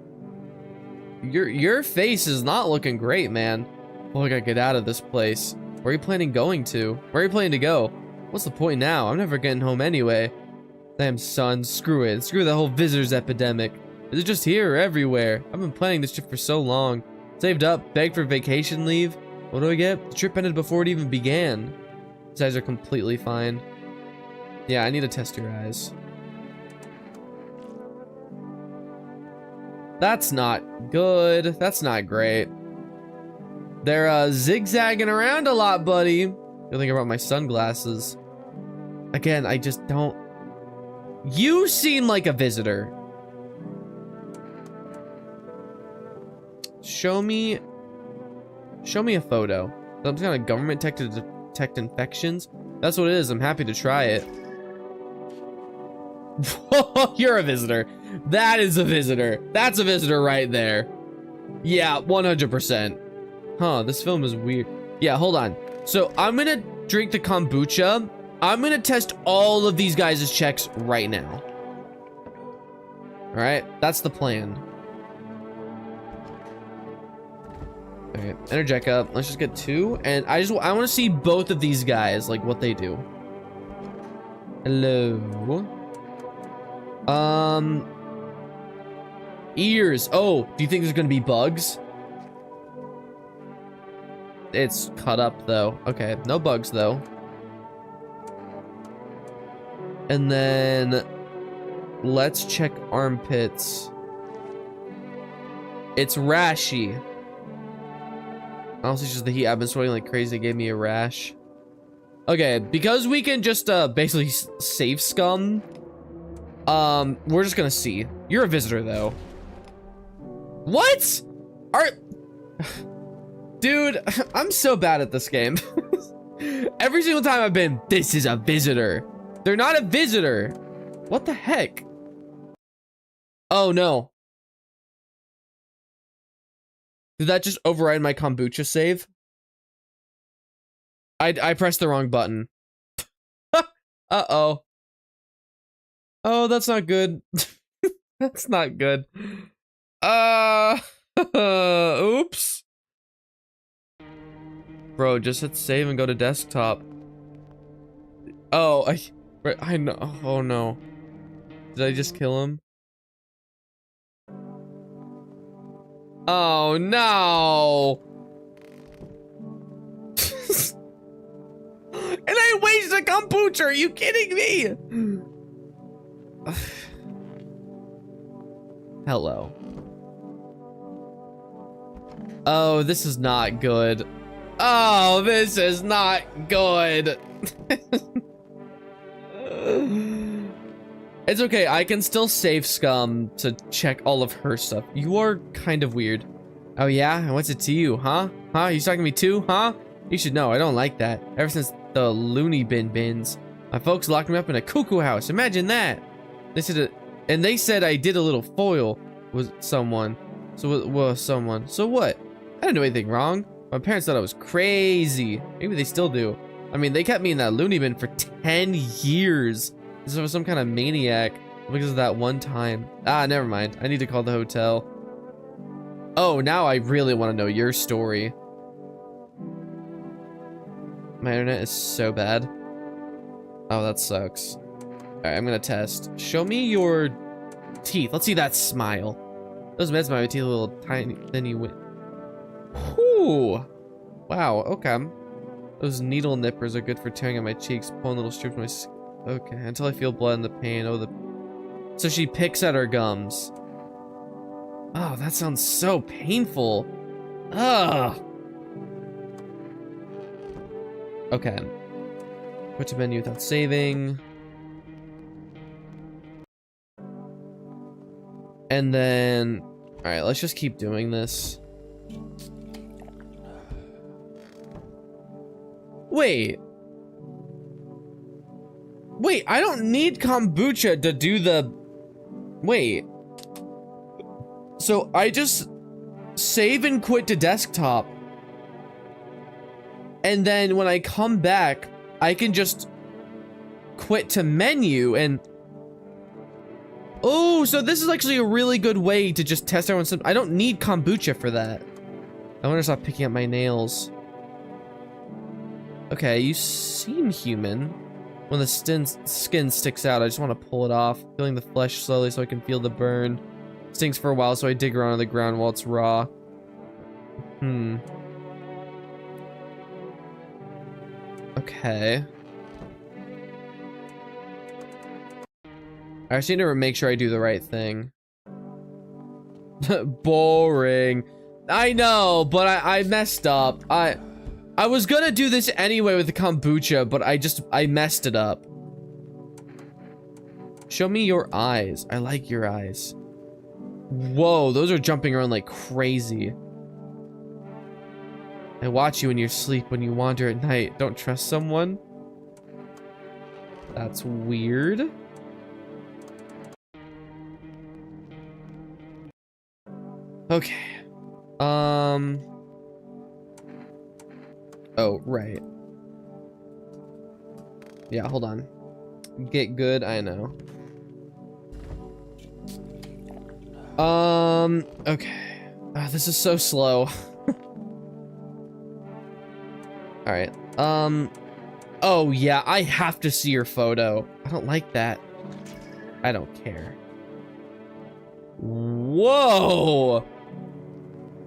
not looking great, man. Oh, I gotta get out of this place. Where are you planning going to? Where are you planning to go? What's the point now? I'm never getting home anyway. Damn son, screw it. Screw the whole visitors epidemic. Is it just here or everywhere? I've been planning this trip for so long. Saved up, begged for vacation leave. What do I get? The trip ended before it even began. His eyes are completely fine. Yeah, I need to test your eyes. That's not good. That's not great. They're zigzagging around a lot, buddy. Good thing about my sunglasses. Again, I just don't. You seem like a visitor. Show me a photo. Some kind of government tech to detect infections. That's what it is. I'm happy to try it. You're a visitor. That is a visitor. That's a visitor right there. Yeah, 100%. Huh, this film is weird. Yeah, hold on. So I'm gonna drink the kombucha. I'm gonna test all of these guys' checks right now. All right, that's the plan. All right, interject up. Let's just get 2, and I want to see both of these guys, like what they do. Hello. Ears. Oh, do you think there's gonna be bugs? It's cut up though. Okay, no bugs though. And then let's check armpits. It's rashy. Honestly, it's just the heat. I've been sweating like crazy. It gave me a rash. Okay, because we can just basically save scum. We're just gonna see. You're a visitor though. What? Dude, I'm so bad at this game. Every single time I've been, this is a visitor. They're not a visitor. What the heck? Oh no. Did that just override my kombucha save? I pressed the wrong button. Uh-oh. Oh, that's not good. That's not good. Oops. Bro, just hit save and go to desktop. Oh, I know. Oh no. Did I just kill him? Oh no. And I wasted kombucha. Are you kidding me? Hello. Oh, this is not good. Oh, this is not good. It's okay. I can still save scum to check all of her stuff. You are kind of weird. Oh yeah? And what's it to you, huh? Huh? You talking to me too, huh? You should know, I don't like that. Ever since the loony bin bins, my folks locked me up in a cuckoo house. Imagine that. They said I did a little foil with someone. So what? I didn't do anything wrong. My parents thought I was crazy. Maybe they still do. I mean, they kept me in that loony bin for 10 years. This was some kind of maniac because of that one time. Ah, never mind. I need to call the hotel. Oh, now I really want to know your story. My internet is so bad. Oh, that sucks. Alright, I'm gonna test. Show me your teeth. Let's see that smile. Those meds my teeth a little tiny. Then you went. Whew. Wow, okay. Those needle nippers are good for tearing at my cheeks, pulling little strips of my skin. Okay, until I feel blood in the pain. Oh, so she picks at her gums. Oh, that sounds so painful. Ugh. Okay. Quit to menu without saving. And then... Alright, let's just keep doing this. Wait. Wait, I don't need kombucha to do the... Wait. So I just save and quit to desktop. And then when I come back, I can just quit to menu and... Oh, so this is actually a really good way to just test everyone's... I don't need kombucha for that. I want to stop picking up my nails. Okay, you seem human. When the skin sticks out, I just want to pull it off. Feeling the flesh slowly so I can feel the burn. Stings for a while, so I dig around on the ground while it's raw. Okay. I just need to make sure I do the right thing. Boring. I know, but I messed up. I was gonna do this anyway with the kombucha, but I messed it up. Show me your eyes. I like your eyes. Whoa, those are jumping around like crazy. I watch you in your sleep when you wander at night. Don't trust someone? That's weird. Okay. Oh, right. Yeah, hold on. Get good, I know. Okay. This is so slow. Alright. Oh yeah, I have to see your photo. I don't like that. I don't care. Whoa!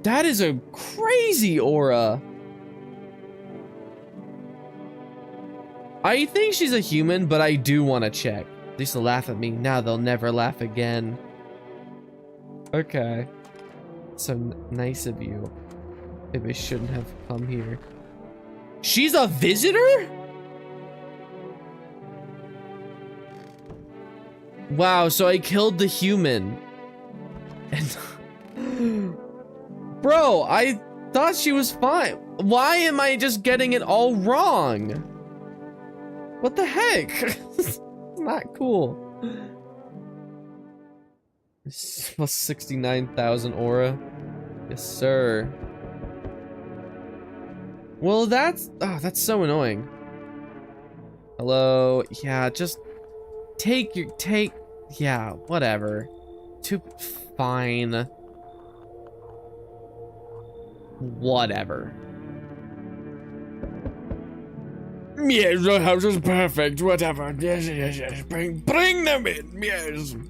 That is a crazy aura. I think she's a human, but I do want to check. They used to laugh at me. Now they'll never laugh again. Okay. So nice of you. Maybe I shouldn't have come here. She's a visitor? Wow, so I killed the human. And bro, I thought she was fine. Why am I just getting it all wrong? What the heck? It's not cool. Plus 69,000 aura. Yes, sir. Well, that's so annoying. Hello. Yeah, just yeah, whatever. Fine. Whatever. Yes, the house is perfect. Whatever. Yes. Bring them in. Yes. All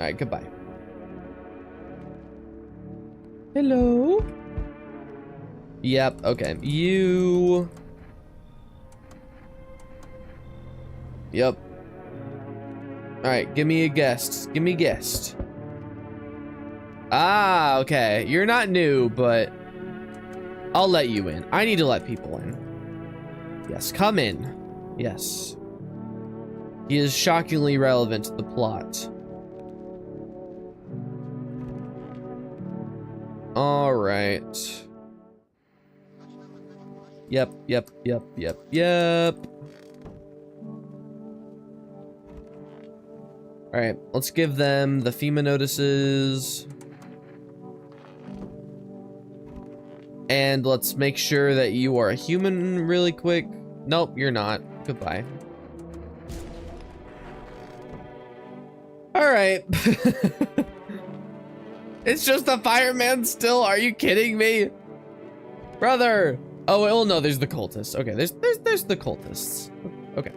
right, goodbye. Hello? Yep, okay. You... Yep. Alright, give me a guest. Give me a guest. Ah, okay. You're not new, but... I'll let you in. I need to let people in. Yes, come in. Yes. He is shockingly relevant to the plot. Alright. Yep. Alright, let's give them the FEMA notices. And let's make sure that you are a human really quick. Nope, you're not. Goodbye. Alright. It's just a fireman still. Are you kidding me? Brother. Oh, well, no, there's the cultists. Okay, there's the cultists. Okay.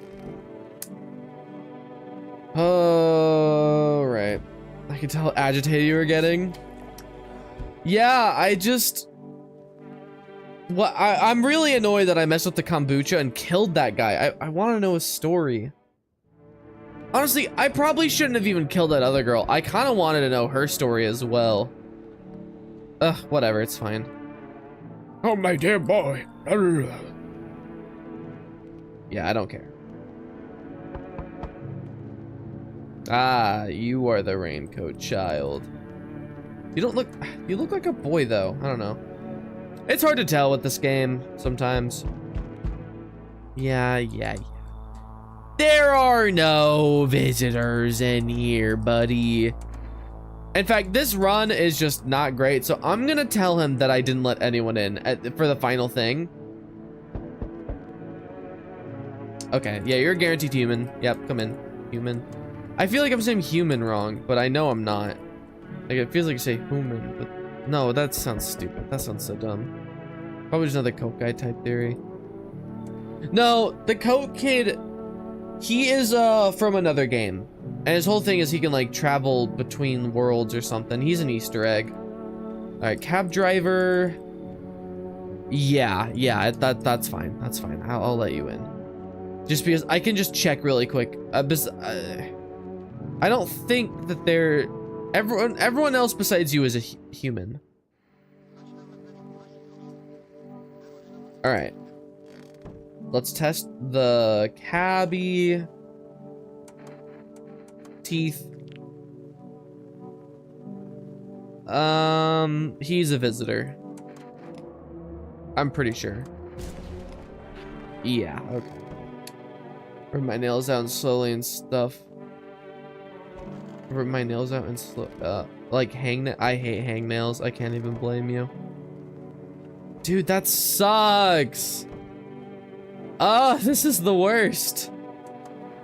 Oh, right. I can tell how agitated you were getting. Yeah, I'm really annoyed that I messed with the kombucha and killed that guy. I want to know his story. Honestly, I probably shouldn't have even killed that other girl. I kind of wanted to know her story as well. Ugh, whatever, it's fine. Oh, my dear boy. Yeah, I don't care. Ah, you are the raincoat child. You look like a boy though. I don't know. It's hard to tell with this game sometimes. Yeah. There are no visitors in here, buddy. In fact, this run is just not great, so I'm gonna tell him that I didn't let anyone in for the final thing. Okay, yeah, you're a guaranteed human. Yep, come in, human. I feel like I'm saying human wrong, but I know I'm not. Like, it feels like you say human, but no, that sounds stupid. That sounds so dumb. Probably just another Coke guy type theory. No, the Coke kid, he is from another game. And his whole thing is he can like travel between worlds or something. He's an Easter egg. All right, cab driver. Yeah, that's fine. That's fine. I'll let you in. Just because I can just check really quick. I don't think that everyone else besides you is a human. All right. Let's test the cabbie. Teeth. He's a visitor. I'm pretty sure. Yeah, okay. Rip my nails out and slowly and stuff. Rip my nails out and like I hate hangnails. I can't even blame you. Dude, that sucks. Oh, this is the worst.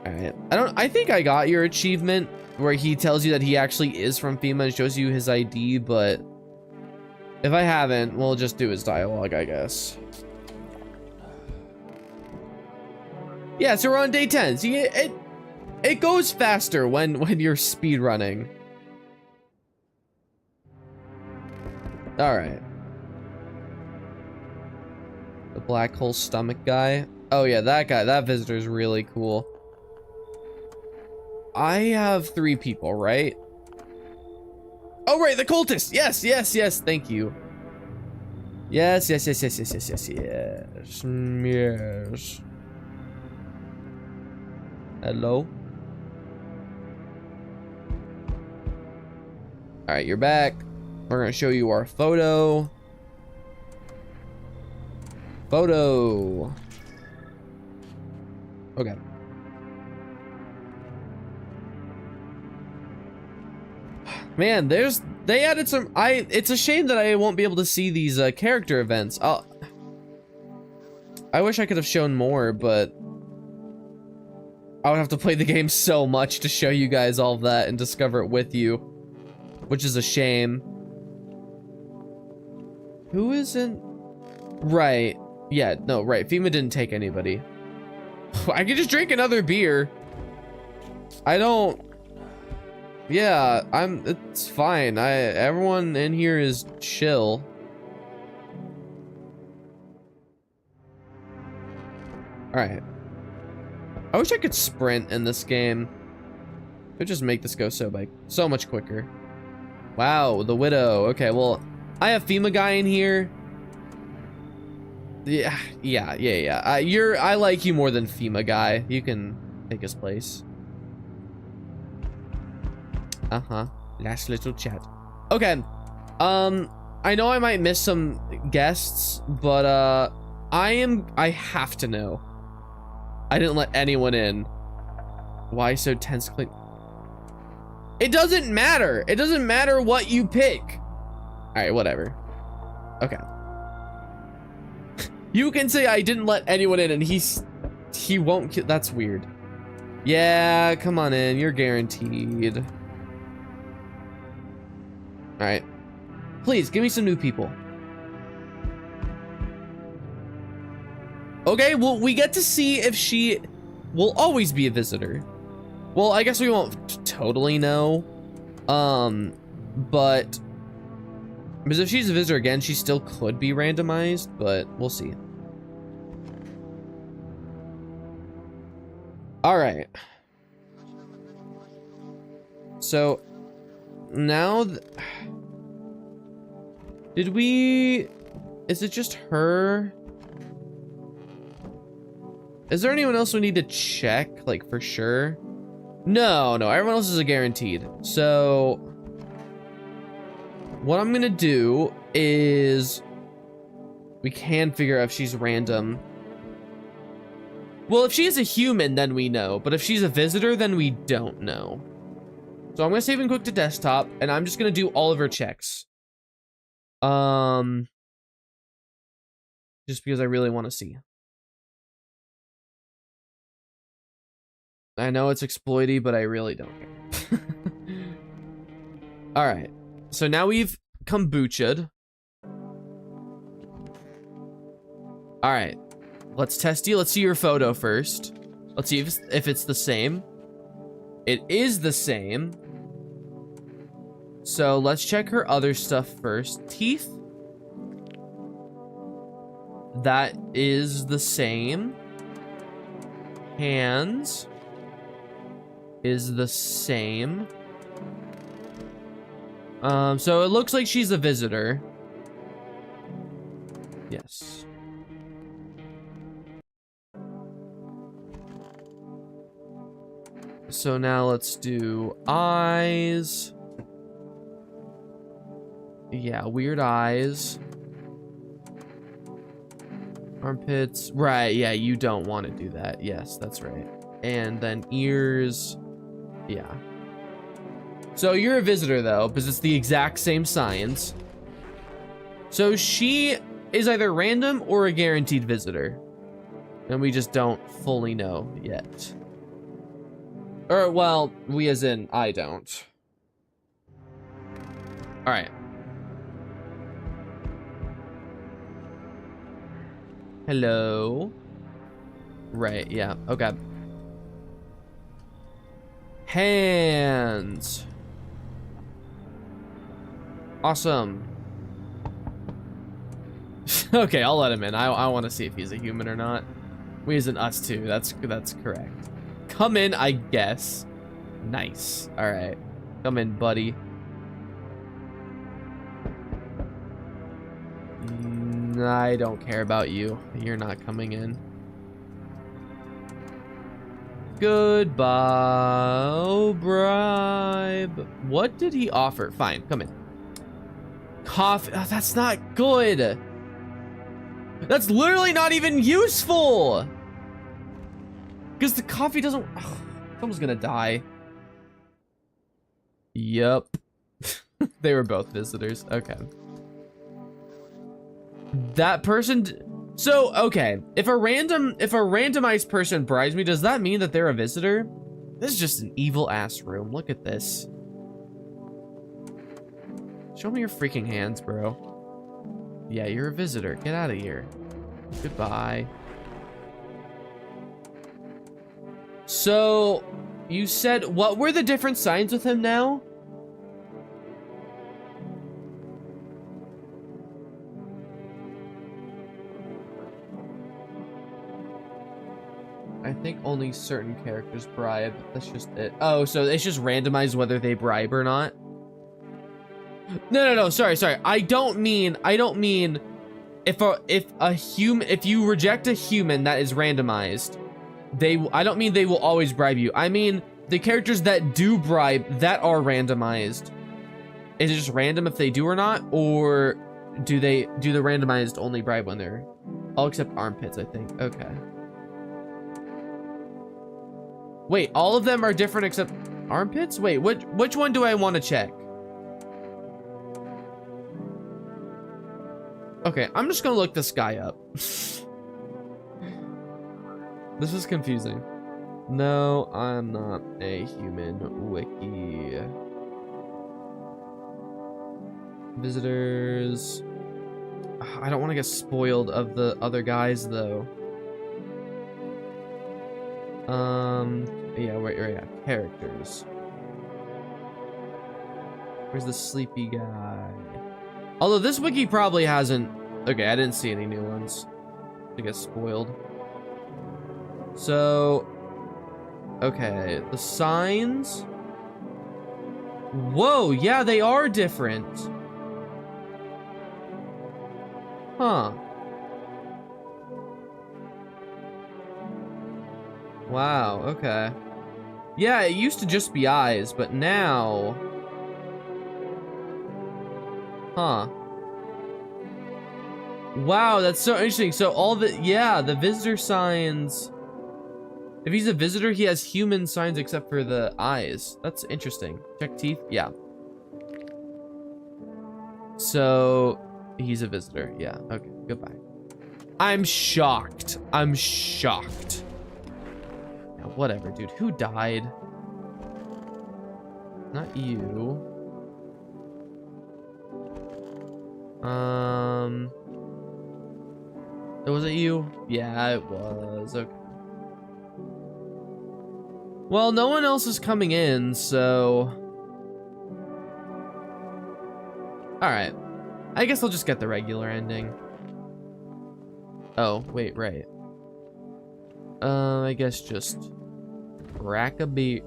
All right. I think I got your achievement where he tells you that he actually is from FEMA and shows you his ID, but if I haven't, we'll just do his dialogue, I guess. Yeah, so we're on day 10. See, it goes faster when you're speed running. All right. The black hole stomach guy. Oh yeah, that guy, that visitor is really cool. I have 3 people, right? Oh right, the cultist. Yes, yes, yes. Thank you. Yes, yes, yes, yes, yes, yes, yes, yes. Yes. Hello. All right, you're back. We're gonna show you our photo. Photo. Okay. Man, they added some. It's a shame that I won't be able to see these character events. I wish I could have shown more, but I would have to play the game so much to show you guys all of that and discover it with you, which is a shame. Who isn't? Right. Yeah, no, right. FEMA didn't take anybody. I could just drink another beer. I don't. Yeah, it's fine. Everyone in here is chill. All right. I wish I could sprint in this game. It would just make this go so much quicker. Wow, the widow. Okay, well, I have FEMA guy in here. Yeah. I like you more than FEMA guy. You can take his place. Last little chat. Okay. I know I might miss some guests, but I have to know. I didn't let anyone in. Why so tense? It doesn't matter. It doesn't matter what you pick. All right, whatever. Okay. You can say I didn't let anyone in and he won't. That's weird. Yeah, come on in. You're guaranteed. All right. Please give me some new people. Okay, well, we get to see if she will always be a visitor. Well, I guess we won't totally know. But because if she's a visitor again, she still could be randomized, but we'll see. All right. So now, is it just her? Is there anyone else we need to check, like, for sure? No, everyone else is a guaranteed. So what I'm gonna do is we can figure out if she's random. Well, if she is a human, then we know. But if she's a visitor, then we don't know. So I'm gonna save and quick to desktop, and I'm just gonna do all of her checks. Just because I really want to see. I know it's exploity, but I really don't care. All right. So now we've kombucha'd. All right. Let's test you. Let's see your photo first. Let's see if it's the same. It is the same. So let's check her other stuff first. Teeth. That is the same. Hands is the same. So it looks like she's a visitor. Yes. So now let's do eyes. Yeah, weird eyes. Armpits. Right, yeah, you don't want to do that. Yes, that's right. And then ears. Yeah. So you're a visitor, though, because it's the exact same science. So she is either random or a guaranteed visitor. And we just don't fully know yet. Or, well, we as in, I don't. All right. Hello. Right, yeah, okay. Hands. Awesome. Okay, I'll let him in. I want to see if he's a human or not. We isn't us too. That's correct. Come in, I guess. Nice. All right. Come in, buddy. I don't care about you. You're not coming in. Goodbye. Oh, bribe. What did he offer? Fine, come in. Coffee. Oh, that's not good. That's literally not even useful. Because the coffee doesn't... Ugh, someone's gonna die. Yup. They were both visitors. Okay. That person... So, okay. If a randomized person bribes me, does that mean that they're a visitor? This is just an evil-ass room. Look at this. Show me your freaking hands, bro. Yeah, you're a visitor. Get out of here. Goodbye. So, you said... What were the different signs with him now? I think only certain characters bribe. That's just it. Oh, so it's just randomized whether they bribe or not? No. Sorry. I don't mean if you reject a human that is randomized, I don't mean they will always bribe you. I mean the characters that do bribe that are randomized. Is it just random if they do or not, or do the randomized only bribe when they're all except armpits? I think. Okay. Wait, all of them are different except armpits? Wait, which one do I want to check? Okay, I'm just gonna look this guy up. This is confusing. No, I'm not a human. Wiki. Visitors. I don't want to get spoiled of the other guys though. Yeah, wait, characters. Where's the sleepy guy? Although this wiki probably hasn't... Okay, I didn't see any new ones to get spoiled. So... Okay, the signs... Whoa, yeah, they are different. Huh. Wow, okay. Yeah, it used to just be eyes, but now... Huh. Wow, that's so interesting. So all the... Yeah, the visitor signs... If he's a visitor, he has human signs except for the eyes. That's interesting. Check teeth? Yeah. So... He's a visitor. Yeah, okay. Goodbye. I'm shocked. I'm shocked. Yeah, whatever, dude. Who died? Not you. Was it you? Yeah, it was. Okay. Well, no one else is coming in, so... Alright. I guess I'll just get the regular ending. Oh, wait, right. I guess just... Crack a beer.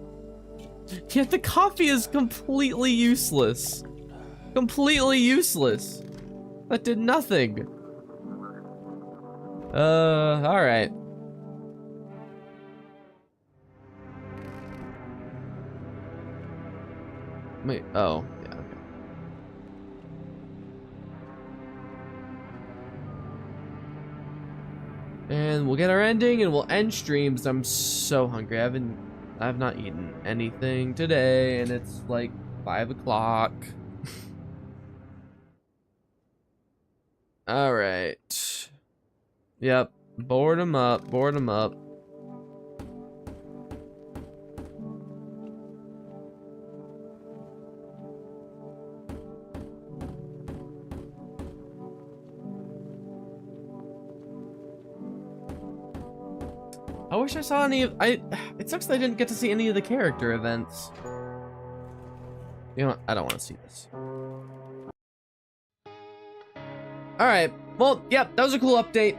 Yet the coffee is completely useless. Completely useless. That did nothing. Alright. Wait, oh, yeah, okay. And we'll get our ending and we'll end streams. I'm so hungry. I've not eaten anything today and it's like 5 o'clock. Alright. Yep. Board 'em up. Board 'em up. I wish I saw any of, it sucks that I didn't get to see any of the character events. You know what? I don't want to see this. Alright, well, yeah, that was a cool update.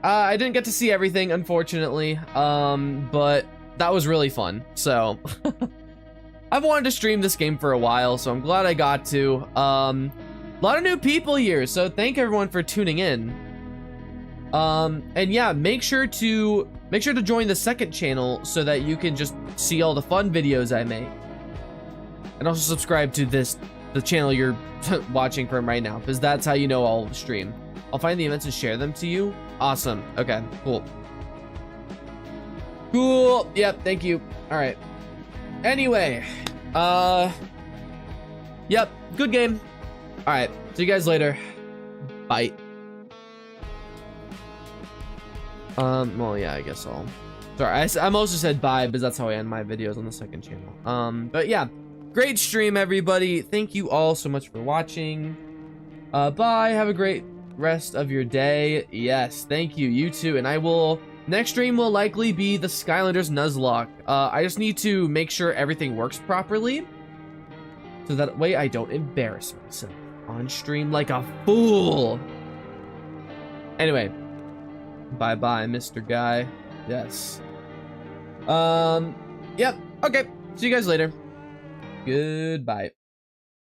I didn't get to see everything, unfortunately, but that was really fun, so. I've wanted to stream this game for a while, so I'm glad I got to. A lot of new people here, so thank everyone for tuning in. And yeah, make sure to join the second channel so that you can just see all the fun videos I make. And also subscribe to the channel you're watching from right now, because that's how you know I'll stream. I'll find the events and share them to you. Awesome. Okay, cool. Cool. Yep, thank you. All right. Anyway, yep, good game. All right, see you guys later. Bye. Well, yeah, I guess I'll. Sorry, I mostly said bye because that's how I end my videos on the second channel. But yeah, great stream, everybody. Thank you all so much for watching. Bye. Have a great rest of your day. Yes, thank you. You too. And I will. Next stream will likely be the Skylanders Nuzlocke. I just need to make sure everything works properly, so that way I don't embarrass myself on stream like a fool. Anyway, bye-bye, Mr. Guy. Yes. Yep. Okay. See you guys later. Goodbye.